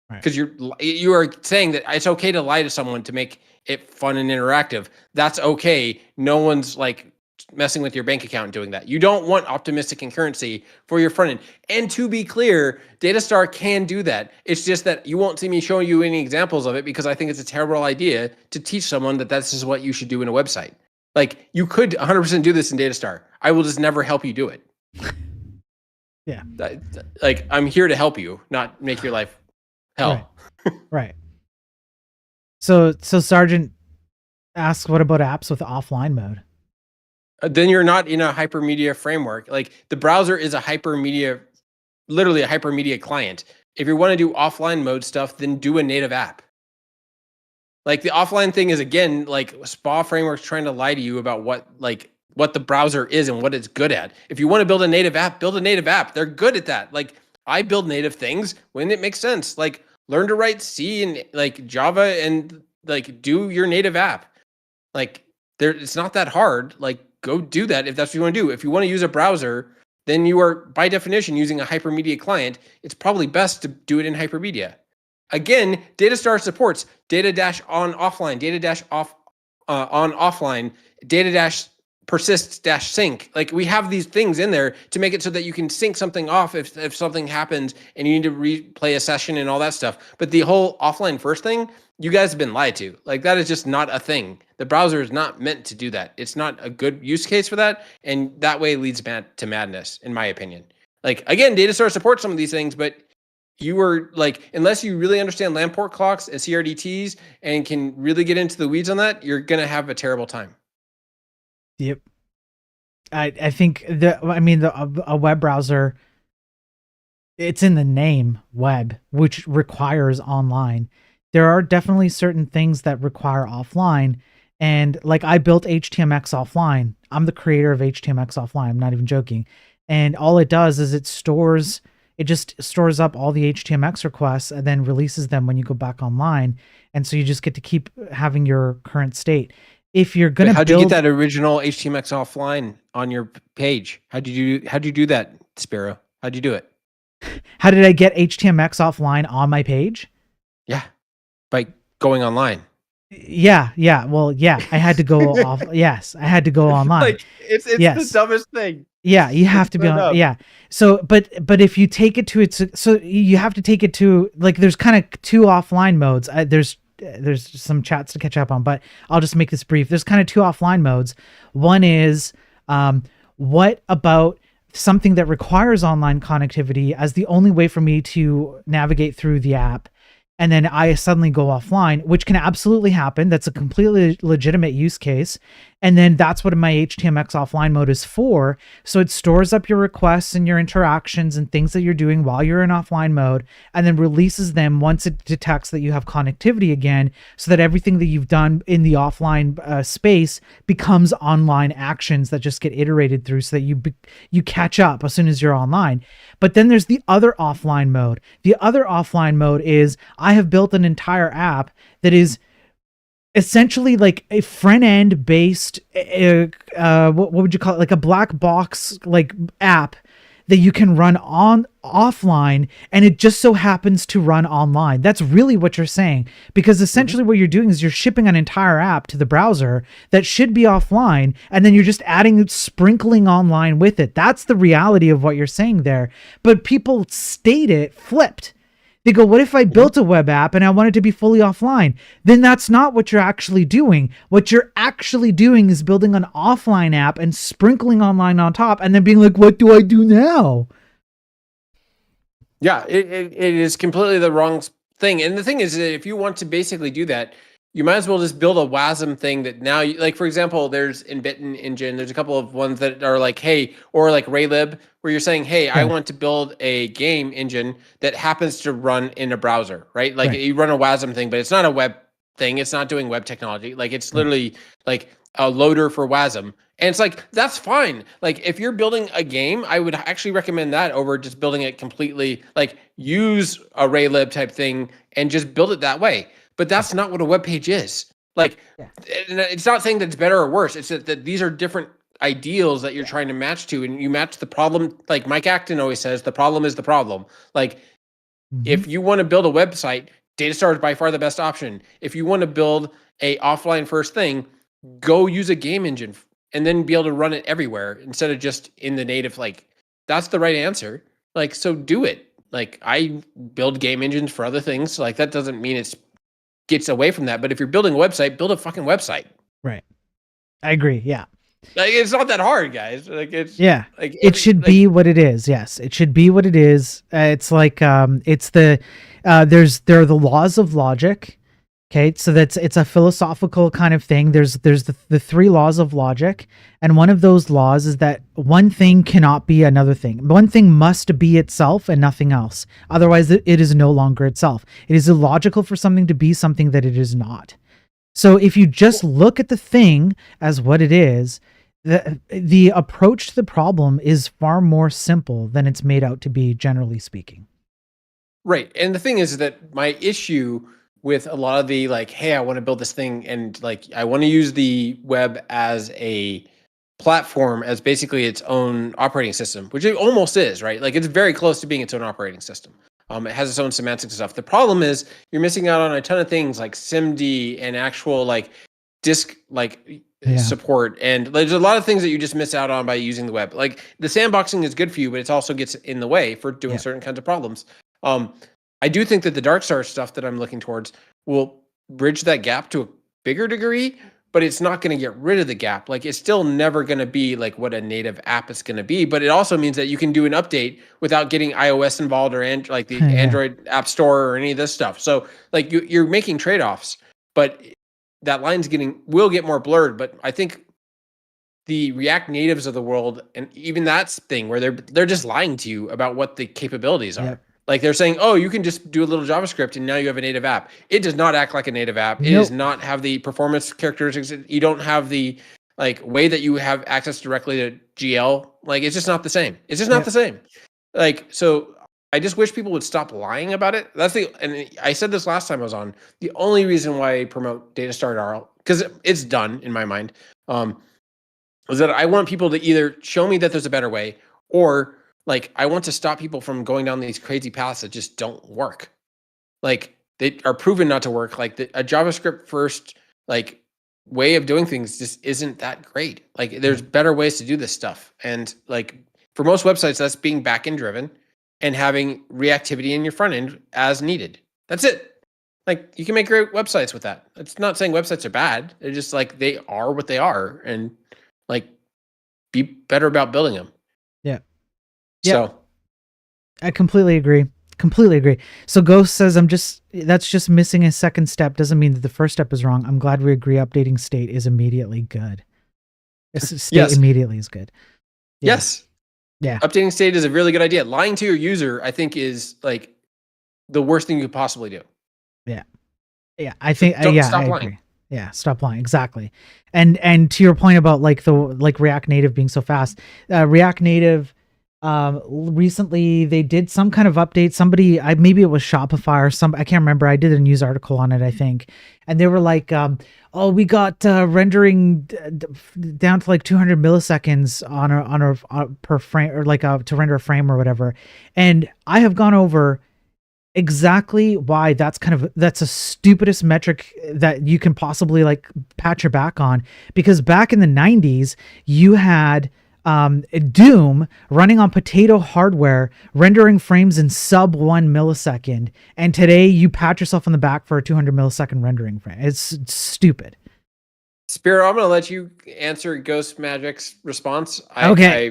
Because you are saying that it's okay to lie to someone to make it fun and interactive. That's okay. No one's like messing with your bank account and doing that. You don't want optimistic concurrency for your front end. And to be clear, datastar can do that. It's just that you won't see me showing you any examples of it because I think it's a terrible idea to teach someone that this is what you should do in a website. Like you could 100% do this in datastar. I will just never help you do it. Yeah. Like I'm here to help you, not make your life hell. Right. So Sergeant asks, what about apps with offline mode? Then you're not in a hypermedia framework. Like the browser is a hypermedia, literally a hypermedia client. If you want to do offline mode stuff, then do a native app. Like the offline thing is, again, like SPA frameworks trying to lie to you about what the browser is and what it's good at. If you want to build a native app, build a native app. They're good at that. Like I build native things when it makes sense. Like learn to write C and like Java and like do your native app. Like it's not that hard. Like go do that if that's what you want to do. If you want to use a browser, then you are by definition using a hypermedia client. It's probably best to do it in hypermedia. Again, datastar supports data dash on offline, data dash off on offline, data dash persists dash sync. Like we have these things in there to make it so that you can sync something off if something happens and you need to replay a session and all that stuff. But the whole offline first thing, you guys have been lied to. Like that is just not a thing. The browser is not meant to do that. It's not a good use case for that. And that way leads to madness, in my opinion. Like again, datastar supports some of these things, but you are like, unless you really understand LAN port clocks and CRDTs and can really get into the weeds on that, you're going to have a terrible time. Yep. I think a web browser, it's in the name web, which requires online. There are definitely certain things that require offline. And like I built HTMX offline. I'm the creator of HTMX offline. I'm not even joking. And all it does is it just stores up all the HTMX requests and then releases them when you go back online. And so you just get to keep having your current state. If you're going to how'd you get that original HTMX offline on your page? How'd you do that, Sparrow? How'd you do it? How did I get HTMX offline on my page? Yeah. By going online. Yeah. Well, yeah, I had to go off. Yes, I had to go online. Like it's the dumbest thing. Yeah, you have to be on. Yeah. So, but if you take it to you have to take it to like, there's kind of two offline modes. There's some chats to catch up on, but I'll just make this brief. There's kind of two offline modes. One is, what about something that requires online connectivity as the only way for me to navigate through the app? And then I suddenly go offline, which can absolutely happen. That's a completely legitimate use case. And then that's what my HTMX offline mode is for. So it stores up your requests and your interactions and things that you're doing while you're in offline mode, and then releases them once it detects that you have connectivity again, so that everything that you've done in the offline space becomes online actions that just get iterated through, so that you catch up as soon as you're online. But then there's the other offline mode. The other offline mode is, I have built an entire app that is essentially like a front end based, what would you call it? Like a black box, like app that you can run on offline, and it just so happens to run online. That's really what you're saying, because essentially what you're doing is you're shipping an entire app to the browser that should be offline, and then you're just sprinkling online with it. That's the reality of what you're saying there. But people state it flipped. They go, what if I built a web app and I want it to be fully offline? Then that's not what you're actually doing. What you're actually doing is building an offline app and sprinkling online on top, and then being like, what do I do now? Yeah, it is completely the wrong thing. And the thing is that if you want to basically do that, you might as well just build a WASM thing that now, like for example, there's Inbitten Engine. There's a couple of ones that are like, hey, or like Raylib, where you're saying, hey, I want to build a game engine that happens to run in a browser, right? Like you run a WASM thing, but it's not a web thing. It's not doing web technology. Like it's literally like a loader for WASM. And it's like, that's fine. Like if you're building a game, I would actually recommend that over just building it completely, like use a Raylib type thing and just build it that way. But that's not what a web page is. Like, it's not saying that it's better or worse. It's that these are different ideals that you're trying to match to, and you match the problem. Like Mike Acton always says, the problem is the problem. Like, if you want to build a website, datastar is by far the best option. If you want to build a offline first thing, go use a game engine and then be able to run it everywhere instead of just in the native. Like, that's the right answer. Like, so do it. Like, I build game engines for other things. Like, that doesn't mean it's gets away from that. But if you're building a website, build a fucking website. Right. I agree. Yeah. Like, it's not that hard, guys. Like, it's Yeah, like it should be what it is. Yes, it should be what it is. It's like it's the there are the laws of logic. Okay, so it's a philosophical kind of thing. There's the three laws of logic, and one of those laws is that one thing cannot be another thing. One thing must be itself and nothing else. Otherwise, it is no longer itself. It is illogical for something to be something that it is not. So if you just look at the thing as what it is, the approach to the problem is far more simple than it's made out to be, generally speaking. Right. And the thing is that my issue with a lot of the like, hey, I want to build this thing and like I want to use the web as a platform, as basically its own operating system, which it almost is, right? Like it's very close to being its own operating system. It has its own semantics and stuff. The problem is you're missing out on a ton of things like SIMD and actual like disk support, and there's a lot of things that you just miss out on by using the web. Like the sandboxing is good for you, but it also gets in the way for doing certain kinds of problems. I do think that the datastar stuff that I'm looking towards will bridge that gap to a bigger degree, but it's not going to get rid of the gap. Like it's still never going to be like what a native app is going to be, but it also means that you can do an update without getting iOS involved or like the Android App Store or any of this stuff. So like you're making trade-offs, but that line's will get more blurred. But I think the React natives of the world, and even that's thing where they're just lying to you about what the capabilities are. Yep. Like they're saying, oh, you can just do a little JavaScript and now you have a native app. It does not act like a native app. It does not have the performance characteristics. You don't have the like way that you have access directly to GL. Like it's just not the same. It's just not the same. Like, so I just wish people would stop lying about it. And I said this last time I was on, the only reason why I promote datastar, because it's done in my mind, is that I want people to either show me that there's a better way, or like, I want to stop people from going down these crazy paths that just don't work. Like, they are proven not to work. Like, a JavaScript first, like, way of doing things just isn't that great. Like, there's better ways to do this stuff. And, like, for most websites, that's being backend driven and having reactivity in your front end as needed. That's it. Like, you can make great websites with that. It's not saying websites are bad. They're just, like, they are what they are. And, like, be better about building them. Yeah. So I completely agree. So Ghost says, that's just missing a second step. Doesn't mean that the first step is wrong. I'm glad we agree updating state is immediately good. State immediately is good. Yeah. Yes. Yeah. Updating state is a really good idea. Lying to your user, I think, is like the worst thing you could possibly do. Yeah. Yeah. I think, stop I lying. Agree. Yeah, stop lying. Exactly. And to your point about like React Native being so fast, React Native, recently they did some kind of update. Maybe it was Shopify or I can't remember. I did a news article on it, I think. And they were like, oh, we got rendering down to like 200 milliseconds on a per frame, or like to render a frame or whatever. And I have gone over exactly why that's a stupidest metric that you can possibly like pat your back on, because back in the 90s you had Doom running on potato hardware rendering frames in sub 1 millisecond, and today you pat yourself on the back for a 200 millisecond rendering frame. It's stupid. Spiro, I'm gonna let you answer Ghost Magic's response. Okay.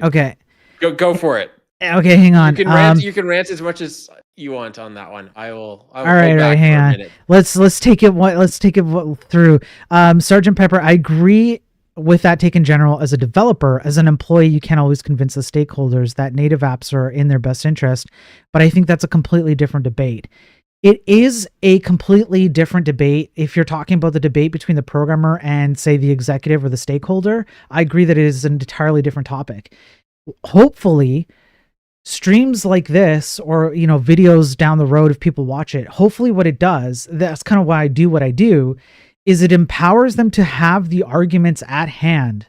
Go for it. Okay, hang on. You can rant as much as you want on that one. I will. All right, hang on. Let's take it through. Sergeant Pepper, I agree with that take in general. As a developer, as an employee, you can't always convince the stakeholders that native apps are in their best interest, but I think that's a completely different debate. It is a completely different debate if you're talking about the debate between the programmer and, say, the executive or the stakeholder. I agree that it is an entirely different topic. Hopefully, streams like this, or videos down the road, if people watch it, hopefully what it does, that's kind of why I do what I do, is it empowers them to have the arguments at hand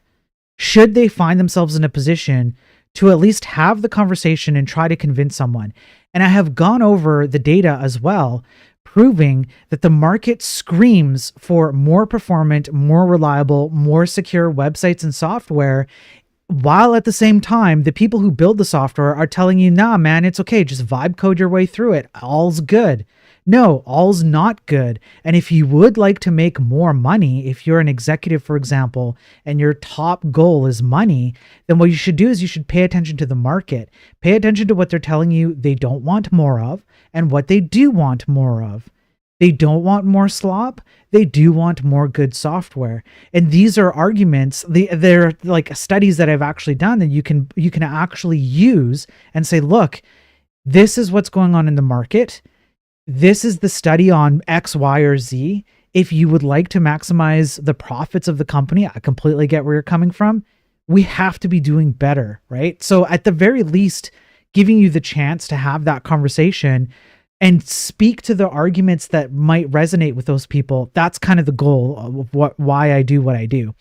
should they find themselves in a position to at least have the conversation and try to convince someone. And I have gone over the data as well, proving that the market screams for more performant, more reliable, more secure websites and software, while at the same time, the people who build the software are telling you, nah, man, it's okay. Just vibe code your way through it. All's good. No, all's not good. And if you would like to make more money, if you're an executive, for example, and your top goal is money, then what you should do is you should pay attention to the market. Pay attention to what they're telling you they don't want more of and what they do want more of. They don't want more slop. They do want more good software. And these are arguments. They're like studies that I've actually done that you can actually use and say, look, this is what's going on in the market. This is the study on X, Y, or Z. If you would like to maximize the profits of the company, I completely get where you're coming from. We have to be doing better, right? So at the very least, giving you the chance to have that conversation and speak to the arguments that might resonate with those people. That's kind of the goal of why I do what I do.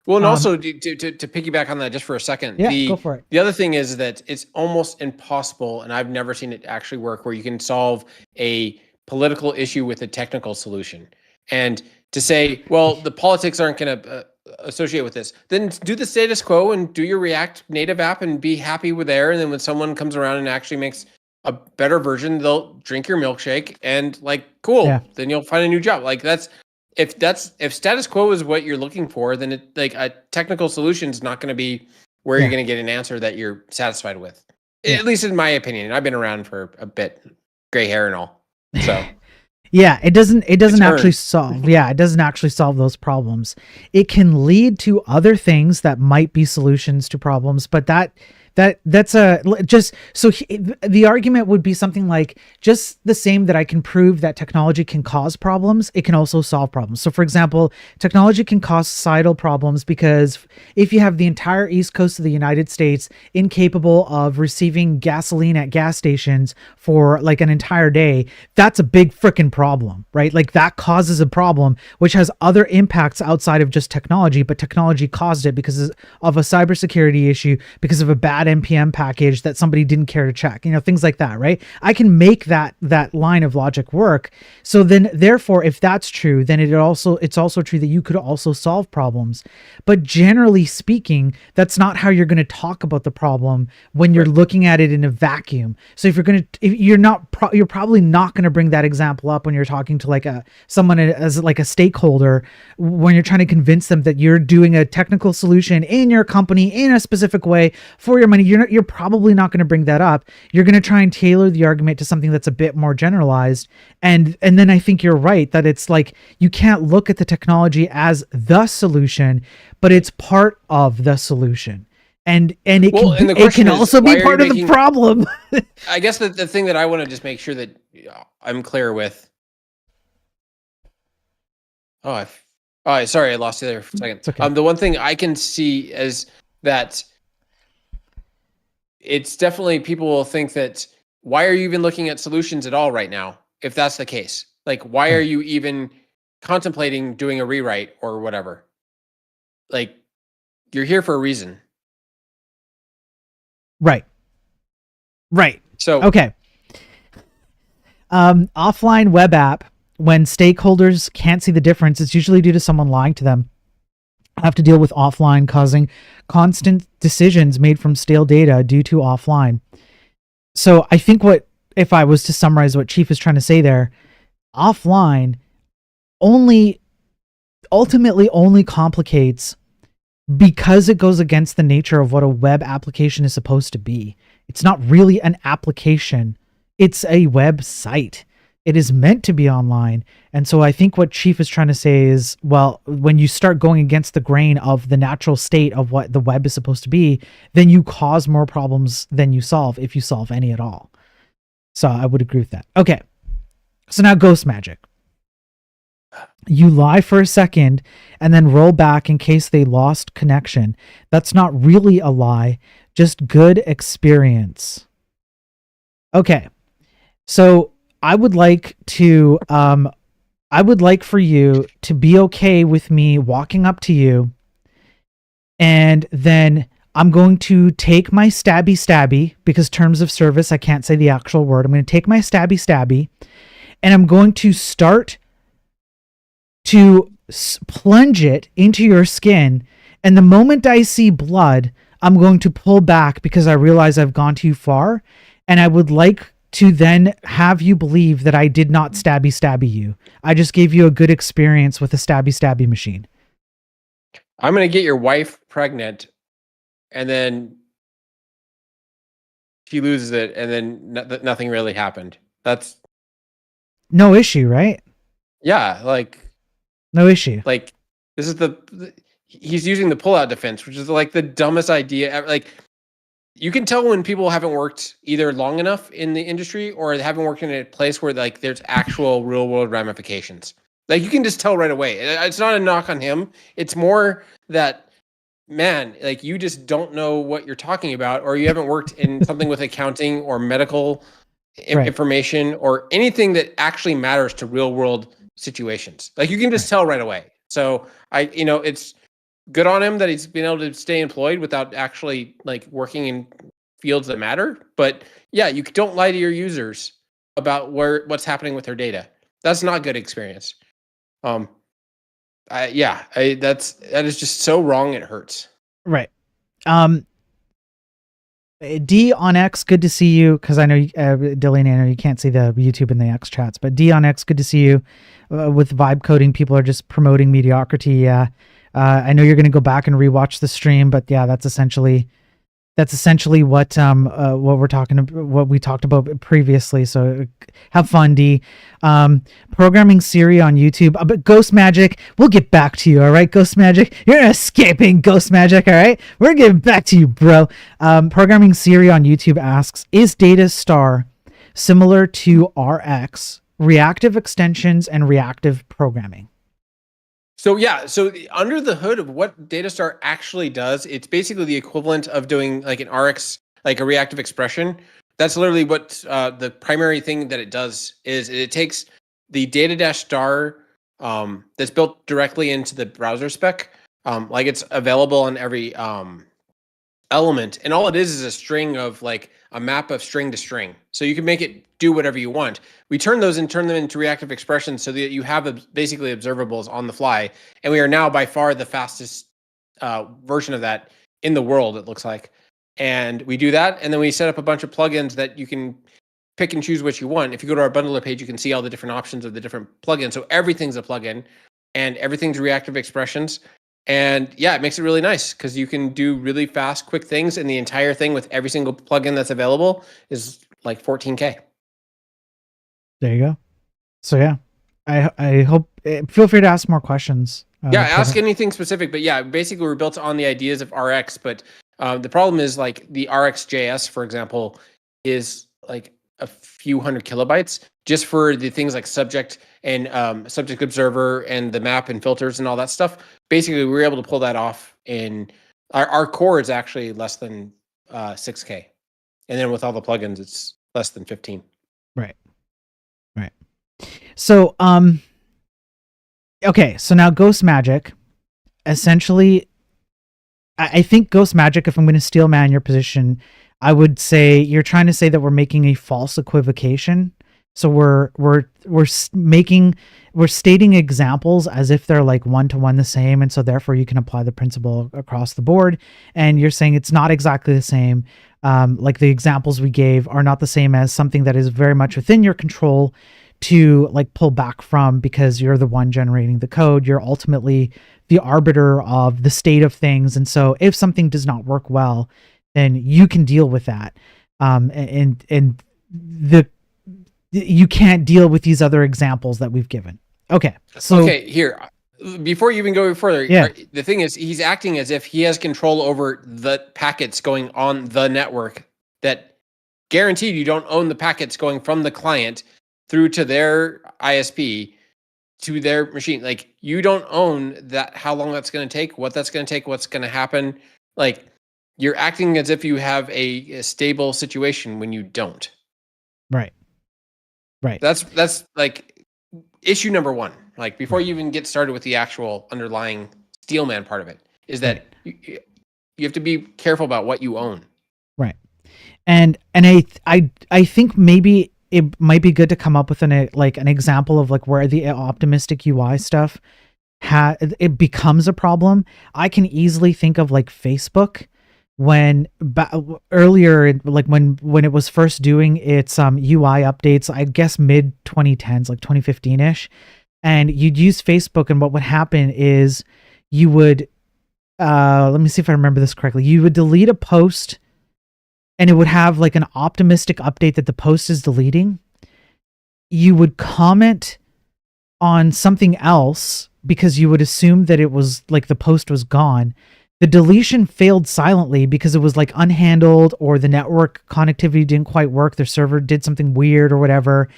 Well, and also to piggyback on that just for a second, go for it. The other thing is that it's almost impossible, and I've never seen it actually work, where you can solve a political issue with a technical solution. And to say, well, the politics aren't going to associate with this, then do the status quo and do your React Native app and be happy with there. And then when someone comes around and actually makes a better version, they'll drink your milkshake and like, cool, then you'll find a new job. Like if status quo is what you're looking for, then it, like a technical solution is not going to be where you're going to get an answer that you're satisfied with. At least in my opinion. I've been around for a bit, gray hair and all. So it doesn't actually solve. It doesn't actually solve those problems. It can lead to other things that might be solutions to problems, but that's the argument would be something like, just the same that I can prove that technology can cause problems, it can also solve problems. So for example, technology can cause societal problems because if you have the entire East Coast of the United States incapable of receiving gasoline at gas stations for like an entire day, that's a big freaking problem, right? Like that causes a problem which has other impacts outside of just technology, but technology caused it because of a cybersecurity issue, because of a bad NPM package that somebody didn't care to check, things like that, right? I can make that line of logic work. So then therefore, if that's true, then it's also true that you could also solve problems. But generally speaking, that's not how you're going to talk about the problem when you're looking at it in a vacuum. So if you're probably not going to bring that example up when you're talking to someone as like a stakeholder, when you're trying to convince them that you're doing a technical solution in your company in a specific way for your money. You're probably not going to bring that up. You're going to try and tailor the argument to something that's a bit more generalized. And then I think you're right that it's like, you can't look at the technology as the solution, but it's part of the solution. And it can also be part of the problem. I guess the thing that I want to just make sure that I'm clear with. Sorry, I lost you there for a second. It's okay. The one thing I can see is that it's definitely, people will think that, why are you even looking at solutions at all right now? If that's the case, like, why are you even contemplating doing a rewrite or whatever? Like, you're here for a reason. Right. So, okay. Offline web app, when stakeholders can't see the difference, it's usually due to someone lying to them. Have to deal with offline causing constant decisions made from stale data due to offline. So I think if I was to summarize what Chief is trying to say there, offline ultimately only complicates because it goes against the nature of what a web application is supposed to be. It's not really an application. It's a website. It is meant to be online. And so I think what Chief is trying to say is, well, when you start going against the grain of the natural state of what the web is supposed to be, then you cause more problems than you solve, if you solve any at all. So I would agree with that. Okay. So now ghost magic. You lie for a second and then roll back in case they lost connection. That's not really a lie, just good experience. Okay. So I would like for you to be okay with me walking up to you, and then I'm going to take my stabby, because terms of service, I can't say the actual word. I'm going to take my stabby, and I'm going to start to plunge it into your skin. And the moment I see blood, I'm going to pull back because I realize I've gone too far. And I would like to then have you believe that I did not stabby you. I just gave you a good experience with a stabby machine. I'm going to get your wife pregnant, and then she loses it, and then nothing really happened. That's no issue, right? Yeah, no issue. Like, this is he's using the pullout defense, which is like the dumbest idea ever. Like, you can tell when people haven't worked either long enough in the industry or they haven't worked in a place where like there's actual real world ramifications. Like, you can just tell right away. It's not a knock on him. It's more that, man, like, you just don't know what you're talking about, or you haven't worked in something with accounting or medical information or anything that actually matters to real world situations. Like, you can just tell right away. So it's good on him that he's been able to stay employed without actually like working in fields that matter. But yeah, you don't lie to your users about what's happening with their data. That's not good experience. That is just so wrong. It hurts. Right. D on X, good to see you. Because I know, Dillian, I know you can't see the YouTube and the X chats, but D on X, good to see you. With vibe coding, people are just promoting mediocrity. Yeah. I know you're going to go back and rewatch the stream, but yeah, that's essentially what we're talking about, what we talked about previously. So have fun, D. Programming Siri on YouTube, but Ghost Magic, we'll get back to you. All right, Ghost Magic, you're escaping Ghost Magic. All right, we're getting back to you, bro. Programming Siri on YouTube asks, is datastar similar to RX, reactive extensions and reactive programming? So under the hood of what datastar actually does, it's basically the equivalent of doing like an RX, like a reactive expression. That's literally what the primary thing that it does is it takes the data-star that's built directly into the browser spec, like it's available on every element, and all it is a string of like a map of string to string. So you can make it do whatever you want. We turn them into reactive expressions so that you have basically observables on the fly. And we are now by far the fastest version of that in the world, it looks like. And we do that, and then we set up a bunch of plugins that you can pick and choose what you want. If you go to our bundler page, you can see all the different options of the different plugins. So everything's a plugin, and everything's reactive expressions. And yeah, it makes it really nice because you can do really fast, quick things, and the entire thing with every single plugin that's available is like 14K. There you go. So yeah, I hope, feel free to ask more questions. Ask anything specific, but yeah, basically we're built on the ideas of RX, but the problem is like the RxJS, for example, is like a few hundred kilobytes just for the things like subject and subject observer and the map and filters and all that stuff. Basically, we were able to pull that off in our core is actually less than 6K. And then with all the plugins, it's less than 15. Right. So, okay. So now Ghost Magic, essentially, I think Ghost Magic, if I'm going to steel man your position, I would say you're trying to say that we're making a false equivocation. So we're stating examples as if they're like one-to-one the same, and so therefore you can apply the principle across the board. And you're saying it's not exactly the same. Like the examples we gave are not the same as something that is very much within your control to like pull back from, because you're the one generating the code. You're ultimately the arbiter of the state of things. And so if something does not work well, then you can deal with that. You can't deal with these other examples that we've given. Okay. So here, before you even go further, the thing is he's acting as if he has control over the packets going on the network, that guaranteed you don't own the packets going from the client through to their ISP to their machine. Like, you don't own that, how long that's going to take, what that's going to take, what's going to happen. Like, you're acting as if you have a stable situation when you don't. Right. That's like issue number one. Like, before you even get started with the actual underlying steelman part of it, is that you have to be careful about what you own. Right. And I think maybe it might be good to come up with an example of like where the optimistic UI stuff it becomes a problem. I can easily think of like Facebook earlier, like when it was first doing its UI updates, I guess mid 2010s, like 2015ish, and you'd use Facebook, and what would happen is you would let me see if I remember this correctly. You would delete a post, and it would have like an optimistic update that the post is deleting. You would comment on something else because you would assume that it was like the post was gone. The deletion failed silently because it was like unhandled, or the network connectivity didn't quite work. Their server did something weird or whatever.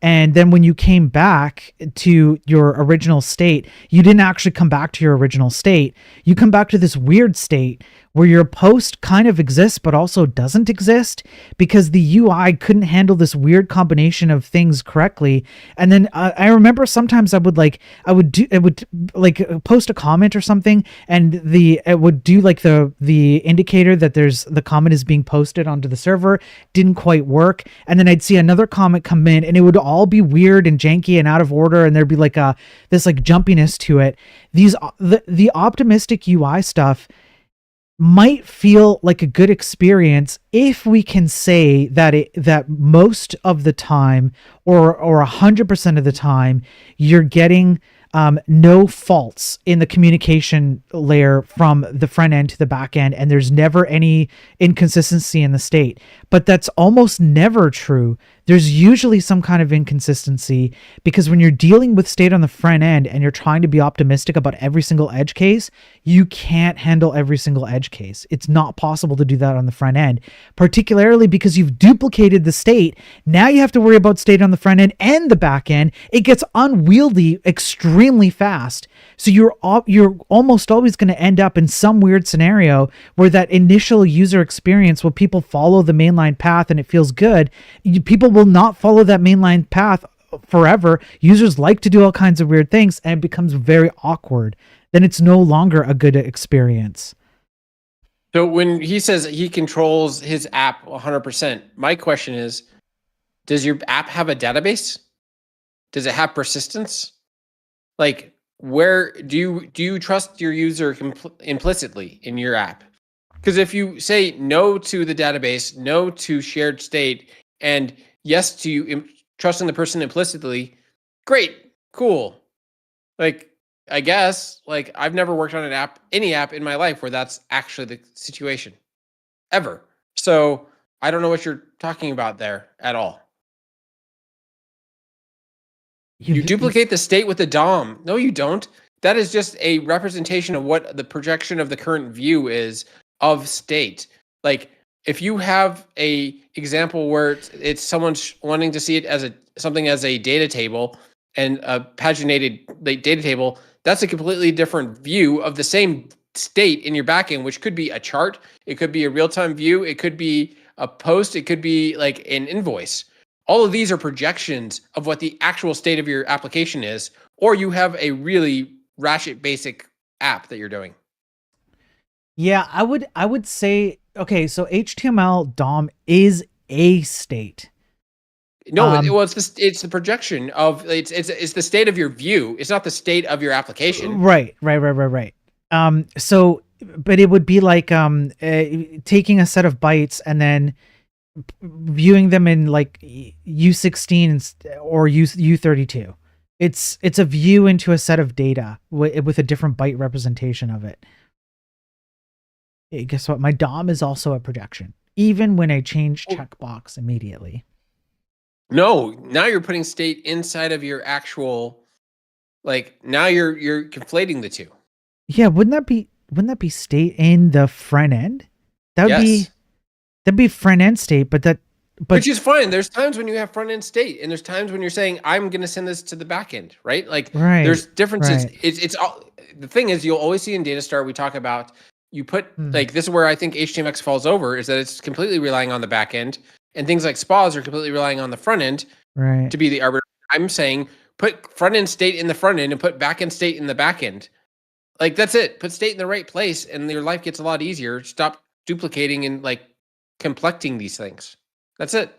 And then when you came back to your original state, you didn't actually come back to your original state. You come back to this weird state where your post kind of exists but also doesn't exist because the UI couldn't handle this weird combination of things correctly. And then I remember sometimes I would post a comment or something, and it would do like the indicator that the comment is being posted onto the server didn't quite work. And then I'd see another comment come in, and it would all be weird and janky and out of order, and there'd be like this like jumpiness to it. The optimistic UI stuff might feel like a good experience if we can say that most of the time, or 100% of the time, you're getting no faults in the communication layer from the front end to the back end, and there's never any inconsistency in the state. But that's almost never true. There's usually some kind of inconsistency, because when you're dealing with state on the front end and you're trying to be optimistic about every single edge case, you can't handle every single edge case. It's not possible to do that on the front end, particularly because you've duplicated the state. Now you have to worry about state on the front end and the back end. It gets unwieldy extremely fast. So you're almost always going to end up in some weird scenario where that initial user experience, where people follow the mainline path and it feels good, people will not follow that mainline path forever. Users like to do all kinds of weird things, and it becomes very awkward. Then it's no longer a good experience. So when he says he controls his app 100%, my question is, does your app have a database? Does it have persistence? Like, where do you trust your user implicitly in your app? Because if you say no to the database, no to shared state, and yes to trusting the person implicitly, great, cool. Like, I guess, like, I've never worked on any app in my life where that's actually the situation, ever. So I don't know what you're talking about there at all. You duplicate the state with the DOM. No, you don't. That is just a representation of what the projection of the current view is of state. Like, if you have a example where it's someone wanting to see it as something as a data table and a paginated data table, that's a completely different view of the same state in your backend, which could be a chart, it could be a real-time view, it could be a post, it could be like an invoice. All of these are projections of what the actual state of your application is, or you have a really ratchet basic app that you're doing. Yeah, I would say, okay, so HTML DOM is a state. No, it's the projection of it's the state of your view. It's not the state of your application. Right. So, but it would be like taking a set of bytes and then viewing them in like U16 or U32. It's a view into a set of data with a different byte representation of it. Hey, guess what? My DOM is also a projection, even when I change checkbox immediately. No, now you're putting state inside of your actual, like, now you're conflating the two. Yeah, wouldn't that be state in the front end? That'd be front end state, but which is fine. There's times when you have front end state, and there's times when you're saying I'm going to send this to the back end, right? Like, there's differences. Right. It's all, the thing is, you'll always see in datastar we talk about, you put like, this is where I think HTMX falls over, is that it's completely relying on the back end, and things like spas are completely relying on the front end to be the arbiter. I'm saying put front end state in the front end and put back end state in the back end. Like, that's it. Put state in the right place, and your life gets a lot easier. Stop duplicating and like complecting these things. That's it.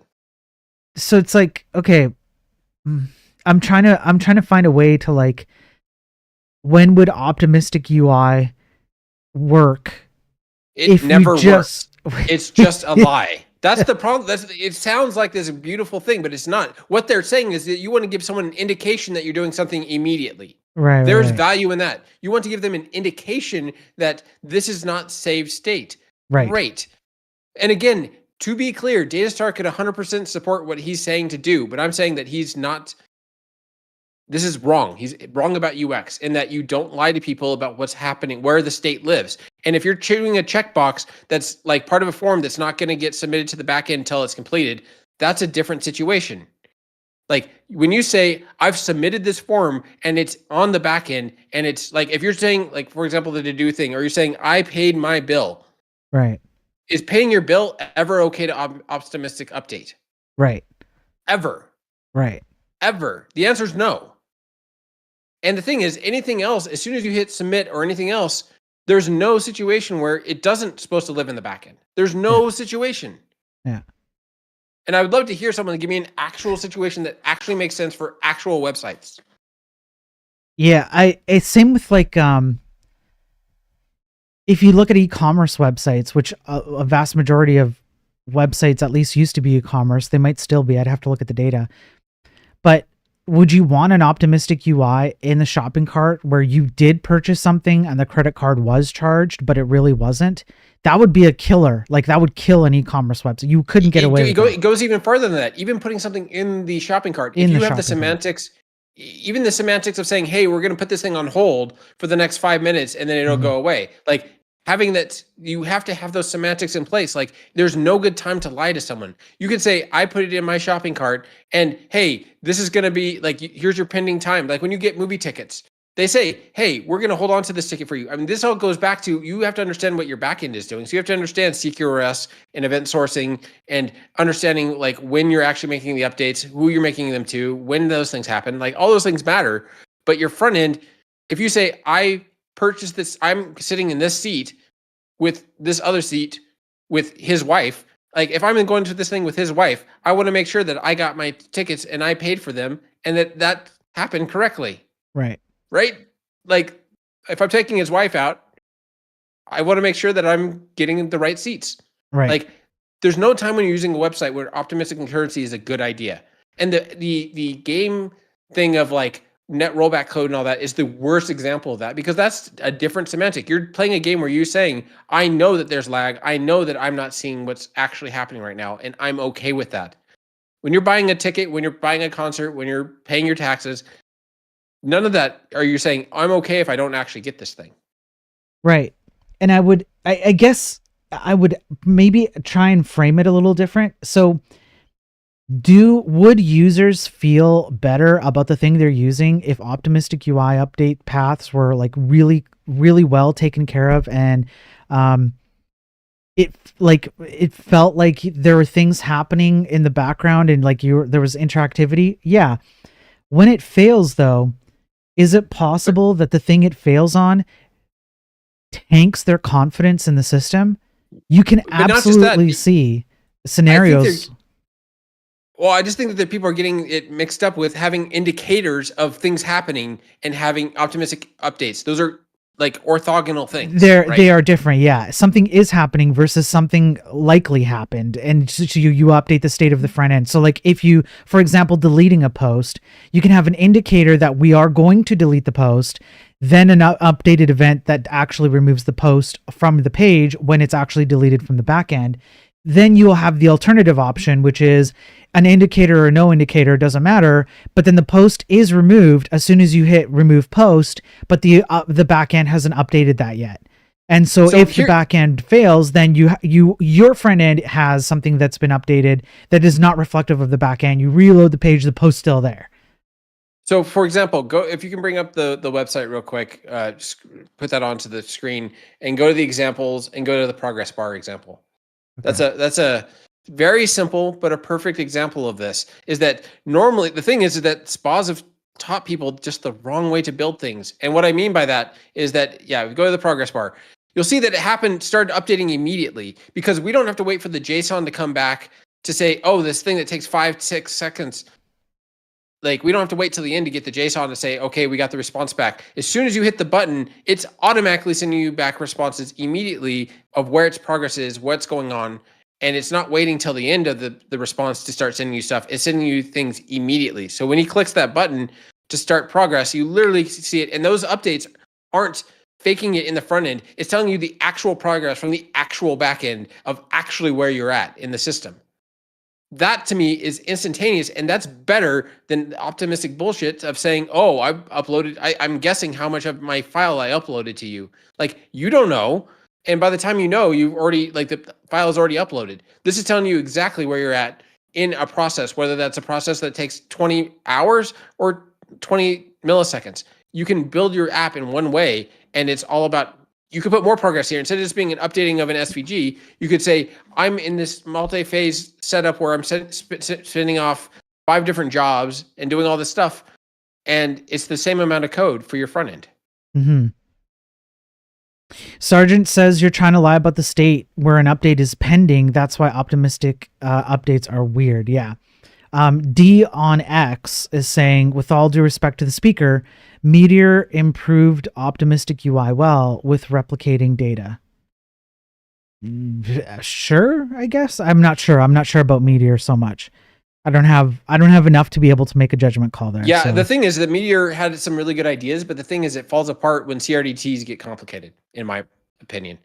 So it's like, okay, I'm trying to find a way to, like, when would optimistic UI work It if never we just works. It's just a lie. That's the problem. It sounds like this beautiful thing, but it's not. What they're saying is that you want to give someone an indication that you're doing something immediately. right, There's right, value in that. You want to give them an indication that this is not saved state. right. Great. And again, to be clear, datastar could 100% support what he's saying to do, but I'm saying that he's not. This is wrong. He's wrong about UX in that you don't lie to people about what's happening, where the state lives. And if you're choosing a checkbox that's like part of a form that's not going to get submitted to the back end until it's completed, that's a different situation. Like when you say, I've submitted this form and it's on the back end, and it's like, if you're saying, like, for example, the to do thing, or you're saying, I paid my bill. Right. Is paying your bill ever okay to optimistic update? Right. Ever. Right. Ever. The answer is no. And the thing is, anything else, as soon as you hit submit or anything else, there's no situation where it doesn't supposed to live in the backend. There's no situation. Yeah. And I would love to hear someone give me an actual situation that actually makes sense for actual websites. Yeah, it's same with like if you look at e-commerce websites, which a vast majority of websites at least used to be e-commerce, they might still be. I'd have to look at the data. But would you want an optimistic UI in the shopping cart where you did purchase something and the credit card was charged, but it really wasn't? That would be a killer. Like that would kill an e-commerce website. You couldn't get away with it. It goes even further than that. Even putting something in the shopping cart. If you have the semantics, even the semantics of saying, hey, we're going to put this thing on hold for the next 5 minutes and then it'll go away. Like having that, you have to have those semantics in place. Like there's no good time to lie to someone. You can say, I put it in my shopping cart and hey, this is going to be like, here's your pending time. Like when you get movie tickets, they say, hey, we're going to hold on to this ticket for you. I mean, this all goes back to, you have to understand what your backend is doing. So you have to understand CQRS and event sourcing and understanding like when you're actually making the updates, who you're making them to, when those things happen. Like all those things matter. But your front end, if you say, I purchased this, I'm sitting in this seat with this other seat with his wife. Like if I'm going to this thing with his wife, I want to make sure that I got my tickets and I paid for them and that happened correctly. Right. Right? Like if I'm taking his wife out, I want to make sure that I'm getting the right seats. Right. Like there's no time when you're using a website where optimistic concurrency is a good idea. And the game thing of like net rollback code and all that is the worst example of that, because that's a different semantic. You're playing a game where you're saying, I know that there's lag. I know that I'm not seeing what's actually happening right now, and I'm okay with that. When you're buying a ticket, when you're buying a concert, when you're paying your taxes, none of that are you saying, I'm okay if I don't actually get this thing. Right. And I guess I would maybe try and frame it a little different. So would users feel better about the thing they're using if optimistic UI update paths were like really, really well taken care of, and it felt like there were things happening in the background and like there was interactivity? Yeah. When it fails though, is it possible that the thing it fails on tanks their confidence in the system? You can absolutely see scenarios. Well, I just think that people are getting it mixed up with having indicators of things happening and having optimistic updates. Those are like orthogonal things. They are different. Yeah. Something is happening versus something likely happened. And so you update the state of the front end. So like if you, for example, deleting a post, you can have an indicator that we are going to delete the post, then an updated event that actually removes the post from the page when it's actually deleted from the back end. Then you'll have the alternative option, which is an indicator or no indicator, doesn't matter. But then the post is removed as soon as you hit remove post, but the back end hasn't updated that yet. And so if the back end fails, then your front end has something that's been updated that is not reflective of the back end. You reload the page, the post's still there. So for example, if you can bring up the website real quick, just put that onto the screen and go to the examples and go to the progress bar example. Okay. That's a very simple but a perfect example of this. Is that normally the thing is that spas have taught people just the wrong way to build things. And what I mean by that is that, if you go to the progress bar, you'll see that it started updating immediately, because we don't have to wait for the JSON to come back to say, oh, this thing that takes 5-6 seconds. Like, we don't have to wait till the end to get the JSON to say, okay, we got the response back. As soon as you hit the button, it's automatically sending you back responses immediately of where its progress is, what's going on. And it's not waiting till the end of the response to start sending you stuff. It's sending you things immediately. So when he clicks that button to start progress, you literally see it. And those updates aren't faking it in the front end. It's telling you the actual progress from the actual back end of actually where you're at in the system. That to me is instantaneous, and that's better than the optimistic bullshit of saying, oh, I'm guessing how much of my file I uploaded to you. Like, you don't know. And by the time you know, you've already, like, the file is already uploaded. This is telling you exactly where you're at in a process, whether that's a process that takes 20 hours or 20 milliseconds. You can build your app in one way, and it's all about, you could put more progress here. Instead of just being an updating of an SVG, you could say, I'm in this multi-phase setup where I'm spinning off 5 different jobs and doing all this stuff. And it's the same amount of code for your front end. Mm-hmm. Sergeant says you're trying to lie about the state where an update is pending. That's why optimistic updates are weird. Yeah. D on X is saying, with all due respect to the speaker, Meteor improved optimistic UI well with replicating data. Sure, I guess. I'm not sure. I'm not sure about Meteor so much. I don't have enough to be able to make a judgment call there. Yeah, so. The thing is that Meteor had some really good ideas, but the thing is it falls apart when CRDTs get complicated, in my opinion.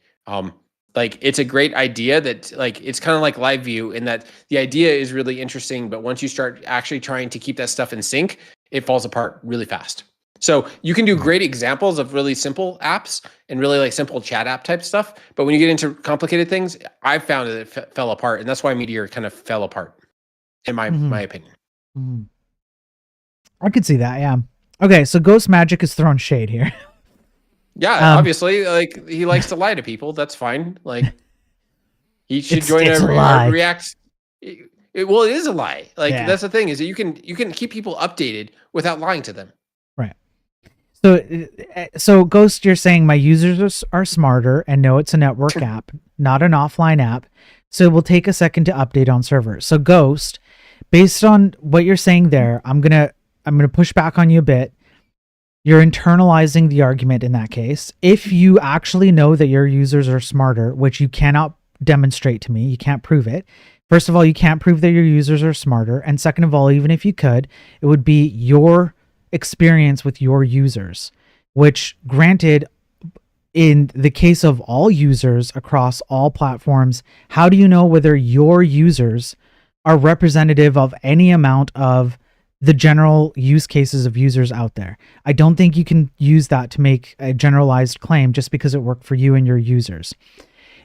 Like, it's a great idea that, like, it's kind of like live view in that the idea is really interesting, but once you start actually trying to keep that stuff in sync, it falls apart really fast. So you can do great examples of really simple apps and really, like, simple chat app type stuff. But when you get into complicated things, I've found that it fell apart. And that's why Meteor kind of fell apart, in my opinion. Mm-hmm. I could see that. Yeah. Okay. So Ghost Magic is throwing shade here. Yeah, obviously, like, he likes to lie to people. That's fine. Like, he should join a React. Well, it is a lie. Like, that's the thing, is that you can keep people updated without lying to them. Right. So Ghost, you're saying my users are smarter and know it's a network app, not an offline app. So it will take a second to update on servers. So Ghost, based on what you're saying there, I'm gonna push back on you a bit. You're internalizing the argument in that case. If you actually know that your users are smarter, which you cannot demonstrate to me, you can't prove it. First of all, you can't prove that your users are smarter. And second of all, even if you could, it would be your experience with your users, which, granted, in the case of all users across all platforms, how do you know whether your users are representative of any amount of the general use cases of users out there? I don't think you can use that to make a generalized claim just because it worked for you and your users.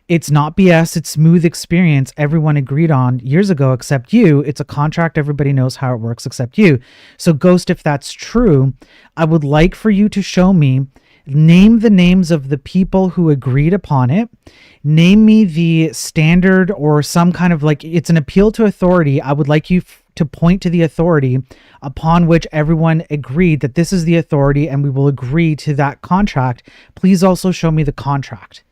It's not BS. It's smooth experience everyone agreed on years ago except you. It's a contract. Everybody knows how it works except you. So Ghost, if that's true, I would like for you to show me, name the names of the people who agreed upon it. Name me the standard or some kind of, like, it's an appeal to authority. I would like you to point to the authority upon which everyone agreed that this is the authority and we will agree to that contract. Please also show me the contract.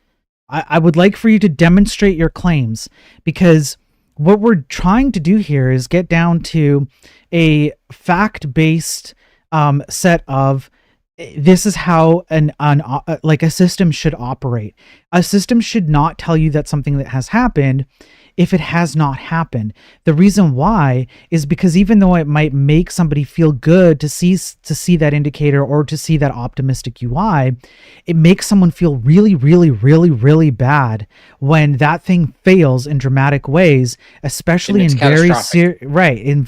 I would like for you to demonstrate your claims, because what we're trying to do here is get down to a fact-based set of, this is how like a system should operate. A system should not tell you that something that has happened if it has not happened. The reason why is because even though it might make somebody feel good to see that indicator or to see that optimistic UI, it makes someone feel really, really, really, really bad when that thing fails in dramatic ways, especially in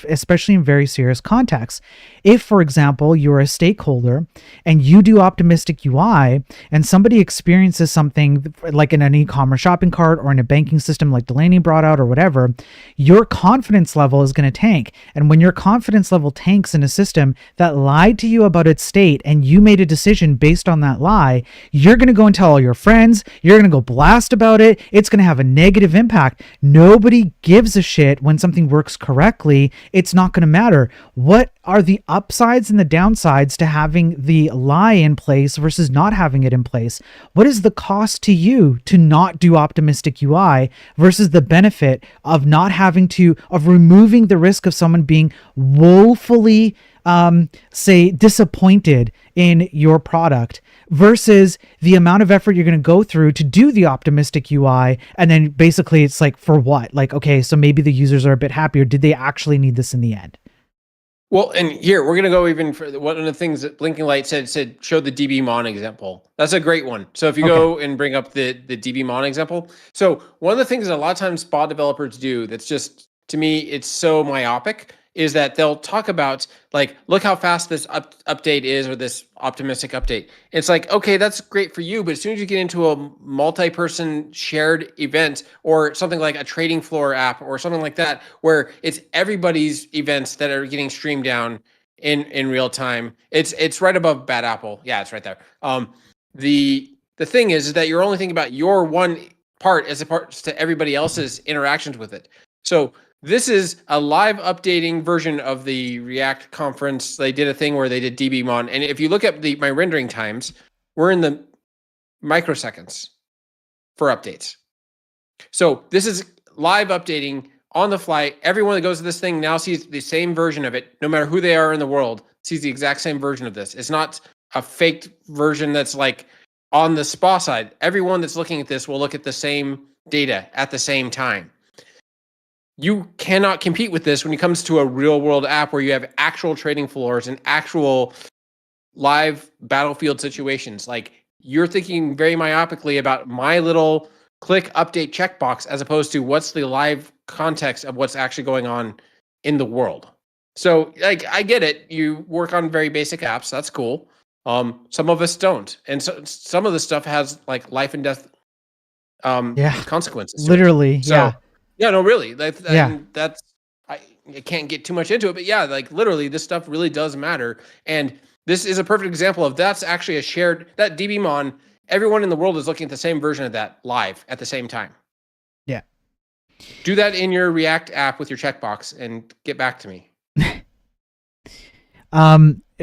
especially in very serious contexts. If, for example, you're a stakeholder and you do optimistic UI and somebody experiences something like in an e-commerce shopping cart or in a banking system like Delaney brought out or whatever, your confidence level is going to tank. And when your confidence level tanks in a system that lied to you about its state and you made a decision based on that lie, you're going to go and tell all your friends, you're going to go blast about it. It's going to have a negative impact. Nobody gives a shit when something works correctly. It's not going to matter. What are the upsides and the downsides to having the lie in place versus not having it in place? What is the cost to you to not do optimistic UI versus the benefit of not having to, of removing the risk of someone being woefully, say, disappointed in your product versus the amount of effort you're going to go through to do the optimistic UI. And then basically it's like, for what? Like, okay, so maybe the users are a bit happier. Did they actually need this in the end? Well, and here we're going to go even further. One of the things that Blinking Light said show the DBMon example. That's a great one. So if you go and bring up the DBMon example. So one of the things that a lot of times bot developers do that's just, to me, it's so myopic, is that they'll talk about, like, look how fast this update is, or this optimistic update. It's like, okay, that's great for you, but as soon as you get into a multi-person shared event or something like a trading floor app or something like that, where it's everybody's events that are getting streamed down in real time, it's right above Bad Apple. Yeah, it's right there. The thing is that you're only thinking about your one part as opposed to everybody else's interactions with it. So this is a live updating version of the React conference. They did a thing where they did DBMon. And if you look at my rendering times, we're in the microseconds for updates. So this is live updating on the fly. Everyone that goes to this thing now sees the same version of it, no matter who they are in the world, sees the exact same version of this. It's not a faked version that's like on the SPA side. Everyone that's looking at this will look at the same data at the same time. You cannot compete with this when it comes to a real world app where you have actual trading floors and actual live battlefield situations. Like, you're thinking very myopically about my little click update checkbox as opposed to what's the live context of what's actually going on in the world. So, like, I get it. You work on very basic apps. That's cool. Some of us don't. And so some of the stuff has like life and death consequences. Literally. So, yeah, no, really. That's I can't get too much into it, but yeah, like literally, this stuff really does matter. And this is a perfect example of that's actually a shared, that DBMon. Everyone in the world is looking at the same version of that live at the same time. Yeah. Do that in your React app with your checkbox and get back to me.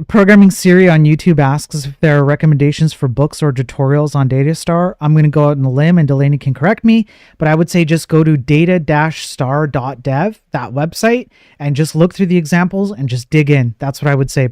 Programming Siri on YouTube asks if there are recommendations for books or tutorials on datastar. I'm going to go out on a limb and Delaney can correct me, but I would say just go to data-star.dev, that website, and just look through the examples and just dig in. That's what I would say,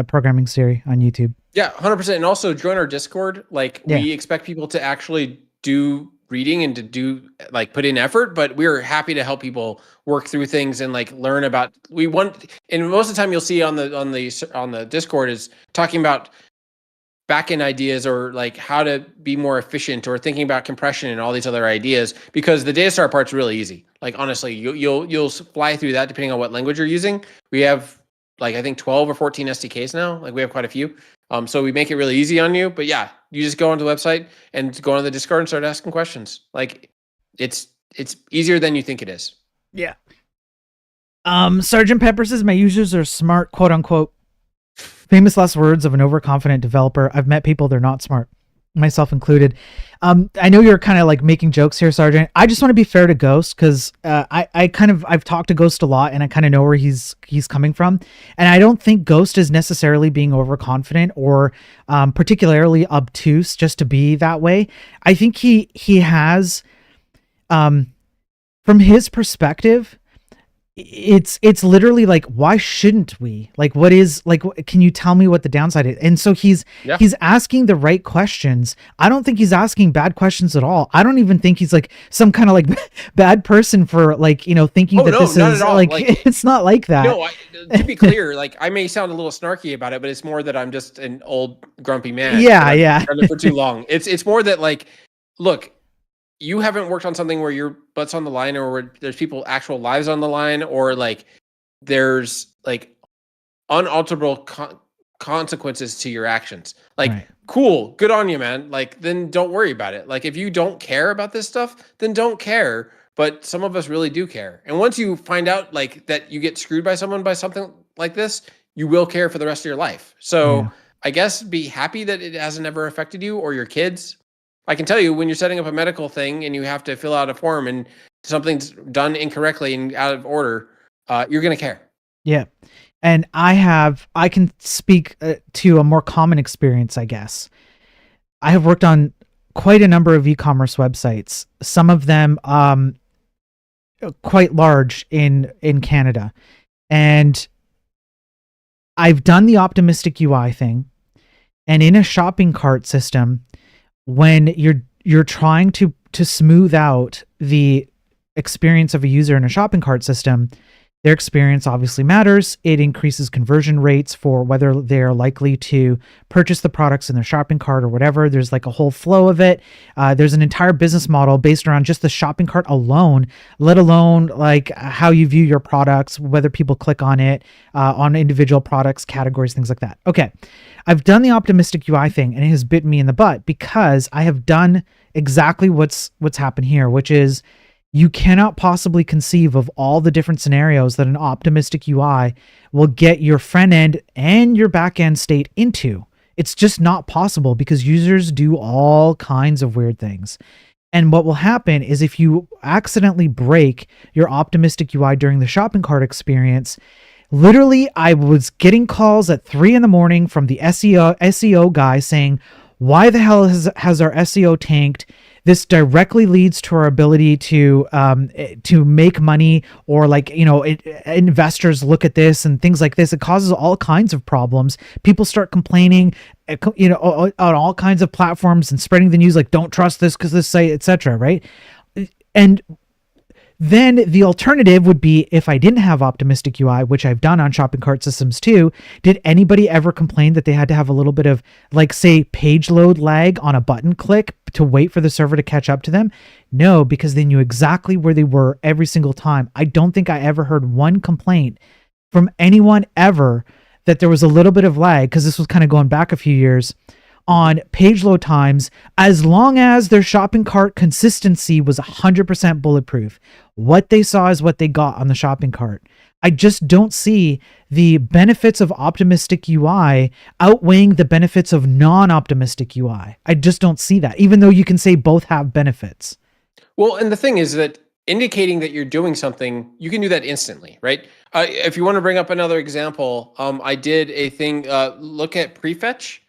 Programming Siri on YouTube. Yeah, 100%. And also join our Discord. Like, we expect people to actually do reading and to do, like, put in effort, but we're happy to help people work through things and like learn about, and most of the time you'll see on the Discord is talking about backend ideas or like how to be more efficient or thinking about compression and all these other ideas, because the datastar part's really easy. Like, honestly, you'll fly through that depending on what language you're using. We have like, I think 12 or 14 SDKs now. Like, we have quite a few. So we make it really easy on you, but yeah, you just go onto the website and go on the Discord and start asking questions. Like, it's easier than you think it is. Yeah. Sergeant Pepper says my users are smart, quote unquote. Famous last words of an overconfident developer. I've met people, they're not smart, myself included. I know you're kind of like making jokes here, Sergeant. I just want to be fair to Ghost because I've talked to Ghost a lot and I kind of know where he's coming from. And I don't think Ghost is necessarily being overconfident or particularly obtuse just to be that way. I think he has, from his perspective, it's literally like, why shouldn't we? Like, what is, like, can you tell me what the downside is? And so he's asking the right questions. I don't think he's asking bad questions at all. I don't even think he's like some kind of like bad person for like, thinking this is like, it's not like that. No, to be clear, like, I may sound a little snarky about it, but it's more that I'm just an old grumpy man. Yeah. I've done it for too long. It's more that, like, look, you haven't worked on something where your butt's on the line or where there's people actual lives on the line, or like there's like unalterable consequences to your actions. Like, cool, good on you, man. Like, then don't worry about it. Like, if you don't care about this stuff, then don't care. But some of us really do care. And once you find out like that you get screwed by someone by something like this, you will care for the rest of your life. So I guess be happy that it hasn't ever affected you or your kids. I can tell you, when you're setting up a medical thing and you have to fill out a form and something's done incorrectly and out of order, you're going to care. Yeah. And I can speak to a more common experience, I guess. I have worked on quite a number of e-commerce websites, some of them quite large in Canada. And I've done the optimistic UI thing. And in a shopping cart system, when you're trying to smooth out the experience of a user in a shopping cart system, their experience obviously matters. It increases conversion rates for whether they're likely to purchase the products in their shopping cart or whatever. There's like a whole flow of it. There's an entire business model based around just the shopping cart alone, let alone like how you view your products, whether people click on it, on individual products, categories, things like that. Okay. I've done the optimistic UI thing and it has bitten me in the butt because I have done exactly what's happened here, which is you cannot possibly conceive of all the different scenarios that an optimistic UI will get your front end and your back end state into. It's just not possible because users do all kinds of weird things. And what will happen is if you accidentally break your optimistic UI during the shopping cart experience, literally I was getting calls at 3 a.m. from the SEO guy saying, why the hell has our SEO tanked? This directly leads to our ability to make money, or like, investors look at this and things like this. It causes all kinds of problems. People start complaining, on all kinds of platforms and spreading the news like, don't trust this because this site, etc. Right? And then the alternative would be if I didn't have optimistic UI, which I've done on shopping cart systems too. Did anybody ever complain that they had to have a little bit of, like, say, page load lag on a button click to wait for the server to catch up to them? No, because they knew exactly where they were every single time. I don't think I ever heard one complaint from anyone ever that there was a little bit of lag, because this was kind of going back a few years, on page load times, as long as their shopping cart consistency was 100% bulletproof. What they saw is what they got on the shopping cart. I just don't see the benefits of optimistic UI outweighing the benefits of non-optimistic UI. I just don't see that, even though you can say both have benefits. Well, and the thing is that indicating that you're doing something, you can do that instantly, right? If you want to bring up another example, I did a thing, look at prefetch.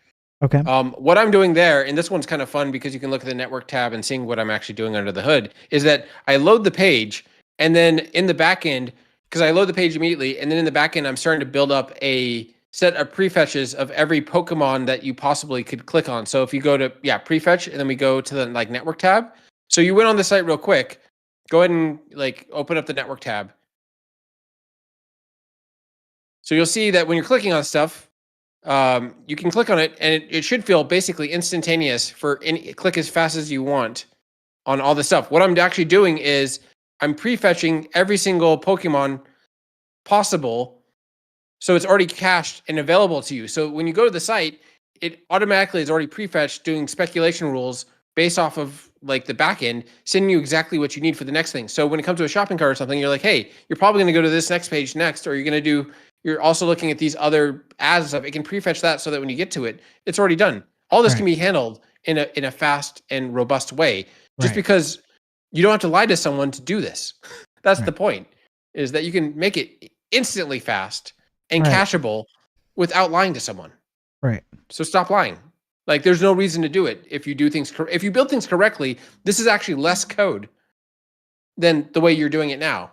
Okay. What I'm doing there, and this one's kind of fun because you can look at the network tab and seeing what I'm actually doing under the hood, is that I load the page, and then in the back end, because I load the page immediately, and then in the back end, I'm starting to build up a set of prefetches of every Pokemon that you possibly could click on. So if you go to, prefetch, and then we go to the like network tab. So you went on the site real quick. Go ahead and like open up the network tab. So you'll see that when you're clicking on stuff, you can click on it and it should feel basically instantaneous for any click as fast as you want on all the stuff. What I'm actually doing is I'm prefetching every single Pokemon possible. So it's already cached and available to you. So when you go to the site, it automatically is already prefetched doing speculation rules based off of like the back end, sending you exactly what you need for the next thing. So when it comes to a shopping cart or something, you're like, hey, you're probably going to go to this next page next, or you're also looking at these other ads and stuff. It can prefetch that so that when you get to it, it's already done. All this can be handled in a fast and robust way, just because you don't have to lie to someone to do this. That's the point, is that you can make it instantly fast and cacheable without lying to someone. Right. So stop lying. Like, there's no reason to do it. If you do things, if you build things correctly, this is actually less code than the way you're doing it now.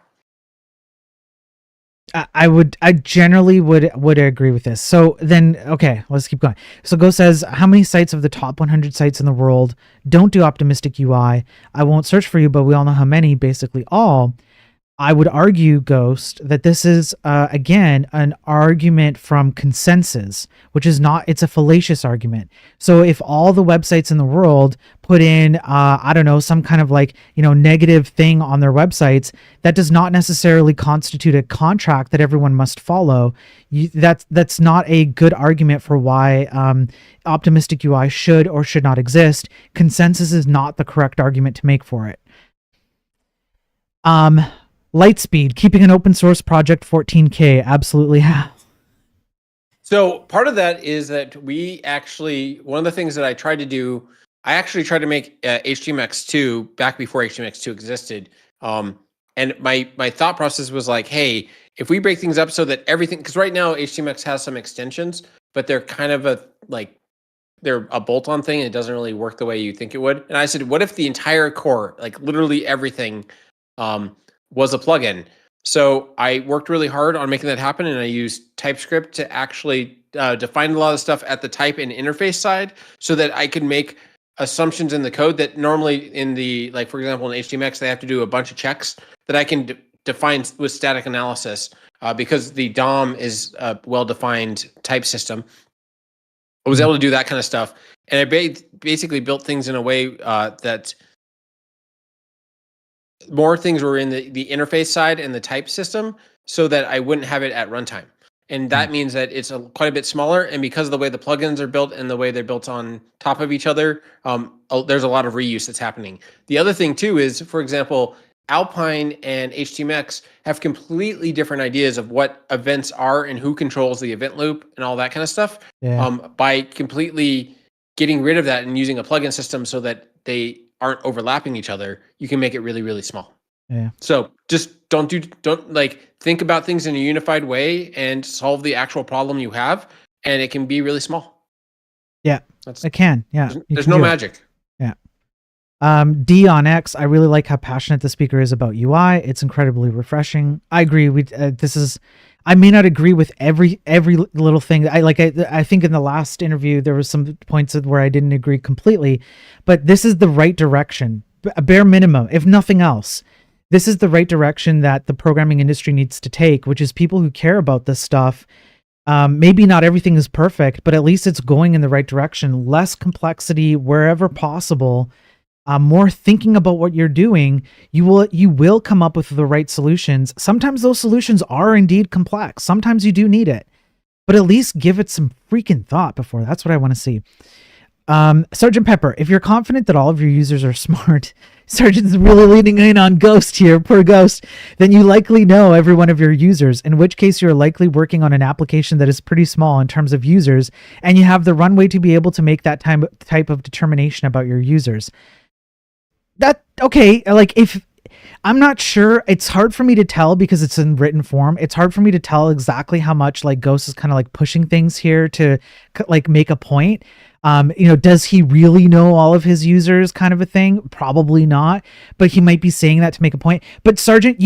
I generally would agree with this. So then, okay, let's keep going. So Go says, how many sites of the top 100 sites in the world don't do optimistic UI? I won't search for you, but we all know how many, basically all. I would argue, Ghost, that this is, again, an argument from consensus, which is not, it's a fallacious argument. So if all the websites in the world put in, I don't know, some kind of like, negative thing on their websites, that does not necessarily constitute a contract that everyone must follow. That's not a good argument for why optimistic UI should or should not exist. Consensus is not the correct argument to make for it. Lightspeed, keeping an open source project 14K, absolutely have. So part of that is that we actually, one of the things that I tried to do, I actually tried to make HTMX2 back before HTMX2 existed. And my thought process was like, hey, if we break things up so that everything, because right now HTMX has some extensions, but they're kind of they're a bolt-on thing and it doesn't really work the way you think it would. And I said, what if the entire core, like literally everything, was a plugin? So I worked really hard on making that happen, and I used TypeScript to actually define a lot of stuff at the type and interface side, so that I could make assumptions in the code that normally in the, like, for example, in HTMX, they have to do a bunch of checks that I can define with static analysis because the DOM is a well-defined type system. I was able to do that kind of stuff. And I basically built things in a way that more things were in the interface side and the type system, so that I wouldn't have it at runtime. And that means that it's quite a bit smaller. And because of the way the plugins are built and the way they're built on top of each other, there's a lot of reuse that's happening. The other thing too is, for example, Alpine and HTMX have completely different ideas of what events are and who controls the event loop and all that kind of stuff. Yeah. By completely getting rid of that and using a plugin system so that they aren't overlapping each other, you can make it really, really small. Yeah. So just don't think about things in a unified way and solve the actual problem you have, and it can be really small. Yeah, it can. Yeah. There's no magic. Yeah. D on X, I really like how passionate the speaker is about UI. It's incredibly refreshing. I agree. I may not agree with every little thing. I think in the last interview there was some points where I didn't agree completely, but this is the right direction. A bare minimum, if nothing else. This is the right direction that the programming industry needs to take, which is people who care about this stuff. Maybe not everything is perfect, but at least it's going in the right direction. Less complexity wherever possible. More thinking about what you're doing. You will come up with the right solutions. Sometimes those solutions are indeed complex. Sometimes you do need it, but at least give it some freaking thought before. That's what I want to see. Sergeant Pepper, if you're confident that all of your users are smart, Sergeant's really leaning in on Ghost here, poor Ghost, then you likely know every one of your users, in which case you're likely working on an application that is pretty small in terms of users, and you have the runway to be able to make that type of determination about your users. Okay, like, if I'm not sure, it's hard for me to tell because it's in written form. It's hard for me to tell exactly how much like Ghost is kind of like pushing things here to like make a point. Does he really know all of his users, kind of a thing? Probably not, but he might be saying that to make a point. But Sergeant,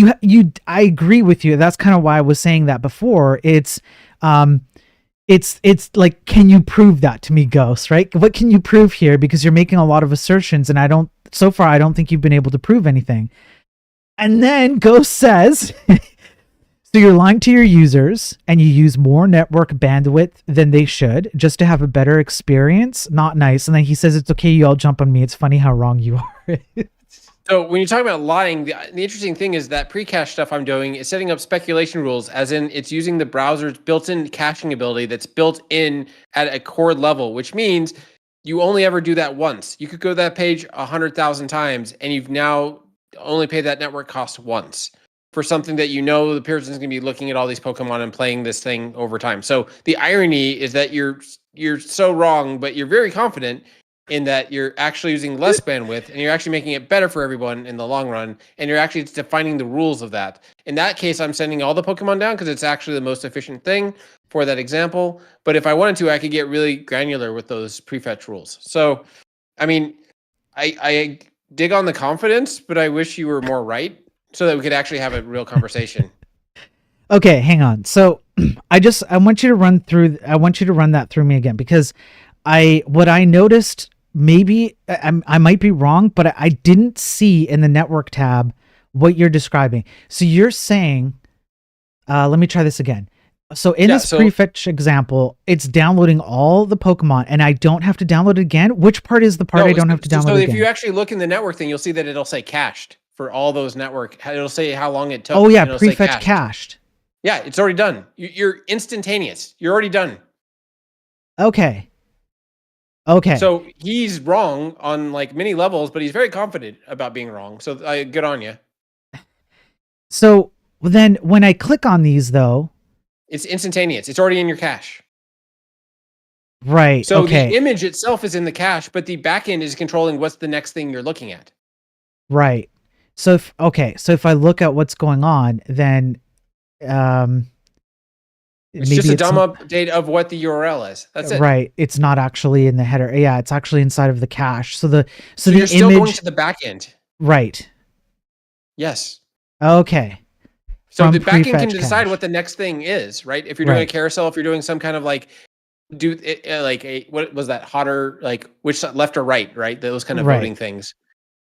I agree with you. That's kind of why I was saying that before. It's like, can you prove that to me, Ghost, right? What can you prove here? Because you're making a lot of assertions, and so far I don't think you've been able to prove anything. And then Ghost says, so you're lying to your users and you use more network bandwidth than they should just to have a better experience. Not nice. And then he says, it's okay, you all jump on me. It's funny how wrong you are. So when you talk about lying, the interesting thing is that pre-cache stuff I'm doing is setting up speculation rules, as in it's using the browser's built-in caching ability that's built in at a core level, which means you only ever do that once. You could go to that page 100,000 times and you've now only paid that network cost once for something that the person's going to be looking at all these Pokemon and playing this thing over time. So the irony is that you're so wrong, but you're very confident in that you're actually using less bandwidth and you're actually making it better for everyone in the long run. And you're actually defining the rules of that. In that case, I'm sending all the Pokemon down because it's actually the most efficient thing for that example. But if I wanted to, I could get really granular with those prefetch rules. So, I mean, I dig on the confidence, but I wish you were more right so that we could actually have a real conversation. Okay, hang on. So I want you to run that through me again, because what I noticed, maybe I might be wrong, but I didn't see in the network tab what you're describing. So you're saying, let me try this again. So in this prefetch example, it's downloading all the Pokemon and I don't have to download it again. Which part is the part I don't have to download again? So if you actually look in the network thing, you'll see that it'll say cached for all those network. It'll say how long it took. Oh yeah, prefetch cached. Yeah, it's already done. You're instantaneous. You're already done. Okay. So he's wrong on like many levels, but he's very confident about being wrong. So good on you. So then when I click on these though, it's instantaneous. It's already in your cache. Right. So the image itself is in the cache, but the backend is controlling what's the next thing you're looking at. Right. So if I look at what's going on, then It's just a dumb update of what the URL is. That's it. Right. It's not actually in the header. Yeah, it's actually inside of the cache. So the you're still going to the back end. Right. Yes. Okay. So the back end can decide what the next thing is, right? If you're doing a carousel, if you're doing some kind of like what was that hotter, like which left or right, right? Those kind of voting things.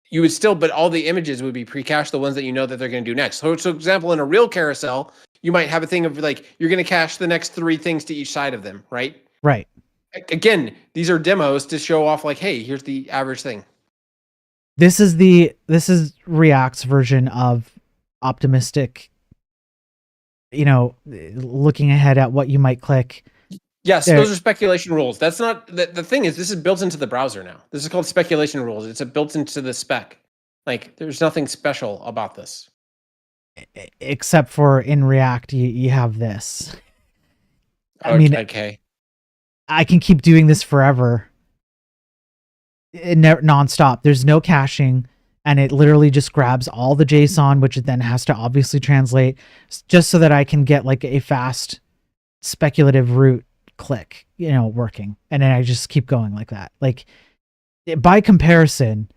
You would still, but all the images would be pre-cached, the ones that you know that they're going to do next. So, for example, in a real carousel, you might have a thing of like, you're going to cache the next 3 things to each side of them, right? Right. Again, these are demos to show off like, hey, here's the average thing. This is React's version of optimistic, looking ahead at what you might click. Yes, those are speculation rules. That's not the thing is this is built into the browser now. This is called speculation rules. It's built into the spec. Like there's nothing special about this. Except for in React, you have this. I mean, okay. I can keep doing this forever. Nonstop. There's no caching, and it literally just grabs all the JSON, which it then has to obviously translate, just so that I can get like a fast speculative route click, working, and then I just keep going like that. Like by comparison,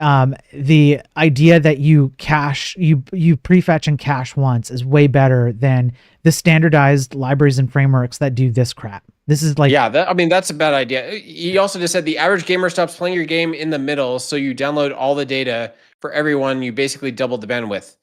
the idea that you cache, you prefetch and cache once is way better than the standardized libraries and frameworks that do this crap. This is like, that's a bad idea. He also just said the average gamer stops playing your game in the middle, so you download all the data for everyone. You basically doubled the bandwidth.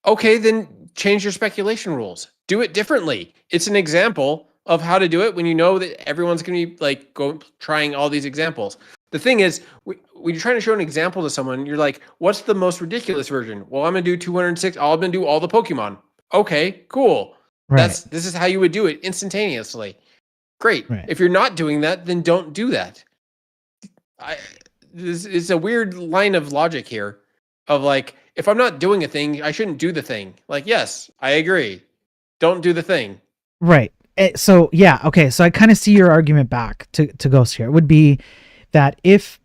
Okay, then change your speculation rules. Do it differently. It's an example of how to do it when you know that everyone's going to be like trying all these examples. The thing is, when you're trying to show an example to someone, you're like, what's the most ridiculous version? Well, I'm going to do 206. I'm going to do all the Pokemon. Okay, cool. Right. This is how you would do it instantaneously. Great. Right. If you're not doing that, then don't do that. This is a weird line of logic here of like, if I'm not doing a thing, I shouldn't do the thing. Like, yes, I agree. Don't do the thing. Right. So yeah, okay. So I kind of see your argument back to Ghost here. It would be that if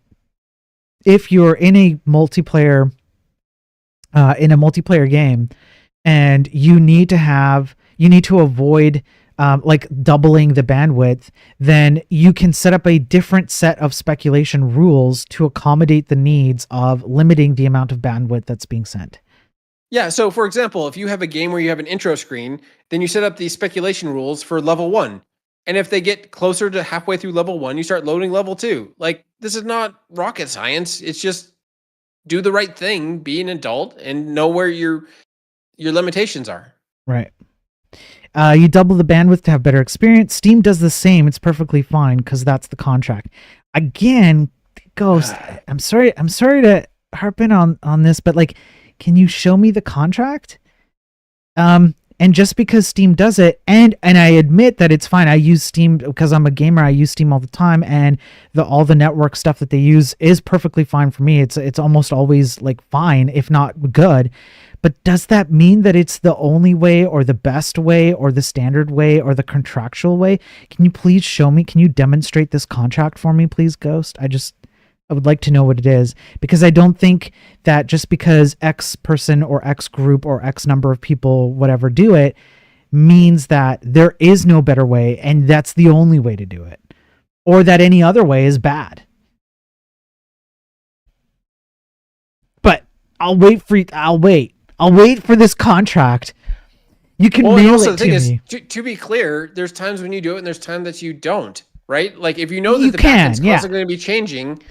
you're in a multiplayer game and you need to avoid like doubling the bandwidth, then you can set up a different set of speculation rules to accommodate the needs of limiting the amount of bandwidth that's being sent. Yeah, so for example, if you have a game where you have an intro screen, then you set up the speculation rules for level 1. And if they get closer to halfway through level 1, you start loading level 2. Like, this is not rocket science. It's just do the right thing, be an adult, and know where your limitations are. Right. You double the bandwidth to have better experience. Steam does the same. It's perfectly fine because that's the contract. Again, Ghost, I'm sorry to harp in on this, but like, can you show me the contract? And just because Steam does it, and I admit that it's fine. I use Steam because I'm a gamer. I use Steam all the time, and all the network stuff that they use is perfectly fine for me. It's almost always like fine, if not good. But does that mean that it's the only way, or the best way, or the standard way, or the contractual way? Can you please show me? Can you demonstrate this contract for me, please, Ghost? I would like to know what it is, because I don't think that just because X person or X group or X number of people, whatever, do it, means that there is no better way and that's the only way to do it, or that any other way is bad. But I'll wait for this contract. You can mail it to me. To be clear, there's times when you do it and there's times that you don't. Right? Like if you know that the backend's constantly going to be changing,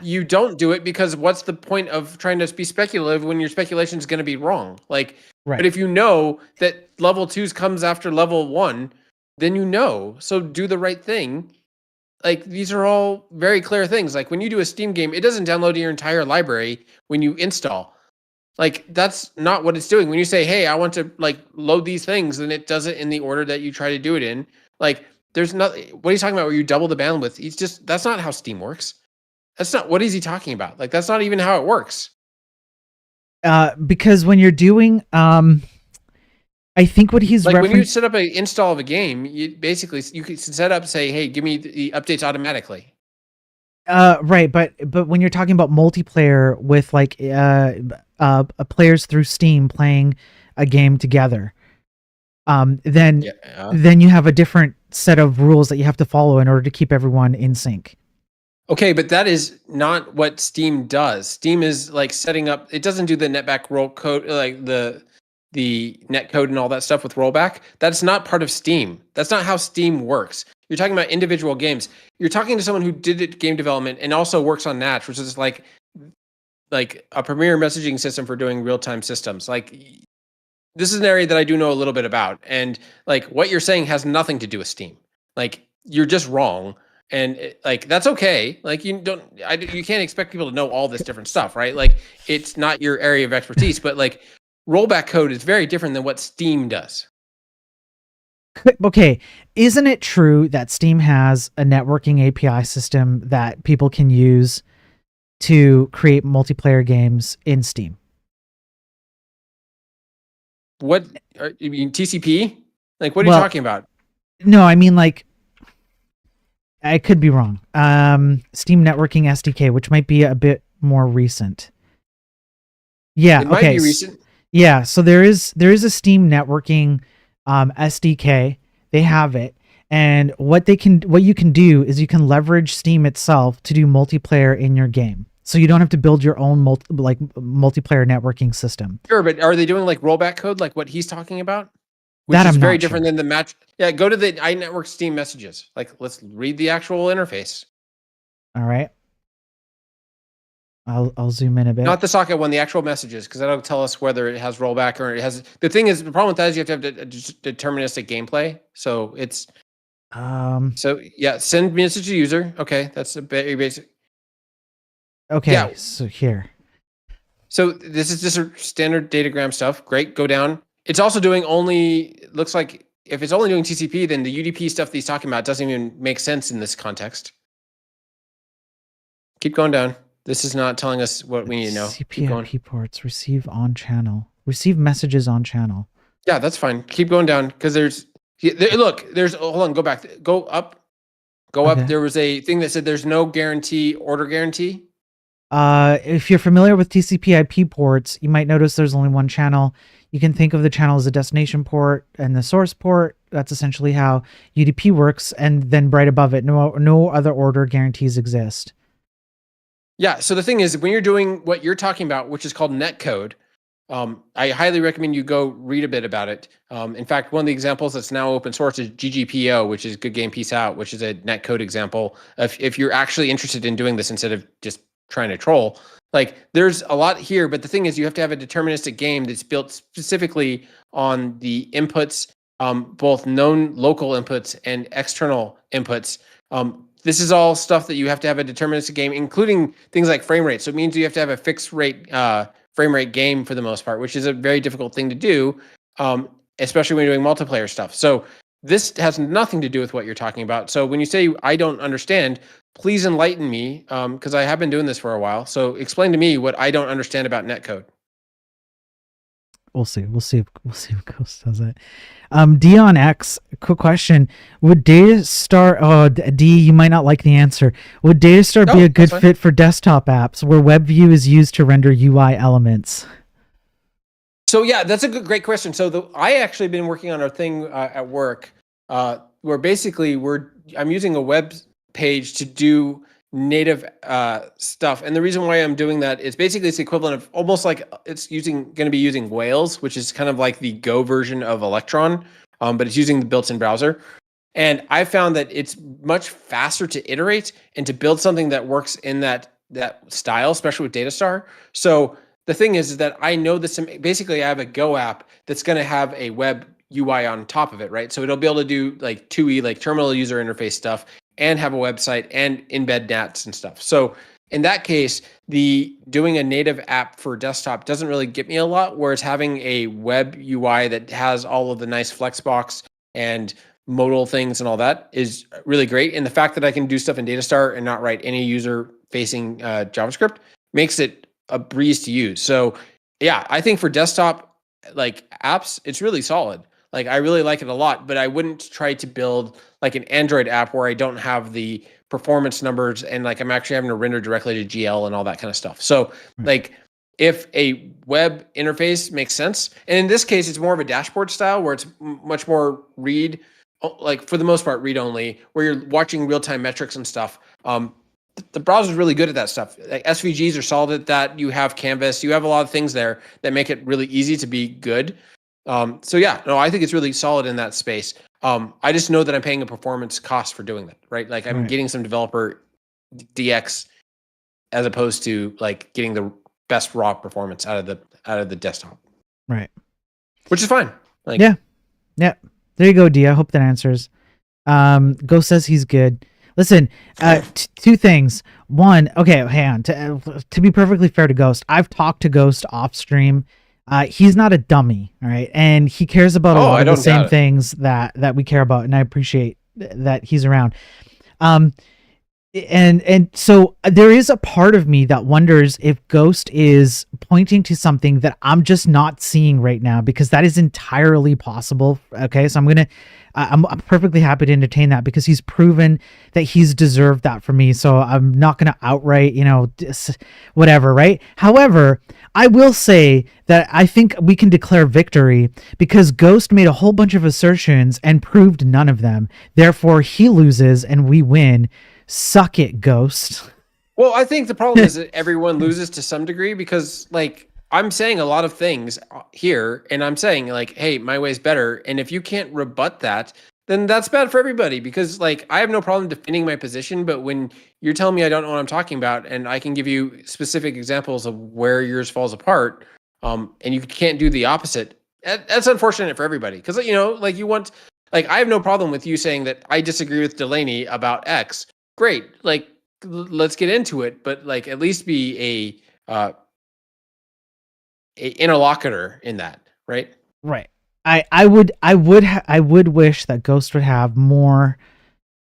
you don't do it, because what's the point of trying to be speculative when your speculation is going to be wrong? Like, but if you know that level 2 comes after level 1, then you know. So do the right thing. Like these are all very clear things. Like when you do a Steam game, it doesn't download your entire library when you install. Like that's not what it's doing. When you say, "Hey, I want to like load these things," then it does it in the order that you try to do it in. Like there's not, what are you talking about where you double the bandwidth? That's not how Steam works. That's not, what is he talking about? Like, that's not even how it works. Because when you're doing, I think what he's like when you set up an install of a game, you can set up, say, hey, give me the updates automatically. Right. But when you're talking about multiplayer with like, players through Steam playing a game together, then Yeah. you have a different set of rules that you have to follow in order to keep everyone in sync. Okay, but that is not what Steam does. Steam is like setting up. It doesn't do the netback roll code, like the net code and all that stuff with rollback. That's not part of Steam. That's not how Steam works. You're talking about individual games. You're talking to someone who did game development and also works on Natch, which is like a premier messaging system for doing real-time systems. Like, this is an area that I do know a little bit about, and like what you're saying has nothing to do with Steam. Like, you're just wrong, and like that's okay. Like, you can't expect people to know all this different stuff, right? Like, it's not your area of expertise, but like rollback code is very different than what Steam does. Okay, isn't it true that Steam has a networking API system that people can use to create multiplayer games in Steam? What you mean, TCP? Like, what are you talking about? No, I mean, like, I could be wrong. Steam Networking SDK, which might be a bit more recent. Yeah, It might be recent. Yeah, so there is a Steam Networking SDK. They have it, and what you can do is you can leverage Steam itself to do multiplayer in your game. So you don't have to build your own multiplayer networking system. Sure, but are they doing like rollback code, like what he's talking about? Which That is I'm very not different sure. than the match. Yeah, go to the iNetwork Steam messages. Like, let's read the actual interface. All right. I'll zoom in a bit. Not the socket one, the actual messages, because that'll tell us whether it has rollback or it has. The thing is, the problem with that is you have to have deterministic gameplay. So it's. So yeah, send message to user. Okay, that's a very basic. Okay, Yeah. so here. So this is just a standard datagram stuff. Great, go down. It's also doing only. Looks like if it's only doing TCP, then the UDP stuff that he's talking about doesn't even make sense in this context. Keep going down. This is not telling us what we need to know. CP/IP ports receive on channel. Receive messages on channel. Yeah, that's fine. Keep going down because hold on, go back. Go up. Okay. There was a thing that said there's no order guarantee. If you're familiar with TCP/IP ports, you might notice there's only one channel. You can think of the channel as a destination port and the source port. That's essentially how UDP works. And then right above it, no other order guarantees exist. Yeah. So the thing is, when you're doing what you're talking about, which is called netcode, I highly recommend you go read a bit about it. In fact, one of the examples that's now open source is GGPO, which is Good Game Peace Out, which is a netcode example. If you're actually interested in doing this instead of just trying to troll, like, there's a lot here, but the thing is, you have to have a deterministic game that's built specifically on the inputs, both known local inputs and external inputs. This is all stuff that you have to have a deterministic game, including things like frame rate. So it means you have to have a fixed rate frame rate game for the most part, which is a very difficult thing to do, especially when you're doing multiplayer stuff. So this has nothing to do with what you're talking about. So when you say I don't understand, please enlighten me, because I have been doing this for a while. So explain to me what I don't understand about netcode. We'll see. We'll see if Ghost does it. Dion X, quick question. Would datastar, D, you might not like the answer. Would datastar be a good fit for desktop apps where WebView is used to render UI elements? So yeah, that's a great question. So I actually been working on a thing at work where basically I'm using a web page to do native stuff, and the reason why I'm doing that is basically it's the equivalent of almost like it's going to be using Whales, which is kind of like the Go version of Electron, but it's using the built-in browser. And I found that it's much faster to iterate and to build something that works in that style, especially with datastar. So the thing is that I know this. Basically, I have a Go app that's going to have a web UI on top of it, right? So it'll be able to do like 2E, like terminal user interface stuff, and have a website and embed nats and stuff. So in that case, doing a native app for desktop doesn't really get me a lot, whereas having a web UI that has all of the nice Flexbox and modal things and all that is really great. And the fact that I can do stuff in datastar and not write any user-facing JavaScript makes it a breeze to use. So yeah, I think for desktop like apps, it's really solid. Like, I really like it a lot, but I wouldn't try to build like an Android app where I don't have the performance numbers and like I'm actually having to render directly to GL and all that kind of stuff. So like if a web interface makes sense. And in this case, it's more of a dashboard style where it's much more read, like for the most part, read only, where you're watching real-time metrics and stuff. The browser is really good at that stuff. Like SVGs are solid at that. You have Canvas. You have a lot of things there that make it really easy to be good. So yeah, no, I think it's really solid in that space. I just know that I'm paying a performance cost for doing that, right? Like I'm getting some developer DX as opposed to like getting the best raw performance out of the desktop. Right. Which is fine. Like, yeah. There you go, D. I hope that answers. Ghost says he's good. Listen, two things. One, okay, hang on. To be perfectly fair to Ghost, I've talked to Ghost off stream. He's not a dummy, all right, and he cares about a lot of the same things that we care about, and I appreciate that he's around. And so there is a part of me that wonders if Ghost is pointing to something that I'm just not seeing right now, because that is entirely possible. Okay, so I'm perfectly happy to entertain that, because he's proven that he's deserved that from me. So I'm not going to outright, whatever, right? However, I will say that I think we can declare victory because Ghost made a whole bunch of assertions and proved none of them. Therefore, he loses and we win. Suck it, Ghost. Well, I think the problem is that everyone loses to some degree, because like I'm saying a lot of things here and I'm saying like, hey, my way's better. And if you can't rebut that, then that's bad for everybody, because like I have no problem defending my position. But when you're telling me I don't know what I'm talking about, and I can give you specific examples of where yours falls apart, and you can't do the opposite, that's unfortunate for everybody. Because, like I have no problem with you saying that I disagree with Delaney about X. Great. Like, let's get into it, but like at least be a interlocutor in that, right? Right. I would wish that Ghost would have more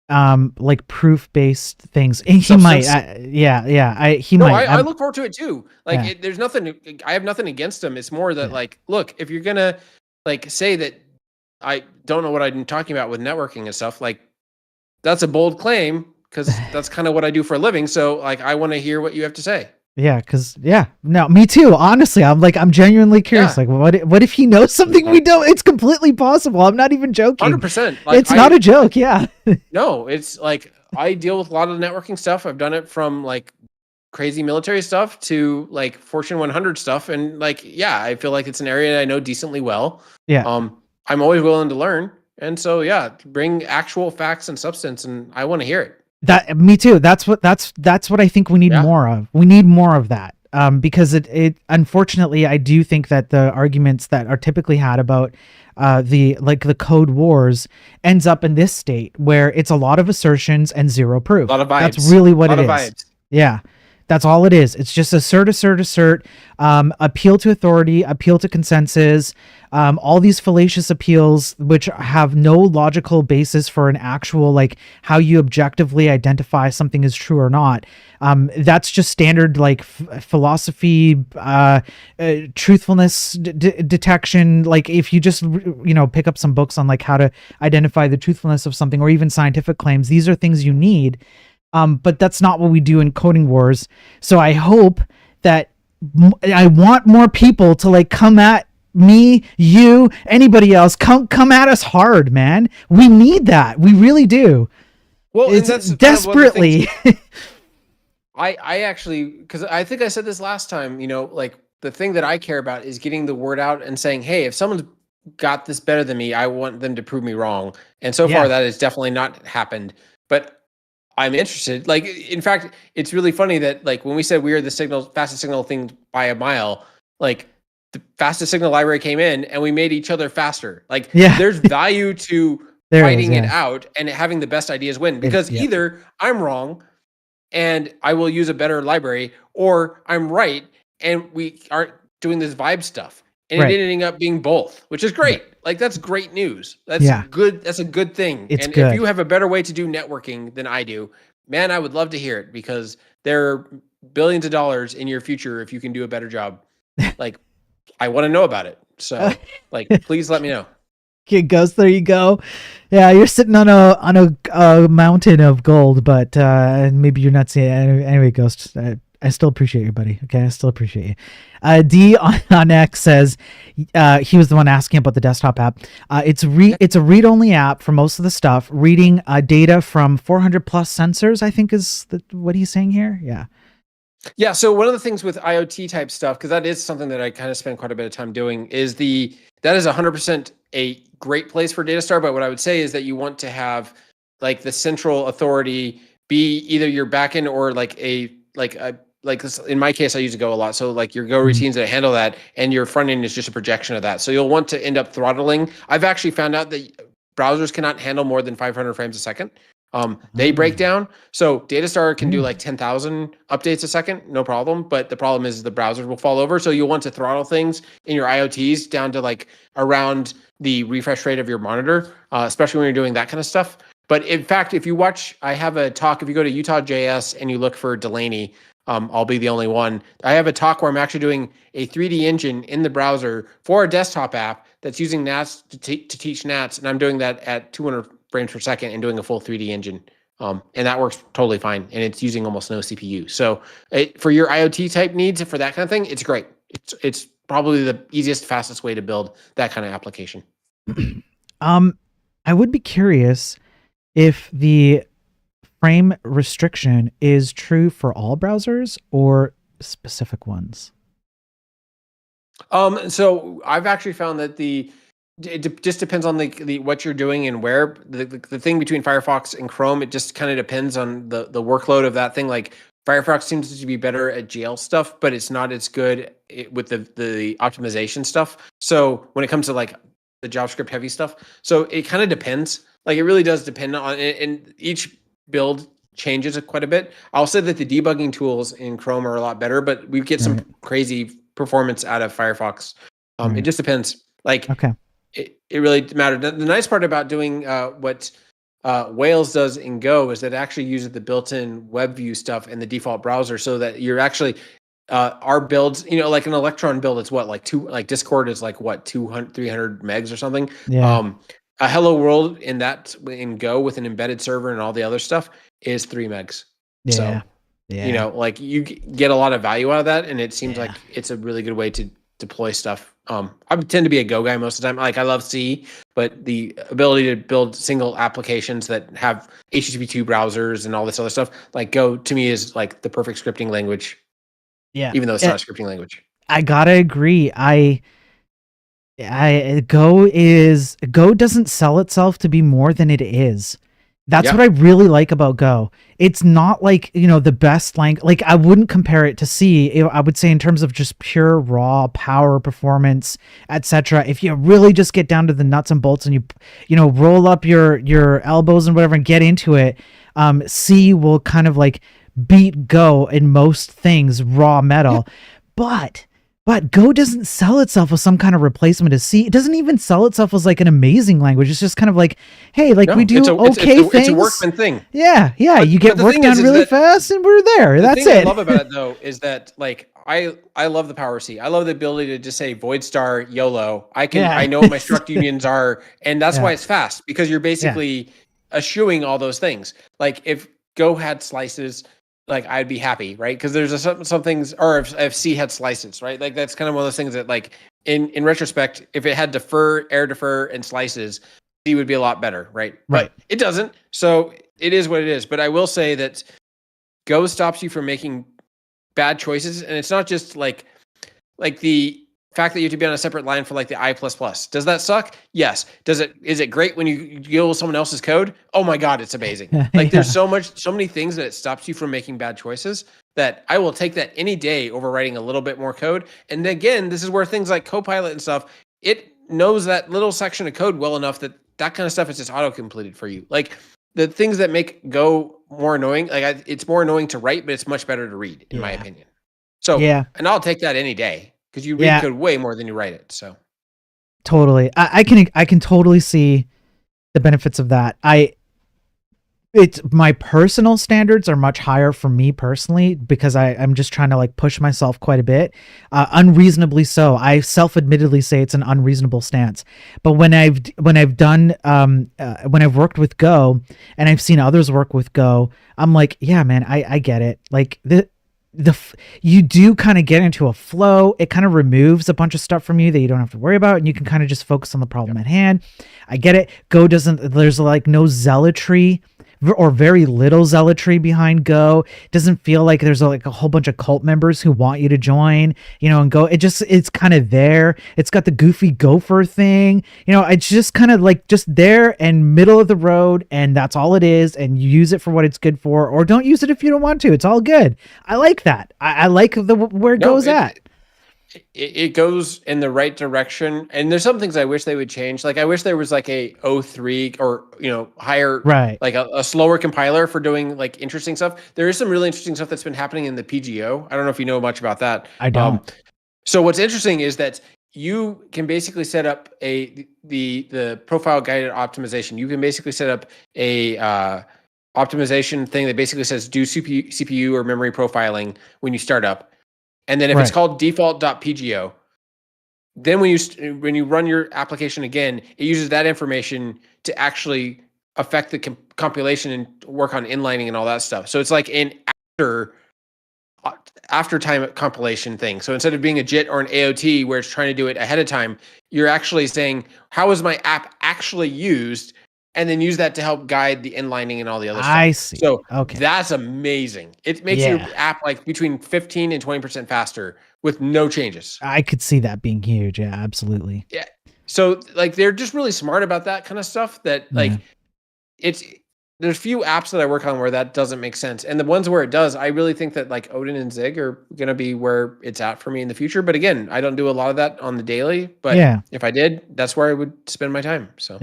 like proof-based things. And he might. He might. I look forward to it too. Like there's nothing, I have nothing against him. It's more that like, look, if you're gonna like say that I don't know what I'm talking about with networking and stuff, like that's a bold claim, because that's kind of what I do for a living. So like, I want to hear what you have to say. No, me too. Honestly, I'm genuinely curious. Like, what if he knows something we don't? It's completely possible. I'm not even joking. 100%. It's not a joke. Yeah. No, it's like I deal with a lot of networking stuff. I've done it from like crazy military stuff to like Fortune 100 stuff, and like, I feel like it's an area I know decently well. Yeah. I'm always willing to learn, and so bring actual facts and substance, and I want to hear it. That me too. That's what I think we need more of. We need more of that. Because it unfortunately, I do think that the arguments that are typically had about the code wars ends up in this state where it's a lot of assertions and zero proof. A lot of vibes. That's really what it is. Vibes. Yeah. That's all it is. It's just assert, appeal to authority, appeal to consensus, all these fallacious appeals, which have no logical basis for an actual, like how you objectively identify something is true or not. That's just standard, like philosophy, truthfulness detection. Like if you just, pick up some books on like how to identify the truthfulness of something, or even scientific claims, these are things you need. But that's not what we do in coding wars. So I hope that I want more people to like come at me, you, anybody else. Come at us hard, man. We need that. We really do. Well, it's and that's desperately. I actually, because I think I said this last time, like the thing that I care about is getting the word out and saying, hey, if someone's got this better than me, I want them to prove me wrong. And so far that has definitely not happened. But I'm interested. Like, in fact, it's really funny that like when we said we are the fastest signal thing by a mile, like the fastest signal library came in and we made each other faster. Like there's value to fighting it out and having the best ideas win, because either I'm wrong and I will use a better library, or I'm right and we aren't doing this vibe stuff. And it ending up being both, which is great. Like that's great news. That's good. That's a good thing. If you have a better way to do networking than I do, man, I would love to hear it, because there are billions of dollars in your future if you can do a better job. Like, I want to know about it. So, like, please let me know. Okay, Ghost, there you go. Yeah, you're sitting on a mountain of gold, but maybe you're not seeing it. Anyway, Ghost, appreciate you, buddy. Okay, I still appreciate you. D on X says he was the one asking about the desktop app. It's a read-only app for most of the stuff, reading data from 400 plus sensors, I think is what he's saying here. Yeah. Yeah. So one of the things with IoT type stuff, because that is something that I kind of spend quite a bit of time doing, is that is 100% a great place for datastar. But what I would say is that you want to have like the central authority be either your backend or like this, in my case, I use Go a lot. So like your Go routines that handle that, and your front end is just a projection of that. So you'll want to end up throttling. I've actually found out that browsers cannot handle more than 500 frames a second. They break down. So datastar can do like 10,000 updates a second, no problem. But the problem is the browsers will fall over. So you'll want to throttle things in your IoTs down to like around the refresh rate of your monitor, especially when you're doing that kind of stuff. But in fact, if you watch, I have a talk, if you go to Utah.js and you look for Delaney, I'll be the only one. I have a talk where I'm actually doing a 3D engine in the browser for a desktop app that's using NATs to teach NATs. And I'm doing that at 200 frames per second and doing a full 3D engine. And that works totally fine. And it's using almost no CPU. So for your IoT type needs, for that kind of thing, it's great. It's probably the easiest, fastest way to build that kind of application. I would be curious if the frame restriction is true for all browsers or specific ones. So I've actually found that it just depends on the what you're doing and where. The thing between Firefox and Chrome, it just kind of depends on the workload of that thing. Like Firefox seems to be better at GL stuff, but it's not as good with the optimization stuff. So when it comes to like the JavaScript heavy stuff, so it kind of depends. Like it really does depend on it, and each build changes it quite a bit. I'll say that the debugging tools in Chrome are a lot better, but we get some crazy performance out of Firefox. It just depends. Like it really matters. The nice part about doing what Whales does in Go is that it actually uses the built-in web view stuff in the default browser, so that you're actually our builds, like an Electron build, it's what, like Discord is like what, 200, 300 megs or something. Yeah. A Hello World in Go with an embedded server and all the other stuff is 3 megs. Yeah. So, like you get a lot of value out of that, and it seems like it's a really good way to deploy stuff. I tend to be a Go guy most of the time. Like I love C, but the ability to build single applications that have HTTP2 browsers and all this other stuff, like Go to me is like the perfect scripting language. Yeah. Even though it's not a scripting language. I gotta agree. Go doesn't sell itself to be more than it is. That's what I really like about Go. It's not like, the best language. Like I wouldn't compare it to C. I would say in terms of just pure raw power, performance, etc. If you really just get down to the nuts and bolts and you roll up your elbows and whatever and get into it, C will kind of like beat Go in most things, raw metal. But Go doesn't sell itself as some kind of replacement to C. It doesn't even sell itself as like an amazing language. It's just kind of like, hey, like we do things. It's a workman thing. Yeah. You get work done really fast and we're there. That's it. The thing I love about it though is that like I love the power C. I love the ability to just say void star YOLO. I know what my struct unions are, and that's why it's fast, because you're basically eschewing all those things. Like if Go had slices, like I'd be happy, right? Because there's some things, or if C had slices, right? Like that's kind of one of those things that, like in retrospect, if it had air defer, and slices, C would be a lot better, right? Right. But it doesn't, so it is what it is. But I will say that Go stops you from making bad choices, and it's not just like the fact that you have to be on a separate line for like the I++. Does that suck? Yes. Is it great when you deal with someone else's code? Oh my God, it's amazing. Like there's so many things that it stops you from making bad choices that I will take that any day over writing a little bit more code. And again, this is where things like Copilot and stuff, it knows that little section of code well enough that kind of stuff is just auto-completed for you. Like the things that make Go more annoying, like it's more annoying to write, but it's much better to read, in my opinion. So, and I'll take that any day. Because you read code way more than you write it, so totally. I can totally see the benefits of that. My personal standards are much higher for me personally, because I'm just trying to like push myself quite a bit, unreasonably so. I self-admittedly say it's an unreasonable stance, but when I've worked with Go and I've seen others work with Go, I'm like, yeah, man, I get it. Like you do kind of get into a flow. It kind of removes a bunch of stuff from you that you don't have to worry about, and you can kind of just focus on the problem at hand. I get it. Go doesn't, there's like no zealotry or very little zealotry behind Go. It doesn't feel like there's like a whole bunch of cult members who want you to join, and Go. It's kind of there. It's got the goofy gopher thing, it's just kind of like just there and middle of the road, and that's all it is. And you use it for what it's good for, or don't use it if you don't want to. It's all good. I like that. I like where it goes at. It goes in the right direction, and there's some things I wish they would change. Like I wish there was like a 03 or higher, right? Like a slower compiler for doing like interesting stuff. There is some really interesting stuff that's been happening in the PGO. I don't know if you know much about that. I don't. So what's interesting is that you can basically set up the profile guided optimization. You can basically set up a optimization thing that basically says do CPU or memory profiling when you start up. And then if it's called default.pgo, then when you run your application again, it uses that information to actually affect the compilation and work on inlining and all that stuff. So it's like an after time compilation thing. So instead of being a JIT or an AOT where it's trying to do it ahead of time, you're actually saying, how is my app actually used? And then use that to help guide the inlining and all the other stuff. I see. So okay, that's amazing. It makes your app like between 15 and 20% faster with no changes. I could see that being huge. Yeah, absolutely. Yeah. So like they're just really smart about that kind of stuff that like there's few apps that I work on where that doesn't make sense. And the ones where it does, I really think that like Odin and Zig are going to be where it's at for me in the future. But again, I don't do a lot of that on the daily, but if I did, that's where I would spend my time. So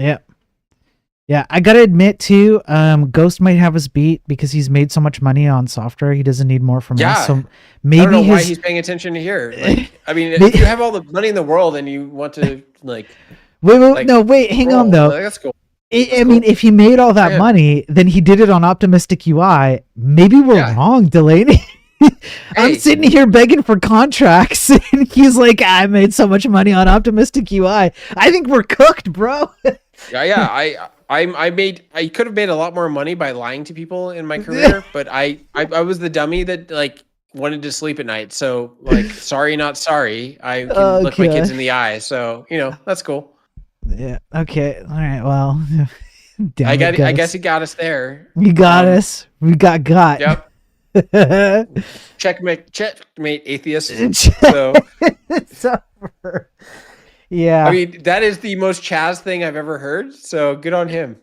yeah, I gotta admit too, Ghost might have us beat because he's made so much money on software. He doesn't need more from us. So maybe I don't know why he's paying attention to here. Like, I mean, if you have all the money in the world and you want to like, hang on though. Like, that's cool. I mean, if he made all that money, then he did it on Optimistic UI. Maybe we're wrong, Delaney. I'm sitting here begging for contracts, and he's like, "I made so much money on Optimistic UI. I think we're cooked, bro." I could have made a lot more money by lying to people in my career, but I was the dummy that like wanted to sleep at night. So like, sorry, not sorry. I can look my kids in the eye. So that's cool. Yeah. Okay. All right. Well, I guess he got us there. You got us. We got. Yep. Checkmate, atheist. So it's over. Yeah. I mean, that is the most Chaz thing I've ever heard. So good on him.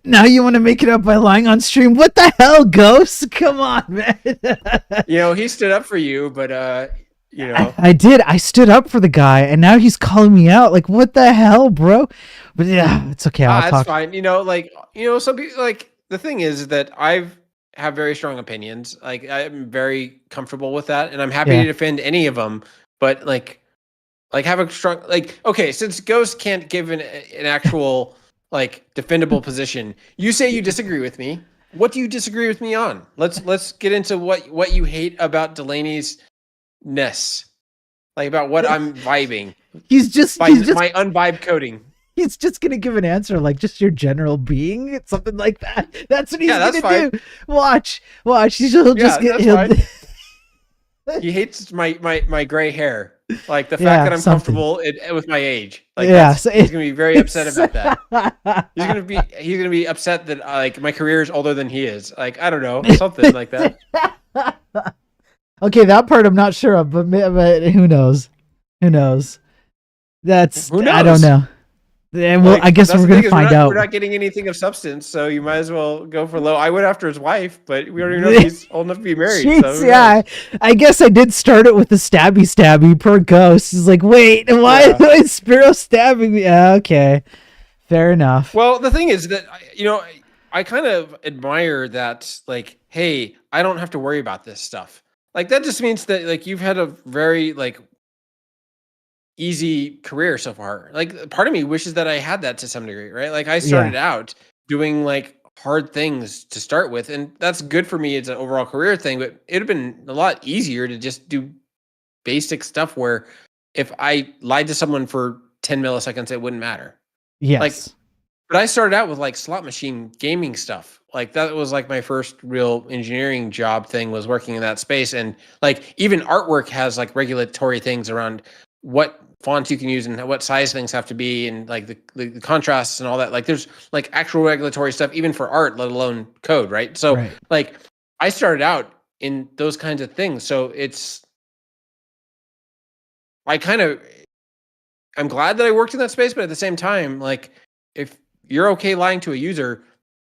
Now you want to make it up by lying on stream? What the hell, Ghost? Come on, man. He stood up for you, but I did. I stood up for the guy, and now he's calling me out. Like, what the hell, bro? But yeah, it's okay. I'll talk. That's fine. Some people, like, the thing is that have very strong opinions. Like, I'm very comfortable with that, and I'm happy to defend any of them. But like have a strong, like, okay, since Ghost can't give an actual like defendable position, you say you disagree with me. What do you disagree with me on? Let's get into what you hate about Delaney's ness, like about what I'm vibing. He's just my unvibe coding. He's just gonna give an answer like just your general being, something like that. That's what he's gonna do. Watch. He'll just get. He hates my gray hair, like the fact that I'm comfortable with my age. Like, he's gonna be very upset about that. He's gonna be upset that like my career is older than he is. Like, I don't know, something like that. Okay, that part I'm not sure of, but who knows? Who knows? I don't know. Well, like, I guess we're gonna find out. We're not getting anything of substance, so you might as well go for low. I went after his wife, but we don't even know if he's old enough to be married. Jeez, so I guess I did start it with the stabby. Poor Ghost. He's like, wait, why is Spiro stabbing me? Yeah, okay, fair enough. Well, the thing is that I kind of admire that. Like, hey, I don't have to worry about this stuff. Like, that just means that like you've had a very like easy career so far. Like, part of me wishes that I had that to some degree, right? Like, I started out doing like hard things to start with, and that's good for me. It's an overall career thing, but it'd have been a lot easier to just do basic stuff where if I lied to someone for 10 milliseconds, it wouldn't matter. Yes. Like, but I started out with like slot machine gaming stuff like that was like my first real engineering job thing, was working in that space. And like even artwork has like regulatory things around what fonts you can use and what size things have to be, and like the contrasts and all that. Like there's like actual regulatory stuff even for art, let alone code, right? So Right. like I started out in those kinds of things. So I'm glad that I worked in that space, but at the same time, like if you're okay lying to a user,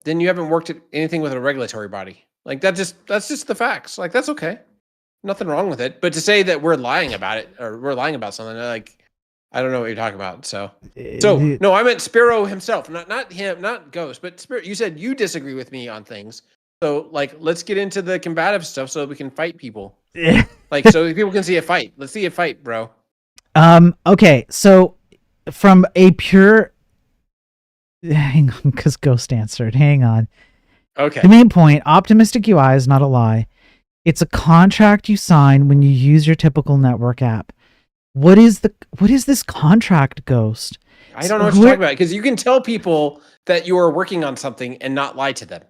then you haven't worked at anything with a regulatory body. Like that's just the facts. Like that's okay. Nothing wrong with it. But to say that we're lying about it, or we're lying about something, like I don't know what you're talking about. So no, I meant Spiro himself, not him, not Ghost, but Spiro. You said you disagree with me on things. So like let's get into the combative stuff so we can fight people. Like so people can see a fight. Let's see a fight, bro. Okay, so from a pure, hang on, because Ghost answered. Hang on. Okay. The main point: optimistic UI is not a lie. It's a contract you sign when you use your typical network app. What is this contract, Ghost? I don't know what you're talking about, because you can tell people that you are working on something and not lie to them.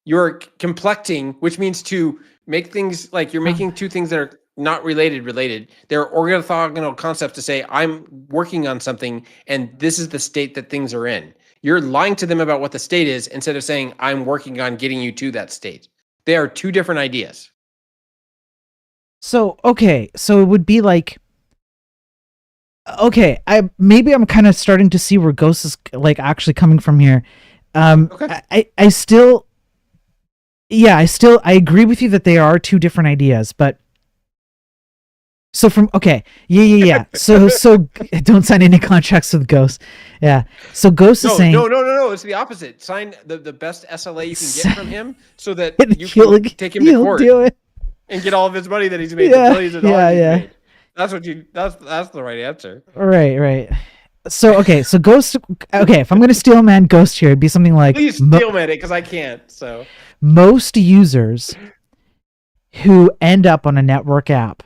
You're complecting, which means to make things like you're making two things that are not related. They're orthogonal concepts to say, I'm working on something and this is the state that things are in. You're lying to them about what the state is instead of saying, I'm working on getting you to that state. They are two different ideas. So, okay, so it would be like, okay, I'm kind of starting to see where Ghost is like actually coming from here. Okay. I agree with you that they are two different ideas, but so so don't sign any contracts with Ghost. Yeah. So Ghost is saying no. It's the opposite. Sign the best SLA you can get from him so that you he'll can take him to court do it and get all of his money that he's made. The billions of dollars he's made. That's the right answer. Right. So Ghost. Okay, if I'm gonna steel man Ghost here, it'd be something like Please steel man it, because I can't. So most users who end up on a network app,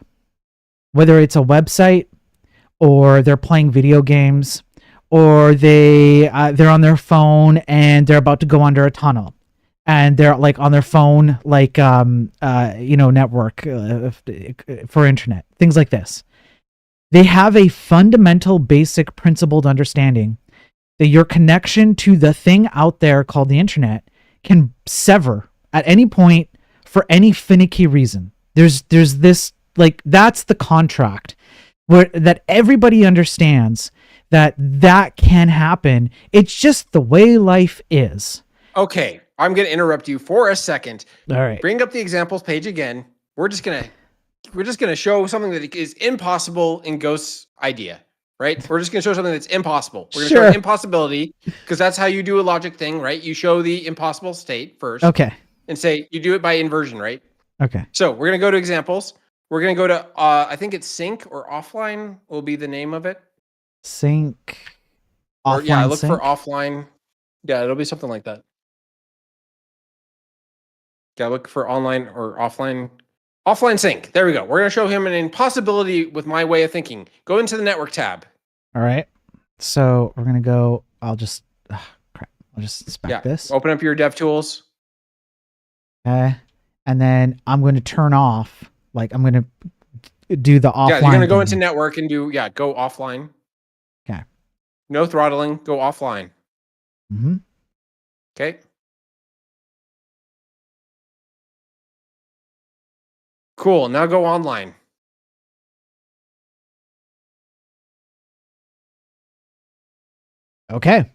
whether it's a website or they're playing video games or they're on their phone and they're about to go under a tunnel and they're like on their phone, like network for internet, things like this. They have a fundamental, basic, principled understanding that your connection to the thing out there called the internet can sever at any point for any finicky reason. There's this, like, that's the contract where that everybody understands that can happen. It's just the way life is. Okay, I'm going to interrupt you for a second. All right. Bring up the examples page again. We're just going to show something that is impossible in Ghost's idea, right? We're just going to show something that's impossible. We're going to show impossibility, because that's how you do a logic thing, right? You show the impossible state first. Okay. And say you do it by inversion, right? Okay. So we're going to go to examples. We're going to go to, I think it's sync or offline will be the name of it. Sync. Offline look sync? for offline. Yeah, it'll be something like that. Yeah, look for online or offline. Offline sync. There we go. We're going to show him an impossibility with my way of thinking. Go into the network tab. All right. So we're going to go, I'll just inspect this. Open up your DevTools. Okay. And then I'm going to turn off, like I'm going to do the offline. Yeah, you're going to go into network and do, go offline. Okay. No throttling, go offline. Mm-hmm. Okay. Cool, now go online. Okay.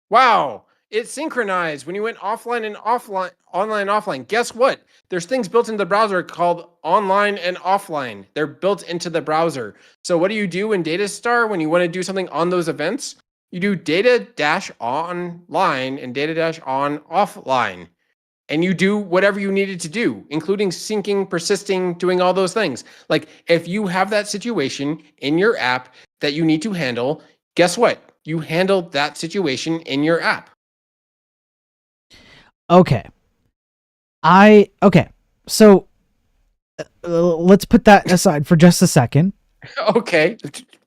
Wow, it synchronized when you went offline and offline, online, offline. Guess what? There's things built into the browser called online and offline. They're built into the browser. So what do you do in datastar when you want to do something on those events? You do data-online and data-on offline. And you do whatever you needed to do, including syncing, persisting, doing all those things. Like if you have that situation in your app that you need to handle, guess what? You handled that situation in your app. Okay. So let's put that aside for just a second. Okay.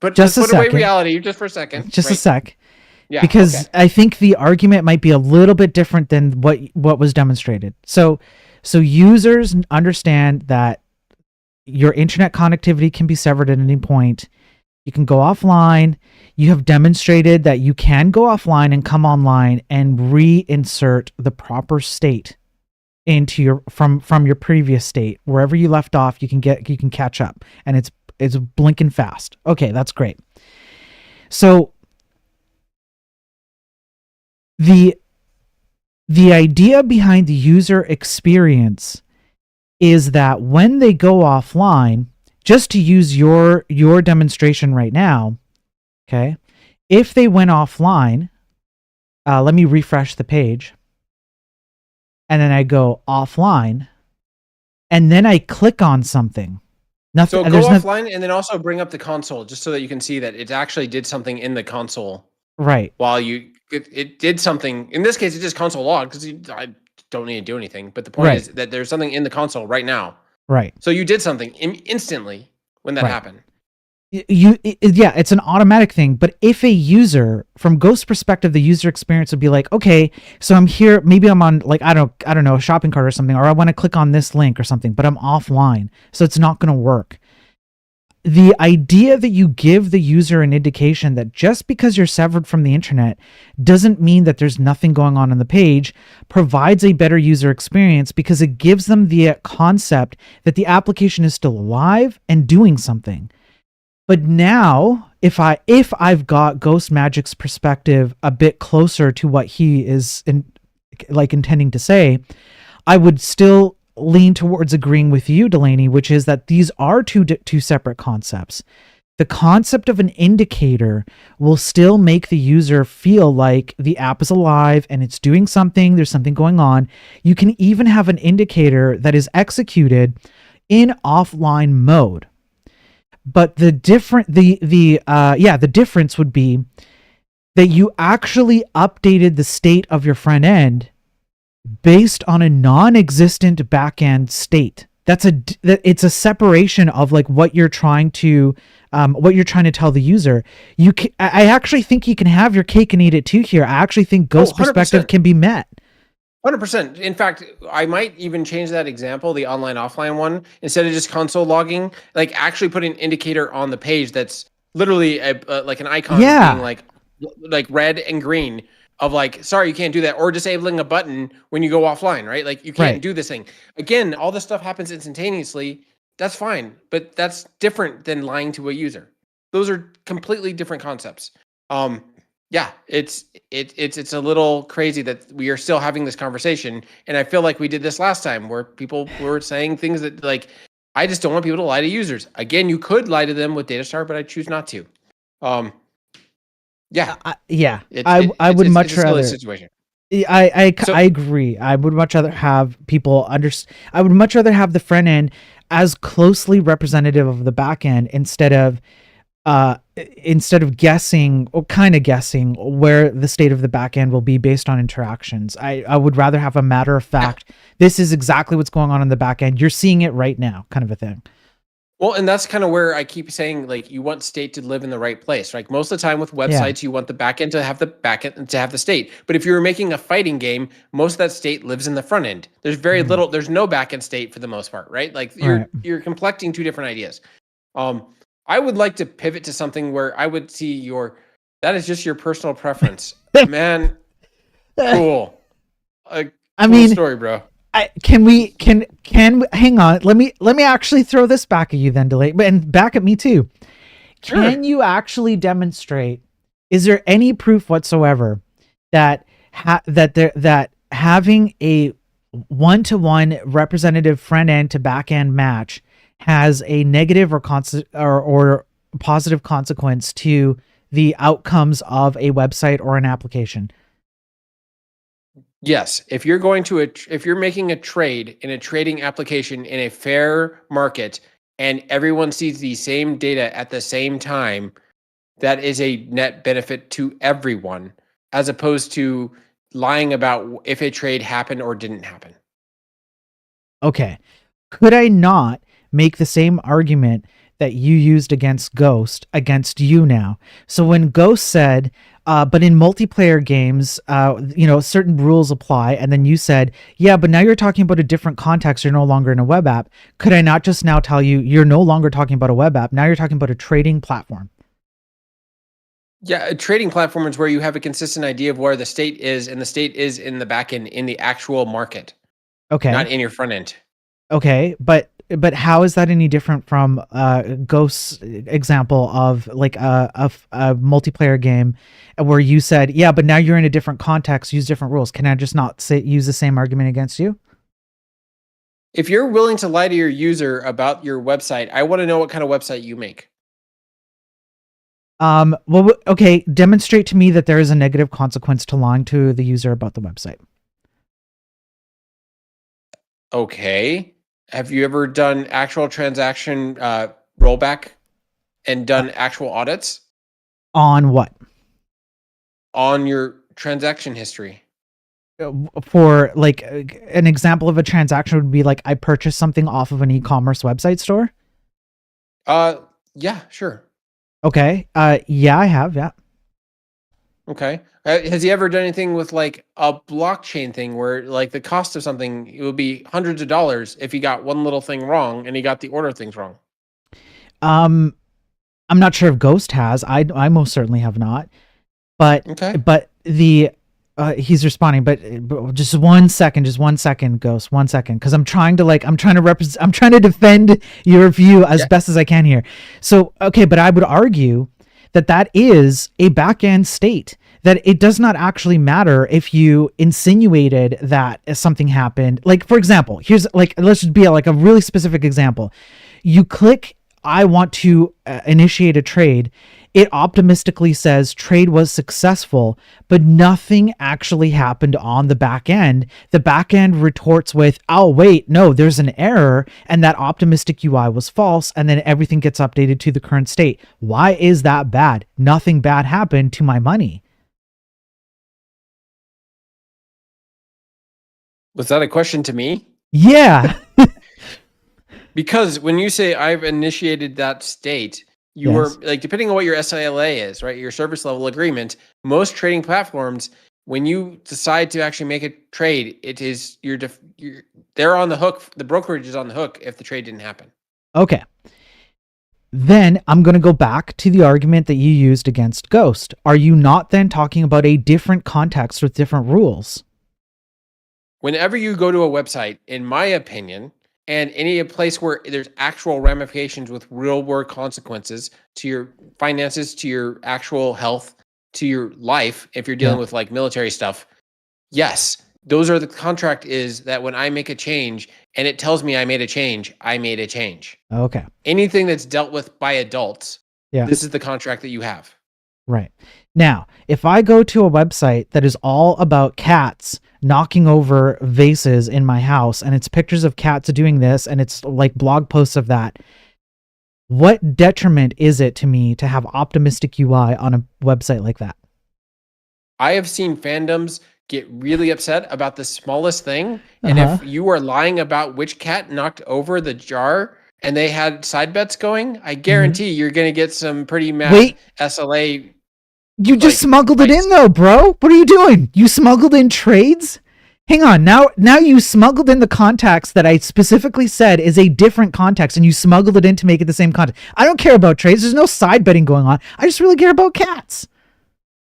But Just let's a put away second. reality just for a second. Just a sec. Yeah. because Okay. I think the argument might be a little bit different than what was demonstrated. So users understand that your internet connectivity can be severed at any point. You can go offline. You have demonstrated that you can go offline and come online and reinsert the proper state into your from your previous state. Wherever you left off, you can catch up, and it's blinking fast. Okay, that's great. So the idea behind the user experience is that when they go offline, just to use your demonstration right now, okay, if they went offline, let me refresh the page, and then I go offline, and then I click on something. Nothing. So go offline and then also bring up the console just so that you can see that it actually did something in the console. Right. While it did something. In this case, it just console log because I don't need to do anything. But the point is that there's something in the console right now. Right. So you did something instantly when that happened. It's an automatic thing. But if a user, from Ghost's perspective, the user experience would be like, okay, so I'm here, maybe I'm on, like, I don't know, a shopping cart or something, or I want to click on this link or something, but I'm offline, so it's not going to work. The idea that you give the user an indication that just because you're severed from the internet doesn't mean that there's nothing going on the page provides a better user experience, because it gives them the concept that the application is still alive and doing something. But now, if I've got Ghost Magic's perspective a bit closer to what he is intending to say, I would still lean towards agreeing with you, Delaney, which is that these are two separate concepts. The concept of an indicator will still make the user feel like the app is alive and it's doing something, there's something going on. You can even have an indicator that is executed in offline mode. But the difference would be that you actually updated the state of your front end based on a non-existent backend state. It's a separation of like what you're trying to tell the user. I actually think you can have your cake and eat it too here. I actually think Ghost perspective can be met. 100%. In fact, I might even change that example, the online offline one, instead of just console logging, like actually put an indicator on the page that's literally like an icon being like red and green of like, sorry, you can't do that, or disabling a button when you go offline, right? Like you can't do this thing. Again, all this stuff happens instantaneously. That's fine, but that's different than lying to a user. Those are completely different concepts. Yeah, it's a little crazy that we are still having this conversation, and I feel like we did this last time where people were saying things that, like, I just don't want people to lie to users. Again, you could lie to them with datastar, but I choose not to. Yeah, I would much rather. Situation. I agree. I would much rather have people I would much rather have the front end as closely representative of the back end instead of guessing or kind of guessing where the state of the back end will be based on interactions. I would rather have a matter of fact, this is exactly what's going on in the back end. You're seeing it right now, kind of a thing. Well, and that's kind of where I keep saying, like, you want state to live in the right place. Like most of the time with websites, you want the back end to have the back end to have the state. But if you're making a fighting game, most of that state lives in the front end. There's very little, there's no back end state for the most part, right? Like you're collecting two different ideas. I would like to pivot to something where I would see that is just your personal preference. Man, cool. I mean, story, bro. Can hang on? Let me actually throw this back at you then, Delay, and back at me too. Can you actually demonstrate? Is there any proof whatsoever that that having a one-to-one representative front end to back end match has a negative or positive consequence to the outcomes of a website or an application? Yes, if you're making a trade in a trading application in a fair market and everyone sees the same data at the same time, that is a net benefit to everyone, as opposed to lying about if a trade happened or didn't happen. Okay. Could I not make the same argument that you used against Ghost against you now? So when Ghost said, But in multiplayer games, certain rules apply. And then you said, yeah, but now you're talking about a different context. You're no longer in a web app. Could I not just now tell you you're no longer talking about a web app? Now you're talking about a trading platform. Yeah, a trading platform is where you have a consistent idea of where the state is, and the state is in the back end in the actual market, Okay. not in your front end. Okay, but how is that any different from Ghost's example of like a multiplayer game where you said, yeah, but now you're in a different context, use different rules? Can I just not use the same argument against you? If you're willing to lie to your user about your website, I want to know what kind of website you make. Well, okay, demonstrate to me that there is a negative consequence to lying to the user about the website. Okay. Have you ever done actual transaction rollback and done actual audits On what? on your transaction history? For like an example of a transaction would be like I purchased something off of an e-commerce website store. Yeah, sure. Okay. Yeah, I have. Yeah. Okay. Has he ever done anything with like a blockchain thing where like the cost of something, it would be hundreds of dollars if he got one little thing wrong and he got the order things wrong? I'm not sure if Ghost has. I most certainly have not. But Okay. but the he's responding. But just 1 second, Ghost, 1 second, because I'm trying to defend your view as best as I can here. So okay, but I would argue that is a back-end state, that it does not actually matter if you insinuated that something happened. Like, for example, here's like, let's just be like a really specific example. You click, I want to initiate a trade. It optimistically says trade was successful, but nothing actually happened on the back end. The back end retorts with, oh, wait, no, there's an error, and that optimistic UI was false, and then everything gets updated to the current state. Why is that bad? Nothing bad happened to my money. Was that a question to me? Yeah. Because when you say I've initiated that state, you were like, depending on what your SILA is, right? Your service level agreement, most trading platforms, when you decide to actually make a trade, it is they're on the hook. The brokerage is on the hook if the trade didn't happen. Okay. Then I'm going to go back to the argument that you used against Ghost. Are you not then talking about a different context with different rules? Whenever you go to a website, in my opinion, and any place where there's actual ramifications with real world consequences to your finances, to your actual health, to your life, if you're dealing with like military stuff, yes, those are the contract is that when I make a change and it tells me I made a change, I made a change. Okay. Anything that's dealt with by adults, this is the contract that you have. Right. Now, if I go to a website that is all about cats knocking over vases in my house, and it's pictures of cats doing this, and it's like blog posts of that, what detriment is it to me to have optimistic UI on a website like that? I have seen fandoms get really upset about the smallest thing. And if you are lying about which cat knocked over the jar and they had side bets going, I guarantee you're going to get some pretty mad SLA. You just smuggled it in though, bro. What are you doing? You smuggled in trades? Hang on. Now you smuggled in the context that I specifically said is a different context, and you smuggled it in to make it the same context. I don't care about trades. There's no side betting going on. I just really care about cats.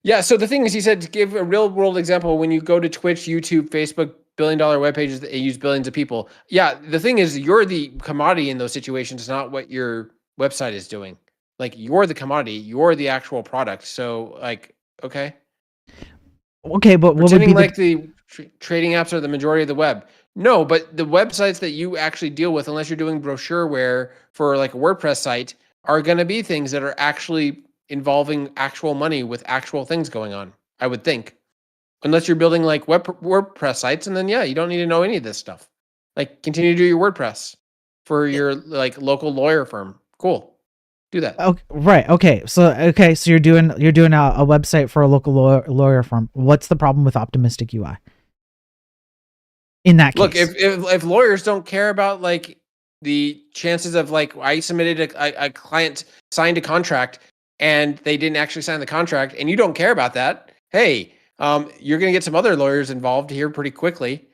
Yeah, so the thing is, he said to give a real world example, when you go to Twitch, YouTube, Facebook, billion-dollar web pages that use billions of people. Yeah, the thing is, you're the commodity in those situations, not what your website is doing. Like, you're the commodity, you're the actual product. So, like, okay. Okay, but what would be like the trading apps are the majority of the web? No, but the websites that you actually deal with, unless you're doing brochureware for like a WordPress site, are going to be things that are actually involving actual money with actual things going on, I would think. Unless you're building like WordPress sites, and then you don't need to know any of this stuff. Like, continue to do your WordPress for your like local lawyer firm. Cool. Do that. Okay, right. Okay. So you're doing a website for a local lawyer firm. What's the problem with optimistic UI? In that case, look, if lawyers don't care about like the chances of like I submitted a client signed a contract and they didn't actually sign the contract, and you don't care about that, hey, you're going to get some other lawyers involved here pretty quickly.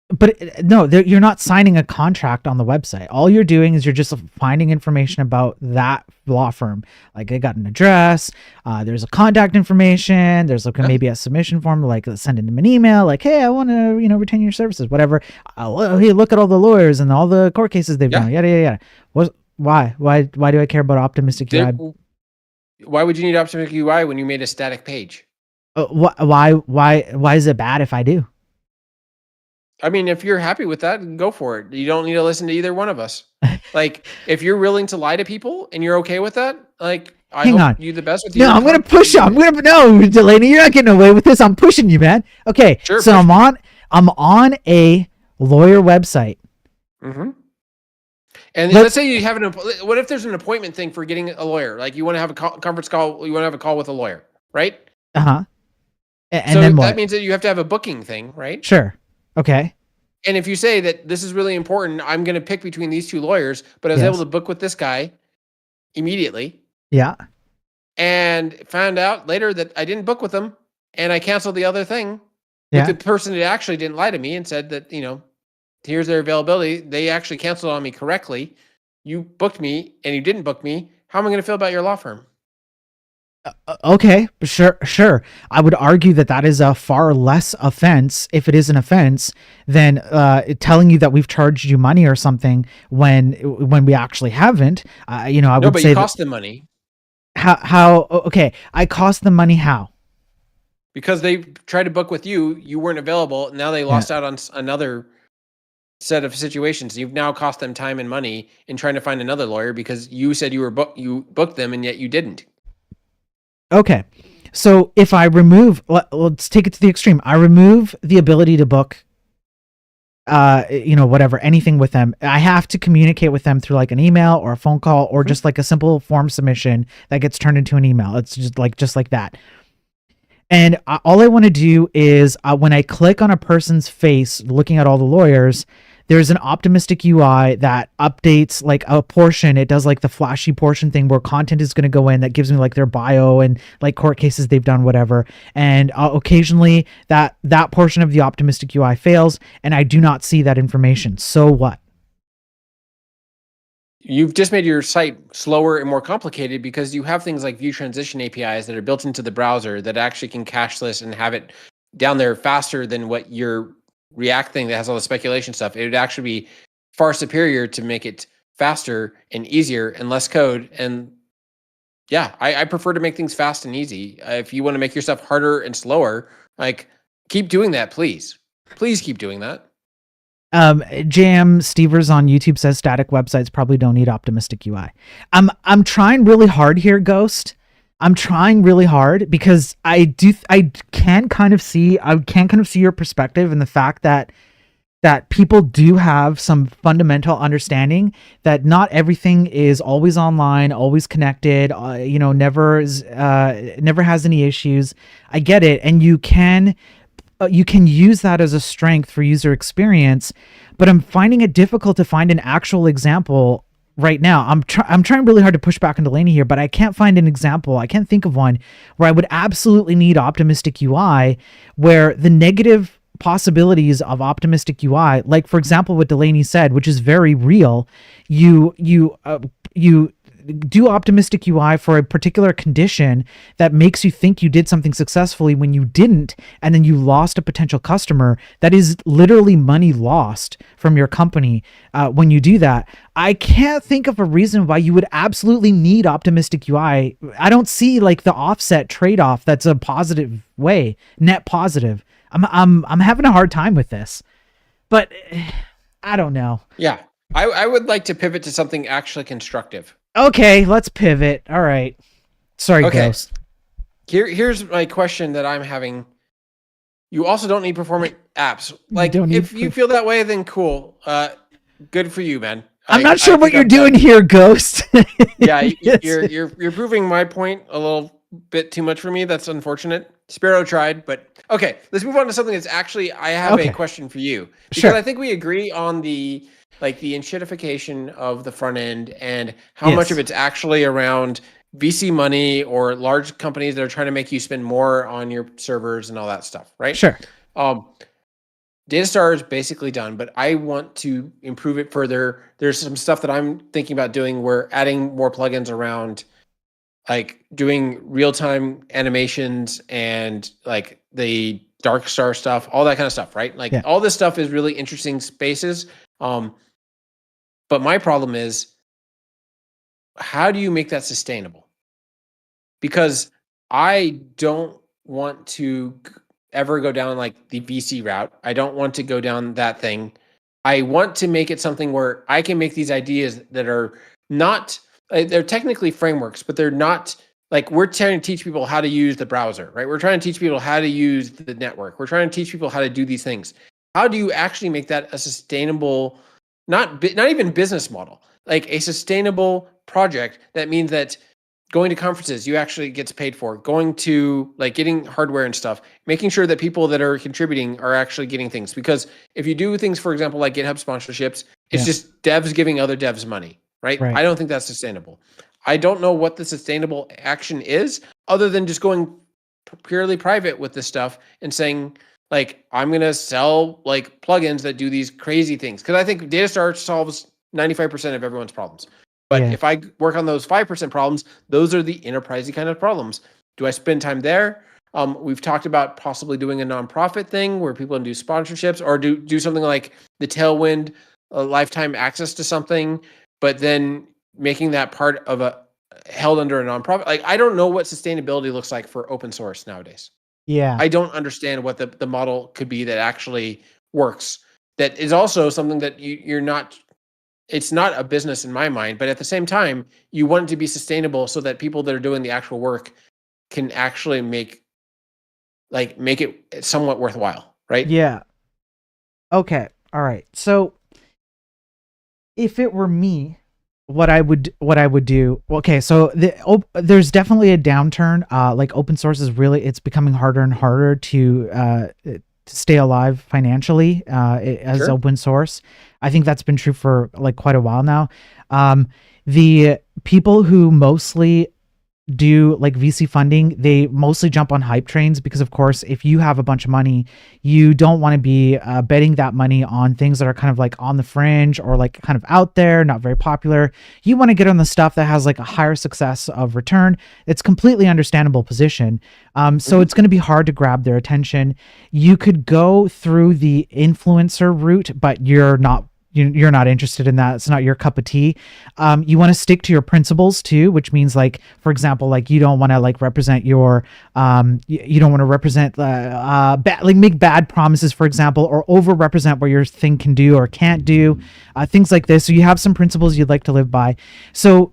But no, you're not signing a contract on the website. All you're doing is you're just finding information about that law firm. Like they got an address, there's a contact information, there's like maybe a submission form, like sending them an email, like, hey, I want to, retain your services, whatever. Hey, look at all the lawyers and all the court cases they've done, yada, yada, yada. Why do I care about Optimistic UI? Why would you need Optimistic UI when you made a static page? Why is it bad if I do? I mean, if you're happy with that, go for it. You don't need to listen to either one of us. Like, if you're willing to lie to people and you're okay with that, like, I hope you the best with you. No, I'm gonna push you. No, Delaney, you're not getting away with this. I'm pushing you, man. Okay, sure, so I'm on a lawyer website. Mm-hmm. And let's say you have what if there's an appointment thing for getting a lawyer? Like, you want to have a conference call, you want to have a call with a lawyer, right? Uh-huh. And so then what? That means that you have to have a booking thing, right? Sure. Okay. And if you say that this is really important, I'm going to pick between these two lawyers, but I was able to book with this guy immediately. Yeah. And found out later that I didn't book with them, and I canceled the other thing. But the person that actually didn't lie to me and said that, here's their availability. They actually canceled on me correctly. You booked me and you didn't book me. How am I going to feel about your law firm? Okay, sure. I would argue that is a far less offense, if it is an offense, than telling you that we've charged you money or something when we actually haven't. I would say you cost them money. How? Okay, I cost them money. How? Because they tried to book with you, you weren't available. Now they lost out on another set of situations. You've now cost them time and money in trying to find another lawyer because you said you booked them and yet you didn't. Okay, so if I remove, let's take it to the extreme. I remove the ability to book, whatever, anything with them. I have to communicate with them through like an email or a phone call or just like a simple form submission that gets turned into an email. It's just like that. And all I want to do is when I click on a person's face, looking at all the lawyers, there's an Optimistic UI that updates like a portion. It does like the flashy portion thing where content is going to go in that gives me like their bio and like court cases they've done, whatever. And occasionally that portion of the Optimistic UI fails and I do not see that information. So what? You've just made your site slower and more complicated because you have things like view transition APIs that are built into the browser that actually can cache this and have it down there faster than what your React thing that has all the speculation stuff. It would actually be far superior to make it faster and easier and less code. And yeah, I prefer to make things fast and easy. If you want to make your stuff harder and slower, like keep doing that, please. Please keep doing that. Jam Stevers on YouTube says static websites probably don't need Optimistic UI. I'm trying really hard here, Ghost. I'm trying really hard because I can kind of see your perspective and the fact that people do have some fundamental understanding that not everything is always online, always connected, never has any issues. I get it. And you can use that as a strength for user experience, but I'm finding it difficult to find an actual example right now. I'm trying really hard to push back into Delaney here, but I can't find an example. I can't think of one where I would absolutely need Optimistic UI, where the negative possibilities of Optimistic UI, like for example what Delaney said, which is very real, you do Optimistic UI for a particular condition that makes you think you did something successfully when you didn't, and then you lost a potential customer. That is literally money lost from your company when you do that. I can't think of a reason why you would absolutely need Optimistic UI. I don't see like the offset trade-off that's a positive way, net positive. I'm having a hard time with this, but I don't know. Yeah, I would like to pivot to something actually constructive. Okay, let's pivot. All right. Sorry, okay. Ghost. Here's my question that I'm having. You also don't need performant apps. Like, if you feel that way, then cool. Good for you, man. I'm not sure what you're doing here, Ghost. Yeah, you're proving my point a little bit too much for me. That's unfortunate. Sparrow tried, but okay. Let's move on to something that's actually. I have a question for you because I think we agree on the enshittification of the front end and how much of it's actually around VC money or large companies that are trying to make you spend more on your servers and all that stuff, right? Sure. Datastar is basically done, but I want to improve it further. There's some stuff that I'm thinking about doing. We're adding more plugins around, like doing real-time animations and like the Darkstar stuff, all that kind of stuff, right? Like all this stuff is really interesting spaces. But my problem is, how do you make that sustainable? Because I don't want to ever go down like the VC route. I don't want to go down that thing. I want to make it something where I can make these ideas that are not, they're technically frameworks, but they're not like, we're trying to teach people how to use the browser, right? We're trying to teach people how to use the network. We're trying to teach people how to do these things. How do you actually make that a sustainable, not even business model, like a sustainable project that means that going to conferences, you actually gets paid for, going to like getting hardware and stuff, making sure that people that are contributing are actually getting things. Because if you do things, for example, like GitHub sponsorships, it's just devs giving other devs money, right? I don't think that's sustainable. I don't know what the sustainable action is other than just going purely private with this stuff and saying, like, I'm going to sell like plugins that do these crazy things. Because I think Datastar solves 95% of everyone's problems. But if I work on those 5% problems, those are the enterprisey kind of problems. Do I spend time there? We've talked about possibly doing a nonprofit thing where people can do sponsorships, or do something like the Tailwind, lifetime access to something, but then making that part of a held under a nonprofit. Like, I don't know what sustainability looks like for open source nowadays. I don't understand what the model could be that actually works. That is also something that you're not. It's not a business in my mind, but at the same time, you want it to be sustainable so that people that are doing the actual work can actually make it somewhat worthwhile, right? Yeah. Okay. All right. So if it were me, what I would do. Okay. So there's definitely a downturn. Like open source is it's becoming harder and harder to stay alive financially as open source. I think that's been true for like quite a while now. The people who mostly do like VC funding, they mostly jump on hype trains because, of course, if you have a bunch of money, you don't want to be betting that money on things that are kind of like on the fringe or like kind of out there, not very popular. You want to get on the stuff that has like a higher success of return. It's completely understandable position. So it's going to be hard to grab their attention. You could go through the influencer route, but you're not interested in that. It's not your cup of tea. You want to stick to your principles too, which means like, for example, like you don't want to like represent your, you don't want to represent, like make bad promises, for example, or over represent what your thing can do or can't do, things like this. So you have some principles you'd like to live by. So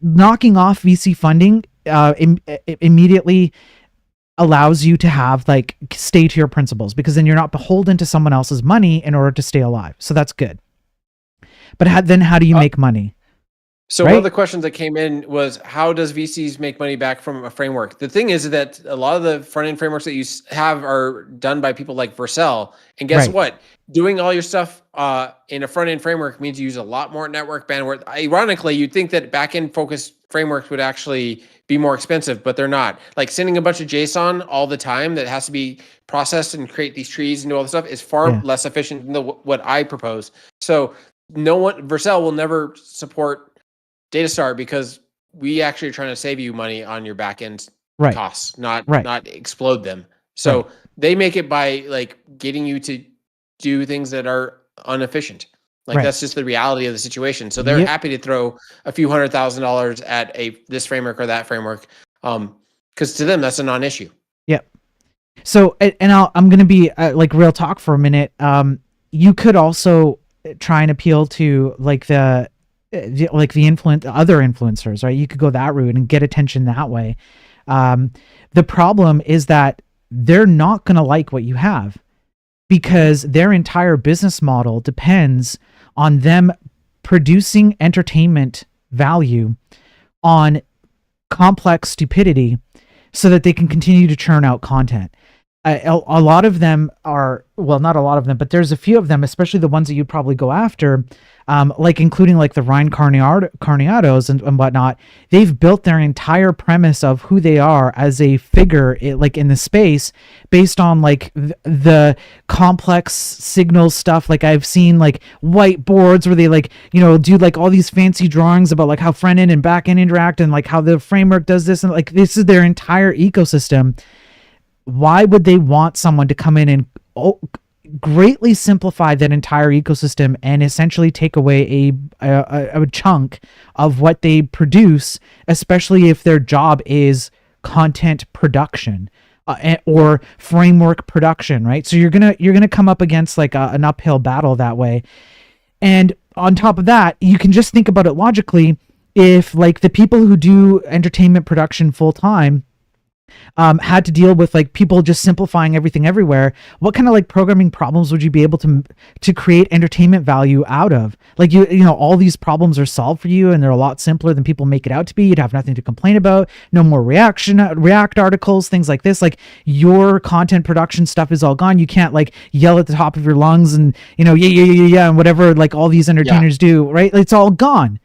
knocking off VC funding immediately allows you to have like stay to your principles, because then you're not beholden to someone else's money in order to stay alive. So that's good. But then how do you make money? So one of the questions that came in was, how does VCs make money back from a framework? The thing is that a lot of the front-end frameworks that you have are done by people like Vercel. And guess what? Doing all your stuff in a front-end framework means you use a lot more network bandwidth. Ironically, you'd think that back-end focused frameworks would actually be more expensive, but they're not. Like sending a bunch of JSON all the time that has to be processed and create these trees and do all this stuff is far less efficient than what I propose. So Vercel will never support Datastar because we actually are trying to save you money on your backend costs, not explode them. So they make it by like getting you to do things that are inefficient. Like that's just the reality of the situation. So they're happy to throw a few $100,000 at this framework or that framework, because to them that's a non-issue. Yep. So I'm going to be like real talk for a minute. You could also try and appeal to like the other influencers, right? You could go that route and get attention that way. The problem is that they're not going to like what you have, because their entire business model depends on them producing entertainment value on complex stupidity so that they can continue to churn out content. a lot of them are, well, not a lot of them, but there's a few of them, especially the ones that you'd probably go after, like including like the Ryan Carniados and whatnot. They've built their entire premise of who they are as a figure, like in the space, based on like the complex signal stuff. Like I've seen like whiteboards where they like, you know, do like all these fancy drawings about like how front end and back end interact and like how the framework does this, and like this is their entire ecosystem. Why would they want someone to come in and greatly simplify that entire ecosystem and essentially take away a chunk of what they produce, especially if their job is content production or framework production, right? So you're gonna come up against like an uphill battle that way. And on top of that, you can just think about it logically. If like the people who do entertainment production full time had to deal with like people just simplifying everything everywhere, what kind of like programming problems would you be able to create entertainment value out of? Like you know, all these problems are solved for you and they're a lot simpler than people make it out to be. You'd have nothing to complain about, no more React articles, things like this. Like your content production stuff is all gone. You can't like yell at the top of your lungs and, you know, yeah and whatever like all these entertainers do, right? It's all gone.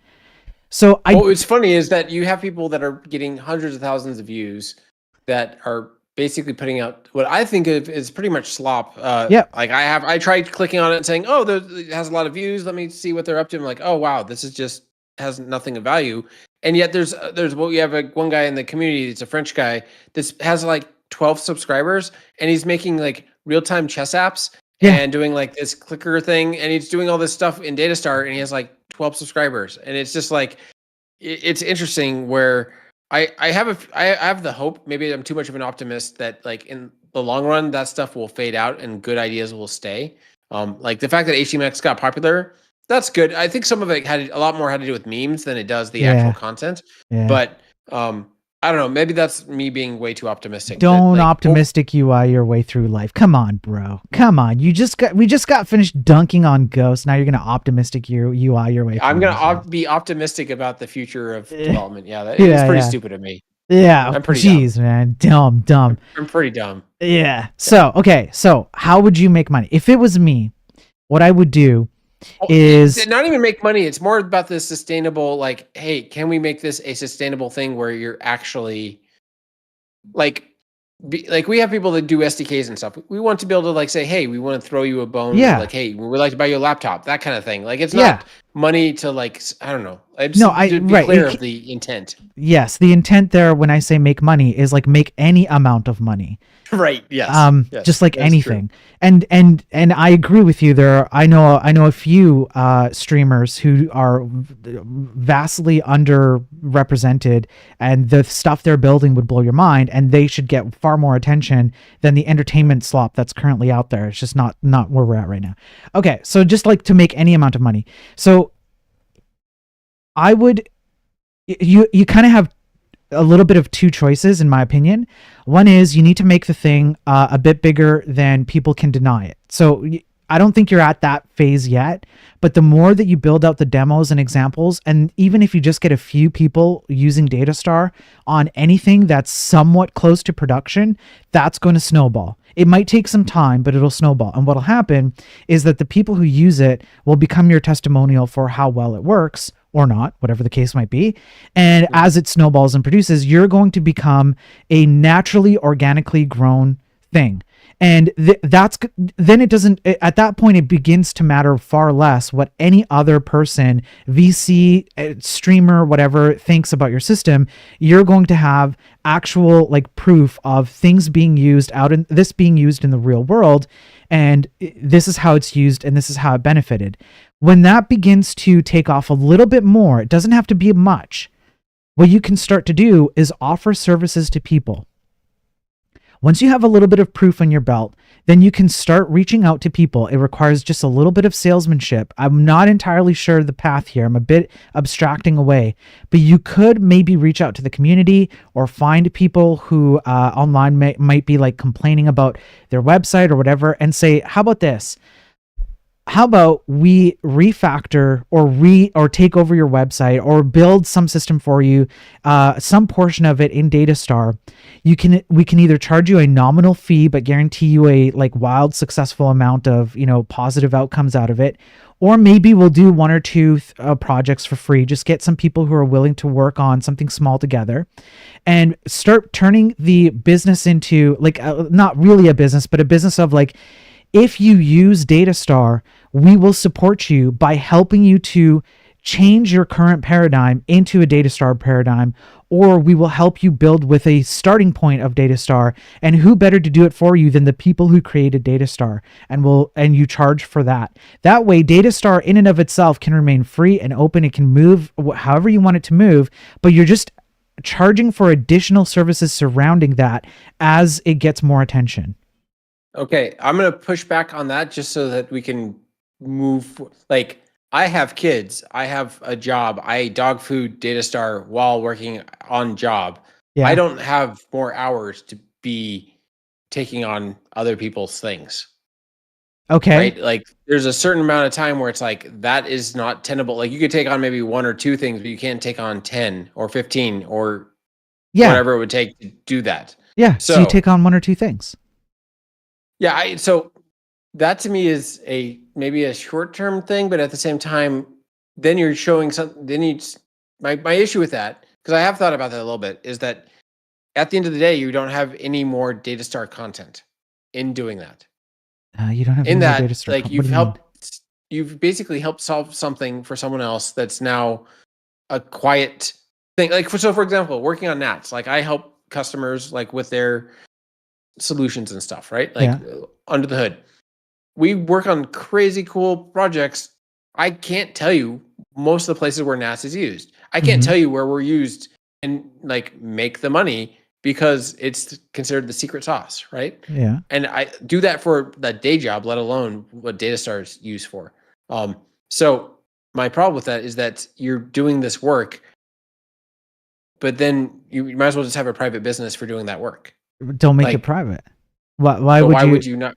So what's funny is that you have people that are getting hundreds of thousands of views that are basically putting out what I think of is pretty much slop. Like I tried clicking on it and saying, oh, it has a lot of views. Let me see what they're up to. I'm like, oh wow, this is just has nothing of value. And yet there's we have one guy in the community. It's a French guy. This has like 12 subscribers, and he's making like real-time chess apps and doing like this clicker thing, and he's doing all this stuff in datastar, and he has like 12 subscribers, and it's just like it's interesting where. I have the hope, maybe I'm too much of an optimist, that like in the long run that stuff will fade out and good ideas will stay. Like the fact that HTMX got popular, that's good. I think some of it had a lot more had to do with memes than it does the actual content. But I don't know, maybe that's me being way too optimistic. Don't optimistic UI your way through life. Come on, bro. Come on. We just got finished dunking on Ghost. Now you're gonna optimistic UI your way through. I'm gonna be optimistic about the future of development. Yeah, it's pretty stupid of me. Yeah, I'm pretty dumb. Man. Dumb. I'm pretty dumb. Yeah. So how would you make money? If it was me, what I would do is not even make money. It's more about the sustainable, like, hey, can we make this a sustainable thing where you're actually like we have people that do SDKs and stuff. We want to be able to like say, hey, we want to throw you a bone. Yeah. Like, hey, we'd like to buy you a laptop, that kind of thing. Like it's not money to like, I don't know. To be clear of the intent. Yes. The intent there when I say make money is like make any amount of money. Right. Yes. Just like anything. And I agree with you there. I know a few streamers who are vastly underrepresented, and the stuff they're building would blow your mind, and they should get far more attention than the entertainment slop that's currently out there. It's just not where we're at right now. Okay, so just like to make any amount of money. So I would you kind of have a little bit of two choices, in my opinion. One is you need to make the thing a bit bigger than people can deny it. So I don't think you're at that phase yet, but the more that you build out the demos and examples, and even if you just get a few people using datastar on anything that's somewhat close to production, that's going to snowball. It might take some time, but it'll snowball. And what'll happen is that the people who use it will become your testimonial for how well it works, or not, whatever the case might be. And as it snowballs and produces, you're going to become a naturally, organically grown thing. And then it doesn't, at that point, it begins to matter far less what any other person, VC, streamer, whatever, thinks about your system. You're going to have actual like proof of things being used being used in the real world. And this is how it's used, and this is how it benefited. When that begins to take off a little bit more, it doesn't have to be much. What you can start to do is offer services to people. Once you have a little bit of proof on your belt, then you can start reaching out to people. It requires just a little bit of salesmanship. I'm not entirely sure of the path here. I'm a bit abstracting away, but you could maybe reach out to the community or find people who online might be like complaining about their website or whatever, and say, how about this? how about we refactor or take over your website or build some system for you, some portion of it in datastar. We can either charge you a nominal fee but guarantee you a like wild successful amount of positive outcomes out of it, or maybe we'll do one or two projects for free, just get some people who are willing to work on something small together and start turning the business into like not really a business, but a business of like, if you use datastar, we will support you by helping you to change your current paradigm into a datastar paradigm, or we will help you build with a starting point of datastar. And who better to do it for you than the people who created datastar, and you charge for that. That way datastar in and of itself can remain free and open. It can move however you want it to move, but you're just charging for additional services surrounding that as it gets more attention. Okay, I'm going to push back on that just so that we can move. Like, I have kids, I have a job, I dog food datastar while working on job. Yeah. I don't have more hours to be taking on other people's things. Okay. Right? Like, there's a certain amount of time where it's like, that is not tenable. Like, you could take on maybe one or two things, but you can't take on 10 or 15 or whatever it would take to do that. Yeah. So you take on one or two things. Yeah, so that to me is maybe a short-term thing, but at the same time, then you're showing something. Then my issue with that, because I have thought about that a little bit, is that at the end of the day, you don't have any more datastar content in doing that. You don't have in any that datastar. like you've basically helped solve something for someone else that's now a quiet thing. Like for example, working on Nats, like I help customers like with their solutions and stuff, right? Like under the hood. We work on crazy cool projects. I can't tell you most of the places where NAS is used. I can't tell you where we're used and like make the money because it's considered the secret sauce, right? Yeah. And I do that for the day job, let alone what datastar is used for. So my problem with that is that you're doing this work, but then you might as well just have a private business for doing that work. Don't make it private. Why would you not?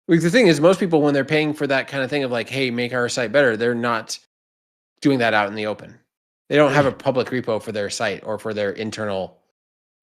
Because the thing is, most people, when they're paying for that kind of thing of like, hey, make our site better, they're not doing that out in the open. They don't have a public repo for their site or for their internal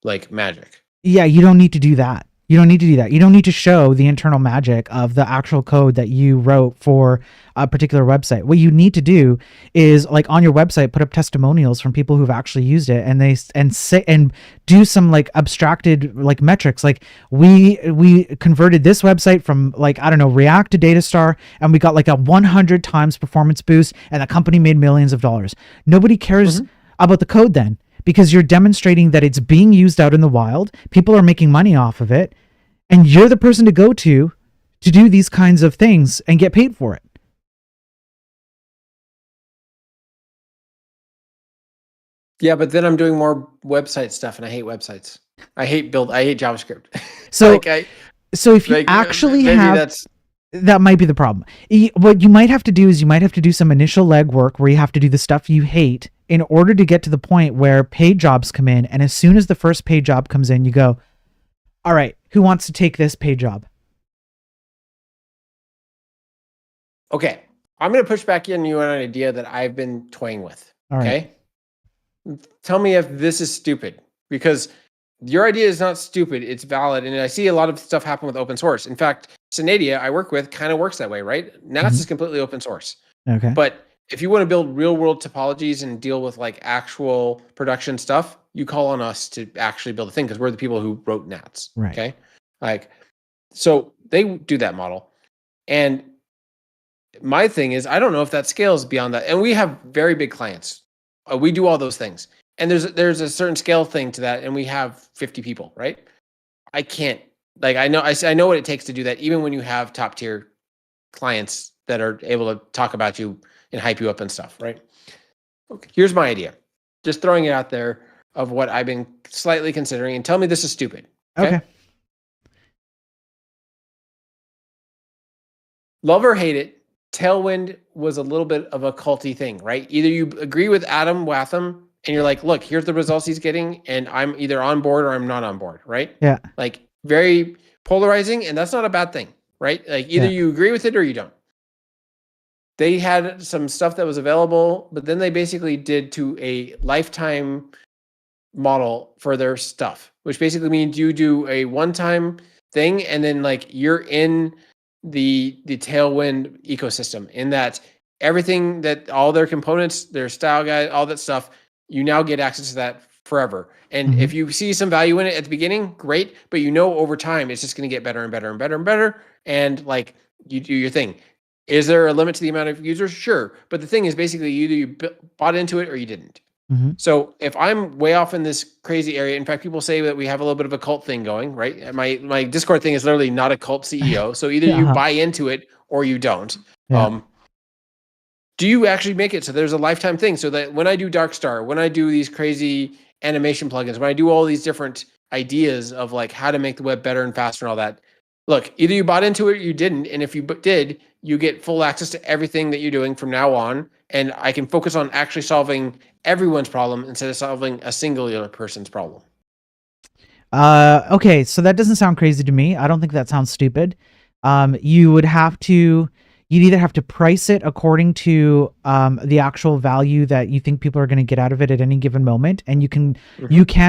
like magic. Yeah, you don't need to do that. You don't need to do that. You don't need to show the internal magic of the actual code that you wrote for a particular website. What you need to do is like on your website, put up testimonials from people who've actually used it, and do some like abstracted like metrics. Like we converted this website from like, I don't know, React to datastar, and we got like a 100 times performance boost, and the company made millions of dollars. Nobody cares about the code then, because you're demonstrating that it's being used out in the wild. People are making money off of it. And you're the person to go to do these kinds of things and get paid for it. Yeah, but then I'm doing more website stuff, and I hate websites. I hate JavaScript. So, so if you actually have, that might be the problem. What you might have to do is you might have to do some initial legwork where you have to do the stuff you hate in order to get to the point where paid jobs come in. And as soon as the first paid job comes in, you go, all right, who wants to take this paid job? Okay, I'm going to push back on you on an idea that I've been toying with. All right. Okay? Tell me if this is stupid, because your idea is not stupid. It's valid. And I see a lot of stuff happen with open source. In fact, Synadia, I work with, kind of works that way, right? NAS is completely open source. Okay. But if you want to build real world topologies and deal with like actual production stuff, you call on us to actually build a thing because we're the people who wrote Nats. Right. Okay. Like, so they do that model. And my thing is, I don't know if that scales beyond that. And we have very big clients. We do all those things. And there's a certain scale thing to that. And we have 50 people, right? I can't, like, I know what it takes to do that, even when you have top tier clients that are able to talk about you and hype you up and stuff, right? Okay. Here's my idea. Just throwing it out there of what I've been slightly considering, and tell me this is stupid. Okay. Love or hate it, Tailwind was a little bit of a culty thing, right? Either you agree with Adam Watham and you're like, look, here's the results he's getting, and I'm either on board or I'm not on board, right? Yeah. Like very polarizing, and that's not a bad thing, right? Like either you agree with it or you don't. they had some stuff that was available, but then they basically did to a lifetime model for their stuff, which basically means you do a one-time thing and then like you're in the Tailwind ecosystem, in that everything, that all their components, their style guide, all that stuff, you now get access to that forever. And if you see some value in it at the beginning, great, but over time it's just going to get better and better and better and better, and like you do your thing. Is there a limit to the amount of users? Sure, but the thing is basically either you bought into it or you didn't. So if I'm way off in this crazy area, in fact, people say that we have a little bit of a cult thing going, right? My Discord thing is literally not a cult CEO. So either you buy into it or you don't. Do you actually make it so there's a lifetime thing, so that when I do Darkstar, when I do these crazy animation plugins, when I do all these different ideas of like how to make the web better and faster and all that, look, either you bought into it or you didn't. And if you did, you get full access to everything that you're doing from now on. And I can focus on actually solving everyone's problem instead of solving a singular person's problem. Okay, so that doesn't sound crazy to me. I don't think that sounds stupid. You'd either have to price it according to the actual value that you think people are going to get out of it at any given moment, and you can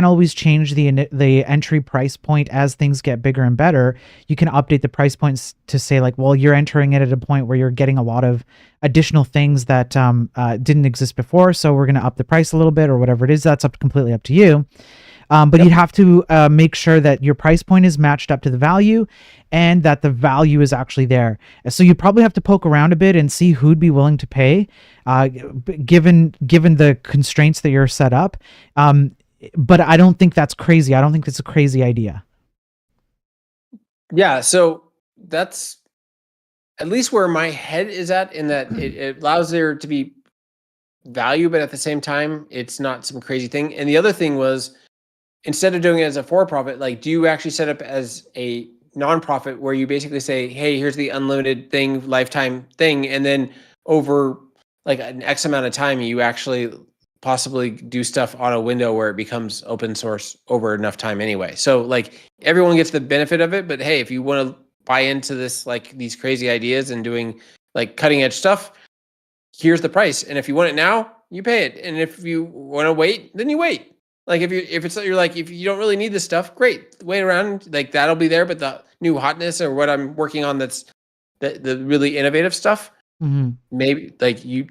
always change the entry price point as things get bigger and better. You can update the price points to say like, well, you're entering it at a point where you're getting a lot of additional things that didn't exist before, so we're going to up the price a little bit or whatever it is. That's completely up to you. But you'd have to make sure that your price point is matched up to the value and that the value is actually there. So you probably have to poke around a bit and see who'd be willing to pay, given the constraints that you're set up. But I don't think that's crazy. I don't think it's a crazy idea. Yeah, so that's at least where my head is at, in that it allows there to be value, but at the same time, it's not some crazy thing. And the other thing was, instead of doing it as a for-profit, like, do you actually set up as a nonprofit where you basically say, hey, here's the unlimited thing, lifetime thing, and then over like an X amount of time, you actually possibly do stuff on a window where it becomes open source over enough time anyway. So like everyone gets the benefit of it, but hey, if you want to buy into this, like these crazy ideas and doing like cutting edge stuff, here's the price. And if you want it now, you pay it. And if you want to wait, then you wait. Like if you don't really need this stuff, great, wait around, like that'll be there. But the new hotness or what I'm working on, that's the really innovative stuff, maybe like you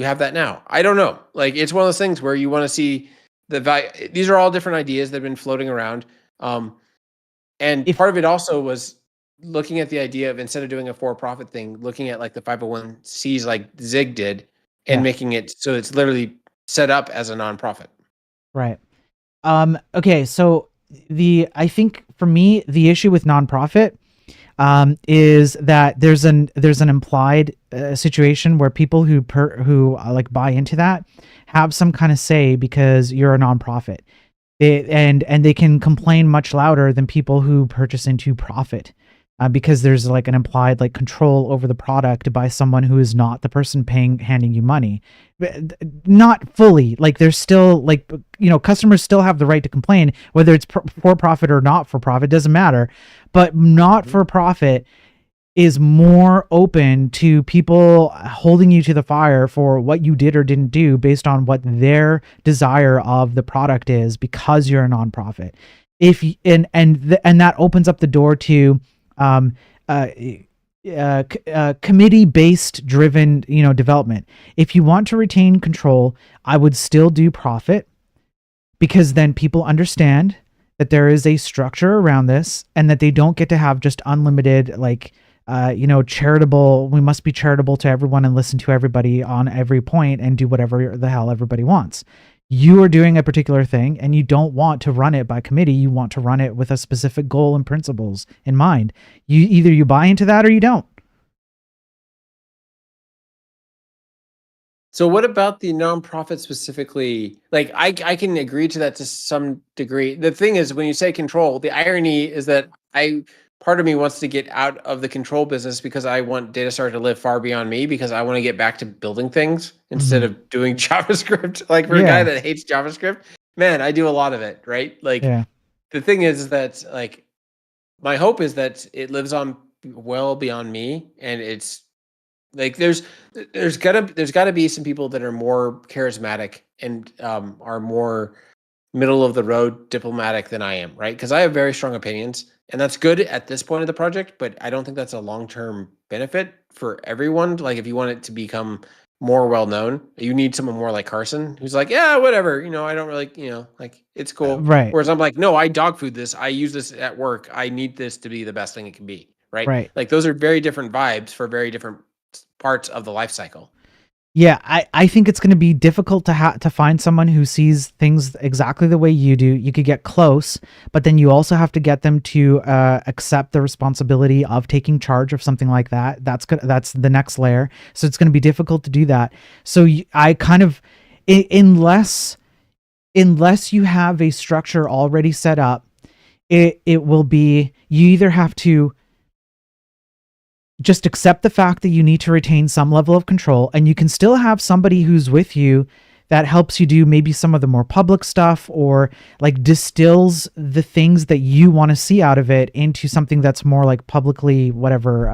have that now. I don't know. Like it's one of those things where you want to see the value. These are all different ideas that have been floating around. And part of it also was looking at the idea of, instead of doing a for-profit thing, looking at like the 501Cs like Zig did, and making it so it's literally set up as a nonprofit. Right. Okay, so I think for me, the issue with nonprofit is that there's an implied situation where people who like buy into that have some kind of say because you're a nonprofit. And they can complain much louder than people who purchase into profit. Because there's like an implied like control over the product by someone who is not the person handing you money. Not fully. Like there's still like, customers still have the right to complain, whether it's for profit or not for profit, doesn't matter. But not for profit is more open to people holding you to the fire for what you did or didn't do based on what their desire of the product is, because you're a nonprofit. And that opens up the door to committee-based driven, development. If you want to retain control, I would still do profit, because then people understand that there is a structure around this and that they don't get to have just unlimited, like, charitable, we must be charitable to everyone and listen to everybody on every point and do whatever the hell everybody wants. You are doing a particular thing and you don't want to run it by committee. You want to run it with a specific goal and principles in mind. Either you buy into that or you don't. So what about the nonprofit specifically? Like I can agree to that to some degree. The thing is, when you say control, the irony is that part of me wants to get out of the control business because I want datastar to live far beyond me, because I want to get back to building things instead of doing JavaScript. Like for a guy that hates JavaScript, man, I do a lot of it, right? Like the thing is that like my hope is that it lives on well beyond me, and it's Like there's gotta be some people that are more charismatic and are more middle of the road diplomatic than I am, right? Because I have very strong opinions, and that's good at this point of the project, but I don't think that's a long term benefit for everyone. Like if you want it to become more well known, you need someone more like Carson, who's like, yeah, whatever, I don't really, like it's cool. Right. Whereas I'm like, no, I dog food this. I use this at work. I need this to be the best thing it can be, right? Right. Like those are very different vibes for very different parts of the life cycle. Yeah, I think it's going to be difficult to find someone who sees things exactly the way you do. You could get close, but then you also have to get them to accept the responsibility of taking charge of something like that. That's the next layer. So it's going to be difficult to do that. So I kind of, unless you have a structure already set up, it will be, you either have to just accept the fact that you need to retain some level of control, and you can still have somebody who's with you that helps you do maybe some of the more public stuff, or like distills the things that you want to see out of it into something that's more like publicly, whatever,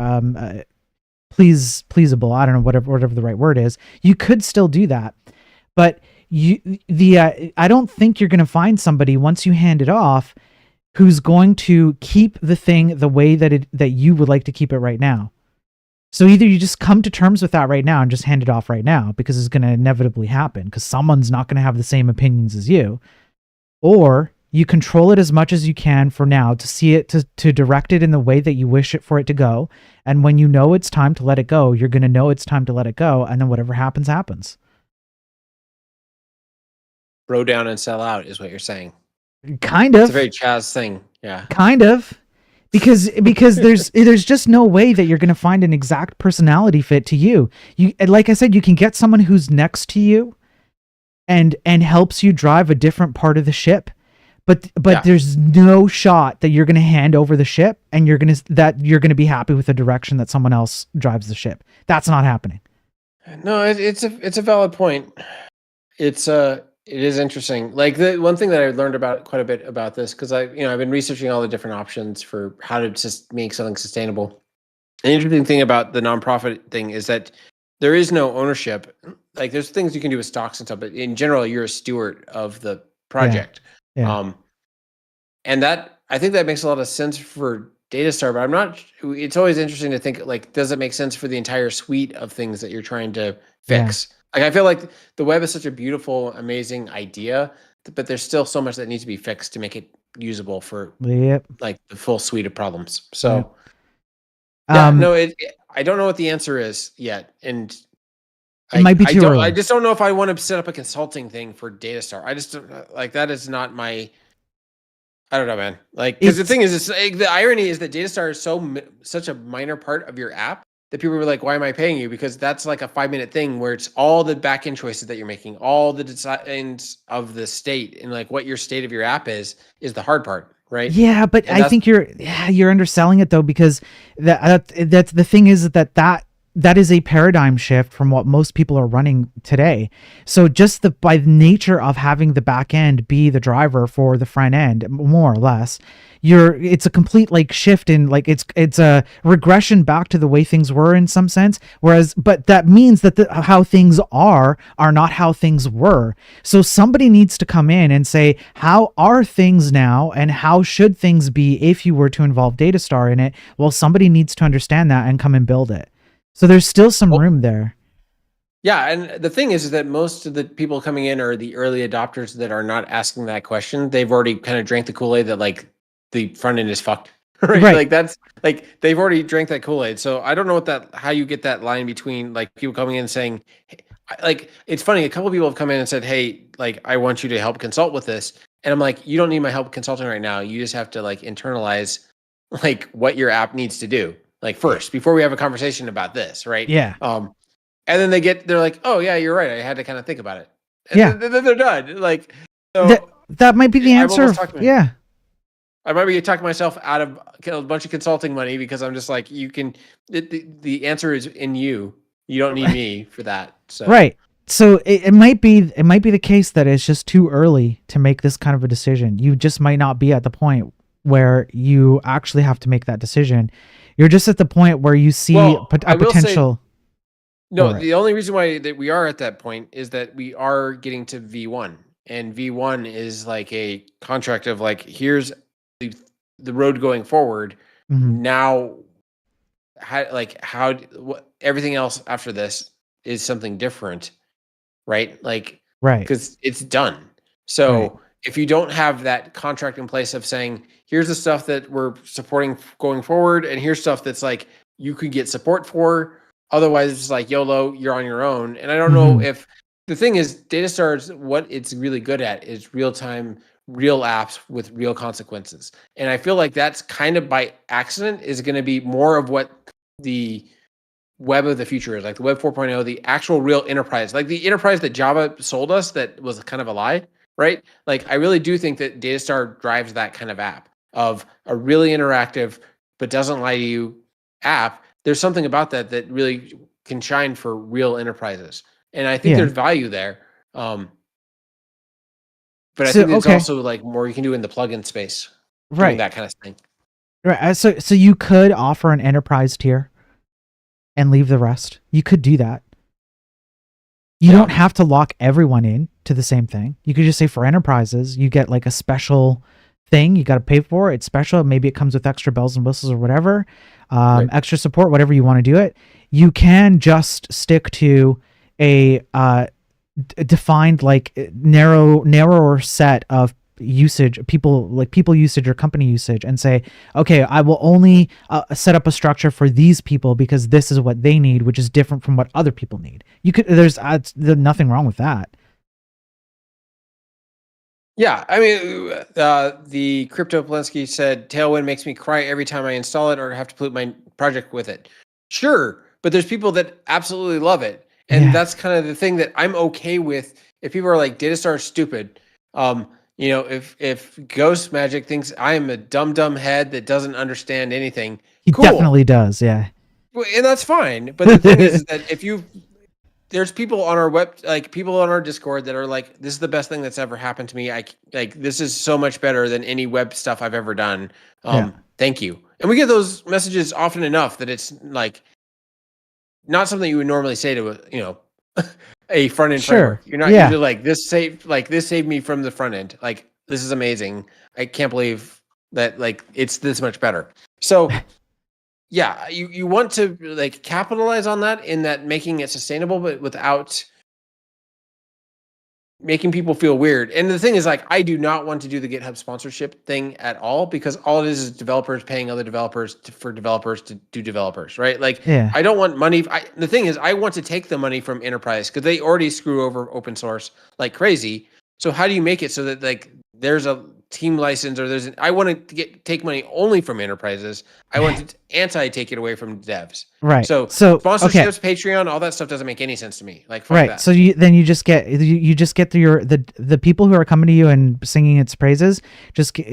pleasable. I don't know, whatever the right word is. You could still do that, but I don't think you're going to find somebody once you hand it off who's going to keep the thing the way that you would like to keep it right now. So either you just come to terms with that right now and just hand it off right now, because it's going to inevitably happen, because someone's not going to have the same opinions as you, or you control it as much as you can for now to see it, to direct it in the way that you wish it for it to go. And when you know it's time to let it go, you're going to know it's time to let it go. And then whatever happens, happens. Bro down and sell out is what you're saying. Kind of. It's a very Chaz thing. Yeah. Kind of. Because there's just no way that you're going to find an exact personality fit to you. Like I said, you can get someone who's next to you and helps you drive a different part of the ship. But yeah, there's no shot that you're going to hand over the ship and you're going to be happy with the direction that someone else drives the ship. That's not happening. No, it's a valid point. It is interesting. Like the one thing that I learned about quite a bit about this, because I've been researching all the different options for how to just make something sustainable. An interesting thing about the nonprofit thing is that there is no ownership. Like there's things you can do with stocks and stuff, but in general, you're a steward of the project. Yeah. And that, I think that makes a lot of sense for datastar, but I'm not. It's always interesting to think, like, does it make sense for the entire suite of things that you're trying to fix? Yeah. Like I feel like the web is such a beautiful, amazing idea, but there's still so much that needs to be fixed to make it usable for like the full suite of problems. So I don't know what the answer is yet, and it might be too early. I just don't know if I want to set up a consulting thing for datastar. I just don't, like, that is not my. I don't know, man. Like, because the thing is, the irony is that datastar is such a minor part of your app that people were like, why am I paying you? Because that's like a 5-minute thing where it's all the back-end choices that you're making, all the designs of the state, and like what your state of your app is the hard part, right? Yeah, but I think you're underselling it though, because that's the thing is that is a paradigm shift from what most people are running today. So just by the nature of having the back end be the driver for the front end, more or less, it's a complete like shift in, like it's a regression back to the way things were in some sense. But that means that how things are not how things were. So somebody needs to come in and say, how are things now and how should things be if you were to involve datastar in it? Well, somebody needs to understand that and come and build it. So there's still some room there. Yeah, and the thing is that most of the people coming in are the early adopters that are not asking that question. They've already kind of drank the Kool-Aid that like the front end is fucked. Right? Like that's like they've already drank that Kool-Aid. So I don't know how you get that line between like people coming in and saying, hey, like, it's funny, a couple of people have come in and said, hey, like, I want you to help consult with this. And I'm like, you don't need my help consulting right now. You just have to like internalize like what your app needs to do. Like first, before we have a conversation about this, right? Yeah. And then they're like, oh yeah, you're right. I had to kind of think about it. And yeah. Then they're done. Like, so that might be the answer. Yeah. I might be talking myself out of a bunch of consulting money because I'm just like, the answer is in you. You don't need me for that. So. Right. So it might be the case that it's just too early to make this kind of a decision. You just might not be at the point where you actually have to make that decision. You're just at the point where you see a potential. No, for it. the only reason why that we are at that point is that we are getting to V1, and V1 is like a contract of like, here's the the road going forward. Mhm. Now, what everything else after this is something different, right? Like, Right. because it's done. Right. So if you don't have that contract in place of saying, here's the stuff that we're supporting going forward, and here's stuff that's like you could get support for. Otherwise, it's like YOLO, you're on your own. And I don't know Mhm. if the thing is, Datastar's what it's really good at is real time, real apps with real consequences. And I feel like that's kind of by accident is going to be more of what the web of the future is, like the web 4.0, the actual real enterprise, like the enterprise that Java sold us that was kind of a lie, right? Like I really do think that Datastar drives that kind of app of a really interactive but doesn't lie to you app. There's something about that that really can shine for real enterprises, and I think Yeah. there's value there. But I So, think there's okay. also like more you can do in the plugin space doing Right. that kind of thing. Right. So you could offer an enterprise tier and leave the rest. You could do that. You Yeah. don't have to lock everyone in to the same thing. You could just say for enterprises, you get like a special thing you got to pay for. It's special. Maybe it comes with extra bells and whistles or whatever, Right. extra support, whatever you want to do it. You can just stick to a defined like narrower set of usage, people usage or company usage, and say, okay, I will only set up a structure for these people because this is what they need, which is different from what other people need. You could there's nothing wrong with that. Yeah, I mean, the Crypto Polensky said Tailwind makes me cry every time I install it or have to pollute my project with it. Sure, but there's people that absolutely love it, and Yeah. that's kind of the thing that I'm okay with. If people are like Datastar is stupid, if Ghost Magic thinks I am a dumb head that doesn't understand anything, He cool, definitely does. Yeah. well, and that's fine. But the thing is that there's people on our people on our Discord that are like, this is the best thing that's ever happened to me. This is so much better than any web stuff I've ever done. Yeah. Thank you. And we get those messages often enough that it's like not something you would normally say to a front end Sure. framework. You're not Yeah. usually like this saved me from the front end. Like this is amazing. I can't believe that like it's this much better. So yeah, you want to like capitalize on that in that making it sustainable, but without making people feel weird. And the thing is, like, I do not want to do the GitHub sponsorship thing at all because all it is developers paying other developers for developers to do developers, right? Like, Yeah. I don't want money. The thing is, I want to take the money from enterprise because they already screw over open source like crazy. So how do you make it so that like there's a team license or I want to take money only from enterprises. I want to take it away from devs. Right. So Okay. sponsorships, Patreon, all that stuff doesn't make any sense to me. Like fuck Right. that. So you just get the people who are coming to you and singing its praises.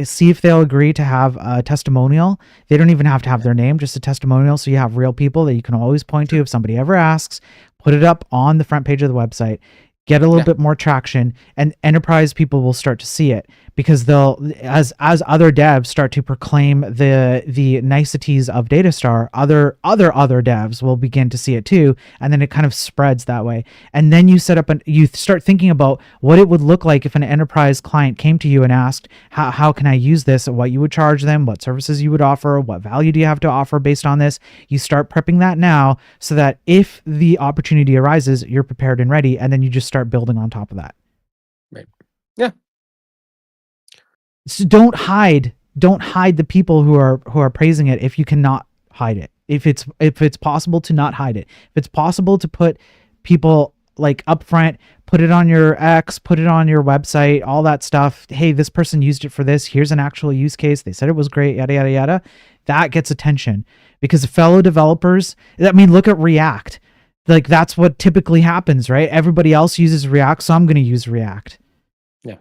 See if they'll agree to have a testimonial. They don't even have to have their name, just a testimonial. So you have real people that you can always point to if somebody ever asks. Put it up on the front page of the website. Get a little bit more traction, and enterprise people will start to see it because they'll, as other devs start to proclaim the niceties of Datastar, other devs will begin to see it too, and then it kind of spreads that way. And then you you start thinking about what it would look like if an enterprise client came to you and asked, how can I use this? What you would charge them, what services you would offer, what value do you have to offer based on this? You start prepping that now so that if the opportunity arises, you're prepared and ready, and then you just start building on top of that. Right. Yeah. So don't hide the people who are praising it if you cannot hide it. If it's possible to not hide it. If it's possible to put people like up front, put it on your X, put it on your website, all that stuff. Hey, this person used it for this. Here's an actual use case. They said it was great, yada yada yada. That gets attention because fellow developers, I mean, look at React. Like that's what typically happens, right? Everybody else uses React, so I'm going to use React. Yeah.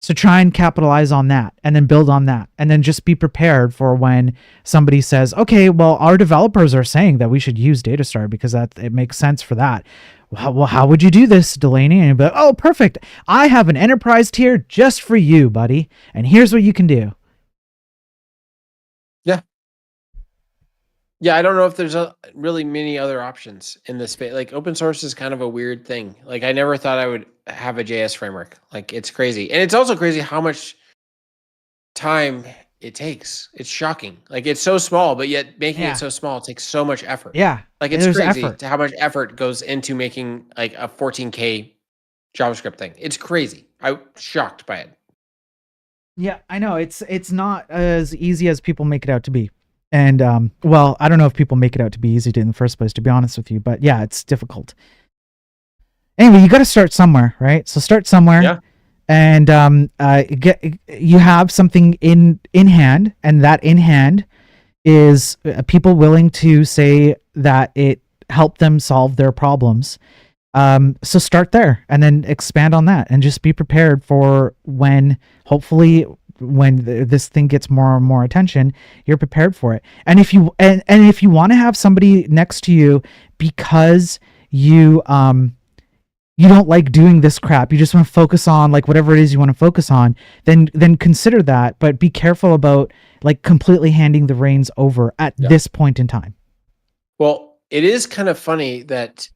So try and capitalize on that and then build on that. And then just be prepared for when somebody says, okay, well, our developers are saying that we should use Datastar because it makes sense for that. Well, how would you do this, Delaney? And you'd be like, oh, perfect. I have an enterprise tier just for you, buddy. And here's what you can do. Yeah. Yeah, I don't know if there's really many other options in this space. Like open source is kind of a weird thing. Like I never thought I would have a JS framework. Like it's crazy. And it's also crazy how much time it takes. It's shocking. Like it's so small, but yet making Yeah. it so small takes so much effort. Yeah. Like it's There's crazy effort. to how much effort goes into making like a 14K JavaScript thing. It's crazy. I'm shocked by it. Yeah, I know. It's not as easy as people make it out to be. And well, I don't know if people make it out to be easy in the first place, to be honest with you, but yeah, it's difficult. Anyway, you got to start somewhere, right? So start somewhere. Yeah. And you have something in hand, and that in hand is people willing to say that it helped them solve their problems. So start there and then expand on that, and just be prepared for when, hopefully, when this thing gets more and more attention, you're prepared for it. And if you and if you want to have somebody next to you because you you don't like doing this crap, you just want to focus on like whatever it is you want to focus on, then consider that, but be careful about like completely handing the reins over at this point in time. Well, it is kind of funny that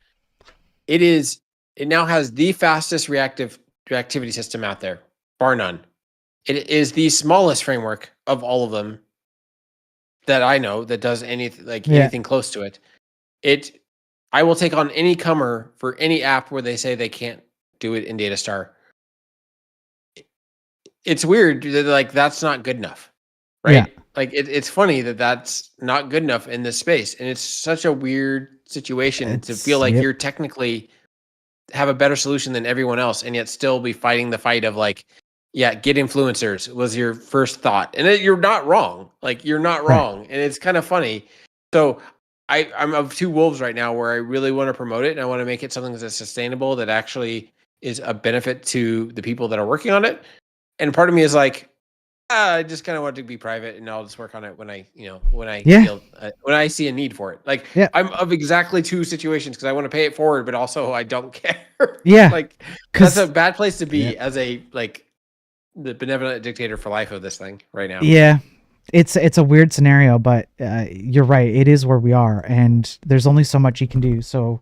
it now has the fastest reactivity system out there, bar none. It is the smallest framework of all of them that I know that does anything close to it. I will take on any comer for any app where they say they can't do it in datastar. It's weird that like that's not good enough, right? Yeah. Like it's funny that that's not good enough in this space, and it's such a weird situation to feel like you're technically have a better solution than everyone else, and yet still be fighting the fight of like, yeah, get influencers was your first thought, and you're not wrong. Like you're not wrong, and it's kind of funny. So I'm of two wolves right now, where I really want to promote it and I want to make it something that's sustainable, that actually is a benefit to the people that are working on it. And part of me is like, I just kind of want it to be private, and I'll just work on it when I feel when I see a need for it. Like I'm of exactly two situations, because I want to pay it forward, but also I don't care. Yeah, like that's a bad place to be as a like the benevolent dictator for life of this thing right now. Yeah, it's a weird scenario, but you're right. It is where we are, and there's only so much you can do. So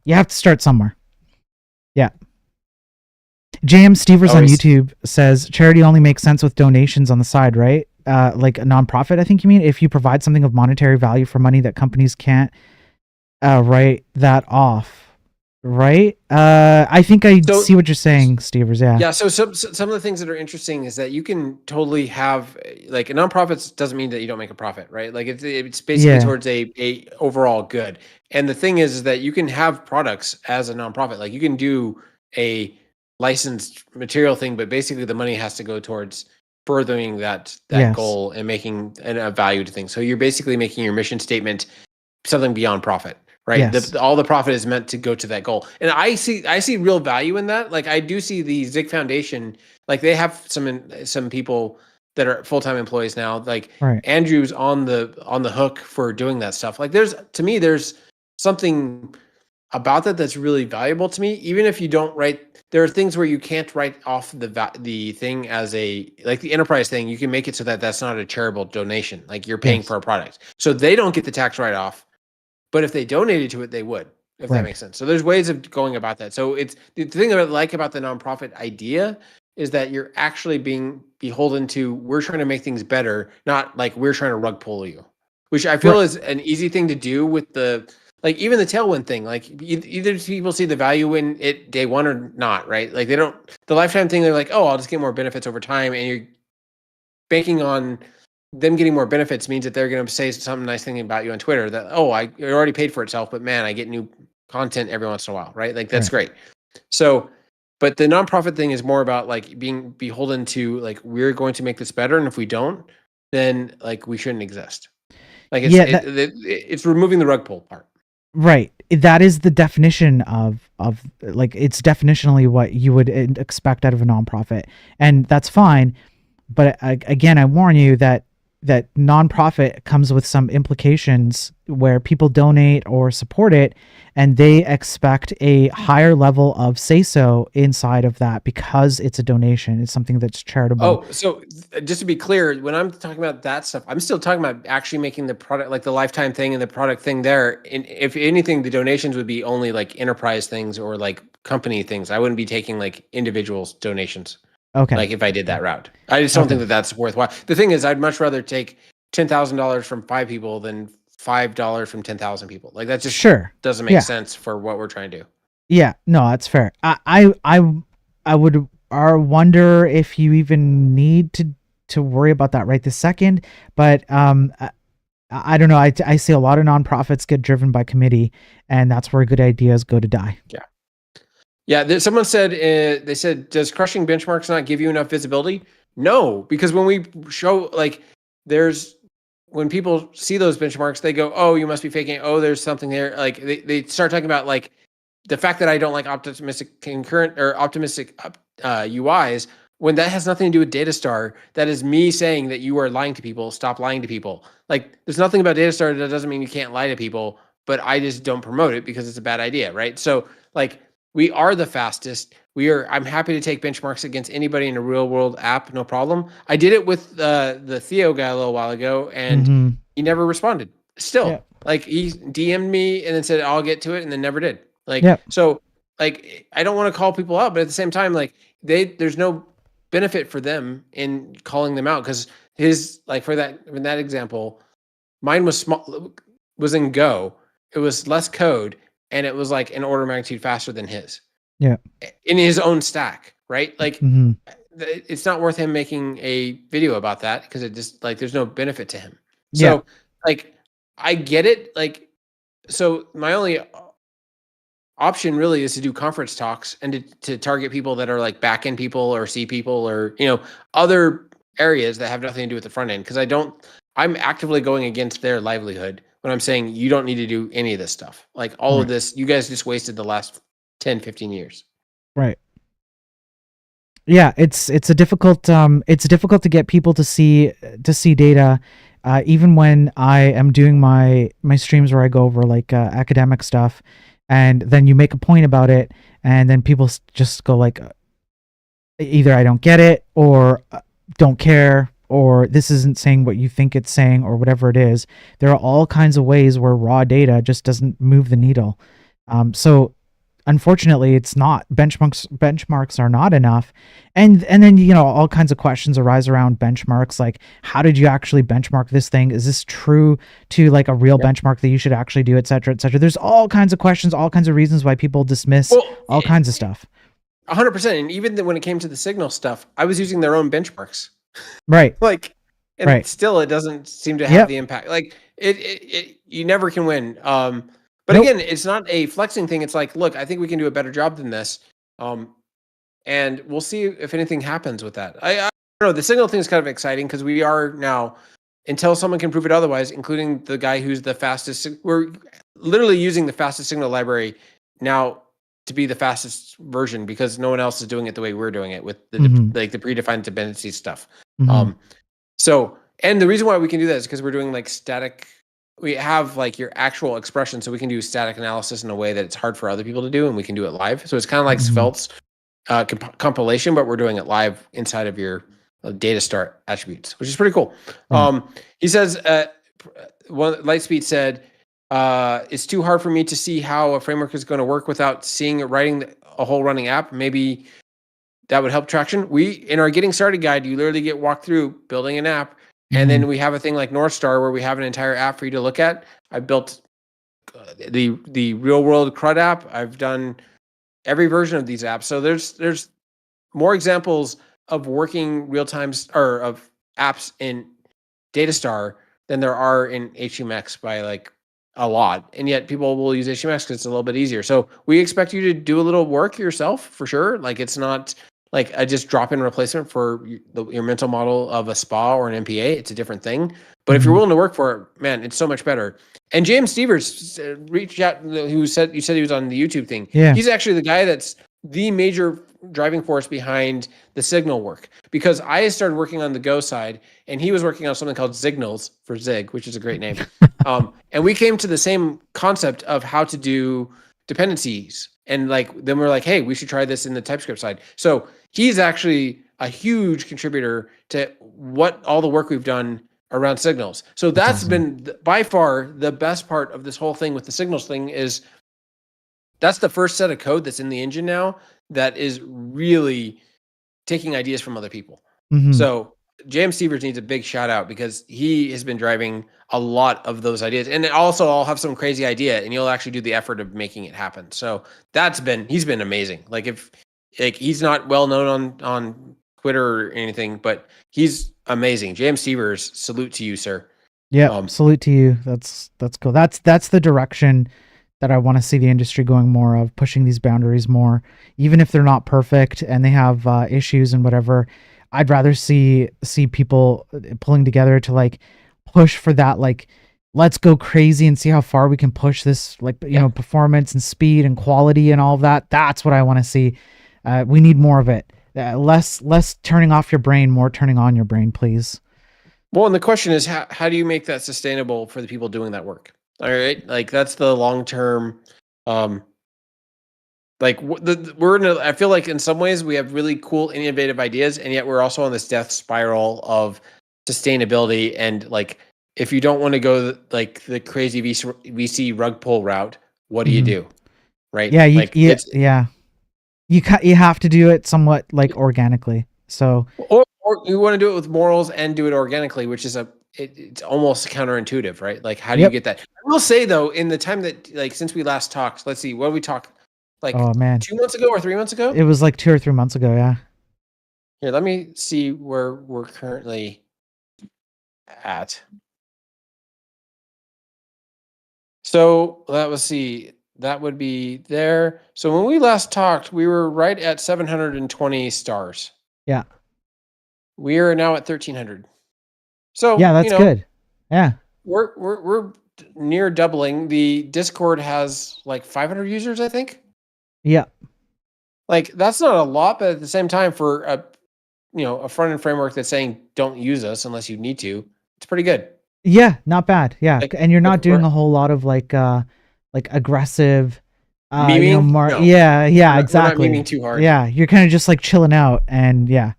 you have to start somewhere. Yeah. JM Stevers on YouTube says charity only makes sense with donations on the side, right? Like a nonprofit, I think you mean. If you provide something of monetary value for money that companies can't write that off, right? I think I see what you're saying, Stevers. Yeah. Yeah. So some of the things that are interesting is that you can totally have like a nonprofit doesn't mean that you don't make a profit, right? Like it's basically towards a overall good. And the thing is that you can have products as a nonprofit. Like you can do a licensed material thing, but basically the money has to go towards furthering that goal and making a value to things. So you're basically making your mission statement something beyond profit, right? Yes. All the profit is meant to go to that goal. And I see real value in that. Like I do see the Zig Foundation, like they have some people that are full-time employees now. Like Andrew's on the hook for doing that stuff. Like there's something about that's really valuable to me. Even if you don't write, there are things where you can't write off the thing as a, like the enterprise thing, you can make it so that that's not a charitable donation. Like you're paying for a product. So they don't get the tax write-off, but if they donated to it, they would, if that makes sense. So there's ways of going about that. So it's the thing that I like about the nonprofit idea is that you're actually being beholden to, we're trying to make things better, not like we're trying to rug pull you, which I feel is an easy thing to do with like even the Tailwind thing. Like either people see the value in it day one or not, right? Like they don't, the lifetime thing, they're like, oh, I'll just get more benefits over time. And you're banking on them getting more benefits means that they're going to say something nice thing about you on Twitter that, oh, it already paid for itself, but man, I get new content every once in a while, right? Like that's great. So, but the nonprofit thing is more about like being beholden to like, we're going to make this better. And if we don't, then like we shouldn't exist. Like it's removing the rug pull part. Right. That is the definition of like, it's definitionally what you would expect out of a nonprofit, and that's fine. But again, I warn you that that nonprofit comes with some implications where people donate or support it, and they expect a higher level of say-so inside of that because it's a donation. It's something that's charitable. Oh, so just to be clear, when I'm talking about that stuff, I'm still talking about actually making the product, like the lifetime thing and the product thing there. And if anything, the donations would be only like enterprise things or like company things. I wouldn't be taking like individuals donations. Okay. Like if I did that route, I just don't think that that's worthwhile. The thing is, I'd much rather take $10,000 from 5 people than $5 from 10,000 people. Like that just Sure. doesn't make sense for what we're trying to do. Yeah, no, that's fair. I would wonder if you even need to worry about that right this second. But I don't know. I see a lot of nonprofits get driven by committee, and that's where good ideas go to die. Yeah. Yeah, someone said, they said, does crushing benchmarks not give you enough visibility? No, because when we show, like, when people see those benchmarks, they go, oh, you must be faking it. Oh, there's something there. Like, they start talking about, like, the fact that I don't like optimistic concurrent or optimistic UIs, when that has nothing to do with datastar. That is me saying that you are lying to people. Stop lying to people. Like, there's nothing about datastar that doesn't mean you can't lie to people, but I just don't promote it because it's a bad idea, right? So, like, we are the fastest. I'm happy to take benchmarks against anybody in a real world app, no problem. I did it with the Theo guy a little while ago, and he never responded. Still, like he DM'd me and then said I'll get to it, and then never did. Like, so, like I don't want to call people out, but at the same time, like there's no benefit for them in calling them out because his in that example, mine was small, was in Go. It was less code. And it was like an order of magnitude faster than his. Yeah. In his own stack, right? Like it's not worth him making a video about that because it just like there's no benefit to him. So like I get it. Like so my only option really is to do conference talks and to target people that are like back end people or C people or other areas that have nothing to do with the front end. Because I'm actively going against their livelihood when I'm saying you don't need to do any of this stuff. Like all of this, you guys just wasted the last 10, 15 years. Right. Yeah, it's difficult to get people to see data, even when I am doing my streams where I go over like academic stuff, and then you make a point about it, and then people just go like, either I don't get it or don't care, or this isn't saying what you think it's saying, or whatever it is. There are all kinds of ways where raw data just doesn't move the needle. So unfortunately, it's not. Benchmarks are not enough. And then, all kinds of questions arise around benchmarks, like how did you actually benchmark this thing? Is this true to like a real benchmark that you should actually do, et cetera, et cetera? There's all kinds of questions, all kinds of reasons why people dismiss all kinds of stuff. 100%. And even when it came to the Signal stuff, I was using their own benchmarks. Right. Like, and still it doesn't seem to have the impact. Like you never can win. But again, it's not a flexing thing. It's like, look, I think we can do a better job than this. And we'll see if anything happens with that. I don't know. The Signal thing is kind of exciting because we are now, until someone can prove it otherwise, including the guy who's the fastest. We're literally using the fastest Signal library now to be the fastest version because no one else is doing it the way we're doing it with the like the predefined dependency stuff. So, and the reason why we can do that is because we're doing like static. We have like your actual expression, so we can do static analysis in a way that it's hard for other people to do, and we can do it live. So it's kind of like Svelte's compilation, but we're doing it live inside of your datastar attributes, which is pretty cool. He says, Lightspeed said, it's too hard for me to see how a framework is going to work without writing a whole running app. Maybe that would help traction. In our getting started guide, you literally get walked through building an app. And then we have a thing like North Star where we have an entire app for you to look at. I built the real world CRUD app. I've done every version of these apps. So there's more examples of working real time or of apps in Datastar than there are in HTMX by like a lot. And yet people will use HTMX because it's a little bit easier. So we expect you to do a little work yourself for sure. Like it's not like a just drop-in replacement for your mental model of a SPA or an MPA. It's a different thing. But if you're willing to work for it, man, it's so much better. And James Stevers reached out, you said he was on the YouTube thing. Yeah. He's actually the guy that's the major driving force behind the Signal work, because I started working on the Go side and he was working on something called Signals for Zig, which is a great name. And we came to the same concept of how to do dependencies. And like, then we're like, hey, we should try this in the TypeScript side. So he's actually a huge contributor to what all the work we've done around Signals. So that's been by far the best part of this whole thing with the Signals thing is that's the first set of code that's in the engine now that is really taking ideas from other people. So James Sievers needs a big shout out because he has been driving a lot of those ideas. And also I'll have some crazy idea and you'll actually do the effort of making it happen. So he's been amazing. Like he's not well known on Twitter or anything, but he's amazing. James Sievers, salute to you, sir. Yeah, salute to you. That's cool. That's the direction that I want to see the industry going more of, pushing these boundaries more, even if they're not perfect and they have issues and whatever. I'd rather see people pulling together to like push for that, like, let's go crazy and see how far we can push this, like, you know, performance and speed and quality and all of that. That's what I want to see. We need more of it. Less turning off your brain, more turning on your brain, please. Well, and the question is, how do you make that sustainable for the people doing that work? All right, like that's the long term. Like I feel like in some ways we have really cool, innovative ideas, and yet we're also on this death spiral of sustainability. And like, if you don't want to go like the crazy VC rug pull route, what do you do? Right? Yeah, you have to do it somewhat like organically. So, or you want to do it with morals and do it organically, which is it's almost counterintuitive, right? Like, how do you get that? I will say though, in the time that, like, since we last talked, let's see, what did we talk? Like, oh man, 2 months ago or 3 months ago? It was like 2 or 3 months ago. Yeah. Here, let me see where we're currently at. So let's see, that would be there. So when we last talked, we were right at 720 stars. Yeah. We are now at 1,300. So yeah, that's good. Yeah. We're near doubling. The Discord has like 500 users, I think. Yeah. Like, that's not a lot, but at the same time, for a front end framework that's saying don't use us unless you need to, it's pretty good. Yeah, not bad. Yeah, like, and you're not doing a whole lot of like aggressive memeing. Yeah, exactly. We're not memeing too hard. Yeah, you're kind of just like chilling out, and yeah.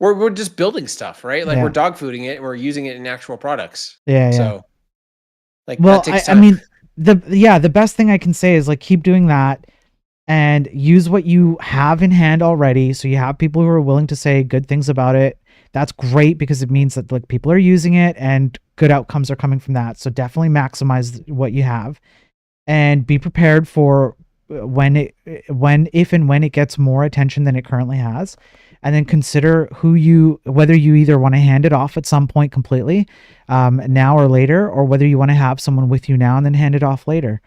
We're just building stuff, right? Like, we're dog fooding it and we're using it in actual products. Yeah. So, like, well, that takes time. I mean, the best thing I can say is like keep doing that and use what you have in hand already. So you have people who are willing to say good things about it. That's great because it means that like people are using it and good outcomes are coming from that. So definitely maximize what you have and be prepared for when if and when it gets more attention than it currently has. And then consider whether you either want to hand it off at some point completely, now or later, or whether you want to have someone with you now and then hand it off later.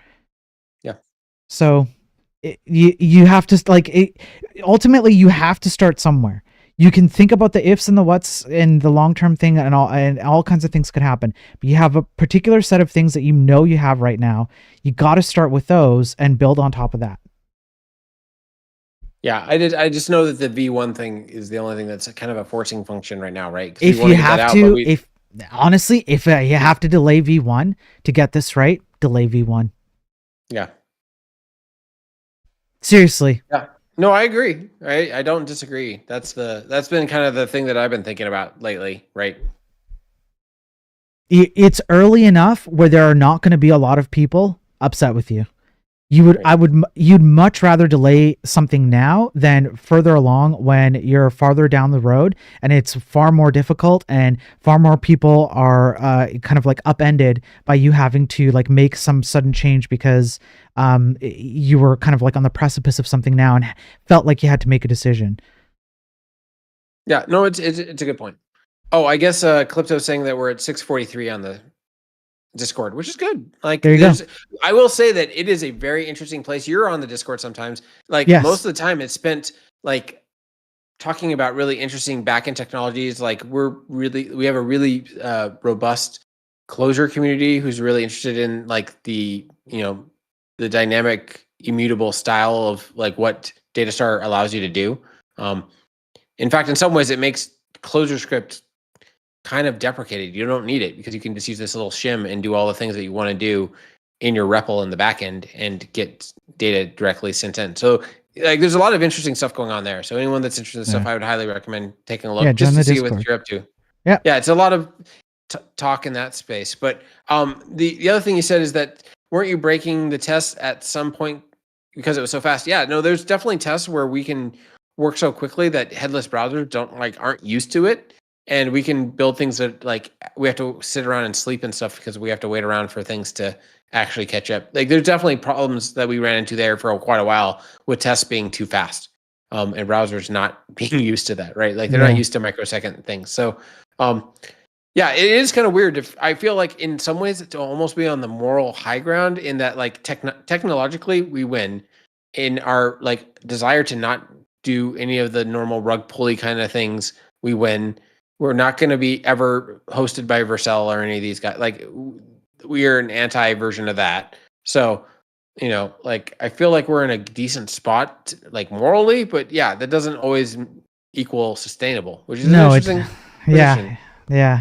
Yeah. So you have to ultimately you have to start somewhere. You can think about the ifs and the whats and the long-term thing and all kinds of things could happen, but you have a particular set of things that you have right now. You got to start with those and build on top of that. Yeah, I just know that the V1 thing is the only thing that's kind of a forcing function right now, right? If you have to, if you have to delay V1 to get this right, delay V1. Yeah. Seriously. Yeah. No, I agree. I don't disagree. That's been kind of the thing that I've been thinking about lately, right? It's early enough where there are not going to be a lot of people upset with you. You'd much rather delay something now than further along when you're farther down the road and it's far more difficult and far more people are kind of like upended by you having to like make some sudden change because you were kind of like on the precipice of something now and felt like you had to make a decision. Yeah, no, it's a good point. Oh, I guess Clipto's saying that we're at 643 on the Discord, which is good. Like, there you go. I will say that it is a very interesting place. You're on the Discord sometimes. Like, most of the time it's spent like talking about really interesting backend technologies. Like, we have a really robust Clojure community who's really interested in like the dynamic immutable style of like what datastar allows you to do. In fact, in some ways, it makes ClojureScript kind of deprecated. You don't need it because you can just use this little shim and do all the things that you want to do in your REPL in the backend and get data directly sent in. So like there's a lot of interesting stuff going on there. So anyone that's interested in stuff, I would highly recommend taking a look just to see what you're up to. Yeah. Yeah, it's a lot of talk in that space. But the other thing you said is that weren't you breaking the tests at some point because it was so fast? Yeah, no, there's definitely tests where we can work so quickly that headless browsers aren't used to it. And we can build things that like we have to sit around and sleep and stuff because we have to wait around for things to actually catch up. Like there's definitely problems that we ran into there for quite a while with tests being too fast and browsers not being used to that, right? Like they're not used to microsecond things. So yeah, it is kind of weird. I feel like in some ways it's almost be on the moral high ground in that like technologically we win in our like desire to not do any of the normal rug pulley kind of things. We win. We're not going to be ever hosted by Vercel or any of these guys. Like we are an anti version of that. So, you know, like I feel like we're in a decent spot, like morally, but yeah, that doesn't always equal sustainable, which is an interesting position. Yeah.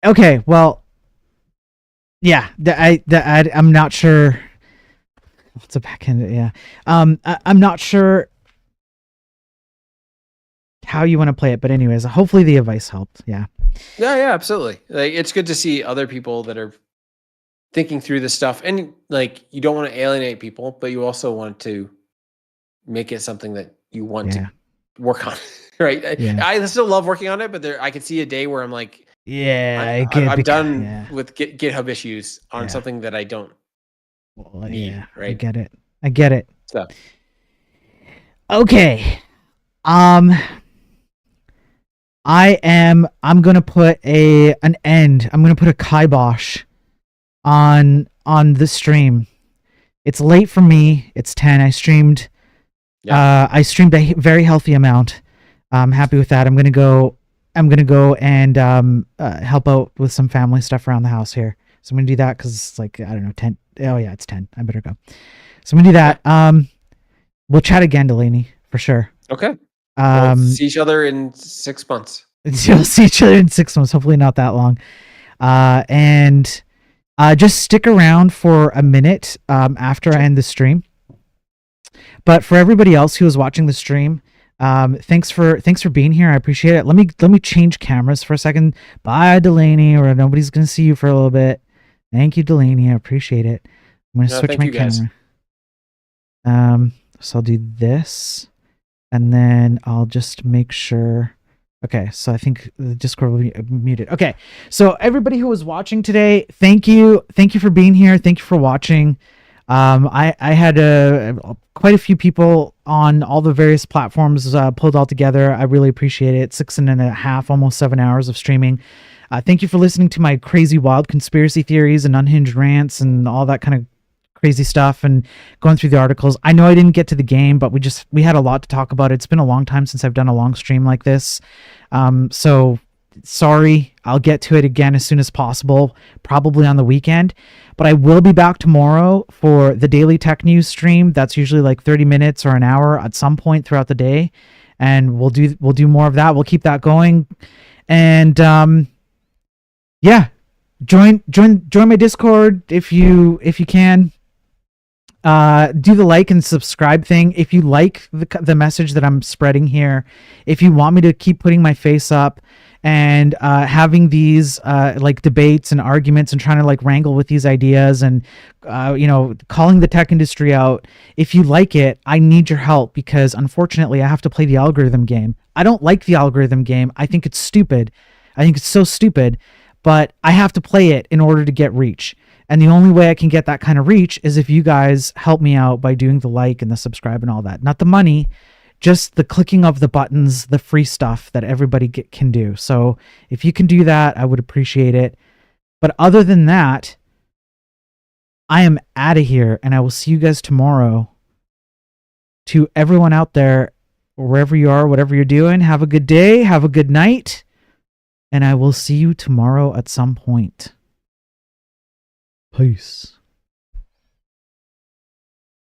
Okay. Well, yeah, I'm not sure. What's a backend? Yeah. I'm not sure how you want to play it, but anyways, hopefully the advice helped. Yeah, absolutely. Like it's good to see other people that are thinking through this stuff, and like you don't want to alienate people, but you also want to make it something that you want to work on, right? I still love working on it, but I could see a day where I'm like, I'm done with GitHub issues on something that I don't need, right? I get it. So okay. I'm gonna put an end. I'm gonna put a kibosh on the stream. It's late for me. It's 10. I streamed a very healthy amount. I'm happy with that. I'm gonna go and help out with some family stuff around the house here. So I'm gonna do that because it's like, I don't know, 10. Oh yeah, it's 10. I better go. So I'm gonna do that. We'll chat again, Delaney, for sure. Okay. We'll see each other in 6 months. You'll see each other in 6 months. Hopefully not that long. And just stick around for a minute after I end the stream. But for everybody else who is watching the stream, thanks for being here. I appreciate it. Let me change cameras for a second. Bye, Delaney, or nobody's gonna see you for a little bit. Thank you, Delaney. I appreciate it. I'm gonna switch my camera. So I'll do this. And then I'll just make sure. Okay, so I think the Discord will be muted. Okay, so everybody who was watching today, thank you for being here. Thank you for watching. I had quite a few people on all the various platforms pulled all together. I really appreciate it. 6.5, almost 7 hours of streaming. Thank you for listening to my crazy, wild conspiracy theories and unhinged rants and all that kind of crazy stuff and going through the articles. I know I didn't get to the game, but we had a lot to talk about. It's been a long time since I've done a long stream like this. So sorry, I'll get to it again as soon as possible, probably on the weekend, but I will be back tomorrow for the daily tech news stream. That's usually like 30 minutes or an hour at some point throughout the day. And we'll do more of that. We'll keep that going. And, join my Discord if you can. Do the like and subscribe thing if you like the message that I'm spreading here. If you want me to keep putting my face up and having these like debates and arguments and trying to like wrangle with these ideas and calling the tech industry out, if you like it, I need your help because unfortunately I have to play the algorithm game. I don't like the algorithm game. I think it's stupid. I think it's so stupid, but I have to play it in order to get reach. And the only way I can get that kind of reach is if you guys help me out by doing the like and the subscribe and all that. Not the money, just the clicking of the buttons, the free stuff that everybody can do. So if you can do that, I would appreciate it. But other than that, I am out of here and I will see you guys tomorrow. To everyone out there, wherever you are, whatever you're doing, have a good day, have a good night, and I will see you tomorrow at some point. Peace.